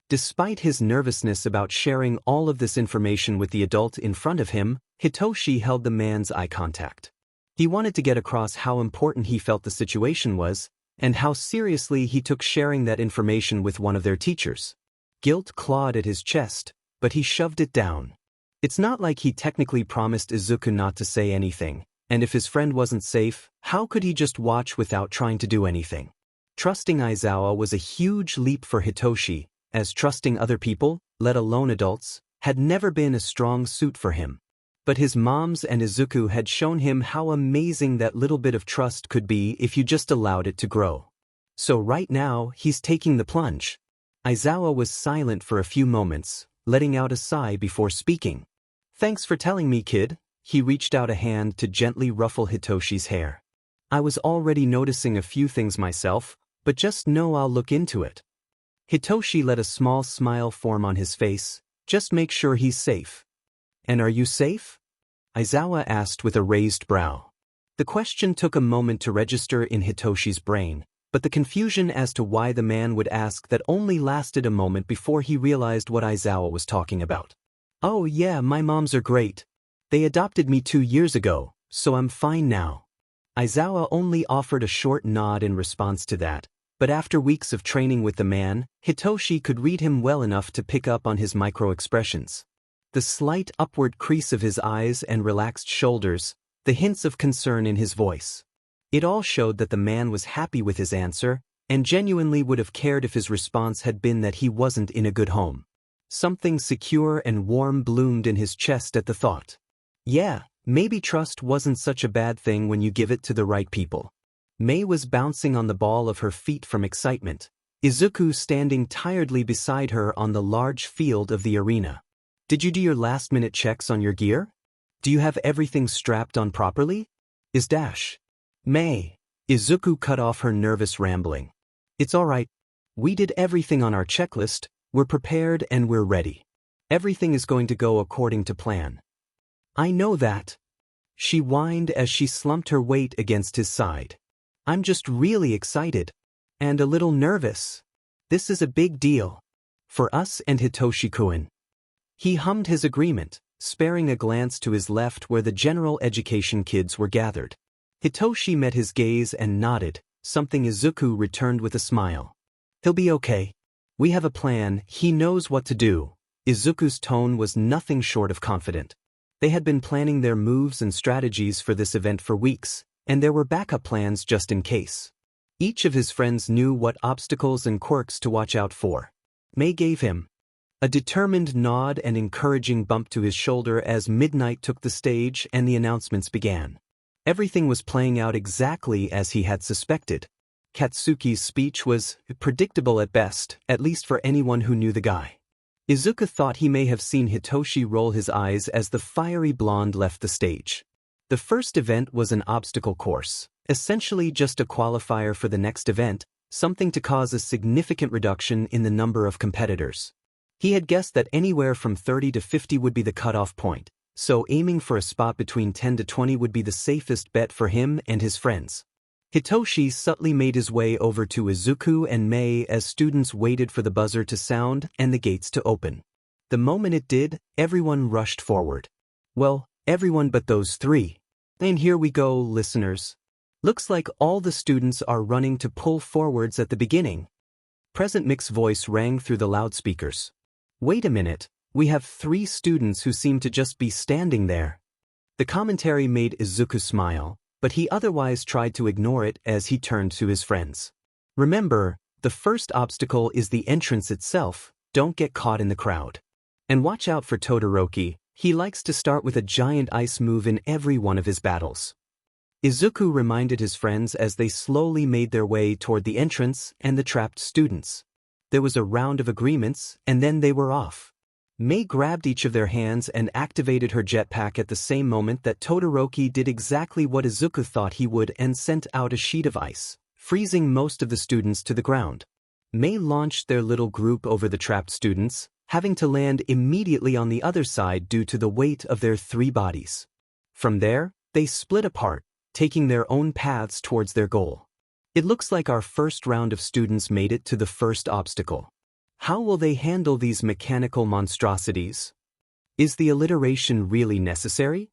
Despite his nervousness about sharing all of this information with the adult in front of him, Hitoshi held the man's eye contact. He wanted to get across how important he felt the situation was, and how seriously he took sharing that information with one of their teachers. Guilt clawed at his chest, but he shoved it down. It's not like he technically promised Izuku not to say anything, and if his friend wasn't safe, how could he just watch without trying to do anything? Trusting Aizawa was a huge leap for Hitoshi, as trusting other people, let alone adults, had never been a strong suit for him. But his moms and Izuku had shown him how amazing that little bit of trust could be if you just allowed it to grow. So right now, he's taking the plunge. Aizawa was silent for a few moments, letting out a sigh before speaking. "Thanks for telling me, kid." He reached out a hand to gently ruffle Hitoshi's hair. "I was already noticing a few things myself, but just know I'll look into it." Hitoshi let a small smile form on his face. "Just make sure he's safe." "And are you safe?" Aizawa asked with a raised brow. The question took a moment to register in Hitoshi's brain, but the confusion as to why the man would ask that only lasted a moment before he realized what Aizawa was talking about. "Oh yeah, my moms are great. They adopted me 2 years ago, so I'm fine now." Aizawa only offered a short nod in response to that, but after weeks of training with the man, Hitoshi could read him well enough to pick up on his micro-expressions. The slight upward crease of his eyes and relaxed shoulders, the hints of concern in his voice. It all showed that the man was happy with his answer, and genuinely would have cared if his response had been that he wasn't in a good home. Something secure and warm bloomed in his chest at the thought. Yeah, maybe trust wasn't such a bad thing when you give it to the right people. Mei was bouncing on the ball of her feet from excitement, Izuku standing tiredly beside her on the large field of the arena. "Did you do your last-minute checks on your gear? Do you have everything strapped on properly?" Mei. Izuku cut off her nervous rambling. "It's all right. We did everything on our checklist, we're prepared and we're ready. Everything is going to go according to plan." "I know that." She whined as she slumped her weight against his side. "I'm just really excited. And a little nervous. This is a big deal. For us and Hitoshi-kun." He hummed his agreement, sparing a glance to his left where the general education kids were gathered. Hitoshi met his gaze and nodded, something Izuku returned with a smile. "He'll be okay. We have a plan, he knows what to do." Izuku's tone was nothing short of confident. They had been planning their moves and strategies for this event for weeks, and there were backup plans just in case. Each of his friends knew what obstacles and quirks to watch out for. Mei gave him a determined nod and encouraging bump to his shoulder as midnight took the stage and the announcements began. Everything was playing out exactly as he had suspected. Katsuki's speech was predictable at best, at least for anyone who knew the guy. Izuku thought he may have seen Hitoshi roll his eyes as the fiery blonde left the stage. The first event was an obstacle course, essentially just a qualifier for the next event, something to cause a significant reduction in the number of competitors. He had guessed that anywhere from 30 to 50 would be the cutoff point, so aiming for a spot between 10 to 20 would be the safest bet for him and his friends. Hitoshi subtly made his way over to Izuku and Mei as students waited for the buzzer to sound and the gates to open. The moment it did, everyone rushed forward. Well, everyone but those three. And here we go, listeners. Looks like all the students are running to pull forwards at the beginning. Present Mick's voice rang through the loudspeakers. Wait a minute, we have 3 students who seem to just be standing there. The commentary made Izuku smile, but he otherwise tried to ignore it as he turned to his friends. Remember, the first obstacle is the entrance itself, don't get caught in the crowd. And watch out for Todoroki, he likes to start with a giant ice move in every one of his battles. Izuku reminded his friends as they slowly made their way toward the entrance and the trapped students. There was a round of agreements, and then they were off. Mei grabbed each of their hands and activated her jetpack at the same moment that Todoroki did exactly what Izuku thought he would and sent out a sheet of ice, freezing most of the students to the ground. Mei launched their little group over the trapped students, having to land immediately on the other side due to the weight of their 3 bodies. From there, they split apart, taking their own paths towards their goal. It looks like our first round of students made it to the first obstacle. How will they handle these mechanical monstrosities? Is the alliteration really necessary?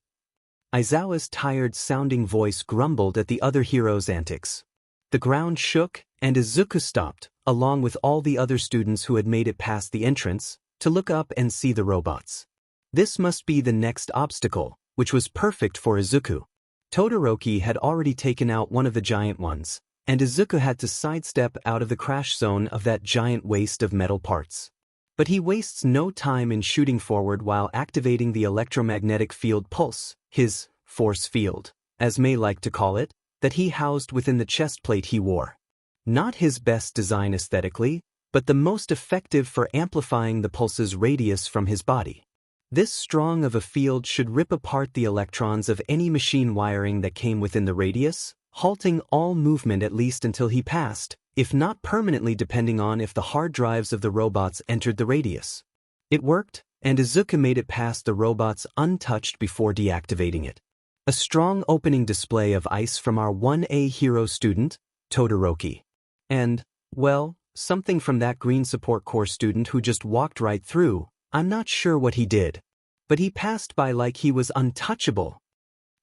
Aizawa's tired-sounding voice grumbled at the other heroes' antics. The ground shook, and Izuku stopped, along with all the other students who had made it past the entrance, to look up and see the robots. This must be the next obstacle, which was perfect for Izuku. Todoroki had already taken out one of the giant ones, and Izuku had to sidestep out of the crash zone of that giant waste of metal parts. But he wastes no time in shooting forward while activating the electromagnetic field pulse, his force field, as Mei liked to call it, that he housed within the chest plate he wore. Not his best design aesthetically, but the most effective for amplifying the pulse's radius from his body. This strong of a field should rip apart the electrons of any machine wiring that came within the radius, halting all movement at least until he passed, if not permanently depending on if the hard drives of the robots entered the radius. It worked, and Izuku made it past the robots untouched before deactivating it. A strong opening display of ice from our 1A hero student, Todoroki. And, well, something from that green support corps student who just walked right through. I'm not sure what he did, but he passed by like he was untouchable.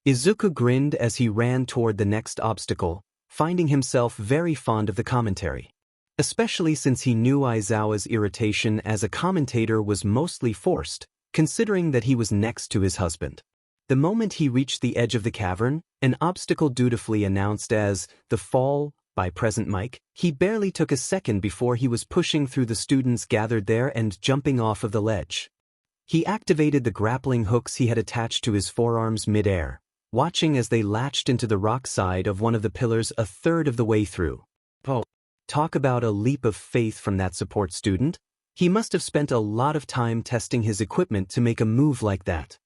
Izuku grinned as he ran toward the next obstacle, finding himself very fond of the commentary. Especially since he knew Aizawa's irritation as a commentator was mostly forced, considering that he was next to his husband. The moment he reached the edge of the cavern, an obstacle dutifully announced as the fall by Present Mike, he barely took a second before he was pushing through the students gathered there and jumping off of the ledge. He activated the grappling hooks he had attached to his forearms mid-air, watching as they latched into the rock side of one of the pillars a third of the way through. Oh, talk about a leap of faith from that support student. He must have spent a lot of time testing his equipment to make a move like that.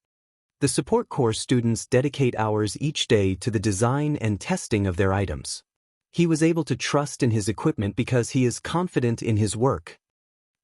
The support corps students dedicate hours each day to the design and testing of their items. He was able to trust in his equipment because he is confident in his work.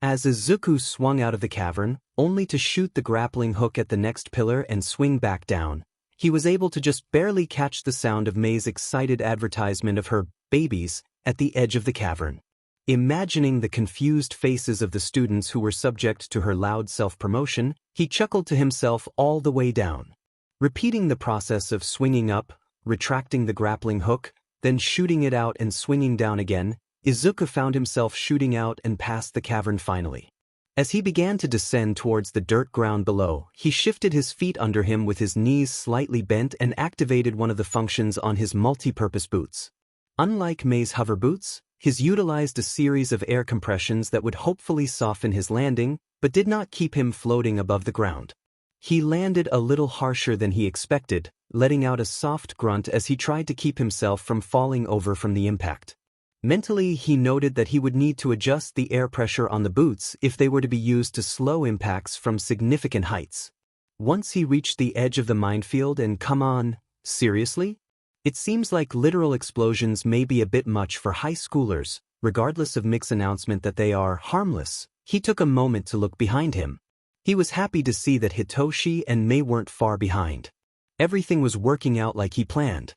As Izuku swung out of the cavern, only to shoot the grappling hook at the next pillar and swing back down, he was able to just barely catch the sound of Mei's excited advertisement of her babies at the edge of the cavern. Imagining the confused faces of the students who were subject to her loud self-promotion, he chuckled to himself all the way down. Repeating the process of swinging up, retracting the grappling hook, then shooting it out and swinging down again, Izuku found himself shooting out and past the cavern finally. As he began to descend towards the dirt ground below, he shifted his feet under him with his knees slightly bent and activated one of the functions on his multi-purpose boots. Unlike Mei's hover boots, his utilized a series of air compressions that would hopefully soften his landing, but did not keep him floating above the ground. He landed a little harsher than he expected, letting out a soft grunt as he tried to keep himself from falling over from the impact. Mentally, he noted that he would need to adjust the air pressure on the boots if they were to be used to slow impacts from significant heights. Once he reached the edge of the minefield and come on, seriously? It seems like literal explosions may be a bit much for high schoolers, regardless of Mick's announcement that they are harmless. He took a moment to look behind him. He was happy to see that Hitoshi and Mei weren't far behind. Everything was working out like he planned.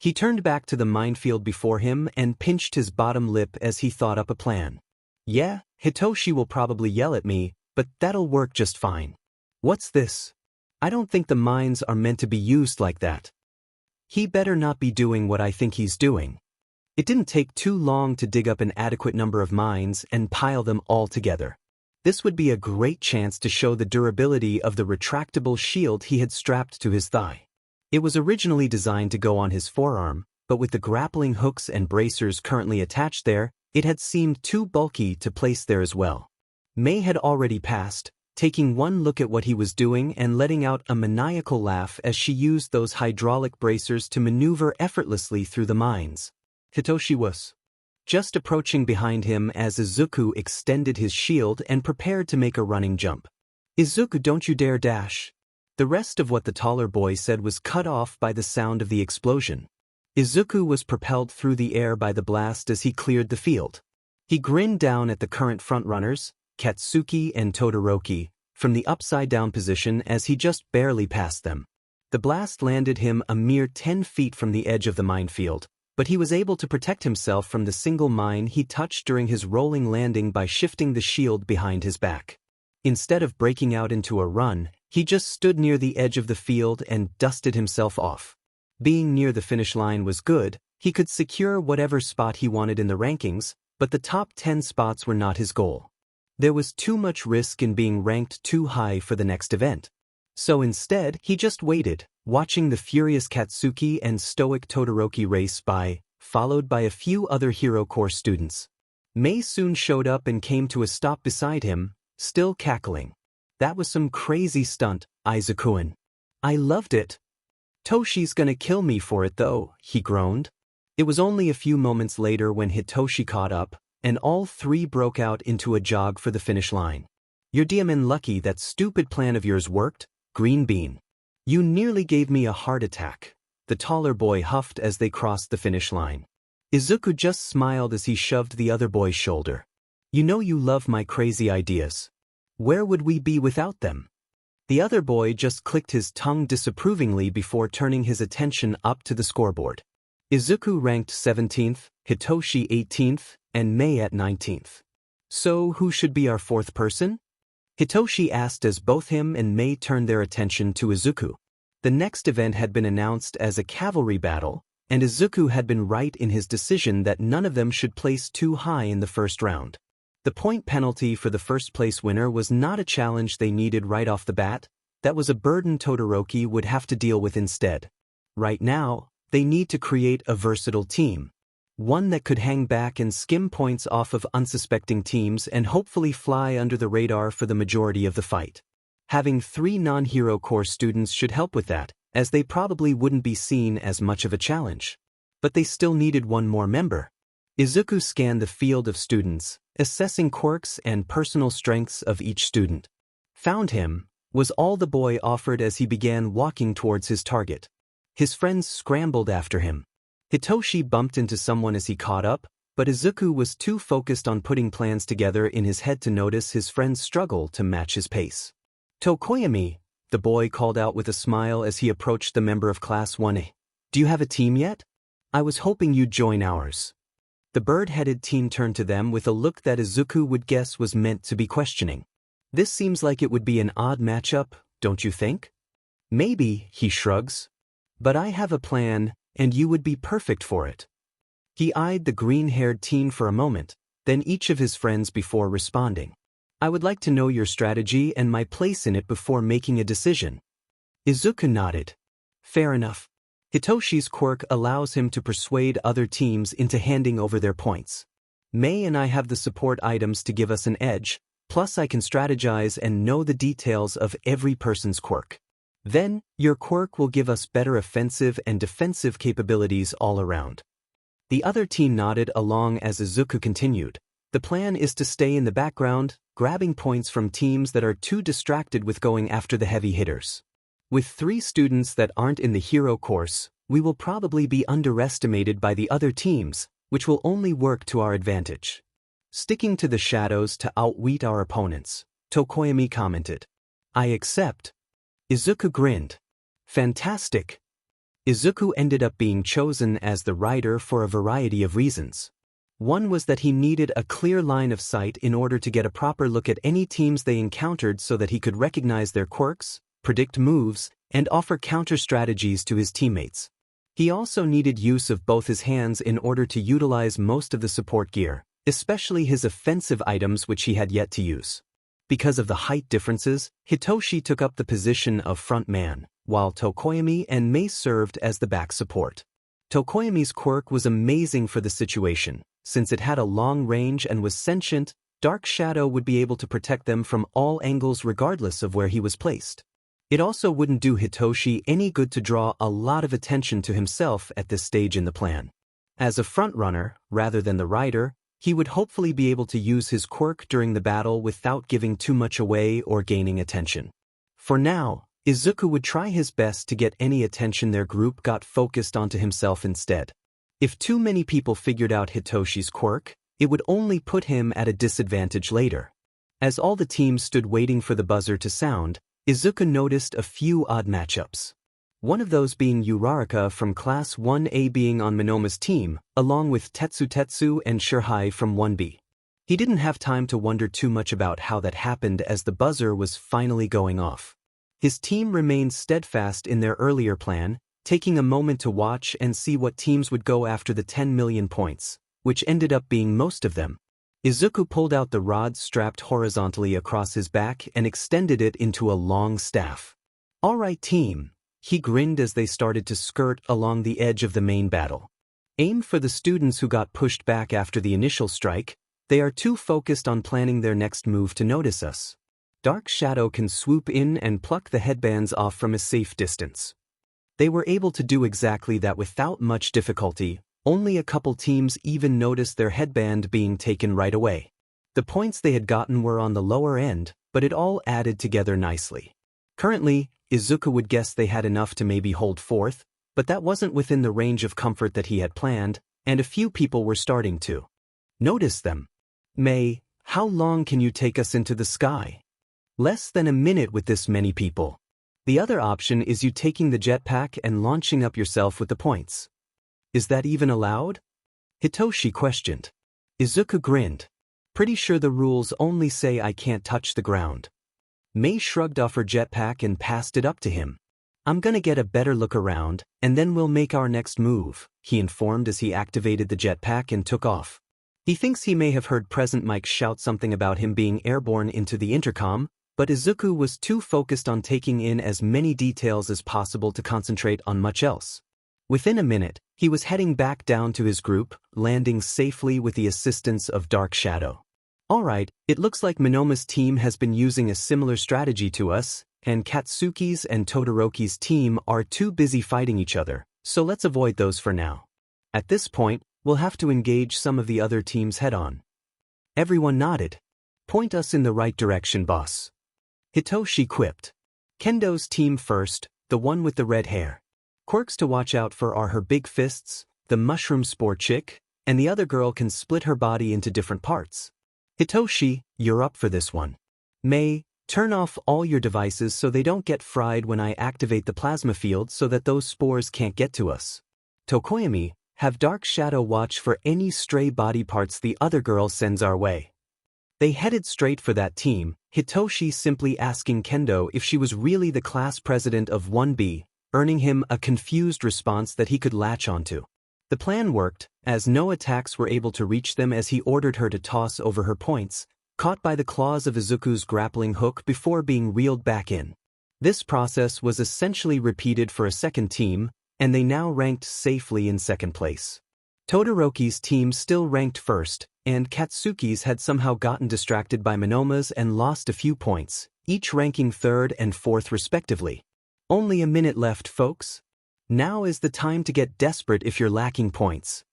He turned back to the minefield before him and pinched his bottom lip as he thought up a plan. Yeah, Hitoshi will probably yell at me, but that'll work just fine. What's this? I don't think the mines are meant to be used like that. He better not be doing what I think he's doing. It didn't take too long to dig up an adequate number of mines and pile them all together. This would be a great chance to show the durability of the retractable shield he had strapped to his thigh. It was originally designed to go on his forearm, but with the grappling hooks and bracers currently attached there, it had seemed too bulky to place there as well. May had already passed, taking one look at what he was doing and letting out a maniacal laugh as she used those hydraulic bracers to maneuver effortlessly through the mines. Hitoshi was just approaching behind him as Izuku extended his shield and prepared to make a running jump. Izuku, don't you dare dash. The rest of what the taller boy said was cut off by the sound of the explosion. Izuku was propelled through the air by the blast as he cleared the field. He grinned down at the current frontrunners, Katsuki and Todoroki, from the upside-down position as he just barely passed them. The blast landed him a mere 10 feet from the edge of the minefield, but he was able to protect himself from the single mine he touched during his rolling landing by shifting the shield behind his back. Instead of breaking out into a run, he just stood near the edge of the field and dusted himself off. Being near the finish line was good, he could secure whatever spot he wanted in the rankings, but the top 10 spots were not his goal. There was too much risk in being ranked too high for the next event. So instead, he just waited, watching the furious Katsuki and stoic Todoroki race by, followed by a few other Hero Corps students. May soon showed up and came to a stop beside him, still cackling. That was some crazy stunt, Izuku-kun. I loved it. Toshi's gonna kill me for it though, he groaned. It was only a few moments later when Hitoshi caught up, and all three broke out into a jog for the finish line. You're damn lucky that stupid plan of yours worked, Green Bean. You nearly gave me a heart attack, the taller boy huffed as they crossed the finish line. Izuku just smiled as he shoved the other boy's shoulder. You know you love my crazy ideas. Where would we be without them? The other boy just clicked his tongue disapprovingly before turning his attention up to the scoreboard. Izuku ranked 17th, Hitoshi 18th, and May at 19th. So who should be our fourth person? Hitoshi asked as both him and May turned their attention to Izuku. The next event had been announced as a cavalry battle, and Izuku had been right in his decision that none of them should place too high in the first round. The point penalty for the first place winner was not a challenge they needed right off the bat, that was a burden Todoroki would have to deal with instead. Right now, they need to create a versatile team. One that could hang back and skim points off of unsuspecting teams and hopefully fly under the radar for the majority of the fight. Having 3 non-Hero Corps students should help with that, as they probably wouldn't be seen as much of a challenge. But they still needed one more member. Izuku scanned the field of students, assessing quirks and personal strengths of each student. Found him, was all the boy offered as he began walking towards his target. His friends scrambled after him. Hitoshi bumped into someone as he caught up, but Izuku was too focused on putting plans together in his head to notice his friend's struggle to match his pace. Tokoyami, the boy called out with a smile as he approached the member of Class 1A. Do you have a team yet? I was hoping you'd join ours. The bird-headed teen turned to them with a look that Izuku would guess was meant to be questioning. This seems like it would be an odd matchup, don't you think? Maybe, he shrugs. But I have a plan, and you would be perfect for it. He eyed the green-haired teen for a moment, then each of his friends before responding. I would like to know your strategy and my place in it before making a decision. Izuku nodded. Fair enough. Hitoshi's quirk allows him to persuade other teams into handing over their points. May and I have the support items to give us an edge, plus I can strategize and know the details of every person's quirk. Then, your quirk will give us better offensive and defensive capabilities all around. The other team nodded along as Izuku continued. The plan is to stay in the background, grabbing points from teams that are too distracted with going after the heavy hitters. With 3 students that aren't in the hero course, we will probably be underestimated by the other teams, which will only work to our advantage. Sticking to the shadows to outwit our opponents, Tokoyami commented. I accept. Izuku grinned. Fantastic. Izuku ended up being chosen as the rider for a variety of reasons. One was that he needed a clear line of sight in order to get a proper look at any teams they encountered so that he could recognize their quirks, predict moves, and offer counter-strategies to his teammates. He also needed use of both his hands in order to utilize most of the support gear, especially his offensive items which he had yet to use. Because of the height differences, Hitoshi took up the position of front man, while Tokoyami and Mei served as the back support. Tokoyami's quirk was amazing for the situation. Since it had a long range and was sentient, Dark Shadow would be able to protect them from all angles regardless of where he was placed. It also wouldn't do Hitoshi any good to draw a lot of attention to himself at this stage in the plan. As a frontrunner, rather than the rider, he would hopefully be able to use his quirk during the battle without giving too much away or gaining attention. For now, Izuku would try his best to get any attention their group got focused onto himself instead. If too many people figured out Hitoshi's quirk, it would only put him at a disadvantage later. As all the teams stood waiting for the buzzer to sound, Izuku noticed a few odd matchups. One of those being Uraraka from Class 1A being on Minoma's team, along with Tetsu and Shirhai from 1B. He didn't have time to wonder too much about how that happened as the buzzer was finally going off. His team remained steadfast in their earlier plan, taking a moment to watch and see what teams would go after the 10 million points, which ended up being most of them. Izuku pulled out the rod strapped horizontally across his back and extended it into a long staff. "All right, team," he grinned as they started to skirt along the edge of the main battle. "Aim for the students who got pushed back after the initial strike. They are too focused on planning their next move to notice us. Dark Shadow can swoop in and pluck the headbands off from a safe distance." They were able to do exactly that without much difficulty. Only a couple teams even noticed their headband being taken right away. The points they had gotten were on the lower end, but it all added together nicely. Currently, Izuku would guess they had enough to maybe hold fourth, but that wasn't within the range of comfort that he had planned, and a few people were starting to notice them. "Mei, how long can you take us into the sky?" "Less than a minute with this many people. The other option is you taking the jetpack and launching up yourself with the points." "Is that even allowed?" Hitoshi questioned. Izuku grinned. "Pretty sure the rules only say I can't touch the ground." Mei shrugged off her jetpack and passed it up to him. "I'm gonna get a better look around, and then we'll make our next move," he informed as he activated the jetpack and took off. He thinks he may have heard Present Mike shout something about him being airborne into the intercom, but Izuku was too focused on taking in as many details as possible to concentrate on much else. Within a minute, he was heading back down to his group, landing safely with the assistance of Dark Shadow. "All right, it looks like Minoma's team has been using a similar strategy to us, and Katsuki's and Todoroki's team are too busy fighting each other, so let's avoid those for now. At this point, we'll have to engage some of the other teams head-on." Everyone nodded. "Point us in the right direction, boss." Hitoshi quipped. "Kendo's team first, the one with the red hair. Quirks to watch out for are her big fists, the mushroom spore chick, and the other girl can split her body into different parts. Hitoshi, you're up for this one. Mei, turn off all your devices so they don't get fried when I activate the plasma field so that those spores can't get to us. Tokoyami, have Dark Shadow watch for any stray body parts the other girl sends our way." They headed straight for that team, Hitoshi simply asking Kendo if she was really the class president of 1B, earning him a confused response that he could latch onto. The plan worked, as no attacks were able to reach them as he ordered her to toss over her points, caught by the claws of Izuku's grappling hook before being reeled back in. This process was essentially repeated for a second team, and they now ranked safely in second place. Todoroki's team still ranked first, and Katsuki's had somehow gotten distracted by Minoma's and lost a few points, each ranking third and fourth respectively. Only a minute left, folks. Now is the time to get desperate if you're lacking points.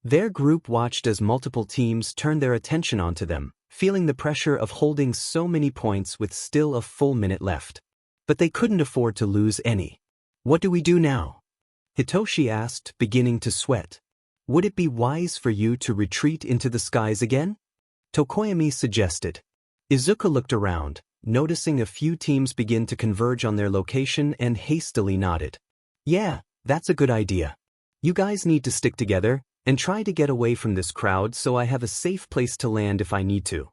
Their group watched as multiple teams turned their attention onto them, feeling the pressure of holding so many points with still a full minute left. But they couldn't afford to lose any. "What do we do now?" Hitoshi asked, beginning to sweat. "Would it be wise for you to retreat into the skies again?" Tokoyami suggested. Izuku looked around, noticing a few teams begin to converge on their location and hastily nodded. "Yeah, That's a good idea. You guys need to stick together and try to get away from this crowd so I have a safe place to land if I need to.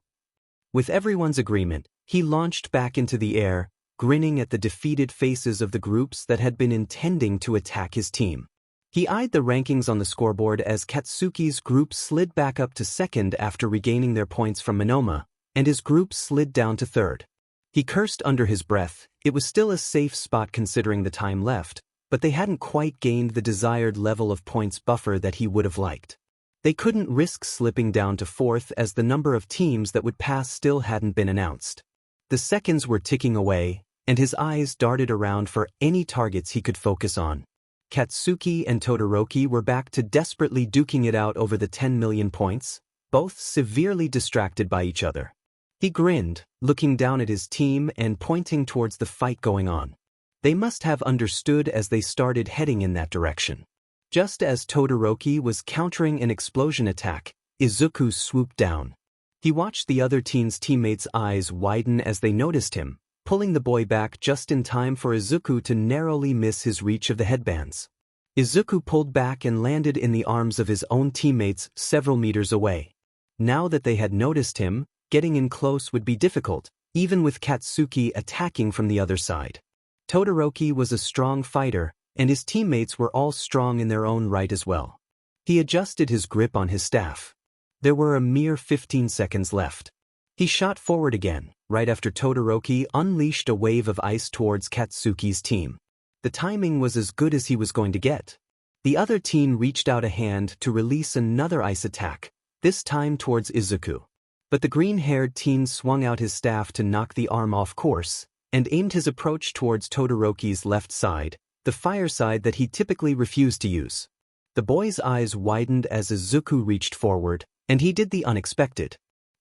With everyone's agreement, he launched back into the air, grinning at the defeated faces of the groups that had been intending to attack his team. He eyed the rankings on the scoreboard as Katsuki's group slid back up to second after regaining their points from Monoma, and his group slid down to third. He cursed under his breath. It was still a safe spot considering the time left, but they hadn't quite gained the desired level of points buffer that he would have liked. They couldn't risk slipping down to fourth as the number of teams that would pass still hadn't been announced. The seconds were ticking away, and his eyes darted around for any targets he could focus on. Katsuki and Todoroki were back to desperately duking it out over the 10 million points, both severely distracted by each other. He grinned, looking down at his team and pointing towards the fight going on. They must have understood as they started heading in that direction. Just as Todoroki was countering an explosion attack, Izuku swooped down. He watched the other teen's teammates' eyes widen as they noticed him, pulling the boy back just in time for Izuku to narrowly miss his reach of the headbands. Izuku pulled back and landed in the arms of his own teammates several meters away. Now that they had noticed him, getting in close would be difficult, even with Katsuki attacking from the other side. Todoroki was a strong fighter, and his teammates were all strong in their own right as well. He adjusted his grip on his staff. There were a mere 15 seconds left. He shot forward again, right after Todoroki unleashed a wave of ice towards Katsuki's team. The timing was as good as he was going to get. The other teen reached out a hand to release another ice attack, this time towards Izuku. But the green-haired teen swung out his staff to knock the arm off course, and aimed his approach towards Todoroki's left side, the fire side that he typically refused to use. The boy's eyes widened as Izuku reached forward, and he did the unexpected.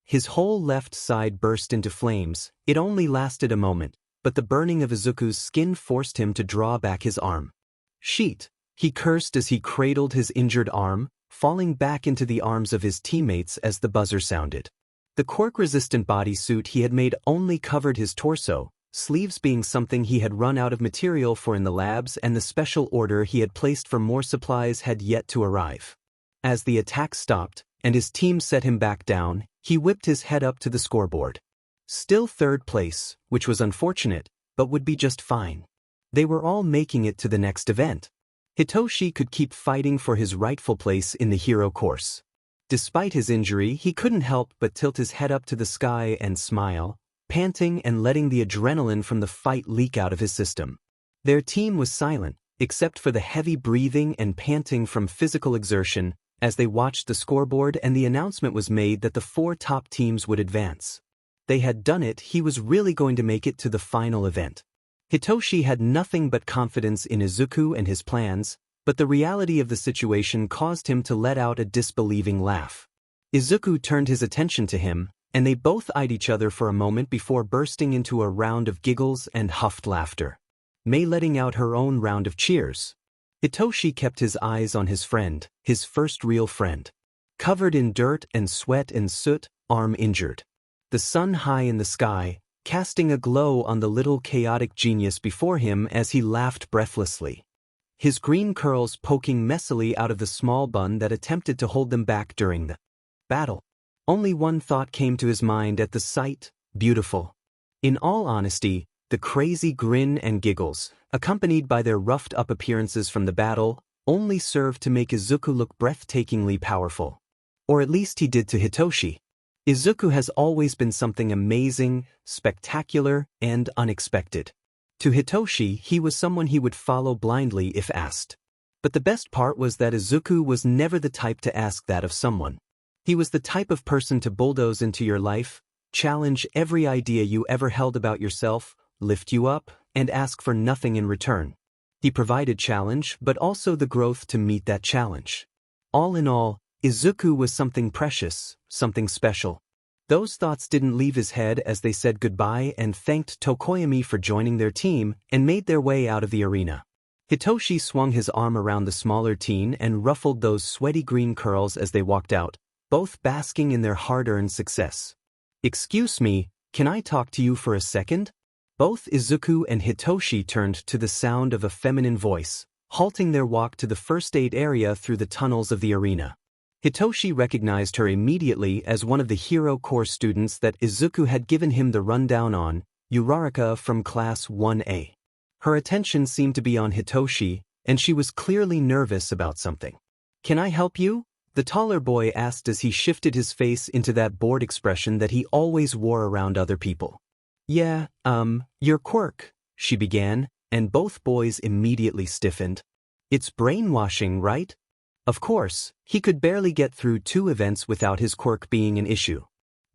His whole left side burst into flames. It only lasted a moment, but the burning of Izuku's skin forced him to draw back his arm. Sheet! He cursed as he cradled his injured arm, falling back into the arms of his teammates as the buzzer sounded. The quirk-resistant bodysuit he had made only covered his torso, sleeves being something he had run out of material for in the labs, and the special order he had placed for more supplies had yet to arrive. As the attack stopped, and his team set him back down, he whipped his head up to the scoreboard. Still third place, which was unfortunate, but would be just fine. They were all making it to the next event. Hitoshi could keep fighting for his rightful place in the hero course. Despite his injury, he couldn't help but tilt his head up to the sky and smile, panting and letting the adrenaline from the fight leak out of his system. Their team was silent, except for the heavy breathing and panting from physical exertion, as they watched the scoreboard and the announcement was made that the 4 top teams would advance. They had done it. He was really going to make it to the final event. Hitoshi had nothing but confidence in Izuku and his plans, but the reality of the situation caused him to let out a disbelieving laugh. Izuku turned his attention to him, and they both eyed each other for a moment before bursting into a round of giggles and huffed laughter. Mei letting out her own round of cheers. Hitoshi kept his eyes on his friend, his first real friend. Covered in dirt and sweat and soot, arm injured. The sun high in the sky, casting a glow on the little chaotic genius before him as he laughed breathlessly. His green curls poking messily out of the small bun that attempted to hold them back during the battle. Only one thought came to his mind at the sight: beautiful. In all honesty, the crazy grin and giggles, accompanied by their roughed-up appearances from the battle, only served to make Izuku look breathtakingly powerful. Or at least he did to Hitoshi. Izuku has always been something amazing, spectacular, and unexpected. To Hitoshi, he was someone he would follow blindly if asked. But the best part was that Izuku was never the type to ask that of someone. He was the type of person to bulldoze into your life, challenge every idea you ever held about yourself, lift you up, and ask for nothing in return. He provided challenge, but also the growth to meet that challenge. All in all, Izuku was something precious, something special. Those thoughts didn't leave his head as they said goodbye and thanked Tokoyami for joining their team and made their way out of the arena. Hitoshi swung his arm around the smaller teen and ruffled those sweaty green curls as they walked out, both basking in their hard-earned success. "Excuse me, can I talk to you for a second?" Both Izuku and Hitoshi turned to the sound of a feminine voice, halting their walk to the first aid area through the tunnels of the arena. Hitoshi recognized her immediately as one of the Hero Corps students that Izuku had given him the rundown on, Uraraka from Class 1A. Her attention seemed to be on Hitoshi, and she was clearly nervous about something. "Can I help you?" the taller boy asked as he shifted his face into that bored expression that he always wore around other people. "Yeah, you're Quirk," she began, and both boys immediately stiffened. "It's brainwashing, right?" Of course, he could barely get through 2 events without his quirk being an issue.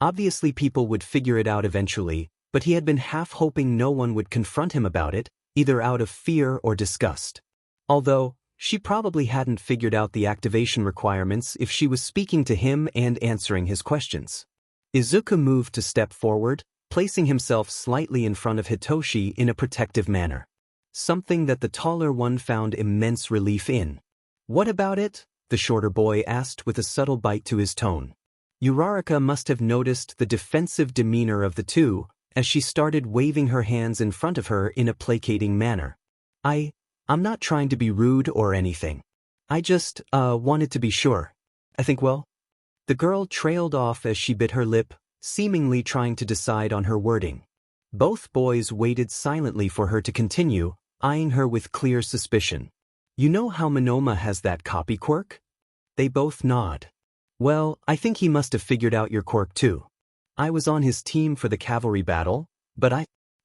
Obviously people would figure it out eventually, but he had been half hoping no one would confront him about it, either out of fear or disgust. Although, she probably hadn't figured out the activation requirements if she was speaking to him and answering his questions. Izuku moved to step forward, placing himself slightly in front of Hitoshi in a protective manner. Something that the taller one found immense relief in. "What about it?" the shorter boy asked with a subtle bite to his tone. Uraraka must have noticed the defensive demeanor of the two, as she started waving her hands in front of her in a placating manner. I'm not trying to be rude or anything. I just, wanted to be sure. I think, well." The girl trailed off as she bit her lip, seemingly trying to decide on her wording. Both boys waited silently for her to continue, eyeing her with clear suspicion. "You know how Monoma has that copy quirk?" They both nod. "Well, I think he must have figured out your quirk too. I was on his team for the cavalry battle, but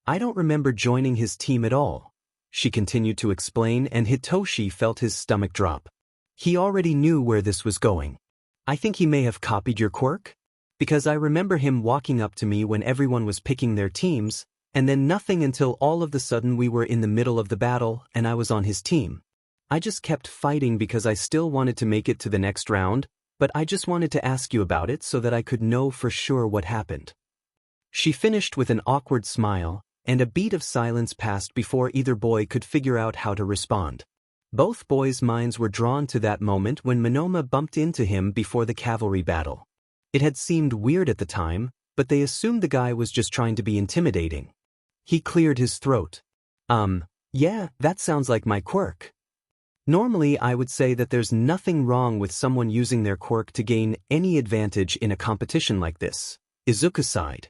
I don't remember joining his team at all," she continued to explain, and Hitoshi felt his stomach drop. He already knew where this was going. "I think he may have copied your quirk? Because I remember him walking up to me when everyone was picking their teams, and then nothing until all of a sudden we were in the middle of the battle and I was on his team. I just kept fighting because I still wanted to make it to the next round, but I just wanted to ask you about it so that I could know for sure what happened." She finished with an awkward smile, and a beat of silence passed before either boy could figure out how to respond. Both boys' minds were drawn to that moment when Monoma bumped into him before the cavalry battle. It had seemed weird at the time, but they assumed the guy was just trying to be intimidating. He cleared his throat. Yeah, that sounds like my quirk. Normally I would say that there's nothing wrong with someone using their quirk to gain any advantage in a competition like this," Izuku sighed.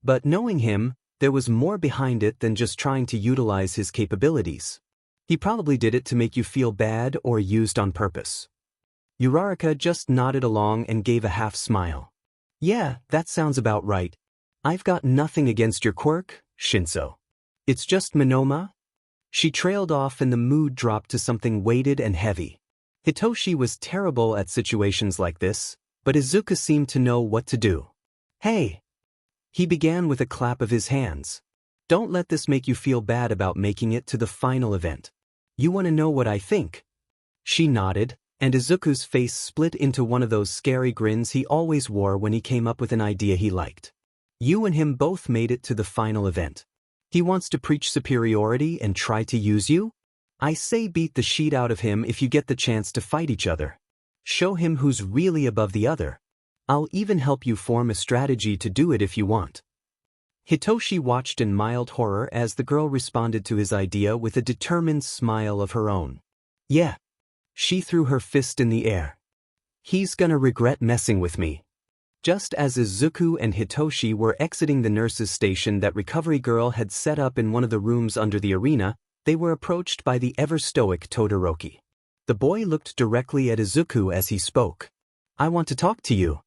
But knowing him, there was more behind it than just trying to utilize his capabilities. He probably did it to make you feel bad or used on purpose. Uraraka just nodded along and gave a half smile. "Yeah, that sounds about right. I've got nothing against your quirk, Shinso. It's just Monoma." She trailed off and the mood dropped to something weighted and heavy. Hitoshi was terrible at situations like this, but Izuku seemed to know what to do. "Hey!" He began with a clap of his hands. "Don't let this make you feel bad about making it to the final event. You want to know what I think?" She nodded, and Izuku's face split into one of those scary grins he always wore when he came up with an idea he liked. "You and him both made it to the final event. He wants to preach superiority and try to use you? I say beat the sheet out of him if you get the chance to fight each other. Show him who's really above the other. I'll even help you form a strategy to do it if you want." Hitoshi watched in mild horror as the girl responded to his idea with a determined smile of her own. "Yeah." She threw her fist in the air. "He's gonna regret messing with me." Just as Izuku and Hitoshi were exiting the nurse's station that Recovery Girl had set up in one of the rooms under the arena, they were approached by the ever-stoic Todoroki. The boy looked directly at Izuku as he spoke. "I want to talk to you."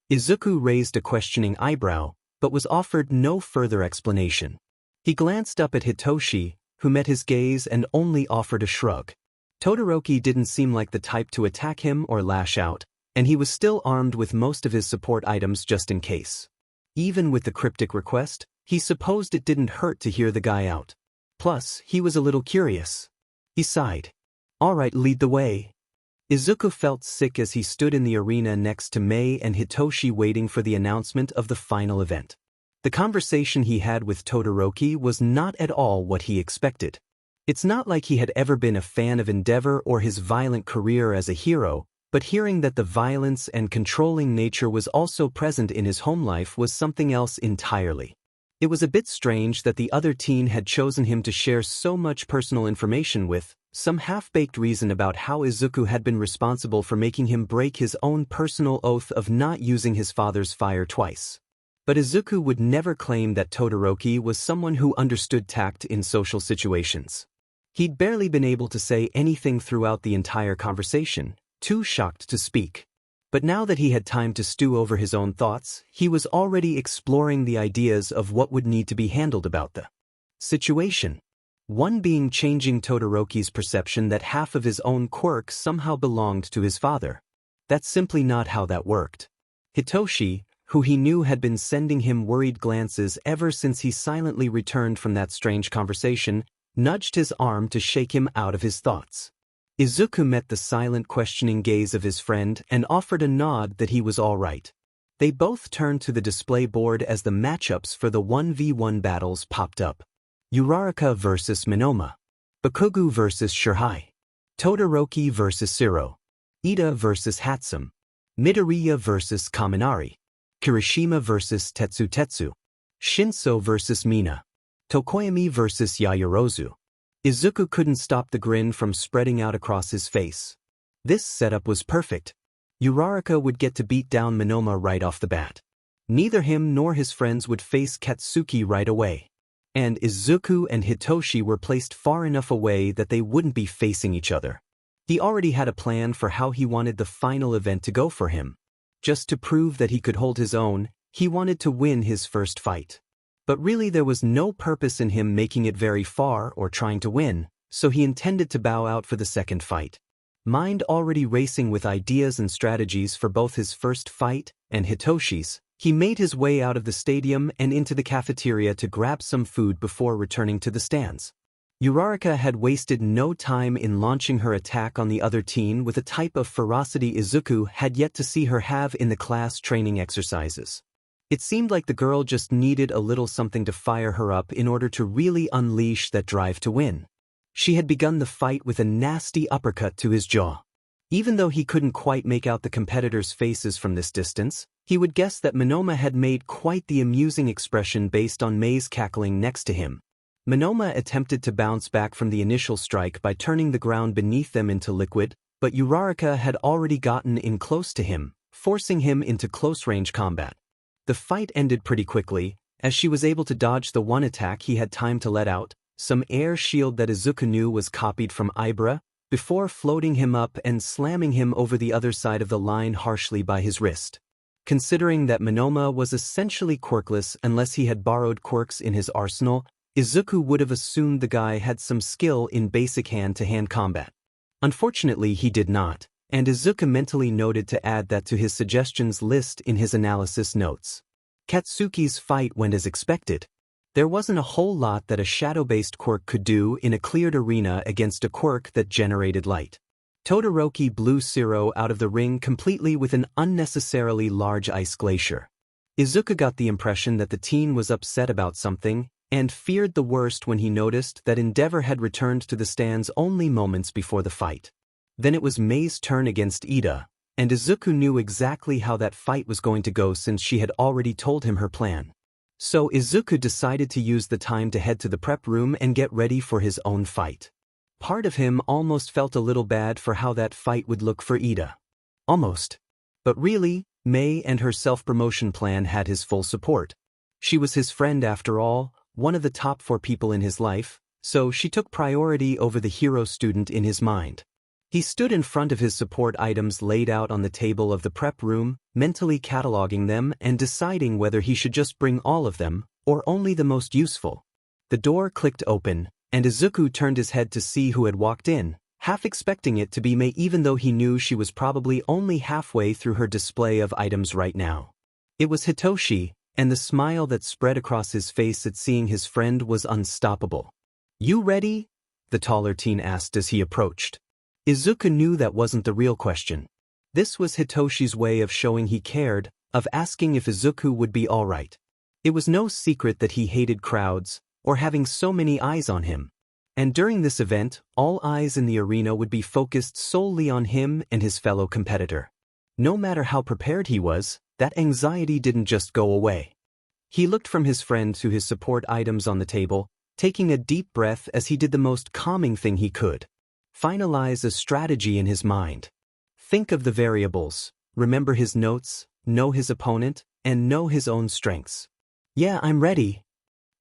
Izuku raised a questioning eyebrow, but was offered no further explanation. He glanced up at Hitoshi, who met his gaze and only offered a shrug. Todoroki didn't seem like the type to attack him or lash out, and he was still armed with most of his support items just in case. Even with the cryptic request, he supposed it didn't hurt to hear the guy out. Plus, he was a little curious. He sighed. "All right, lead the way." Izuku felt sick as he stood in the arena next to Mei and Hitoshi waiting for the announcement of the final event. The conversation he had with Todoroki was not at all what he expected. It's not like he had ever been a fan of Endeavor or his violent career as a hero, but hearing that the violence and controlling nature was also present in his home life was something else entirely. It was a bit strange that the other teen had chosen him to share so much personal information with, some half-baked reason about how Izuku had been responsible for making him break his own personal oath of not using his father's fire twice. But Izuku would never claim that Todoroki was someone who understood tact in social situations. He'd barely been able to say anything throughout the entire conversation, too shocked to speak. But now that he had time to stew over his own thoughts, he was already exploring the ideas of what would need to be handled about the situation. One being changing Todoroki's perception that half of his own quirk somehow belonged to his father. That's simply not how that worked. Hitoshi, who he knew had been sending him worried glances ever since he silently returned from that strange conversation, nudged his arm to shake him out of his thoughts. Izuku met the silent questioning gaze of his friend and offered a nod that he was all right. They both turned to the display board as the matchups for the 1v1 battles popped up. Uraraka vs Minoma. Bakugo vs Shirhai. Todoroki vs Shiro. Ida vs Hatsume. Midoriya vs Kaminari. Kirishima vs Tetsu. Shinso vs Mina. Tokoyami vs Yaoyorozu. Izuku couldn't stop the grin from spreading out across his face. This setup was perfect. Uraraka would get to beat down Minoma right off the bat. Neither him nor his friends would face Katsuki right away. And Izuku and Hitoshi were placed far enough away that they wouldn't be facing each other. He already had a plan for how he wanted the final event to go for him. Just to prove that he could hold his own, he wanted to win his first fight. But really there was no purpose in him making it very far or trying to win, so he intended to bow out for the second fight. Mind already racing with ideas and strategies for both his first fight and Hitoshi's, he made his way out of the stadium and into the cafeteria to grab some food before returning to the stands. Uraraka had wasted no time in launching her attack on the other teen with a type of ferocity Izuku had yet to see her have in the class training exercises. It seemed like the girl just needed a little something to fire her up in order to really unleash that drive to win. She had begun the fight with a nasty uppercut to his jaw. Even though he couldn't quite make out the competitors' faces from this distance, he would guess that Minoma had made quite the amusing expression based on Mei's cackling next to him. Minoma attempted to bounce back from the initial strike by turning the ground beneath them into liquid, but Uraraka had already gotten in close to him, forcing him into close-range combat. The fight ended pretty quickly, as she was able to dodge the one attack he had time to let out, some air shield that Izuku knew was copied from Ibra, before floating him up and slamming him over the other side of the line harshly by his wrist. Considering that Minoma was essentially quirkless unless he had borrowed quirks in his arsenal, Izuku would have assumed the guy had some skill in basic hand-to-hand combat. Unfortunately, he did not, and Izuku mentally noted to add that to his suggestions list in his analysis notes. Katsuki's fight went as expected. There wasn't a whole lot that a shadow-based quirk could do in a cleared arena against a quirk that generated light. Todoroki blew Shiro out of the ring completely with an unnecessarily large ice glacier. Izuku got the impression that the teen was upset about something, and feared the worst when he noticed that Endeavor had returned to the stands only moments before the fight. Then it was Mei's turn against Ida, and Izuku knew exactly how that fight was going to go since she had already told him her plan. So Izuku decided to use the time to head to the prep room and get ready for his own fight. Part of him almost felt a little bad for how that fight would look for Ida. Almost. But really, Mei and her self-promotion plan had his full support. She was his friend after all, one of the top 4 people in his life, so she took priority over the hero student in his mind. He stood in front of his support items laid out on the table of the prep room, mentally cataloging them and deciding whether he should just bring all of them, or only the most useful. The door clicked open, and Izuku turned his head to see who had walked in, half expecting it to be Mei even though he knew she was probably only halfway through her display of items right now. It was Hitoshi, and the smile that spread across his face at seeing his friend was unstoppable. "You ready?" the taller teen asked as he approached. Izuku knew that wasn't the real question. This was Hitoshi's way of showing he cared, of asking if Izuku would be alright. It was no secret that he hated crowds, or having so many eyes on him. And during this event, all eyes in the arena would be focused solely on him and his fellow competitor. No matter how prepared he was, that anxiety didn't just go away. He looked from his friend to his support items on the table, taking a deep breath as he did the most calming thing he could. Finalize a strategy in his mind. Think of the variables, remember his notes, know his opponent, and know his own strengths. Yeah, I'm ready.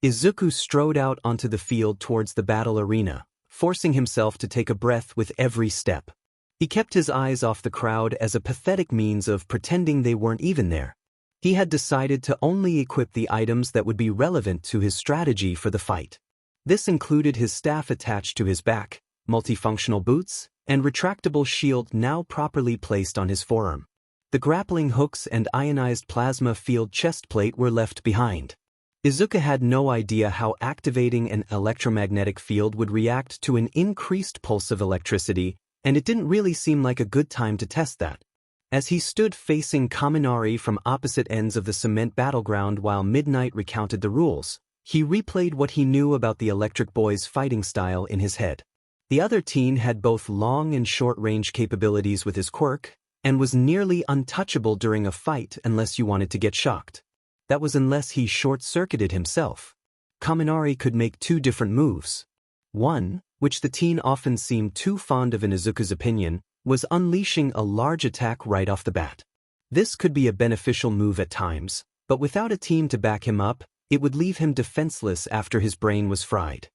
Izuku strode out onto the field towards the battle arena, forcing himself to take a breath with every step. He kept his eyes off the crowd as a pathetic means of pretending they weren't even there. He had decided to only equip the items that would be relevant to his strategy for the fight. This included his staff attached to his back, multifunctional boots, and retractable shield now properly placed on his forearm. The grappling hooks and ionized plasma field chestplate were left behind. Izuku had no idea how activating an electromagnetic field would react to an increased pulse of electricity, and it didn't really seem like a good time to test that. As he stood facing Kaminari from opposite ends of the cement battleground while Midnight recounted the rules, he replayed what he knew about the Electric Boy's fighting style in his head. The other teen had both long and short-range capabilities with his quirk, and was nearly untouchable during a fight unless you wanted to get shocked. That was unless he short-circuited himself. Kaminari could make two different moves. One, which the teen often seemed too fond of in Izuku's opinion, was unleashing a large attack right off the bat. This could be a beneficial move at times, but without a team to back him up, it would leave him defenseless after his brain was fried.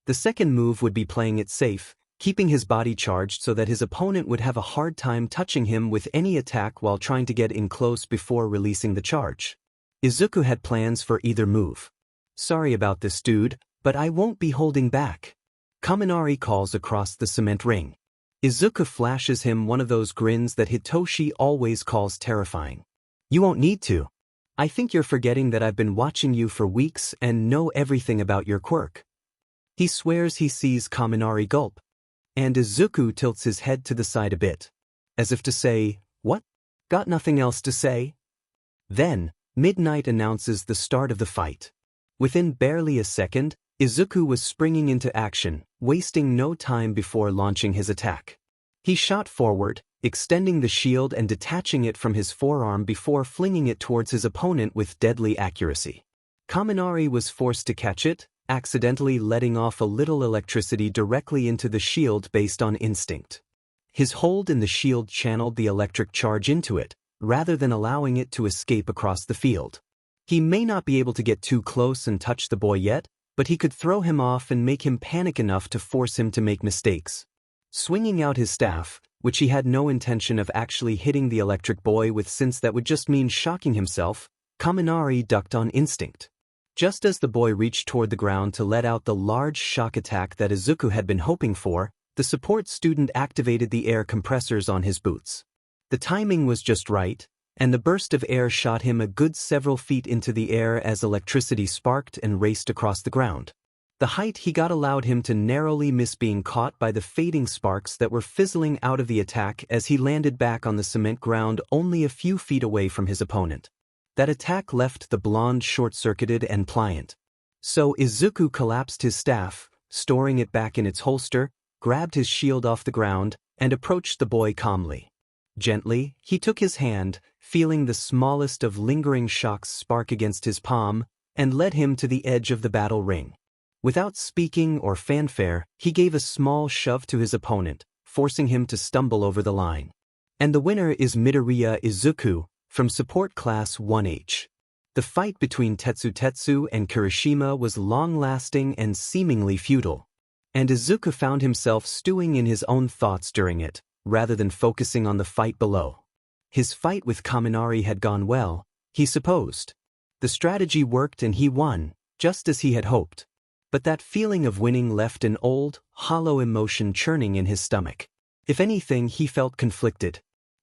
The second move would be playing it safe, keeping his body charged so that his opponent would have a hard time touching him with any attack while trying to get in close before releasing the charge. Izuku had plans for either move. Sorry about this, dude, but I won't be holding back. Kaminari calls across the cement ring. Izuku flashes him one of those grins that Hitoshi always calls terrifying. You won't need to. I think you're forgetting that I've been watching you for weeks and know everything about your quirk. He swears he sees Kaminari gulp. And Izuku tilts his head to the side a bit, as if to say, what? Got nothing else to say? Then, Midnight announces the start of the fight. Within barely a second, Izuku was springing into action, wasting no time before launching his attack. He shot forward, extending the shield and detaching it from his forearm before flinging it towards his opponent with deadly accuracy. Kaminari was forced to catch it, accidentally letting off a little electricity directly into the shield based on instinct. His hold in the shield channeled the electric charge into it, rather than allowing it to escape across the field. He may not be able to get too close and touch the boy yet, but he could throw him off and make him panic enough to force him to make mistakes. Swinging out his staff, which he had no intention of actually hitting the electric boy with since that would just mean shocking himself, Kaminari ducked on instinct. Just as the boy reached toward the ground to let out the large shock attack that Izuku had been hoping for, the support student activated the air compressors on his boots. The timing was just right, and the burst of air shot him a good several feet into the air as electricity sparked and raced across the ground. The height he got allowed him to narrowly miss being caught by the fading sparks that were fizzling out of the attack as he landed back on the cement ground only a few feet away from his opponent. That attack left the blonde short-circuited and pliant. So Izuku collapsed his staff, storing it back in its holster, grabbed his shield off the ground, and approached the boy calmly. Gently, he took his hand, feeling the smallest of lingering shocks spark against his palm, and led him to the edge of the battle ring. Without speaking or fanfare, he gave a small shove to his opponent, forcing him to stumble over the line. And the winner is Midoriya Izuku, from Support Class 1H. The fight between Tetsu and Kirishima was long-lasting and seemingly futile. And Izuku found himself stewing in his own thoughts during it, rather than focusing on the fight below. His fight with Kaminari had gone well, he supposed. The strategy worked and he won, just as he had hoped. But that feeling of winning left an old, hollow emotion churning in his stomach. If anything, he felt conflicted.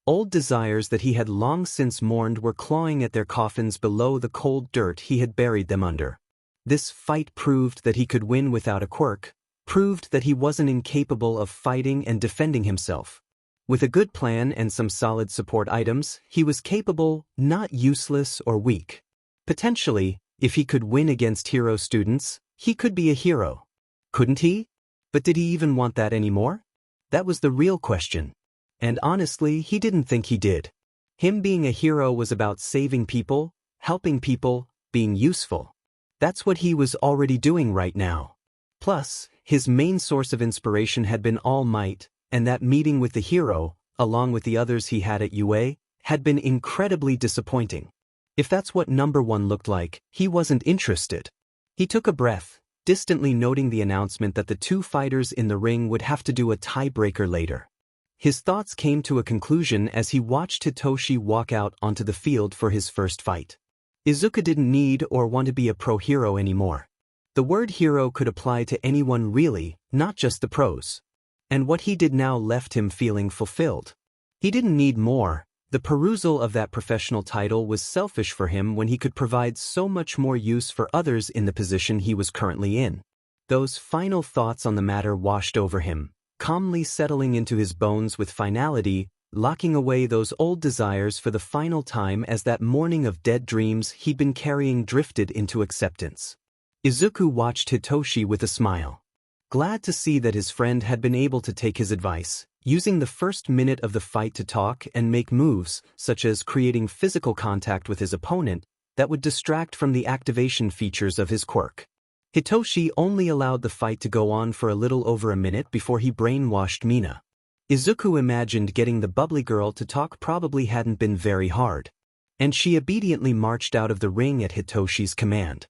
Old desires that he had long since mourned were clawing at their coffins below the cold dirt he had buried them under. This fight proved that he could win without a quirk, proved that he wasn't incapable of fighting and defending himself. With a good plan and some solid support items, he was capable, not useless or weak. Potentially, if he could win against hero students, he could be a hero. Couldn't he? But did he even want that anymore? That was the real question. And honestly, he didn't think he did. Him being a hero was about saving people, helping people, being useful. That's what he was already doing right now. Plus, his main source of inspiration had been All Might, and that meeting with the hero, along with the others he had at UA, had been incredibly disappointing. If that's what number 1 looked like, he wasn't interested. He took a breath, distantly noting the announcement that the 2 fighters in the ring would have to do a tiebreaker later. His thoughts came to a conclusion as he watched Hitoshi walk out onto the field for his first fight. Izuku didn't need or want to be a pro hero anymore. The word hero could apply to anyone really, not just the pros. And what he did now left him feeling fulfilled. He didn't need more. The perusal of that professional title was selfish for him when he could provide so much more use for others in the position he was currently in. Those final thoughts on the matter washed over him, calmly settling into his bones with finality, locking away those old desires for the final time as that morning of dead dreams he'd been carrying drifted into acceptance. Izuku watched Hitoshi with a smile. Glad to see that his friend had been able to take his advice, using the first minute of the fight to talk and make moves, such as creating physical contact with his opponent, that would distract from the activation features of his quirk. Hitoshi only allowed the fight to go on for a little over a minute before he brainwashed Mina. Izuku imagined getting the bubbly girl to talk probably hadn't been very hard. And she obediently marched out of the ring at Hitoshi's command.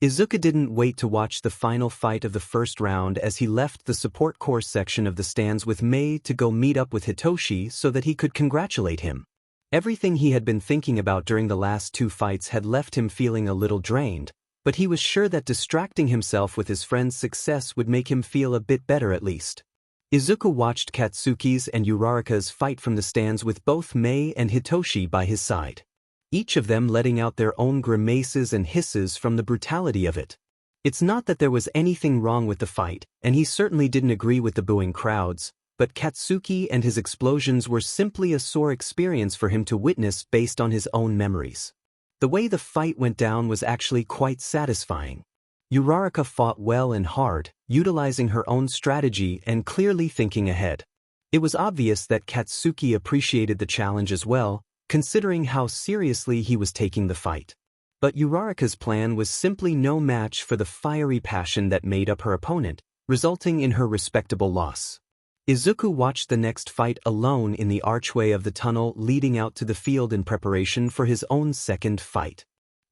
Izuku didn't wait to watch the final fight of the first round as he left the support course section of the stands with Mei to go meet up with Hitoshi so that he could congratulate him. Everything he had been thinking about during the last 2 fights had left him feeling a little drained, but he was sure that distracting himself with his friend's success would make him feel a bit better at least. Izuku watched Katsuki's and Uraraka's fight from the stands with both Mei and Hitoshi by his side, each of them letting out their own grimaces and hisses from the brutality of it. It's not that there was anything wrong with the fight, and he certainly didn't agree with the booing crowds, but Katsuki and his explosions were simply a sore experience for him to witness based on his own memories. The way the fight went down was actually quite satisfying. Uraraka fought well and hard, utilizing her own strategy and clearly thinking ahead. It was obvious that Katsuki appreciated the challenge as well, considering how seriously he was taking the fight. But Uraraka's plan was simply no match for the fiery passion that made up her opponent, resulting in her respectable loss. Izuku watched the next fight alone in the archway of the tunnel leading out to the field in preparation for his own second fight.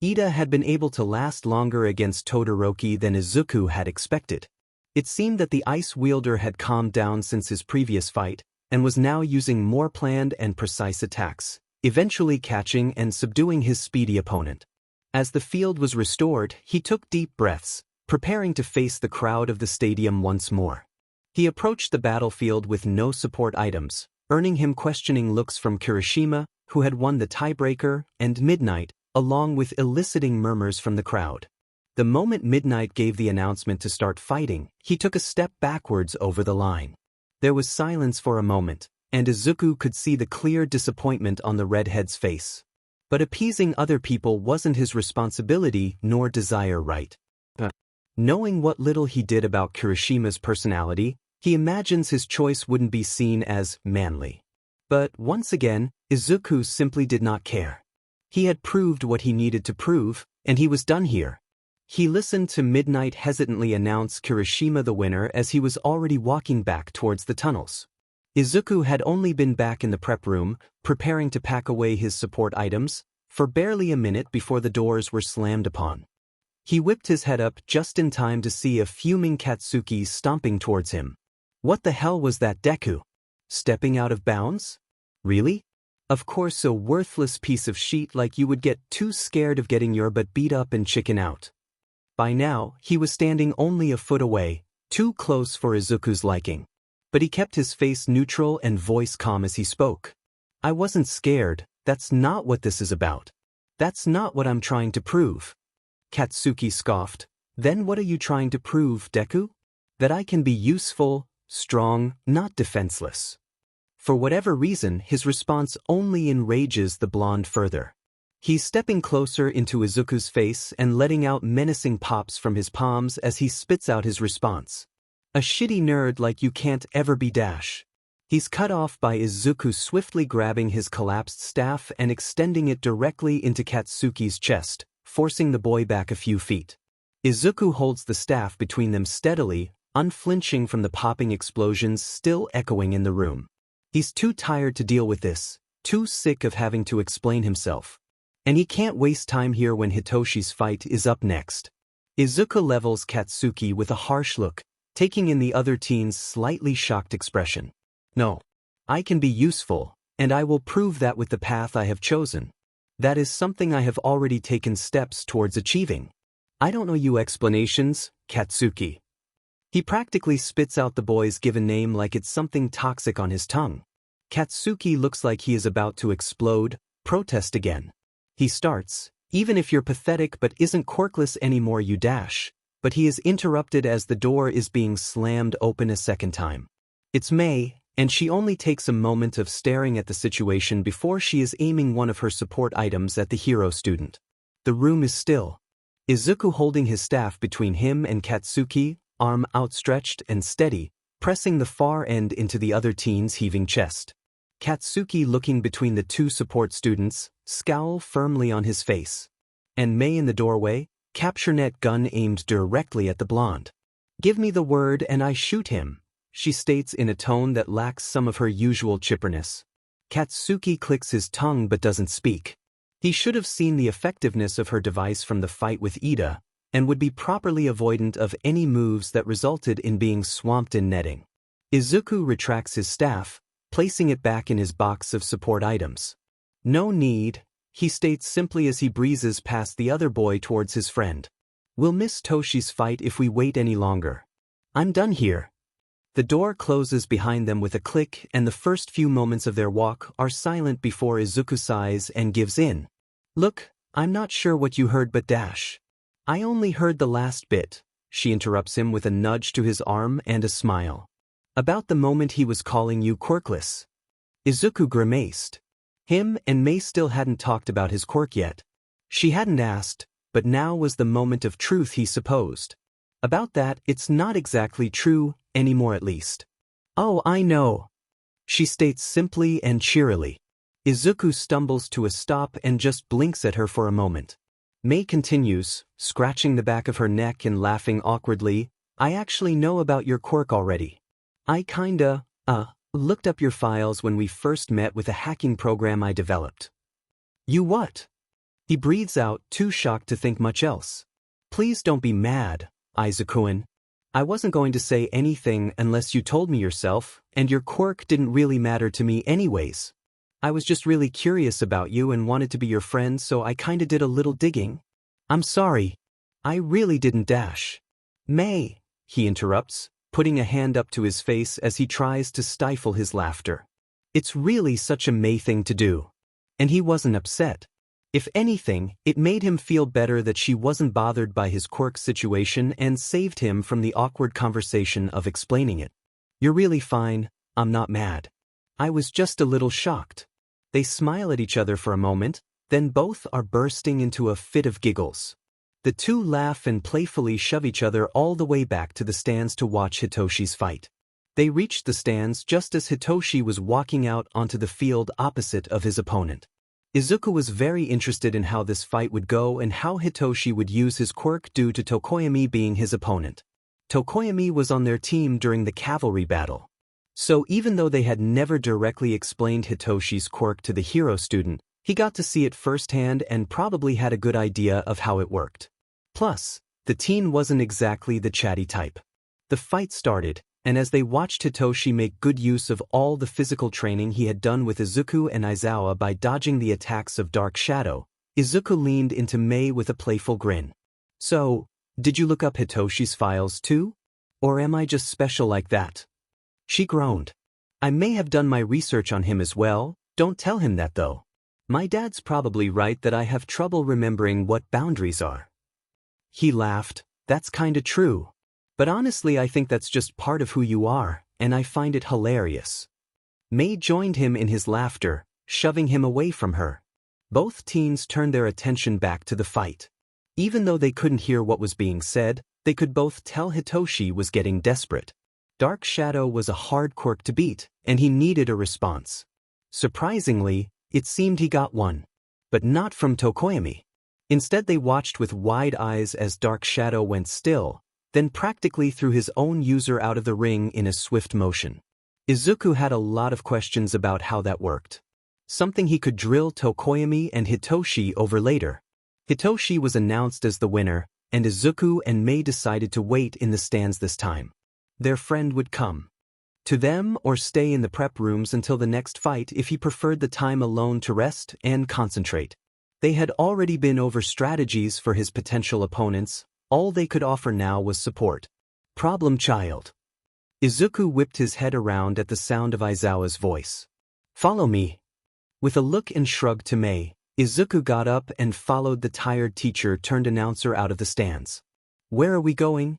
Ida had been able to last longer against Todoroki than Izuku had expected. It seemed that the ice wielder had calmed down since his previous fight, and was now using more planned and precise attacks, eventually catching and subduing his speedy opponent. As the field was restored, he took deep breaths, preparing to face the crowd of the stadium once more. He approached the battlefield with no support items, earning him questioning looks from Kirishima, who had won the tiebreaker, and Midnight, along with eliciting murmurs from the crowd. The moment Midnight gave the announcement to start fighting, he took a step backwards over the line. There was silence for a moment, and Izuku could see the clear disappointment on the redhead's face. But appeasing other people wasn't his responsibility nor desire, right? Knowing what little he did about Kirishima's personality, he imagines his choice wouldn't be seen as manly. But once again, Izuku simply did not care. He had proved what he needed to prove, and he was done here. He listened to Midnight hesitantly announce Kirishima the winner as he was already walking back towards the tunnels. Izuku had only been back in the prep room, preparing to pack away his support items, for barely a minute before the doors were slammed upon. He whipped his head up just in time to see a fuming Katsuki stomping towards him. What the hell was that Deku? Stepping out of bounds? Really? Of course, a worthless piece of shit like you would get too scared of getting your butt beat up and chicken out. By now, he was standing only a foot away, too close for Izuku's liking. But he kept his face neutral and voice calm as he spoke. I wasn't scared, that's not what this is about. That's not what I'm trying to prove. Katsuki scoffed. Then what are you trying to prove, Deku? That I can be useful, strong, not defenseless. For whatever reason, his response only enrages the blonde further. He's stepping closer into Izuku's face and letting out menacing pops from his palms as he spits out his response. A shitty nerd like you can't ever be dash. He's cut off by Izuku swiftly grabbing his collapsed staff and extending it directly into Katsuki's chest, forcing the boy back a few feet. Izuku holds the staff between them steadily, unflinching from the popping explosions still echoing in the room. He's too tired to deal with this, too sick of having to explain himself. And he can't waste time here when Hitoshi's fight is up next. Izuku levels Katsuki with a harsh look, taking in the other teen's slightly shocked expression. No. I can be useful, and I will prove that with the path I have chosen. That is something I have already taken steps towards achieving. I don't owe you explanations, Katsuki. He practically spits out the boy's given name like it's something toxic on his tongue. Katsuki looks like he is about to explode, protest again. He starts, even if you're pathetic but isn't quirkless anymore you dash, but he is interrupted as the door is being slammed open a second time. It's May, and she only takes a moment of staring at the situation before she is aiming one of her support items at the hero student. The room is still. Izuku holding his staff between him and Katsuki, arm outstretched and steady, pressing the far end into the other teen's heaving chest. Katsuki looking between the two support students, scowl firmly on his face. And May in the doorway, capture net gun aimed directly at the blonde. Give me the word and I shoot him, she states in a tone that lacks some of her usual chipperness. Katsuki clicks his tongue but doesn't speak. He should have seen the effectiveness of her device from the fight with Ida, and would be properly avoidant of any moves that resulted in being swamped in netting. Izuku retracts his staff, placing it back in his box of support items. No need, he states simply as he breezes past the other boy towards his friend. We'll miss Toshi's fight if we wait any longer. I'm done here. The door closes behind them with a click and the first few moments of their walk are silent before Izuku sighs and gives in. Look, I'm not sure what you heard but dash. I only heard the last bit, she interrupts him with a nudge to his arm and a smile. About the moment he was calling you quirkless. Izuku grimaced. Him and May still hadn't talked about his quirk yet. She hadn't asked, but now was the moment of truth he supposed. About that, it's not exactly true, anymore at least. Oh, I know. She states simply and cheerily. Izuku stumbles to a stop and just blinks at her for a moment. May continues, scratching the back of her neck and laughing awkwardly, I actually know about your quirk already. I kinda, looked up your files when we first met with a hacking program I developed. You what? He breathes out, too shocked to think much else. Please don't be mad, Izuku-an. I wasn't going to say anything unless you told me yourself, and your quirk didn't really matter to me anyways. I was just really curious about you and wanted to be your friend, so I kinda did a little digging. I'm sorry. I really didn't dash. May, he interrupts, putting a hand up to his face as he tries to stifle his laughter. It's really such a May thing to do. And he wasn't upset. If anything, it made him feel better that she wasn't bothered by his quirk situation and saved him from the awkward conversation of explaining it. You're really fine, I'm not mad. I was just a little shocked. They smile at each other for a moment, then both are bursting into a fit of giggles. The two laugh and playfully shove each other all the way back to the stands to watch Hitoshi's fight. They reached the stands just as Hitoshi was walking out onto the field opposite of his opponent. Izuku was very interested in how this fight would go and how Hitoshi would use his quirk due to Tokoyami being his opponent. Tokoyami was on their team during the Cavalry battle. So even though they had never directly explained Hitoshi's quirk to the hero student, he got to see it firsthand and probably had a good idea of how it worked. Plus, the teen wasn't exactly the chatty type. The fight started, and as they watched Hitoshi make good use of all the physical training he had done with Izuku and Aizawa by dodging the attacks of Dark Shadow, Izuku leaned into May with a playful grin. So, did you look up Hitoshi's files too? Or am I just special like that? She groaned. I may have done my research on him as well, don't tell him that though. My dad's probably right that I have trouble remembering what boundaries are. He laughed, that's kinda true. But honestly I think that's just part of who you are, and I find it hilarious. May joined him in his laughter, shoving him away from her. Both teens turned their attention back to the fight. Even though they couldn't hear what was being said, they could both tell Hitoshi was getting desperate. Dark Shadow was a hard quirk to beat, and he needed a response. Surprisingly, it seemed he got one. But not from Tokoyami. Instead they watched with wide eyes as Dark Shadow went still, then practically threw his own user out of the ring in a swift motion. Izuku had a lot of questions about how that worked. Something he could drill Tokoyami and Hitoshi over later. Hitoshi was announced as the winner, and Izuku and Mei decided to wait in the stands this time. Their friend would come to them or stay in the prep rooms until the next fight if he preferred the time alone to rest and concentrate. They had already been over strategies for his potential opponents, all they could offer now was support. Problem child. Izuku whipped his head around at the sound of Aizawa's voice. Follow me. With a look and shrug to Mei, Izuku got up and followed the tired teacher-turned-announcer out of the stands. Where are we going?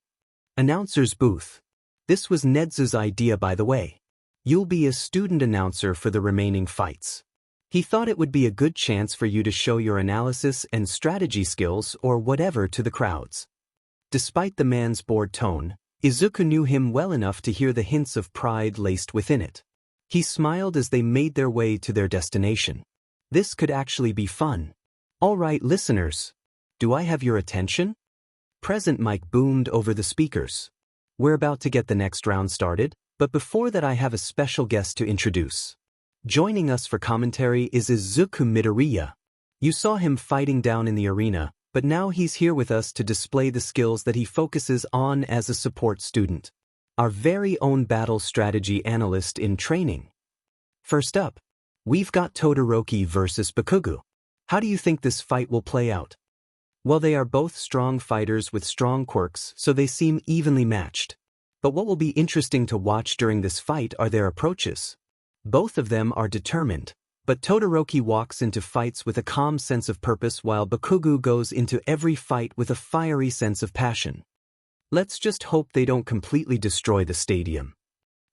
Announcer's booth. This was Nedzu's idea, by the way. You'll be a student announcer for the remaining fights. He thought it would be a good chance for you to show your analysis and strategy skills or whatever to the crowds. Despite the man's bored tone, Izuku knew him well enough to hear the hints of pride laced within it. He smiled as they made their way to their destination. This could actually be fun. All right, listeners. Do I have your attention? Present mic boomed over the speakers. We're about to get the next round started, but before that I have a special guest to introduce. Joining us for commentary is Izuku Midoriya. You saw him fighting down in the arena, but now he's here with us to display the skills that he focuses on as a support student. Our very own battle strategy analyst in training. First up, we've got Todoroki versus Bakugo. How do you think this fight will play out? Well, they are both strong fighters with strong quirks, so they seem evenly matched. But what will be interesting to watch during this fight are their approaches. Both of them are determined, but Todoroki walks into fights with a calm sense of purpose while Bakugo goes into every fight with a fiery sense of passion. Let's just hope they don't completely destroy the stadium.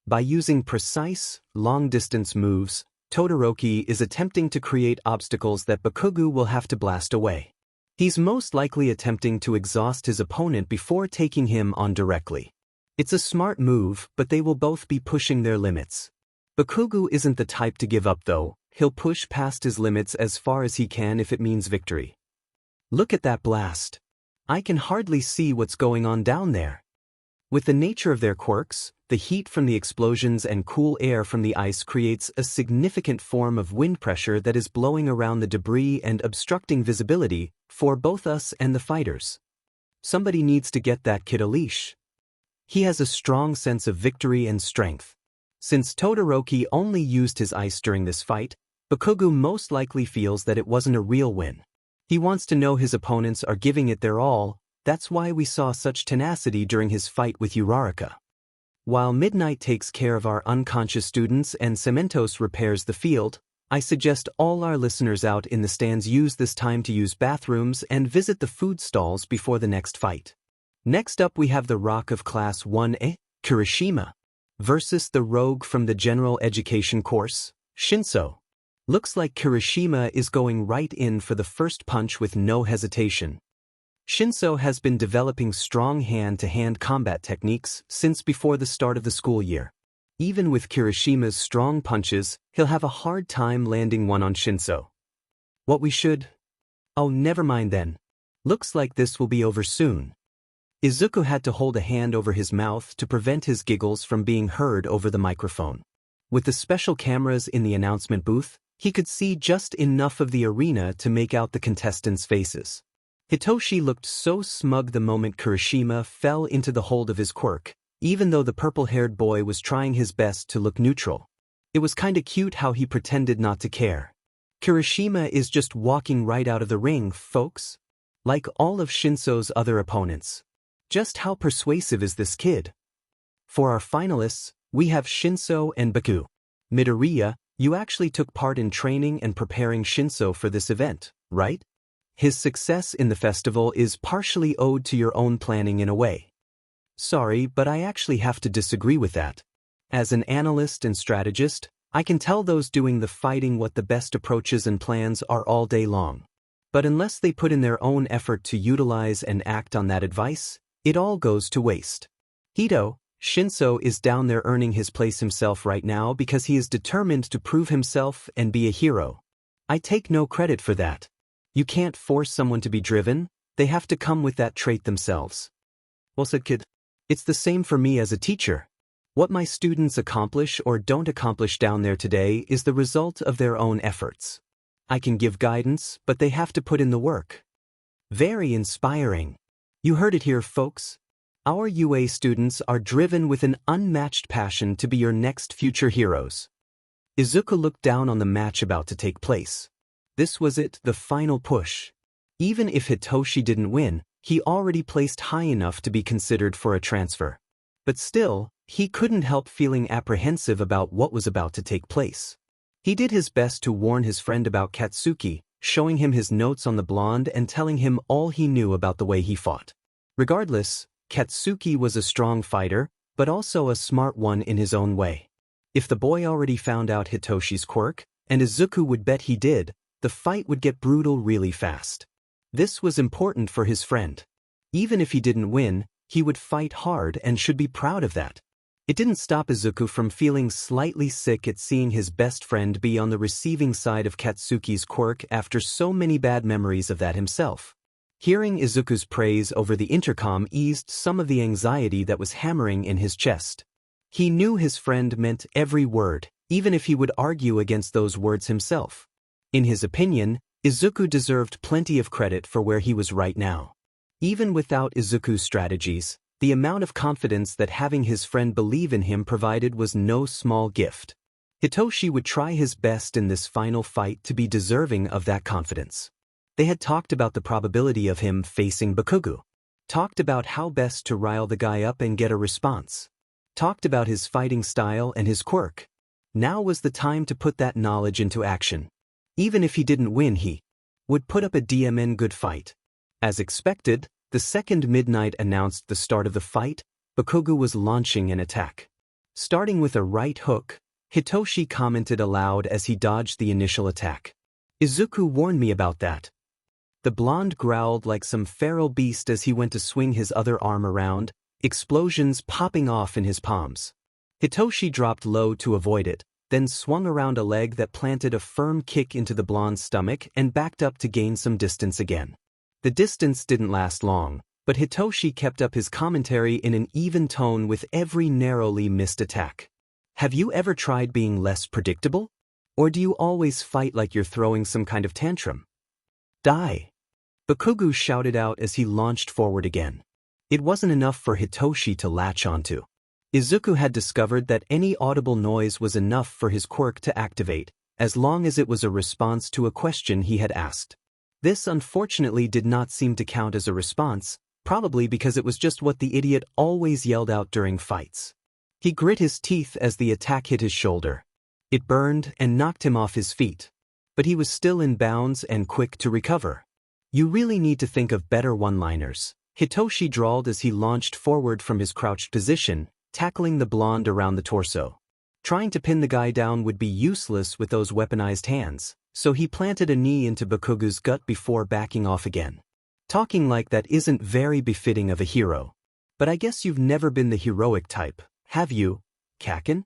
By using precise, long-distance moves, Todoroki is attempting to create obstacles that Bakugo will have to blast away. He's most likely attempting to exhaust his opponent before taking him on directly. It's a smart move, but they will both be pushing their limits. Bakugo isn't the type to give up though. He'll push past his limits as far as he can if it means victory. Look at that blast. I can hardly see what's going on down there. With the nature of their quirks, the heat from the explosions and cool air from the ice creates a significant form of wind pressure that is blowing around the debris and obstructing visibility for both us and the fighters. Somebody needs to get that kid a leash. He has a strong sense of victory and strength. Since Todoroki only used his ice during this fight, Bakugo most likely feels that it wasn't a real win. He wants to know his opponents are giving it their all. That's why we saw such tenacity during his fight with Uraraka. While Midnight takes care of our unconscious students and Cementos repairs the field, I suggest all our listeners out in the stands use this time to use bathrooms and visit the food stalls before the next fight. Next up we have the Rock of Class 1A, Kirishima, versus the Rogue from the General Education course, Shinso. Looks like Kirishima is going right in for the first punch with no hesitation. Shinso has been developing strong hand-to-hand combat techniques since before the start of the school year. Even with Kirishima's strong punches, he'll have a hard time landing one on Shinso. What we should? Oh, never mind then. Looks like this will be over soon. Izuku had to hold a hand over his mouth to prevent his giggles from being heard over the microphone. With the special cameras in the announcement booth, he could see just enough of the arena to make out the contestants' faces. Hitoshi looked so smug the moment Kirishima fell into the hold of his quirk, even though the purple-haired boy was trying his best to look neutral. It was kinda cute how he pretended not to care. Kirishima is just walking right out of the ring, folks. Like all of Shinso's other opponents. Just how persuasive is this kid? For our finalists, we have Shinso and Baku. Midoriya, you actually took part in training and preparing Shinso for this event, right? His success in the festival is partially owed to your own planning in a way. Sorry, but I actually have to disagree with that. As an analyst and strategist, I can tell those doing the fighting what the best approaches and plans are all day long. But unless they put in their own effort to utilize and act on that advice, it all goes to waste. Hito, Shinso is down there earning his place himself right now because he is determined to prove himself and be a hero. I take no credit for that. You can't force someone to be driven, they have to come with that trait themselves. Well said, kid. It's the same for me as a teacher. What my students accomplish or don't accomplish down there today is the result of their own efforts. I can give guidance, but they have to put in the work. Very inspiring. You heard it here, folks. Our UA students are driven with an unmatched passion to be your next future heroes. Izuku looked down on the match about to take place. This was it, the final push. Even if Hitoshi didn't win, he already placed high enough to be considered for a transfer. But still, he couldn't help feeling apprehensive about what was about to take place. He did his best to warn his friend about Katsuki, showing him his notes on the blonde and telling him all he knew about the way he fought. Regardless, Katsuki was a strong fighter, but also a smart one in his own way. If the boy already found out Hitoshi's quirk, and Izuku would bet he did, the fight would get brutal really fast. This was important for his friend. Even if he didn't win, he would fight hard and should be proud of that. It didn't stop Izuku from feeling slightly sick at seeing his best friend be on the receiving side of Katsuki's quirk after so many bad memories of that himself. Hearing Izuku's praise over the intercom eased some of the anxiety that was hammering in his chest. He knew his friend meant every word, even if he would argue against those words himself. In his opinion, Izuku deserved plenty of credit for where he was right now. Even without Izuku's strategies, the amount of confidence that having his friend believe in him provided was no small gift. Hitoshi would try his best in this final fight to be deserving of that confidence. They had talked about the probability of him facing Bakugo. Talked about how best to rile the guy up and get a response. Talked about his fighting style and his quirk. Now was the time to put that knowledge into action. Even if he didn't win, he would put up a DMN good fight. As expected, the second midnight announced the start of the fight. Bakugo was launching an attack. Starting with a right hook, Hitoshi commented aloud as he dodged the initial attack. Izuku warned me about that. The blonde growled like some feral beast as he went to swing his other arm around, explosions popping off in his palms. Hitoshi dropped low to avoid it, then swung around a leg that planted a firm kick into the blonde's stomach and backed up to gain some distance again. The distance didn't last long, but Hitoshi kept up his commentary in an even tone with every narrowly missed attack. Have you ever tried being less predictable? Or do you always fight like you're throwing some kind of tantrum? Die! Bakugo shouted out as he launched forward again. It wasn't enough for Hitoshi to latch onto. Izuku had discovered that any audible noise was enough for his quirk to activate, as long as it was a response to a question he had asked. This unfortunately did not seem to count as a response, probably because it was just what the idiot always yelled out during fights. He grit his teeth as the attack hit his shoulder. It burned and knocked him off his feet. But he was still in bounds and quick to recover. You really need to think of better one-liners, Hitoshi drawled as he launched forward from his crouched position, tackling the blonde around the torso. Trying to pin the guy down would be useless with those weaponized hands, so he planted a knee into Bakugo's gut before backing off again. Talking like that isn't very befitting of a hero. But I guess you've never been the heroic type, have you, Kaken?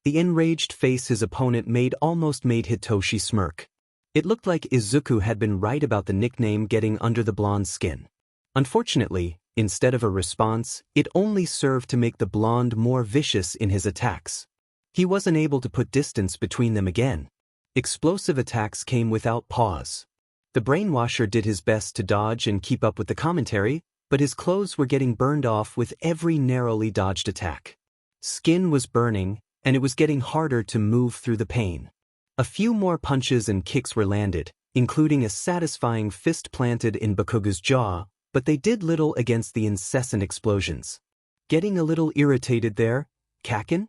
The enraged face his opponent made almost made Hitoshi smirk. It looked like Izuku had been right about the nickname getting under the blonde's skin. Unfortunately, instead of a response, it only served to make the blonde more vicious in his attacks. He wasn't able to put distance between them again. Explosive attacks came without pause. The brainwasher did his best to dodge and keep up with the commentary, but his clothes were getting burned off with every narrowly dodged attack. Skin was burning, and it was getting harder to move through the pain. A few more punches and kicks were landed, including a satisfying fist planted in Bakugo's jaw, but they did little against the incessant explosions. Getting a little irritated there, Kaken?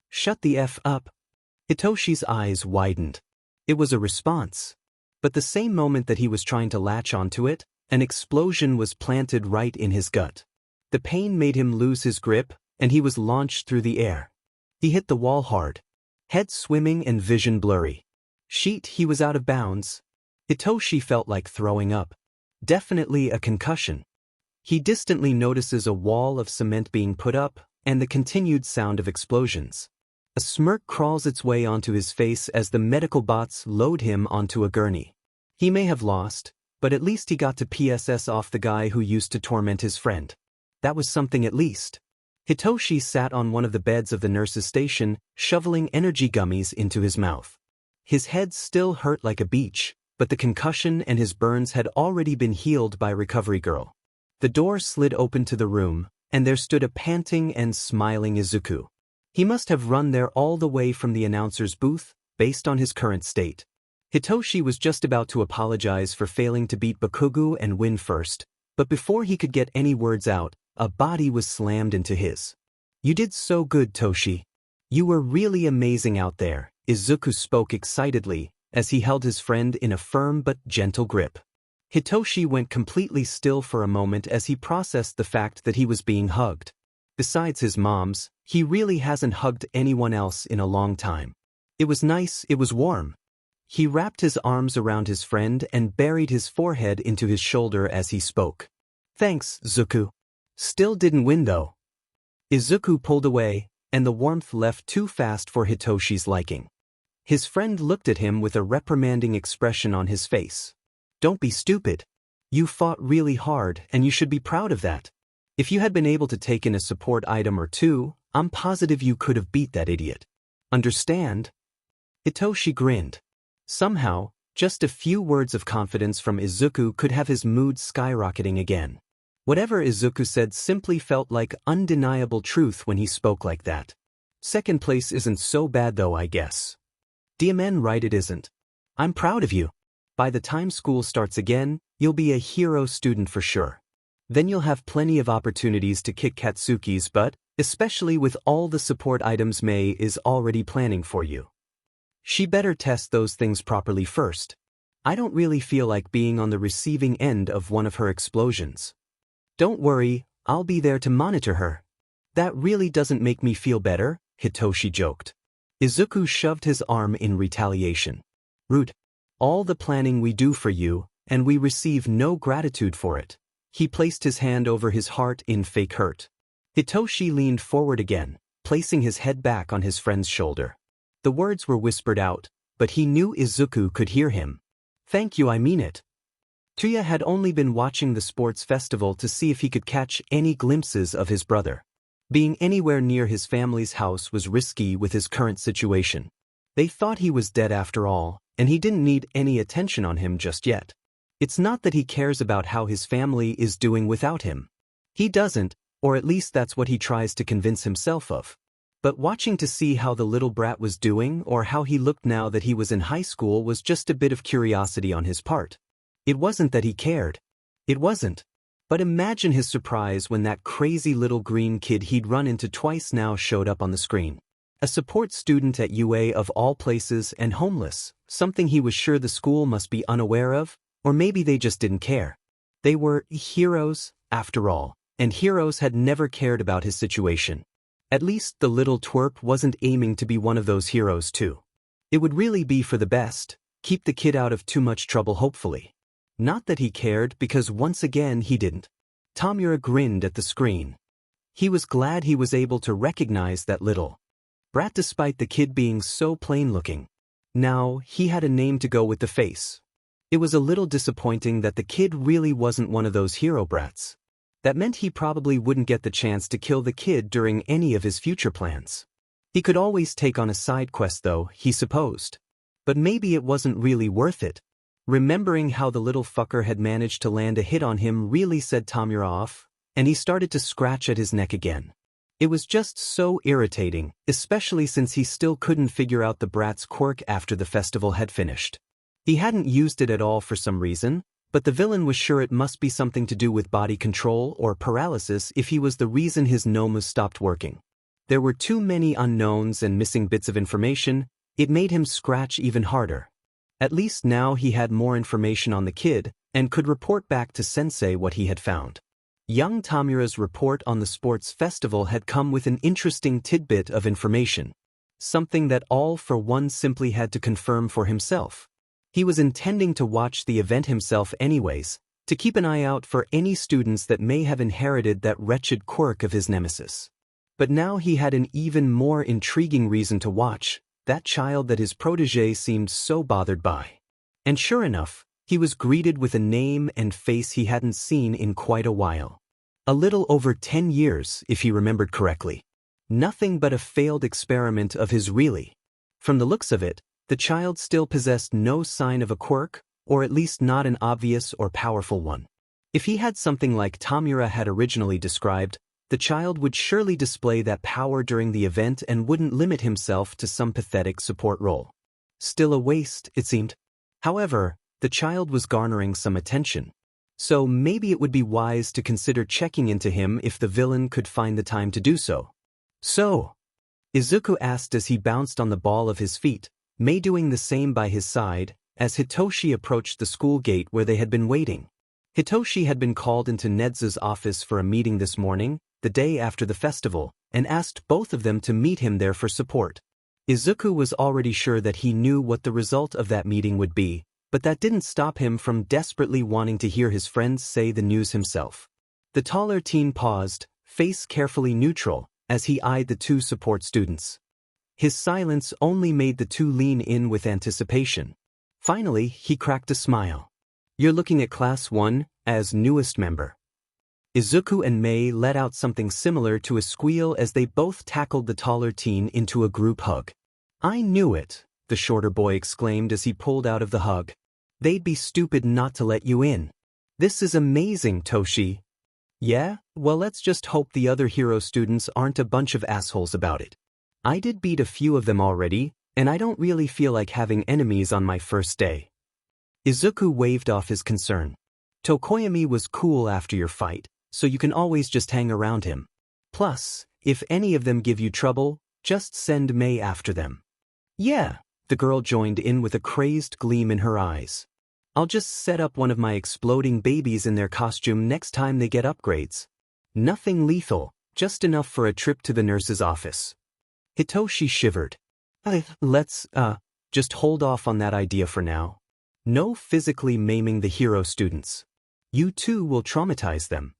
Shut the F up. Hitoshi's eyes widened. It was a response. But the same moment that he was trying to latch onto it, an explosion was planted right in his gut. The pain made him lose his grip, and he was launched through the air. He hit the wall hard. Head swimming and vision blurry. Sheet, he was out of bounds. Hitoshi felt like throwing up. Definitely a concussion. He distantly notices a wall of cement being put up, and the continued sound of explosions. A smirk crawls its way onto his face as the medical bots load him onto a gurney. He may have lost, but at least he got to PSS off the guy who used to torment his friend. That was something at least. Hitoshi sat on one of the beds of the nurse's station, shoveling energy gummies into his mouth. His head still hurt like a beach, but the concussion and his burns had already been healed by Recovery Girl. The door slid open to the room, and there stood a panting and smiling Izuku. He must have run there all the way from the announcer's booth, based on his current state. Hitoshi was just about to apologize for failing to beat Bakugo and win first, but before he could get any words out, a body was slammed into his. "You did so good, Toshi. You were really amazing out there," Izuku spoke excitedly, as he held his friend in a firm but gentle grip. Hitoshi went completely still for a moment as he processed the fact that he was being hugged. Besides his mom's, he really hasn't hugged anyone else in a long time. It was nice, it was warm. He wrapped his arms around his friend and buried his forehead into his shoulder as he spoke. "Thanks, Zuku. Still didn't win though." Izuku pulled away, and the warmth left too fast for Hitoshi's liking. His friend looked at him with a reprimanding expression on his face. "Don't be stupid. You fought really hard and you should be proud of that. If you had been able to take in a support item or two, I'm positive you could have beat that idiot. Understand?" Hitoshi grinned. Somehow, just a few words of confidence from Izuku could have his mood skyrocketing again. Whatever Izuku said simply felt like undeniable truth when he spoke like that. "Second place isn't so bad though, I guess." "DMN right, it isn't. I'm proud of you. By the time school starts again, you'll be a hero student for sure. Then you'll have plenty of opportunities to kick Katsuki's butt, especially with all the support items Mei is already planning for you. She better test those things properly first. I don't really feel like being on the receiving end of one of her explosions." "Don't worry, I'll be there to monitor her." "That really doesn't make me feel better," Hitoshi joked. Izuku shoved his arm in retaliation. "Rude. All the planning we do for you, and we receive no gratitude for it." He placed his hand over his heart in fake hurt. Hitoshi leaned forward again, placing his head back on his friend's shoulder. The words were whispered out, but he knew Izuku could hear him. "Thank you, I mean it." Tuya had only been watching the sports festival to see if he could catch any glimpses of his brother. Being anywhere near his family's house was risky with his current situation. They thought he was dead after all, and he didn't need any attention on him just yet. It's not that he cares about how his family is doing without him. He doesn't, or at least that's what he tries to convince himself of. But watching to see how the little brat was doing or how he looked now that he was in high school was just a bit of curiosity on his part. It wasn't that he cared. It wasn't. But imagine his surprise when that crazy little green kid he'd run into twice now showed up on the screen. A support student at UA of all places and homeless, something he was sure the school must be unaware of, or maybe they just didn't care. They were heroes, after all, and heroes had never cared about his situation. At least the little twerp wasn't aiming to be one of those heroes too. It would really be for the best, keep the kid out of too much trouble hopefully. Not that he cared, because once again he didn't. Tamura grinned at the screen. He was glad he was able to recognize that little brat despite the kid being so plain-looking. Now, he had a name to go with the face. It was a little disappointing that the kid really wasn't one of those hero brats. That meant he probably wouldn't get the chance to kill the kid during any of his future plans. He could always take on a side quest though, he supposed. But maybe it wasn't really worth it. Remembering how the little fucker had managed to land a hit on him really set Tamura off, and he started to scratch at his neck again. It was just so irritating, especially since he still couldn't figure out the brat's quirk after the festival had finished. He hadn't used it at all for some reason, but the villain was sure it must be something to do with body control or paralysis if he was the reason his nomas stopped working. There were too many unknowns and missing bits of information. It made him scratch even harder. At least now he had more information on the kid, and could report back to Sensei what he had found. Young Tamura's report on the sports festival had come with an interesting tidbit of information. Something that All for One simply had to confirm for himself. He was intending to watch the event himself anyways, to keep an eye out for any students that may have inherited that wretched quirk of his nemesis. But now he had an even more intriguing reason to watch. That child that his protégé seemed so bothered by. And sure enough, He was greeted with a name and face he hadn't seen in quite a while. A little over 10 years, if he remembered correctly. Nothing but a failed experiment of his really. From the looks of it, the child still possessed no sign of a quirk, or at least not an obvious or powerful one. If he had something like Tamura had originally described, the child would surely display that power during the event and wouldn't limit himself to some pathetic support role. Still a waste, it seemed. However, the child was garnering some attention. So maybe it would be wise to consider checking into him if the villain could find the time to do so. So, Izuku asked as he bounced on the ball of his feet, Mei doing the same by his side, as Hitoshi approached the school gate where they had been waiting. Hitoshi had been called into Nedza's office for a meeting this morning, the day after the festival, and asked both of them to meet him there for support. Izuku was already sure that he knew what the result of that meeting would be, but that didn't stop him from desperately wanting to hear his friends say the news himself. The taller teen paused, face carefully neutral, as he eyed the two support students. His silence only made the two lean in with anticipation. Finally, he cracked a smile. "You're looking at Class 1, as newest member." Izuku and Mei let out something similar to a squeal as they both tackled the taller teen into a group hug. "I knew it," the shorter boy exclaimed as he pulled out of the hug. "They'd be stupid not to let you in. This is amazing, Toshi." "Yeah, well, let's just hope the other hero students aren't a bunch of assholes about it. I did beat a few of them already, and I don't really feel like having enemies on my first day." Izuku waved off his concern. "Tokoyami was cool after your fight, so you can always just hang around him. Plus, if any of them give you trouble, just send Mei after them." "Yeah," the girl joined in with a crazed gleam in her eyes. "I'll just set up one of my exploding babies in their costume next time they get upgrades. Nothing lethal, just enough for a trip to the nurse's office." Hitoshi shivered. Let's just hold off on that idea for now. No physically maiming the hero students. You too will traumatize them."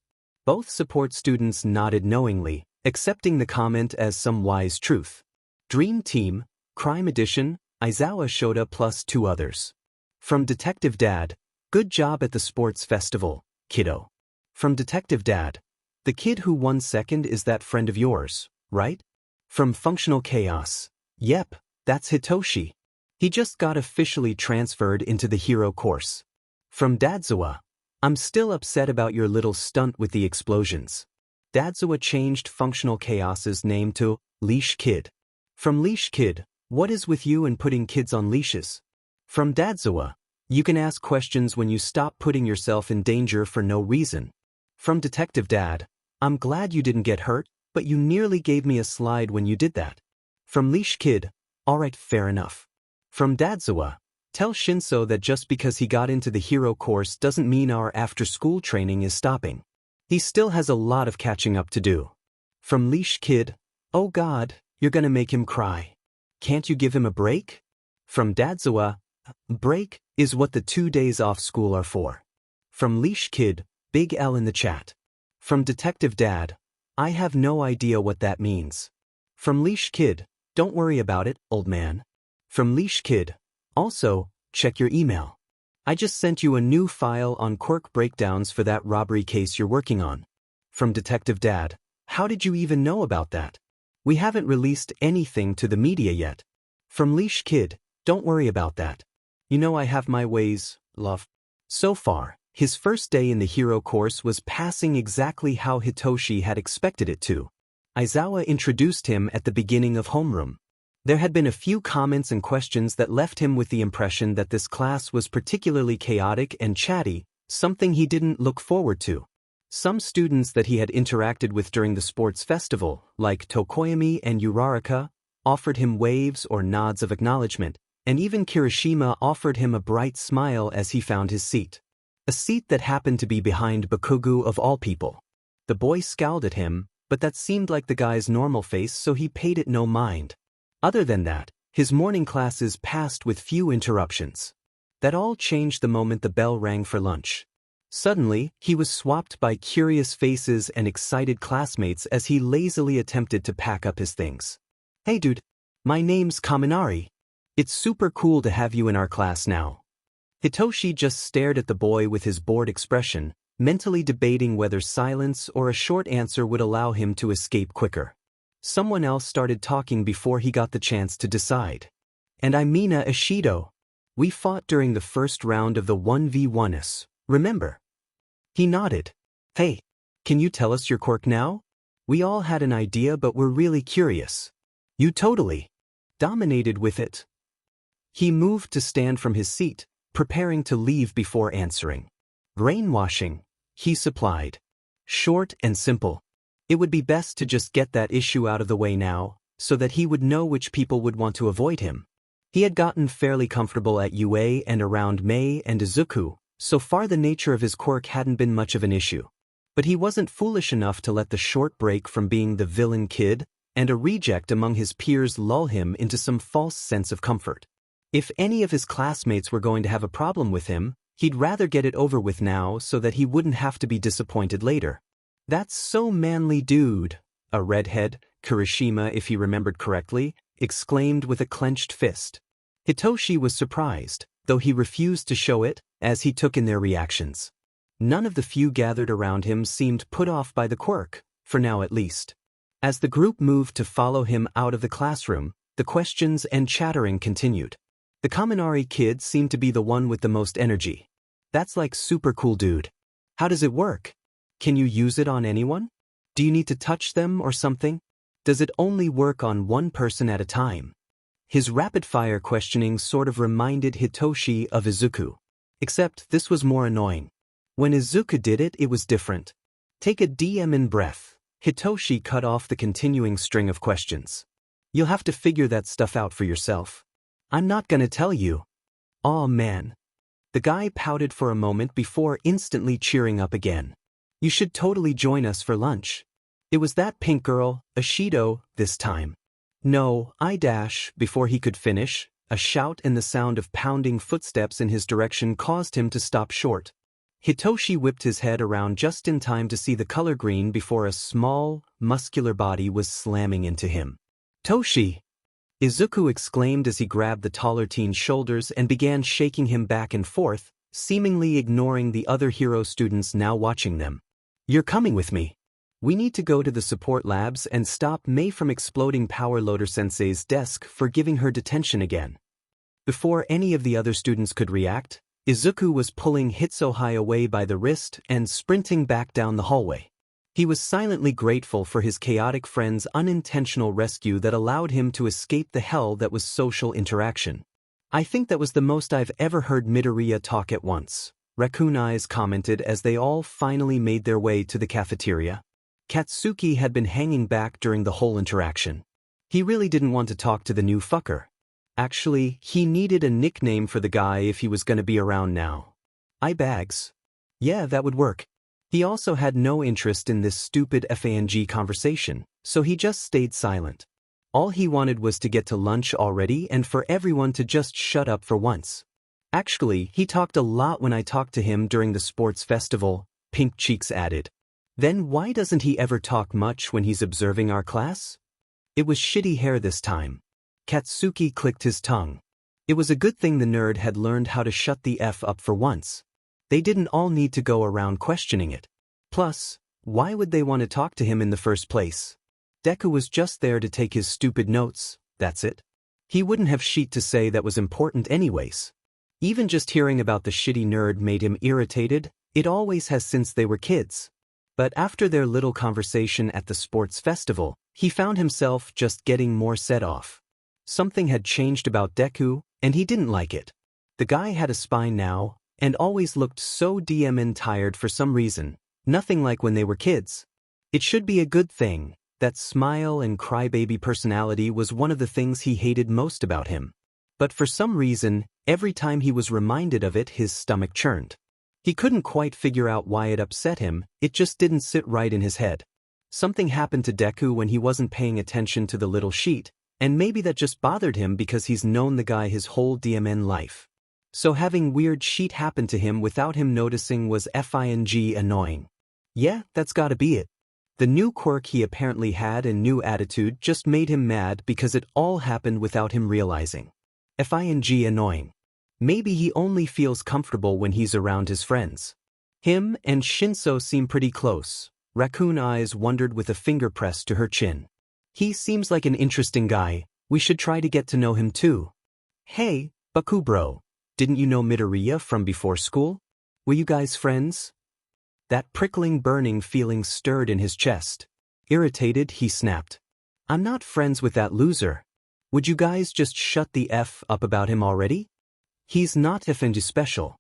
Both support students nodded knowingly, accepting the comment as some wise truth. Dream Team, Crime Edition, Aizawa showed up plus 2 others. From Detective Dad, "Good job at the sports festival, kiddo." From Detective Dad, "The kid who won second is that friend of yours, right?" From Functional Chaos, "Yep, that's Hitoshi. He just got officially transferred into the hero course." From Dadzawa, "I'm still upset about your little stunt with the explosions." Dadzawa changed Functional Chaos's name to Leash Kid. From Leash Kid, "What is with you and putting kids on leashes?" From Dadzawa, "You can ask questions when you stop putting yourself in danger for no reason." From Detective Dad, "I'm glad you didn't get hurt, but you nearly gave me a slide when you did that." From Leash Kid, "Alright, fair enough." From Dadzawa, "Tell Shinso that just because he got into the hero course doesn't mean our after-school training is stopping. He still has a lot of catching up to do." From Leash Kid, "Oh God, you're gonna make him cry. Can't you give him a break?" From Dadzawa, "Break is what the 2 days off school are for." From Leash Kid, Big L in the chat. From Detective Dad, "I have no idea what that means." From Leash Kid, "Don't worry about it, old man." From Leash Kid, "Also, check your email. I just sent you a new file on Quirk breakdowns for that robbery case you're working on." From Detective Dad, "How did you even know about that? We haven't released anything to the media yet." From Leash Kid, "Don't worry about that. You know I have my ways, love." So far, his first day in the hero course was passing exactly how Hitoshi had expected it to. Aizawa introduced him at the beginning of homeroom. There had been a few comments and questions that left him with the impression that this class was particularly chaotic and chatty, something he didn't look forward to. Some students that he had interacted with during the sports festival, like Tokoyami and Uraraka, offered him waves or nods of acknowledgement, and even Kirishima offered him a bright smile as he found his seat. A seat that happened to be behind Bakugo of all people. The boy scowled at him, but that seemed like the guy's normal face, so he paid it no mind. Other than that, his morning classes passed with few interruptions. That all changed the moment the bell rang for lunch. Suddenly, he was swamped by curious faces and excited classmates as he lazily attempted to pack up his things. "Hey dude, my name's Kaminari. It's super cool to have you in our class now." Hitoshi just stared at the boy with his bored expression, mentally debating whether silence or a short answer would allow him to escape quicker. Someone else started talking before he got the chance to decide. "And I'm Mina Ishido. We fought during the first round of the 1v1s, remember?" He nodded. "Hey, can you tell us your quirk now? We all had an idea but we're really curious." "You totally dominated with it." He moved to stand from his seat, preparing to leave before answering. "Brainwashing," he supplied. Short and simple. It would be best to just get that issue out of the way now, so that he would know which people would want to avoid him. He had gotten fairly comfortable at UA and around Mei and Izuku, so far the nature of his quirk hadn't been much of an issue. But he wasn't foolish enough to let the short break from being the villain kid and a reject among his peers lull him into some false sense of comfort. If any of his classmates were going to have a problem with him, he'd rather get it over with now so that he wouldn't have to be disappointed later. "That's so manly, dude," a redhead, Kirishima if he remembered correctly, exclaimed with a clenched fist. Hitoshi was surprised, though he refused to show it, as he took in their reactions. None of the few gathered around him seemed put off by the quirk, for now at least. As the group moved to follow him out of the classroom, the questions and chattering continued. The Kaminari kid seemed to be the one with the most energy. "That's like super cool, dude. How does it work? Can you use it on anyone? Do you need to touch them or something? Does it only work on one person at a time?" His rapid-fire questioning sort of reminded Hitoshi of Izuku. Except this was more annoying. When Izuku did it, it was different. "Take a DM breath." Hitoshi cut off the continuing string of questions. "You'll have to figure that stuff out for yourself. I'm not gonna tell you." "Aw man." The guy pouted for a moment before instantly cheering up again. "You should totally join us for lunch." It was that pink girl, Ishido, this time. "No, before he could finish, a shout and the sound of pounding footsteps in his direction caused him to stop short. Hitoshi whipped his head around just in time to see the color green before a small, muscular body was slamming into him. "Toshi!" Izuku exclaimed as he grabbed the taller teen's shoulders and began shaking him back and forth, seemingly ignoring the other hero students now watching them. "You're coming with me. We need to go to the support labs and stop Mei from exploding Power Loader Sensei's desk for giving her detention again." Before any of the other students could react, Izuku was pulling Hitsuhai away by the wrist and sprinting back down the hallway. He was silently grateful for his chaotic friend's unintentional rescue that allowed him to escape the hell that was social interaction. "I think that was the most I've ever heard Midoriya talk at once," Raccoon Eyes commented as they all finally made their way to the cafeteria. Katsuki had been hanging back during the whole interaction. He really didn't want to talk to the new fucker. Actually, he needed a nickname for the guy if he was going to be around now. "Eyebags." Yeah, that would work. He also had no interest in this stupid FANG conversation, so he just stayed silent. All he wanted was to get to lunch already and for everyone to just shut up for once. "Actually, he talked a lot when I talked to him during the sports festival," Pink Cheeks added. "Then why doesn't he ever talk much when he's observing our class?" It was shitty hair this time. Katsuki clicked his tongue. It was a good thing the nerd had learned how to shut the F up for once. They didn't all need to go around questioning it. Plus, why would they want to talk to him in the first place? Deku was just there to take his stupid notes, that's it. He wouldn't have shit to say that was important anyways. Even just hearing about the shitty nerd made him irritated, it always has since they were kids. But after their little conversation at the sports festival, he found himself just getting more set off. Something had changed about Deku, and he didn't like it. The guy had a spine now, and always looked so tired for some reason, nothing like when they were kids. It should be a good thing. That smile and crybaby personality was one of the things he hated most about him. But for some reason, every time he was reminded of it, his stomach churned. He couldn't quite figure out why it upset him, it just didn't sit right in his head. Something happened to Deku when he wasn't paying attention to the little sheet, and maybe that just bothered him because he's known the guy his whole DMN life. So having weird sheet happen to him without him noticing was FING annoying. Yeah, that's gotta be it. The new quirk he apparently had and new attitude just made him mad because it all happened without him realizing. FING annoying. Maybe he only feels comfortable when he's around his friends. Him and Shinso seem pretty close. Raccoon Eyes wondered with a finger pressed to her chin. He seems like an interesting guy. We should try to get to know him too. Hey, Baku bro. Didn't you know Midoriya from before school? Were you guys friends? That prickling burning feeling stirred in his chest. Irritated, he snapped. I'm not friends with that loser. Would you guys just shut the F up about him already? He's not effing special.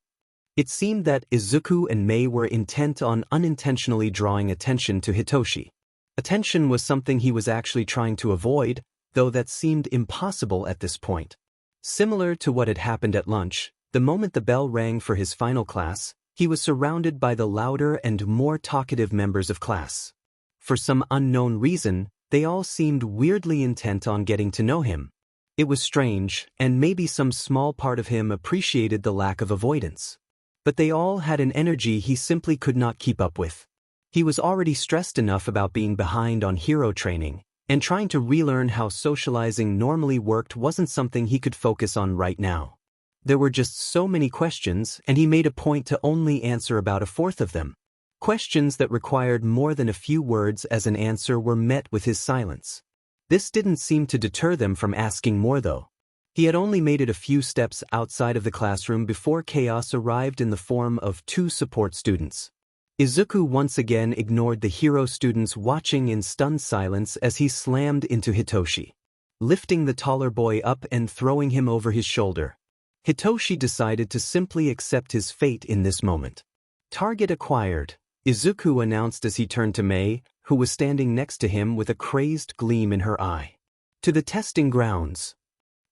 It seemed that Izuku and Mei were intent on unintentionally drawing attention to Hitoshi. Attention was something he was actually trying to avoid, though that seemed impossible at this point. Similar to what had happened at lunch, the moment the bell rang for his final class, he was surrounded by the louder and more talkative members of class. For some unknown reason, they all seemed weirdly intent on getting to know him. It was strange, and maybe some small part of him appreciated the lack of avoidance. But they all had an energy he simply could not keep up with. He was already stressed enough about being behind on hero training, and trying to relearn how socializing normally worked wasn't something he could focus on right now. There were just so many questions, and he made a point to only answer about a fourth of them. Questions that required more than a few words as an answer were met with his silence. This didn't seem to deter them from asking more though. He had only made it a few steps outside of the classroom before chaos arrived in the form of 2 support students. Izuku once again ignored the hero students watching in stunned silence as he slammed into Hitoshi, lifting the taller boy up and throwing him over his shoulder. Hitoshi decided to simply accept his fate in this moment. Target acquired, Izuku announced as he turned to Mei, who was standing next to him with a crazed gleam in her eye. To the testing grounds,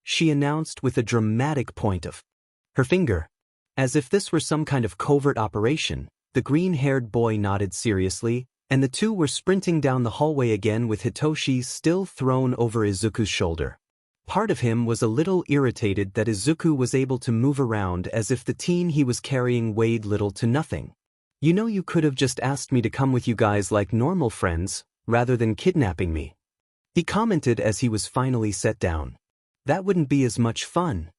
she announced with a dramatic point of her finger. As if this were some kind of covert operation, the green-haired boy nodded seriously, and the two were sprinting down the hallway again with Hitoshi still thrown over Izuku's shoulder. Part of him was a little irritated that Izuku was able to move around as if the teen he was carrying weighed little to nothing. You know, you could have just asked me to come with you guys like normal friends, rather than kidnapping me. He commented as he was finally set down. That wouldn't be as much fun,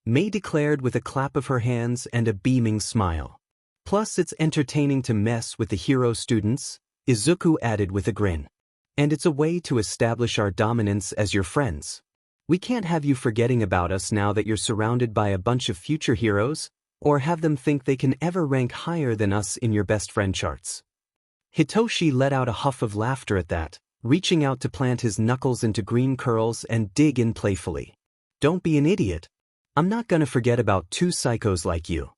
Mei declared with a clap of her hands and a beaming smile. Plus it's entertaining to mess with the hero students, Izuku added with a grin. And it's a way to establish our dominance as your friends. We can't have you forgetting about us now that you're surrounded by a bunch of future heroes, or have them think they can ever rank higher than us in your best friend charts. Hitoshi let out a huff of laughter at that, reaching out to plant his knuckles into green curls and dig in playfully. Don't be an idiot. I'm not gonna forget about 2 psychos like you.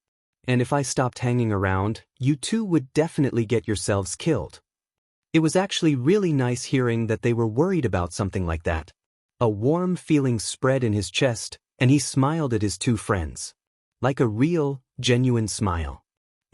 And if I stopped hanging around, you 2 would definitely get yourselves killed. It was actually really nice hearing that they were worried about something like that. A warm feeling spread in his chest, and he smiled at his 2 friends. Like a real, genuine smile.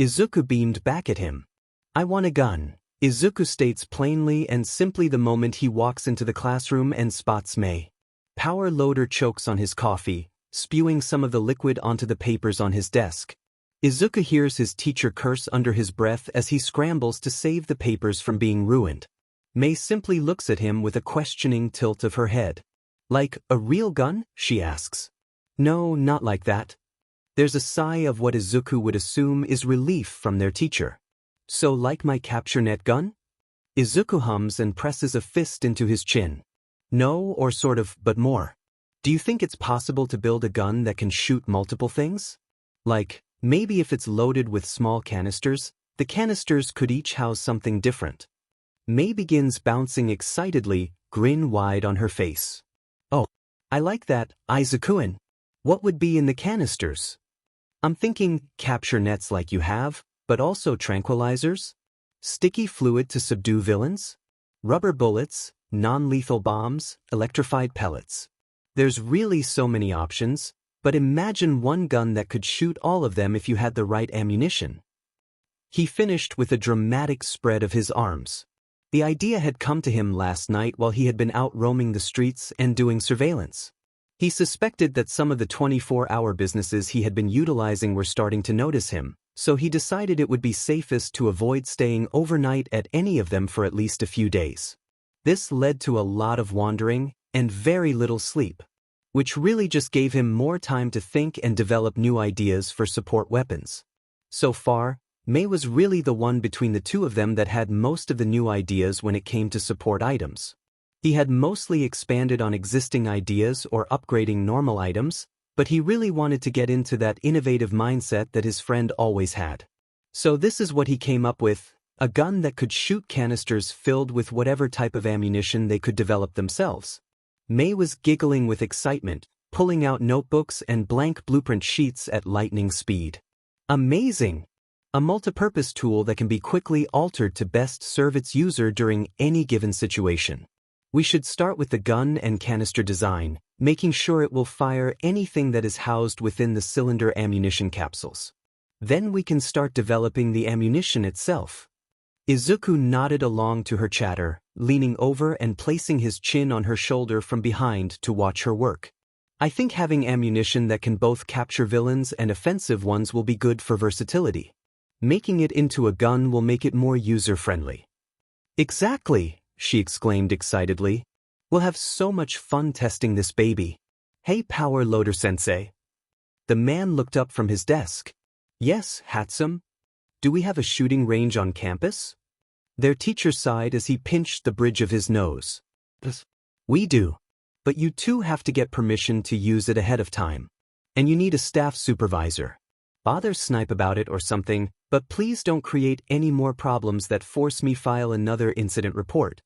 Izuku beamed back at him. I want a gun, Izuku states plainly and simply the moment he walks into the classroom and spots Mei. Power loader chokes on his coffee, spewing some of the liquid onto the papers on his desk. Izuku hears his teacher curse under his breath as he scrambles to save the papers from being ruined. Mei simply looks at him with a questioning tilt of her head. Like, a real gun? She asks. No, not like that. There's a sigh of what Izuku would assume is relief from their teacher. So like my capture net gun? Izuku hums and presses a fist into his chin. No, or sort of, but more. Do you think it's possible to build a gun that can shoot multiple things? Like, maybe if it's loaded with small canisters, the canisters could each house something different. Mei begins bouncing excitedly, grin wide on her face. Oh, I like that, Izuku-in. What would be in the canisters? I'm thinking capture nets like you have, but also tranquilizers? Sticky fluid to subdue villains? Rubber bullets, non-lethal bombs, electrified pellets. There's really so many options, but imagine one gun that could shoot all of them if you had the right ammunition. He finished with a dramatic spread of his arms. The idea had come to him last night while he had been out roaming the streets and doing surveillance. He suspected that some of the 24-hour businesses he had been utilizing were starting to notice him, so he decided it would be safest to avoid staying overnight at any of them for at least a few days. This led to a lot of wandering and very little sleep. which really just gave him more time to think and develop new ideas for support weapons. So far, Mei was really the one between the two of them that had most of the new ideas when it came to support items. He had mostly expanded on existing ideas or upgrading normal items, but he really wanted to get into that innovative mindset that his friend always had. So this is what he came up with, a gun that could shoot canisters filled with whatever type of ammunition they could develop themselves. Mei was giggling with excitement, pulling out notebooks and blank blueprint sheets at lightning speed. Amazing! A multipurpose tool that can be quickly altered to best serve its user during any given situation. We should start with the gun and canister design, making sure it will fire anything that is housed within the cylinder ammunition capsules. Then we can start developing the ammunition itself. Izuku nodded along to her chatter, leaning over and placing his chin on her shoulder from behind to watch her work. I think having ammunition that can both capture villains and offensive ones will be good for versatility. Making it into a gun will make it more user-friendly. Exactly, she exclaimed excitedly. We'll have so much fun testing this baby. Hey, Power Loader Sensei. The man looked up from his desk. Yes, Hatsume. Do we have a shooting range on campus? Their teacher sighed as he pinched the bridge of his nose. We do. But you two have to get permission to use it ahead of time. And you need a staff supervisor. Bother Snipe about it or something, but please don't create any more problems that force me file another incident report.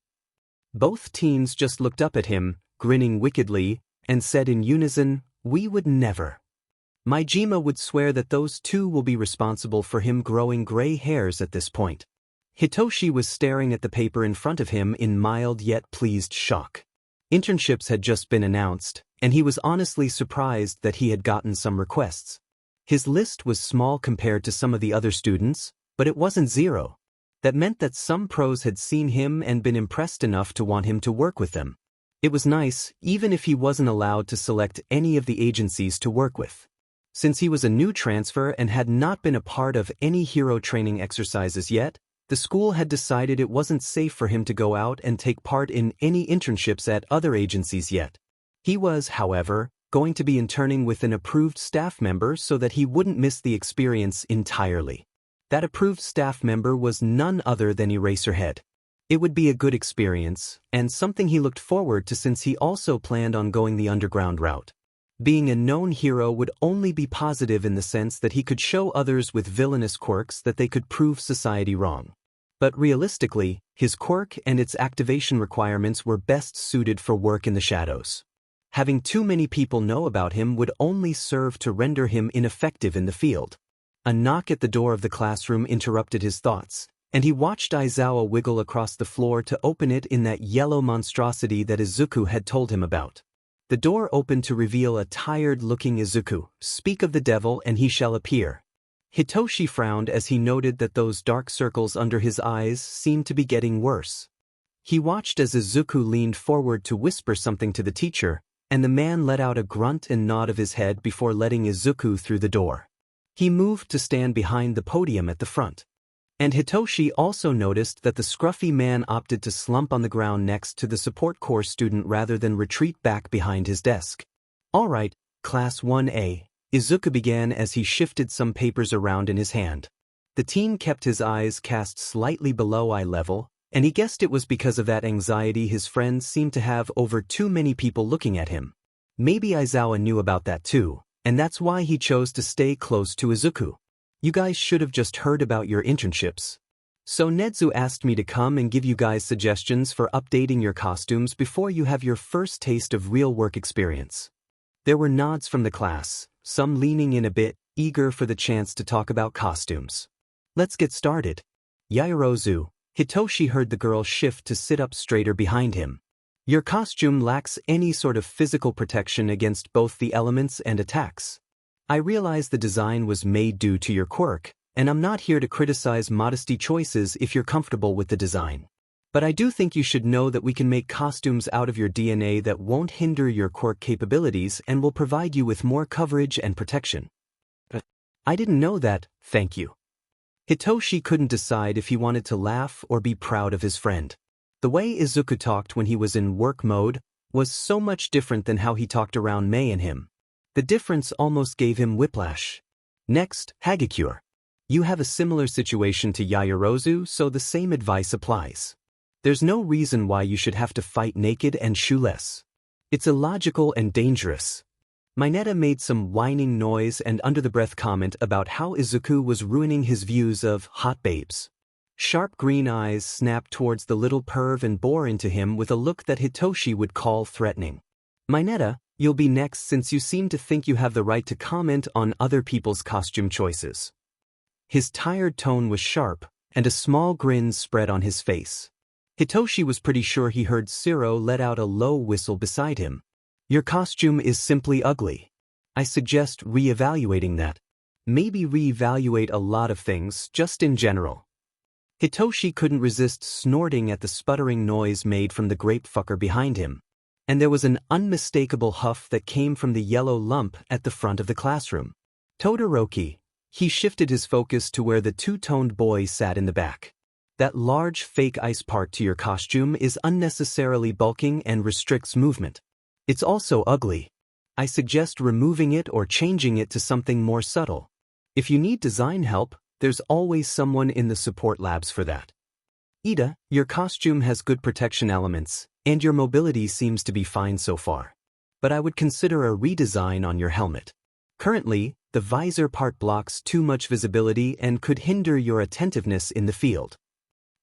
Both teens just looked up at him, grinning wickedly, and said in unison, we would never. Maijima would swear that those two will be responsible for him growing gray hairs at this point. Hitoshi was staring at the paper in front of him in mild yet pleased shock. Internships had just been announced, and he was honestly surprised that he had gotten some requests. His list was small compared to some of the other students, but it wasn't zero. That meant that some pros had seen him and been impressed enough to want him to work with them. It was nice, even if he wasn't allowed to select any of the agencies to work with. Since he was a new transfer and had not been a part of any hero training exercises yet, the school had decided it wasn't safe for him to go out and take part in any internships at other agencies yet. He was, however, going to be interning with an approved staff member so that he wouldn't miss the experience entirely. That approved staff member was none other than Eraserhead. It would be a good experience, and something he looked forward to since he also planned on going the underground route. Being a known hero would only be positive in the sense that he could show others with villainous quirks that they could prove society wrong. But realistically, his quirk and its activation requirements were best suited for work in the shadows. Having too many people know about him would only serve to render him ineffective in the field. A knock at the door of the classroom interrupted his thoughts, and he watched Aizawa wiggle across the floor to open it in that yellow monstrosity that Izuku had told him about. The door opened to reveal a tired-looking Izuku. Speak of the devil and he shall appear. Hitoshi frowned as he noted that those dark circles under his eyes seemed to be getting worse. He watched as Izuku leaned forward to whisper something to the teacher, and the man let out a grunt and nod of his head before letting Izuku through the door. He moved to stand behind the podium at the front. And Hitoshi also noticed that the scruffy man opted to slump on the ground next to the support corps student rather than retreat back behind his desk. All right, Class 1A. Izuku began as he shifted some papers around in his hand. The teen kept his eyes cast slightly below eye level, and he guessed it was because of that anxiety his friends seemed to have over too many people looking at him. Maybe Aizawa knew about that too, and that's why he chose to stay close to Izuku. You guys should have just heard about your internships. So Nedzu asked me to come and give you guys suggestions for updating your costumes before you have your first taste of real work experience. There were nods from the class, some leaning in a bit, eager for the chance to talk about costumes. Let's get started. Yaoyorozu. Hitoshi heard the girl shift to sit up straighter behind him. Your costume lacks any sort of physical protection against both the elements and attacks. I realize the design was made due to your quirk, and I'm not here to criticize modesty choices if you're comfortable with the design. But I do think you should know that we can make costumes out of your DNA that won't hinder your quirk capabilities and will provide you with more coverage and protection. I didn't know that, thank you. Hitoshi couldn't decide if he wanted to laugh or be proud of his friend. The way Izuku talked when he was in work mode was so much different than how he talked around Mei and him. The difference almost gave him whiplash. Next, Hagakure. You have a similar situation to Yaoyorozu, so the same advice applies. There's no reason why you should have to fight naked and shoeless. It's illogical and dangerous. Mineta made some whining noise and under-the-breath comment about how Izuku was ruining his views of hot babes. Sharp green eyes snapped towards the little perv and bore into him with a look that Hitoshi would call threatening. Mineta, you'll be next since you seem to think you have the right to comment on other people's costume choices. His tired tone was sharp, and a small grin spread on his face. Hitoshi was pretty sure he heard Siro let out a low whistle beside him. Your costume is simply ugly. I suggest re-evaluating that. Maybe re-evaluate a lot of things, just in general. Hitoshi couldn't resist snorting at the sputtering noise made from the grapefucker behind him. And there was an unmistakable huff that came from the yellow lump at the front of the classroom. Todoroki. He shifted his focus to where the two-toned boy sat in the back. That large fake ice part to your costume is unnecessarily bulking and restricts movement. It's also ugly. I suggest removing it or changing it to something more subtle. If you need design help, there's always someone in the support labs for that. Ida, your costume has good protection elements, and your mobility seems to be fine so far. But I would consider a redesign on your helmet. Currently, the visor part blocks too much visibility and could hinder your attentiveness in the field.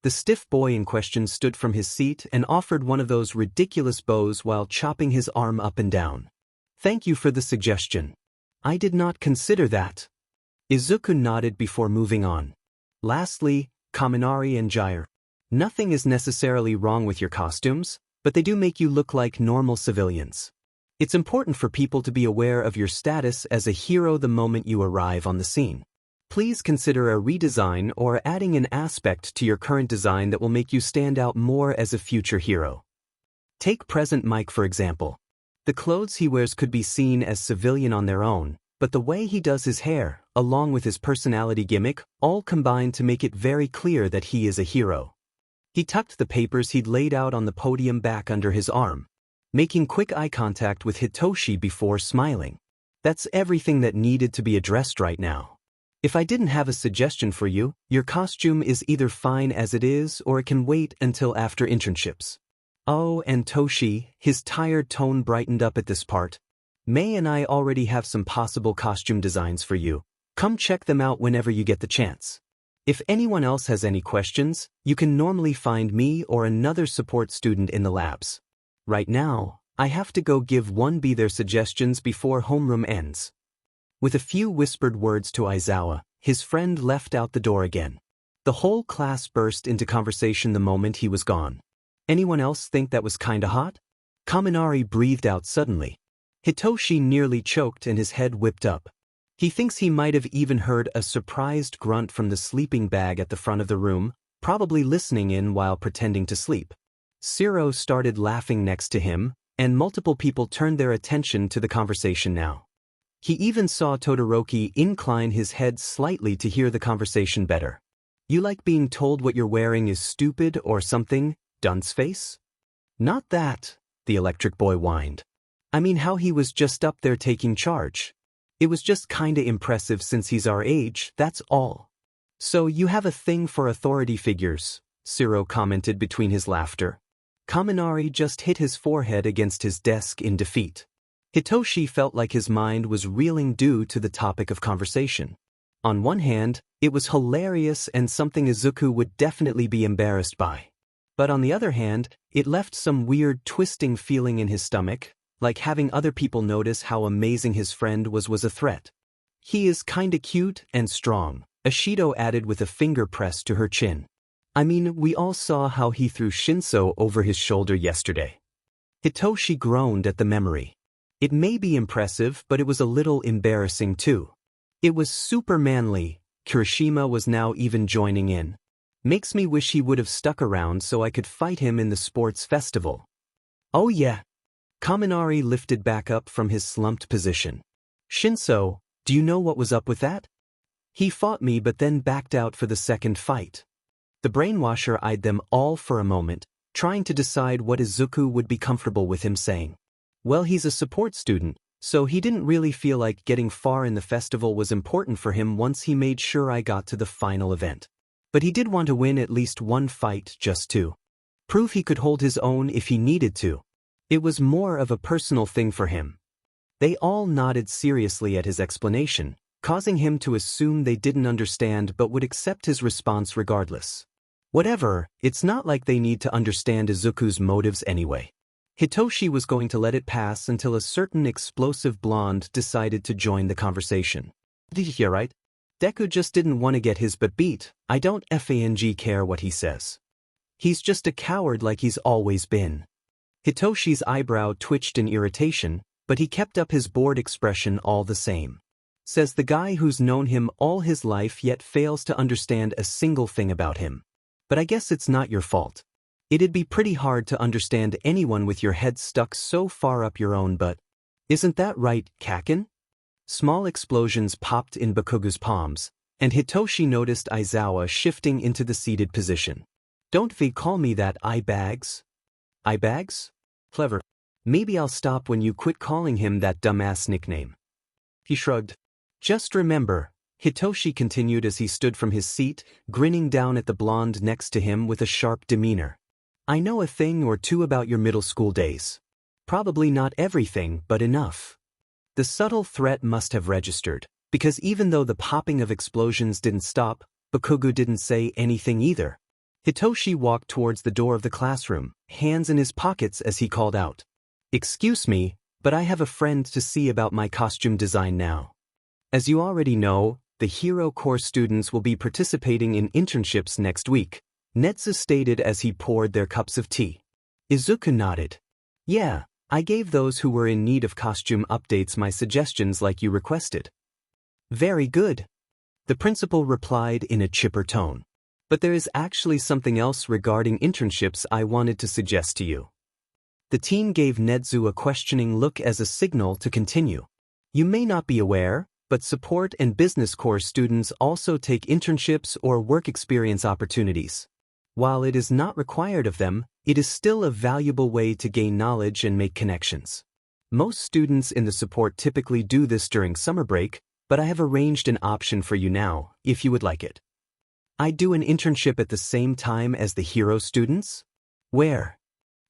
The stiff boy in question stood from his seat and offered one of those ridiculous bows while chopping his arm up and down. Thank you for the suggestion. I did not consider that. Izuku nodded before moving on. Lastly, Kaminari and Jair. Nothing is necessarily wrong with your costumes, but they do make you look like normal civilians. It's important for people to be aware of your status as a hero the moment you arrive on the scene. Please consider a redesign or adding an aspect to your current design that will make you stand out more as a future hero. Take present Mike for example. The clothes he wears could be seen as civilian on their own, but the way he does his hair, along with his personality gimmick, all combine to make it very clear that he is a hero. He tucked the papers he'd laid out on the podium back under his arm, making quick eye contact with Hitoshi before smiling. That's everything that needed to be addressed right now. If I didn't have a suggestion for you, your costume is either fine as it is or it can wait until after internships. Oh, and Toshi, his tired tone brightened up at this part. Mei and I already have some possible costume designs for you. Come check them out whenever you get the chance. If anyone else has any questions, you can normally find me or another support student in the labs. Right now, I have to go give 1B their suggestions before homeroom ends. With a few whispered words to Aizawa, his friend left out the door again. The whole class burst into conversation the moment he was gone. Anyone else think that was kinda hot? Kaminari breathed out suddenly. Hitoshi nearly choked and his head whipped up. He thinks he might have even heard a surprised grunt from the sleeping bag at the front of the room, probably listening in while pretending to sleep. Siro started laughing next to him, and multiple people turned their attention to the conversation now. He even saw Todoroki incline his head slightly to hear the conversation better. You like being told what you're wearing is stupid or something, dunce face? Not that, the electric boy whined. I mean how he was just up there taking charge. It was just kinda impressive since he's our age, that's all. So you have a thing for authority figures, Siro commented between his laughter. Kaminari just hit his forehead against his desk in defeat. Hitoshi felt like his mind was reeling due to the topic of conversation. On one hand, it was hilarious and something Izuku would definitely be embarrassed by. But on the other hand, it left some weird twisting feeling in his stomach, like having other people notice how amazing his friend was a threat. He is kinda cute and strong, Ashido added with a finger press to her chin. I mean, we all saw how he threw Shinso over his shoulder yesterday. Hitoshi groaned at the memory. It may be impressive, but it was a little embarrassing too. It was super manly. Kirishima was now even joining in. Makes me wish he would have stuck around so I could fight him in the sports festival. Oh yeah. Kaminari lifted back up from his slumped position. Shinso, do you know what was up with that? He fought me but then backed out for the second fight. The brainwasher eyed them all for a moment, trying to decide what Izuku would be comfortable with him saying. Well, he's a support student, so he didn't really feel like getting far in the festival was important for him once he made sure I got to the final event. But he did want to win at least one fight just to prove he could hold his own if he needed to. It was more of a personal thing for him. They all nodded seriously at his explanation, causing him to assume they didn't understand but would accept his response regardless. Whatever, it's not like they need to understand Izuku's motives anyway. Hitoshi was going to let it pass until a certain explosive blonde decided to join the conversation. Did you hear right? Deku just didn't want to get his butt beat. I don't care what he says. He's just a coward like he's always been. Hitoshi's eyebrow twitched in irritation, but he kept up his bored expression all the same. Says the guy who's known him all his life yet fails to understand a single thing about him. But I guess it's not your fault. It'd be pretty hard to understand anyone with your head stuck so far up your own butt. Isn't that right, Kaken? Small explosions popped in Bakugo's palms, and Hitoshi noticed Aizawa shifting into the seated position. Don't they call me that, eyebags? Eyebags? Clever. Maybe I'll stop when you quit calling him that dumbass nickname. He shrugged. Just remember, Hitoshi continued as he stood from his seat, grinning down at the blonde next to him with a sharp demeanor. I know a thing or two about your middle school days. Probably not everything, but enough. The subtle threat must have registered, because even though the popping of explosions didn't stop, Bakugo didn't say anything either. Hitoshi walked towards the door of the classroom, hands in his pockets as he called out. Excuse me, but I have a friend to see about my costume design now. As you already know, the Hero Corps students will be participating in internships next week, Netsu stated as he poured their cups of tea. Izuku nodded. Yeah, I gave those who were in need of costume updates my suggestions like you requested. Very good. The principal replied in a chipper tone. But there is actually something else regarding internships I wanted to suggest to you. The teen gave Netsu a questioning look as a signal to continue. You may not be aware, but support and business course students also take internships or work experience opportunities. While it is not required of them, it is still a valuable way to gain knowledge and make connections. Most students in the support typically do this during summer break, but I have arranged an option for you now, if you would like it. I do an internship at the same time as the hero students? Where?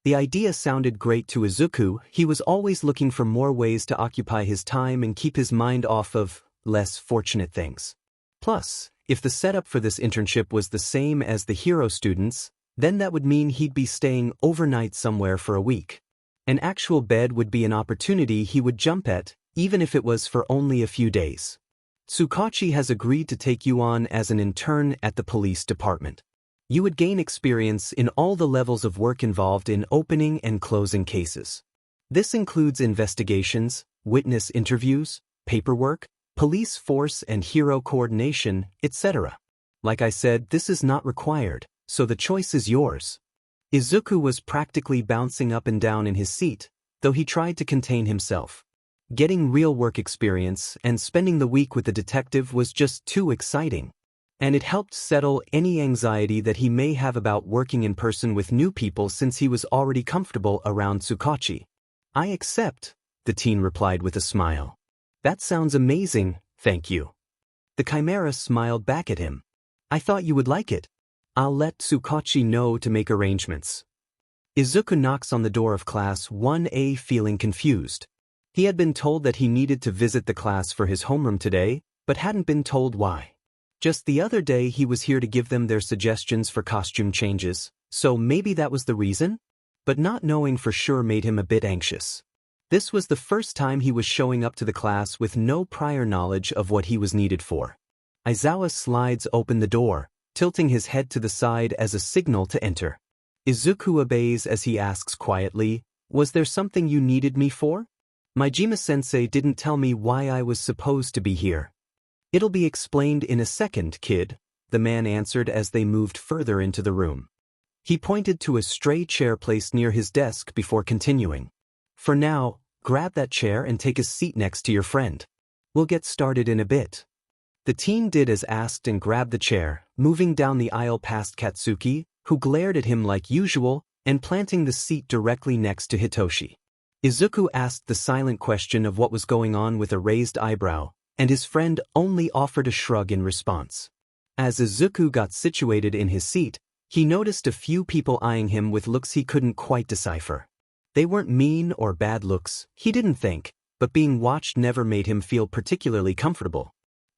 The idea sounded great to Izuku. He was always looking for more ways to occupy his time and keep his mind off of less fortunate things. Plus, if the setup for this internship was the same as the hero students, then that would mean he'd be staying overnight somewhere for a week. An actual bed would be an opportunity he would jump at, even if it was for only a few days. Tsukachi has agreed to take you on as an intern at the police department. You would gain experience in all the levels of work involved in opening and closing cases. This includes investigations, witness interviews, paperwork, police force and hero coordination, etc. Like I said, this is not required, so the choice is yours. Izuku was practically bouncing up and down in his seat, though he tried to contain himself. Getting real work experience and spending the week with the detective was just too exciting. And it helped settle any anxiety that he may have about working in person with new people since he was already comfortable around Tsukachi. I accept, the teen replied with a smile. That sounds amazing, thank you. The Chimera smiled back at him. I thought you would like it. I'll let Tsukachi know to make arrangements. Izuku knocks on the door of class 1A feeling confused. He had been told that he needed to visit the class for his homeroom today, but hadn't been told why. Just the other day he was here to give them their suggestions for costume changes, so maybe that was the reason? But not knowing for sure made him a bit anxious. This was the first time he was showing up to the class with no prior knowledge of what he was needed for. Aizawa slides open the door, tilting his head to the side as a signal to enter. Izuku obeys as he asks quietly, "Was there something you needed me for?" Majima-sensei didn't tell me why I was supposed to be here. It'll be explained in a second, kid, the man answered as they moved further into the room. He pointed to a stray chair placed near his desk before continuing. For now, grab that chair and take a seat next to your friend. We'll get started in a bit. The teen did as asked and grabbed the chair, moving down the aisle past Katsuki, who glared at him like usual, and planting the seat directly next to Hitoshi. Izuku asked the silent question of what was going on with a raised eyebrow, and his friend only offered a shrug in response. As Izuku got situated in his seat, he noticed a few people eyeing him with looks he couldn't quite decipher. They weren't mean or bad looks, he didn't think, but being watched never made him feel particularly comfortable.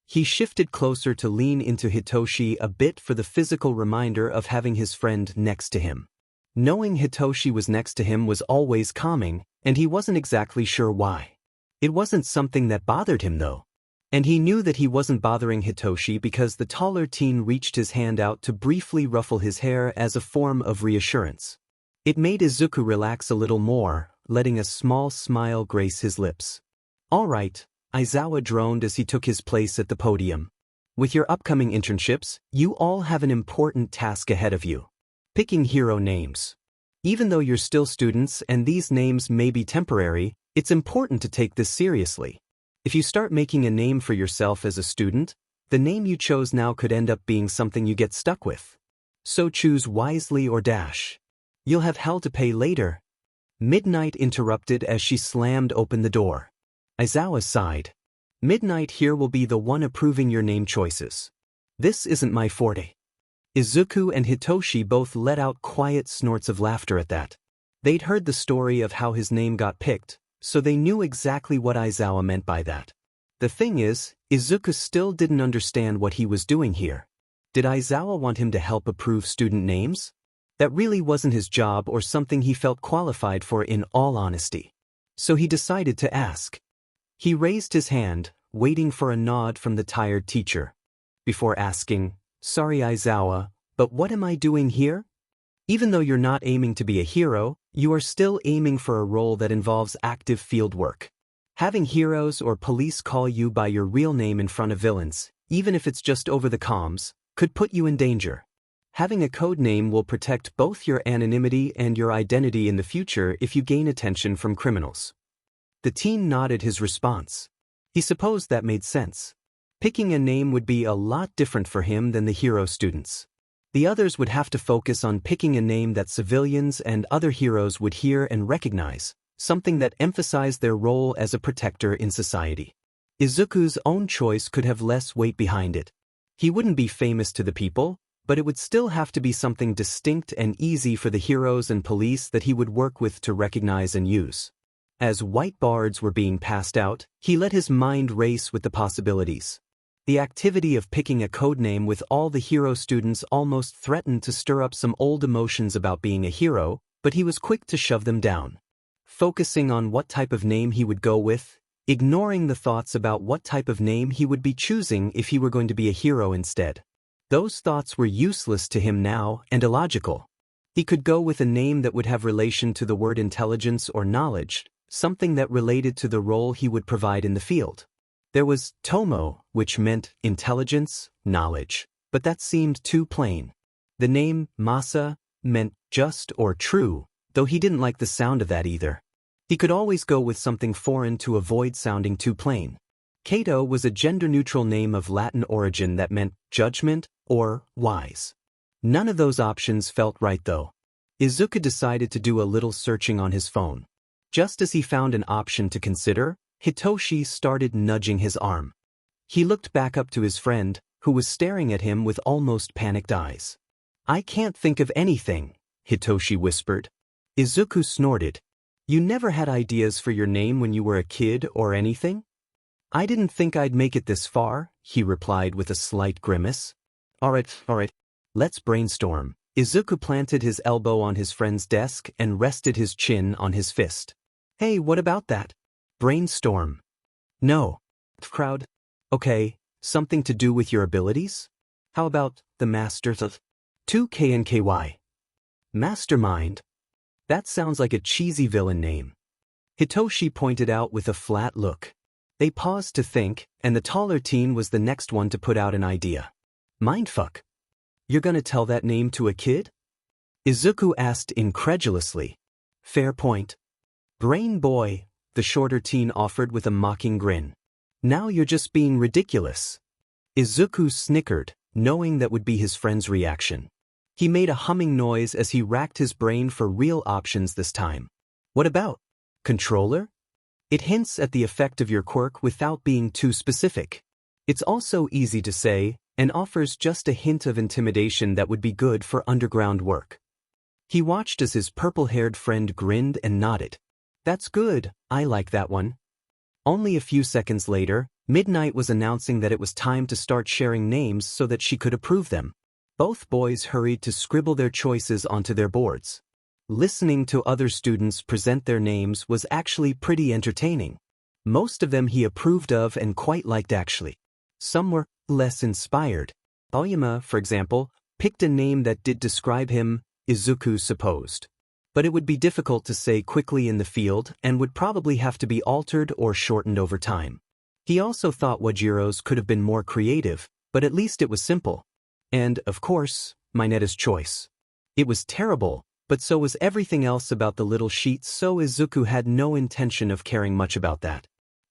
He shifted closer to lean into Hitoshi a bit for the physical reminder of having his friend next to him. Knowing Hitoshi was next to him was always calming, and he wasn't exactly sure why. It wasn't something that bothered him though. And he knew that he wasn't bothering Hitoshi because the taller teen reached his hand out to briefly ruffle his hair as a form of reassurance. It made Izuku relax a little more, letting a small smile grace his lips. "All right," Aizawa droned as he took his place at the podium. "With your upcoming internships, you all have an important task ahead of you. Picking hero names. Even though you're still students and these names may be temporary, it's important to take this seriously. If you start making a name for yourself as a student, the name you chose now could end up being something you get stuck with. So choose wisely or dash. You'll have hell to pay later." Midnight interrupted as she slammed open the door. Aizawa sighed. "Midnight here will be the one approving your name choices. This isn't my forte." Izuku and Hitoshi both let out quiet snorts of laughter at that. They'd heard the story of how his name got picked, so they knew exactly what Aizawa meant by that. The thing is, Izuku still didn't understand what he was doing here. Did Aizawa want him to help approve student names? That really wasn't his job or something he felt qualified for in all honesty. So he decided to ask. He raised his hand, waiting for a nod from the tired teacher. Before asking, "Sorry Aizawa, but what am I doing here?" Even though you're not aiming to be a hero, you are still aiming for a role that involves active field work. Having heroes or police call you by your real name in front of villains, even if it's just over the comms, could put you in danger. Having a code name will protect both your anonymity and your identity in the future if you gain attention from criminals. The teen nodded his response. He supposed that made sense. Picking a name would be a lot different for him than the hero students. The others would have to focus on picking a name that civilians and other heroes would hear and recognize, something that emphasized their role as a protector in society. Izuku's own choice could have less weight behind it. He wouldn't be famous to the people, but it would still have to be something distinct and easy for the heroes and police that he would work with to recognize and use. As white bards were being passed out, he let his mind race with the possibilities. The activity of picking a codename with all the hero students almost threatened to stir up some old emotions about being a hero, but he was quick to shove them down. Focusing on what type of name he would go with, ignoring the thoughts about what type of name he would be choosing if he were going to be a hero instead. Those thoughts were useless to him now and illogical. He could go with a name that would have relation to the word intelligence or knowledge, something that related to the role he would provide in the field. There was Tomo, which meant intelligence, knowledge, but that seemed too plain. The name Masa meant just or true, though he didn't like the sound of that either. He could always go with something foreign to avoid sounding too plain. Kato was a gender-neutral name of Latin origin that meant judgment or wise. None of those options felt right though. Izuku decided to do a little searching on his phone. Just as he found an option to consider, Hitoshi started nudging his arm. He looked back up to his friend, who was staring at him with almost panicked eyes. "I can't think of anything," Hitoshi whispered. Izuku snorted. "You never had ideas for your name when you were a kid or anything?" "I didn't think I'd make it this far," he replied with a slight grimace. All right, let's brainstorm." Izuku planted his elbow on his friend's desk and rested his chin on his fist. "Hey, what about that? Brainstorm." "No." Crowd. "Okay, something to do with your abilities? How about the Masters of 2KNKY? Mastermind? That sounds like a cheesy villain name." Hitoshi pointed out with a flat look. They paused to think, and the taller teen was the next one to put out an idea. "Mindfuck. You're gonna tell that name to a kid?" Izuku asked incredulously. "Fair point." "Brain boy," the shorter teen offered with a mocking grin. "Now you're just being ridiculous." Izuku snickered, knowing that would be his friend's reaction. He made a humming noise as he racked his brain for real options this time. What about controller? It hints at the effect of your quirk without being too specific. It's also easy to say, and offers just a hint of intimidation that would be good for underground work. He watched as his purple-haired friend grinned and nodded. That's good, I like that one. Only a few seconds later, Midnight was announcing that it was time to start sharing names so that she could approve them. Both boys hurried to scribble their choices onto their boards. Listening to other students present their names was actually pretty entertaining. Most of them he approved of and quite liked actually. Some were less inspired. Oyama, for example, picked a name that did describe him, Izuku supposed. But it would be difficult to say quickly in the field and would probably have to be altered or shortened over time. He also thought Wajiro's could have been more creative, but at least it was simple. And, of course, Mineta's choice. It was terrible, but so was everything else about the little sheet, so Izuku had no intention of caring much about that.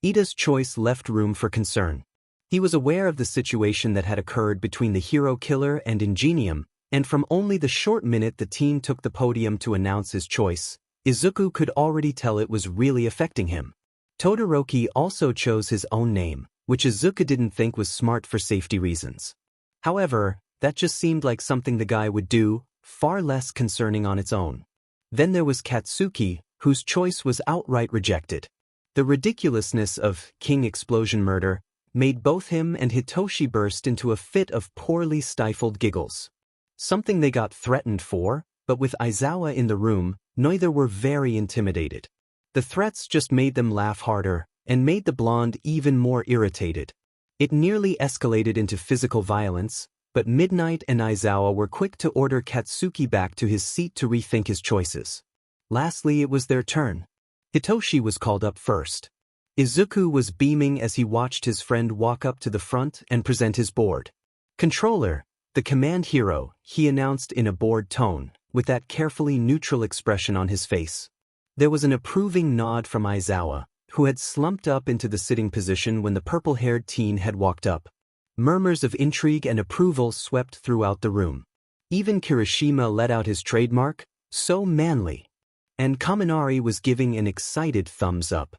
Ida's choice left room for concern. He was aware of the situation that had occurred between the hero killer and Ingenium, and from only the short minute the teen took the podium to announce his choice, Izuku could already tell it was really affecting him. Todoroki also chose his own name, which Izuku didn't think was smart for safety reasons. However, that just seemed like something the guy would do, far less concerning on its own. Then there was Katsuki, whose choice was outright rejected. The ridiculousness of King Explosion Murder made both him and Hitoshi burst into a fit of poorly stifled giggles. Something they got threatened for, but with Aizawa in the room, neither were very intimidated. The threats just made them laugh harder, and made the blonde even more irritated. It nearly escalated into physical violence, but Midnight and Aizawa were quick to order Katsuki back to his seat to rethink his choices. Lastly, it was their turn. Hitoshi was called up first. Izuku was beaming as he watched his friend walk up to the front and present his board. Controller, the command hero, he announced in a bored tone, with that carefully neutral expression on his face. There was an approving nod from Aizawa, who had slumped up into the sitting position when the purple-haired teen had walked up. Murmurs of intrigue and approval swept throughout the room. Even Kirishima let out his trademark, so manly. And Kaminari was giving an excited thumbs up.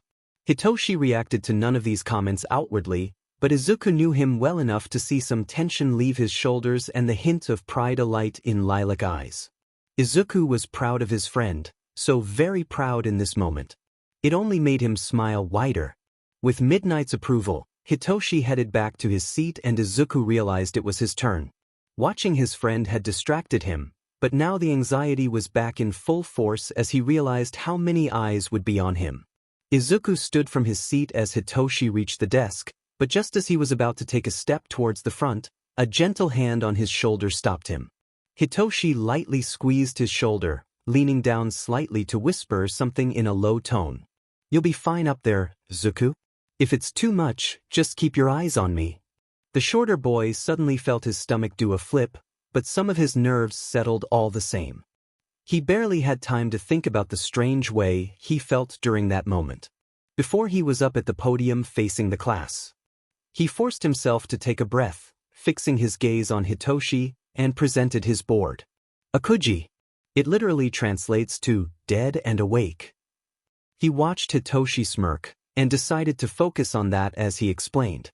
Hitoshi reacted to none of these comments outwardly, but Izuku knew him well enough to see some tension leave his shoulders and the hint of pride alight in lilac eyes. Izuku was proud of his friend, so very proud in this moment. It only made him smile wider. With Midnight's approval, Hitoshi headed back to his seat and Izuku realized it was his turn. Watching his friend had distracted him, but now the anxiety was back in full force as he realized how many eyes would be on him. Izuku stood from his seat as Hitoshi reached the desk, but just as he was about to take a step towards the front, a gentle hand on his shoulder stopped him. Hitoshi lightly squeezed his shoulder, leaning down slightly to whisper something in a low tone. "You'll be fine up there, Izuku. If it's too much, just keep your eyes on me." The shorter boy suddenly felt his stomach do a flip, but some of his nerves settled all the same. He barely had time to think about the strange way he felt during that moment. Before he was up at the podium facing the class, he forced himself to take a breath, fixing his gaze on Hitoshi, and presented his board. Akuji. It literally translates to dead and awake. He watched Hitoshi smirk, and decided to focus on that as he explained.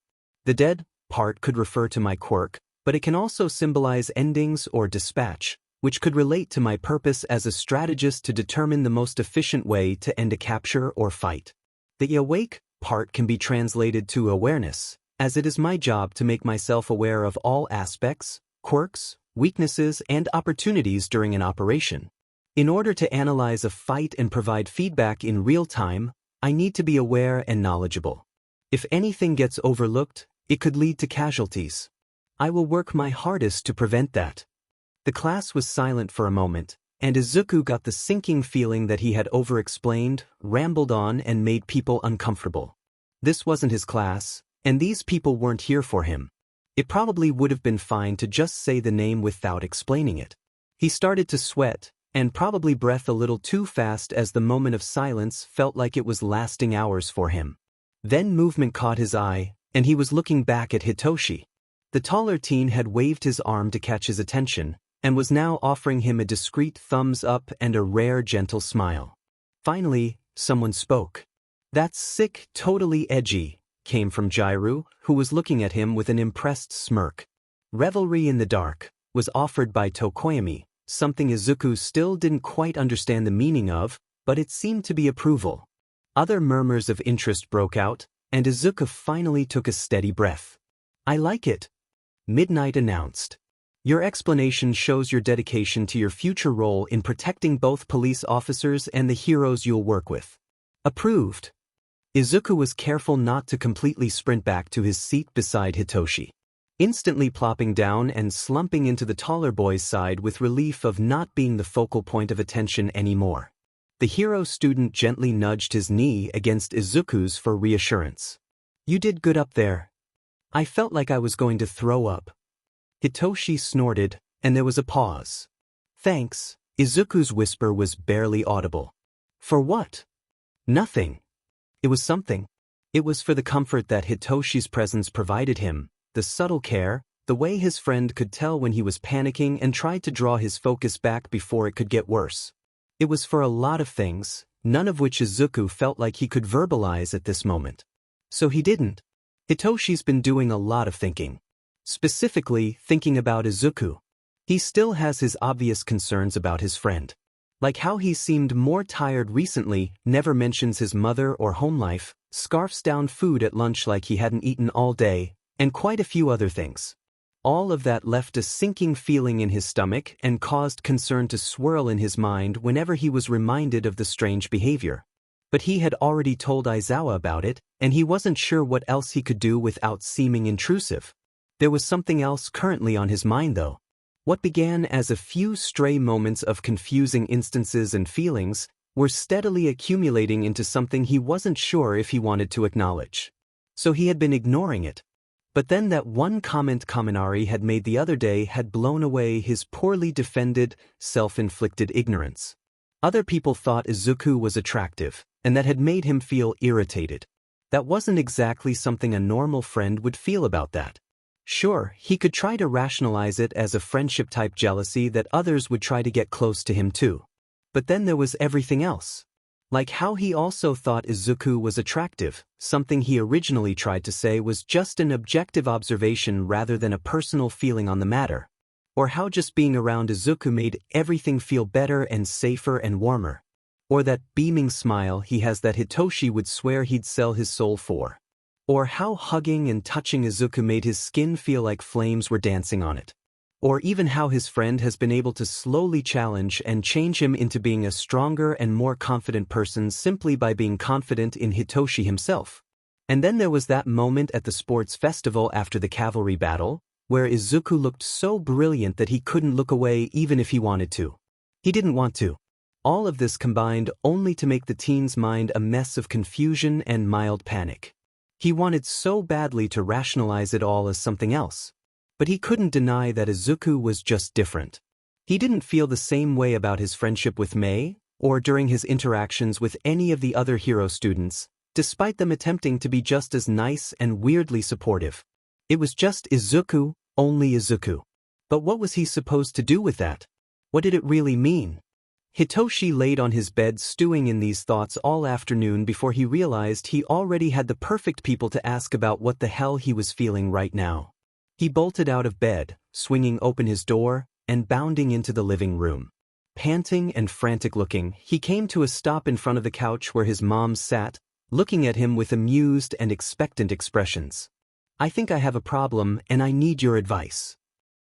The dead part could refer to my quirk, but it can also symbolize endings or dispatch, which could relate to my purpose as a strategist to determine the most efficient way to end a capture or fight. The awake part can be translated to awareness, as it is my job to make myself aware of all aspects, quirks, weaknesses, and opportunities during an operation. In order to analyze a fight and provide feedback in real time, I need to be aware and knowledgeable. If anything gets overlooked, it could lead to casualties. I will work my hardest to prevent that. The class was silent for a moment, and Izuku got the sinking feeling that he had over-explained, rambled on, and made people uncomfortable. This wasn't his class, and these people weren't here for him. It probably would have been fine to just say the name without explaining it. He started to sweat, and probably breathed a little too fast as the moment of silence felt like it was lasting hours for him. Then movement caught his eye, and he was looking back at Hitoshi. The taller teen had waved his arm to catch his attention, and was now offering him a discreet thumbs up and a rare gentle smile. Finally, someone spoke. "That's sick, totally edgy," came from Jairu, who was looking at him with an impressed smirk. Revelry in the dark was offered by Tokoyami, something Izuku still didn't quite understand the meaning of, but it seemed to be approval. Other murmurs of interest broke out, and Izuku finally took a steady breath. "I like it," Midnight announced. "Your explanation shows your dedication to your future role in protecting both police officers and the heroes you'll work with. Approved." Izuku was careful not to completely sprint back to his seat beside Hitoshi, instantly plopping down and slumping into the taller boy's side with relief of not being the focal point of attention anymore. The hero student gently nudged his knee against Izuku's for reassurance. "You did good up there. I felt like I was going to throw up." Hitoshi snorted, and there was a pause. "Thanks." Izuku's whisper was barely audible. "For what?" "Nothing." It was something. It was for the comfort that Hitoshi's presence provided him, the subtle care, the way his friend could tell when he was panicking and tried to draw his focus back before it could get worse. It was for a lot of things, none of which Izuku felt like he could verbalize at this moment. So he didn't. Hitoshi's been doing a lot of thinking. Specifically, thinking about Izuku. He still has his obvious concerns about his friend. Like how he seemed more tired recently, never mentions his mother or home life, scarfs down food at lunch like he hadn't eaten all day, and quite a few other things. All of that left a sinking feeling in his stomach and caused concern to swirl in his mind whenever he was reminded of the strange behavior. But he had already told Aizawa about it, and he wasn't sure what else he could do without seeming intrusive. There was something else currently on his mind though. What began as a few stray moments of confusing instances and feelings were steadily accumulating into something he wasn't sure if he wanted to acknowledge. So he had been ignoring it. But then that one comment Kaminari had made the other day had blown away his poorly defended, self-inflicted ignorance. Other people thought Izuku was attractive, and that had made him feel irritated. That wasn't exactly something a normal friend would feel about that. Sure, he could try to rationalize it as a friendship-type jealousy that others would try to get close to him too. But then there was everything else. Like how he also thought Izuku was attractive, something he originally tried to say was just an objective observation rather than a personal feeling on the matter. Or how just being around Izuku made everything feel better and safer and warmer. Or that beaming smile he has that Hitoshi would swear he'd sell his soul for. Or how hugging and touching Izuku made his skin feel like flames were dancing on it. Or even how his friend has been able to slowly challenge and change him into being a stronger and more confident person simply by being confident in Hitoshi himself. And then there was that moment at the sports festival after the cavalry battle, where Izuku looked so brilliant that he couldn't look away even if he wanted to. He didn't want to. All of this combined only to make the teen's mind a mess of confusion and mild panic. He wanted so badly to rationalize it all as something else. But he couldn't deny that Izuku was just different. He didn't feel the same way about his friendship with Mei, or during his interactions with any of the other hero students, despite them attempting to be just as nice and weirdly supportive. It was just Izuku, only Izuku. But what was he supposed to do with that? What did it really mean? Hitoshi laid on his bed stewing in these thoughts all afternoon before he realized he already had the perfect people to ask about what the hell he was feeling right now. He bolted out of bed, swinging open his door, and bounding into the living room. Panting and frantic-looking, he came to a stop in front of the couch where his mom sat, looking at him with amused and expectant expressions. "I think I have a problem and I need your advice."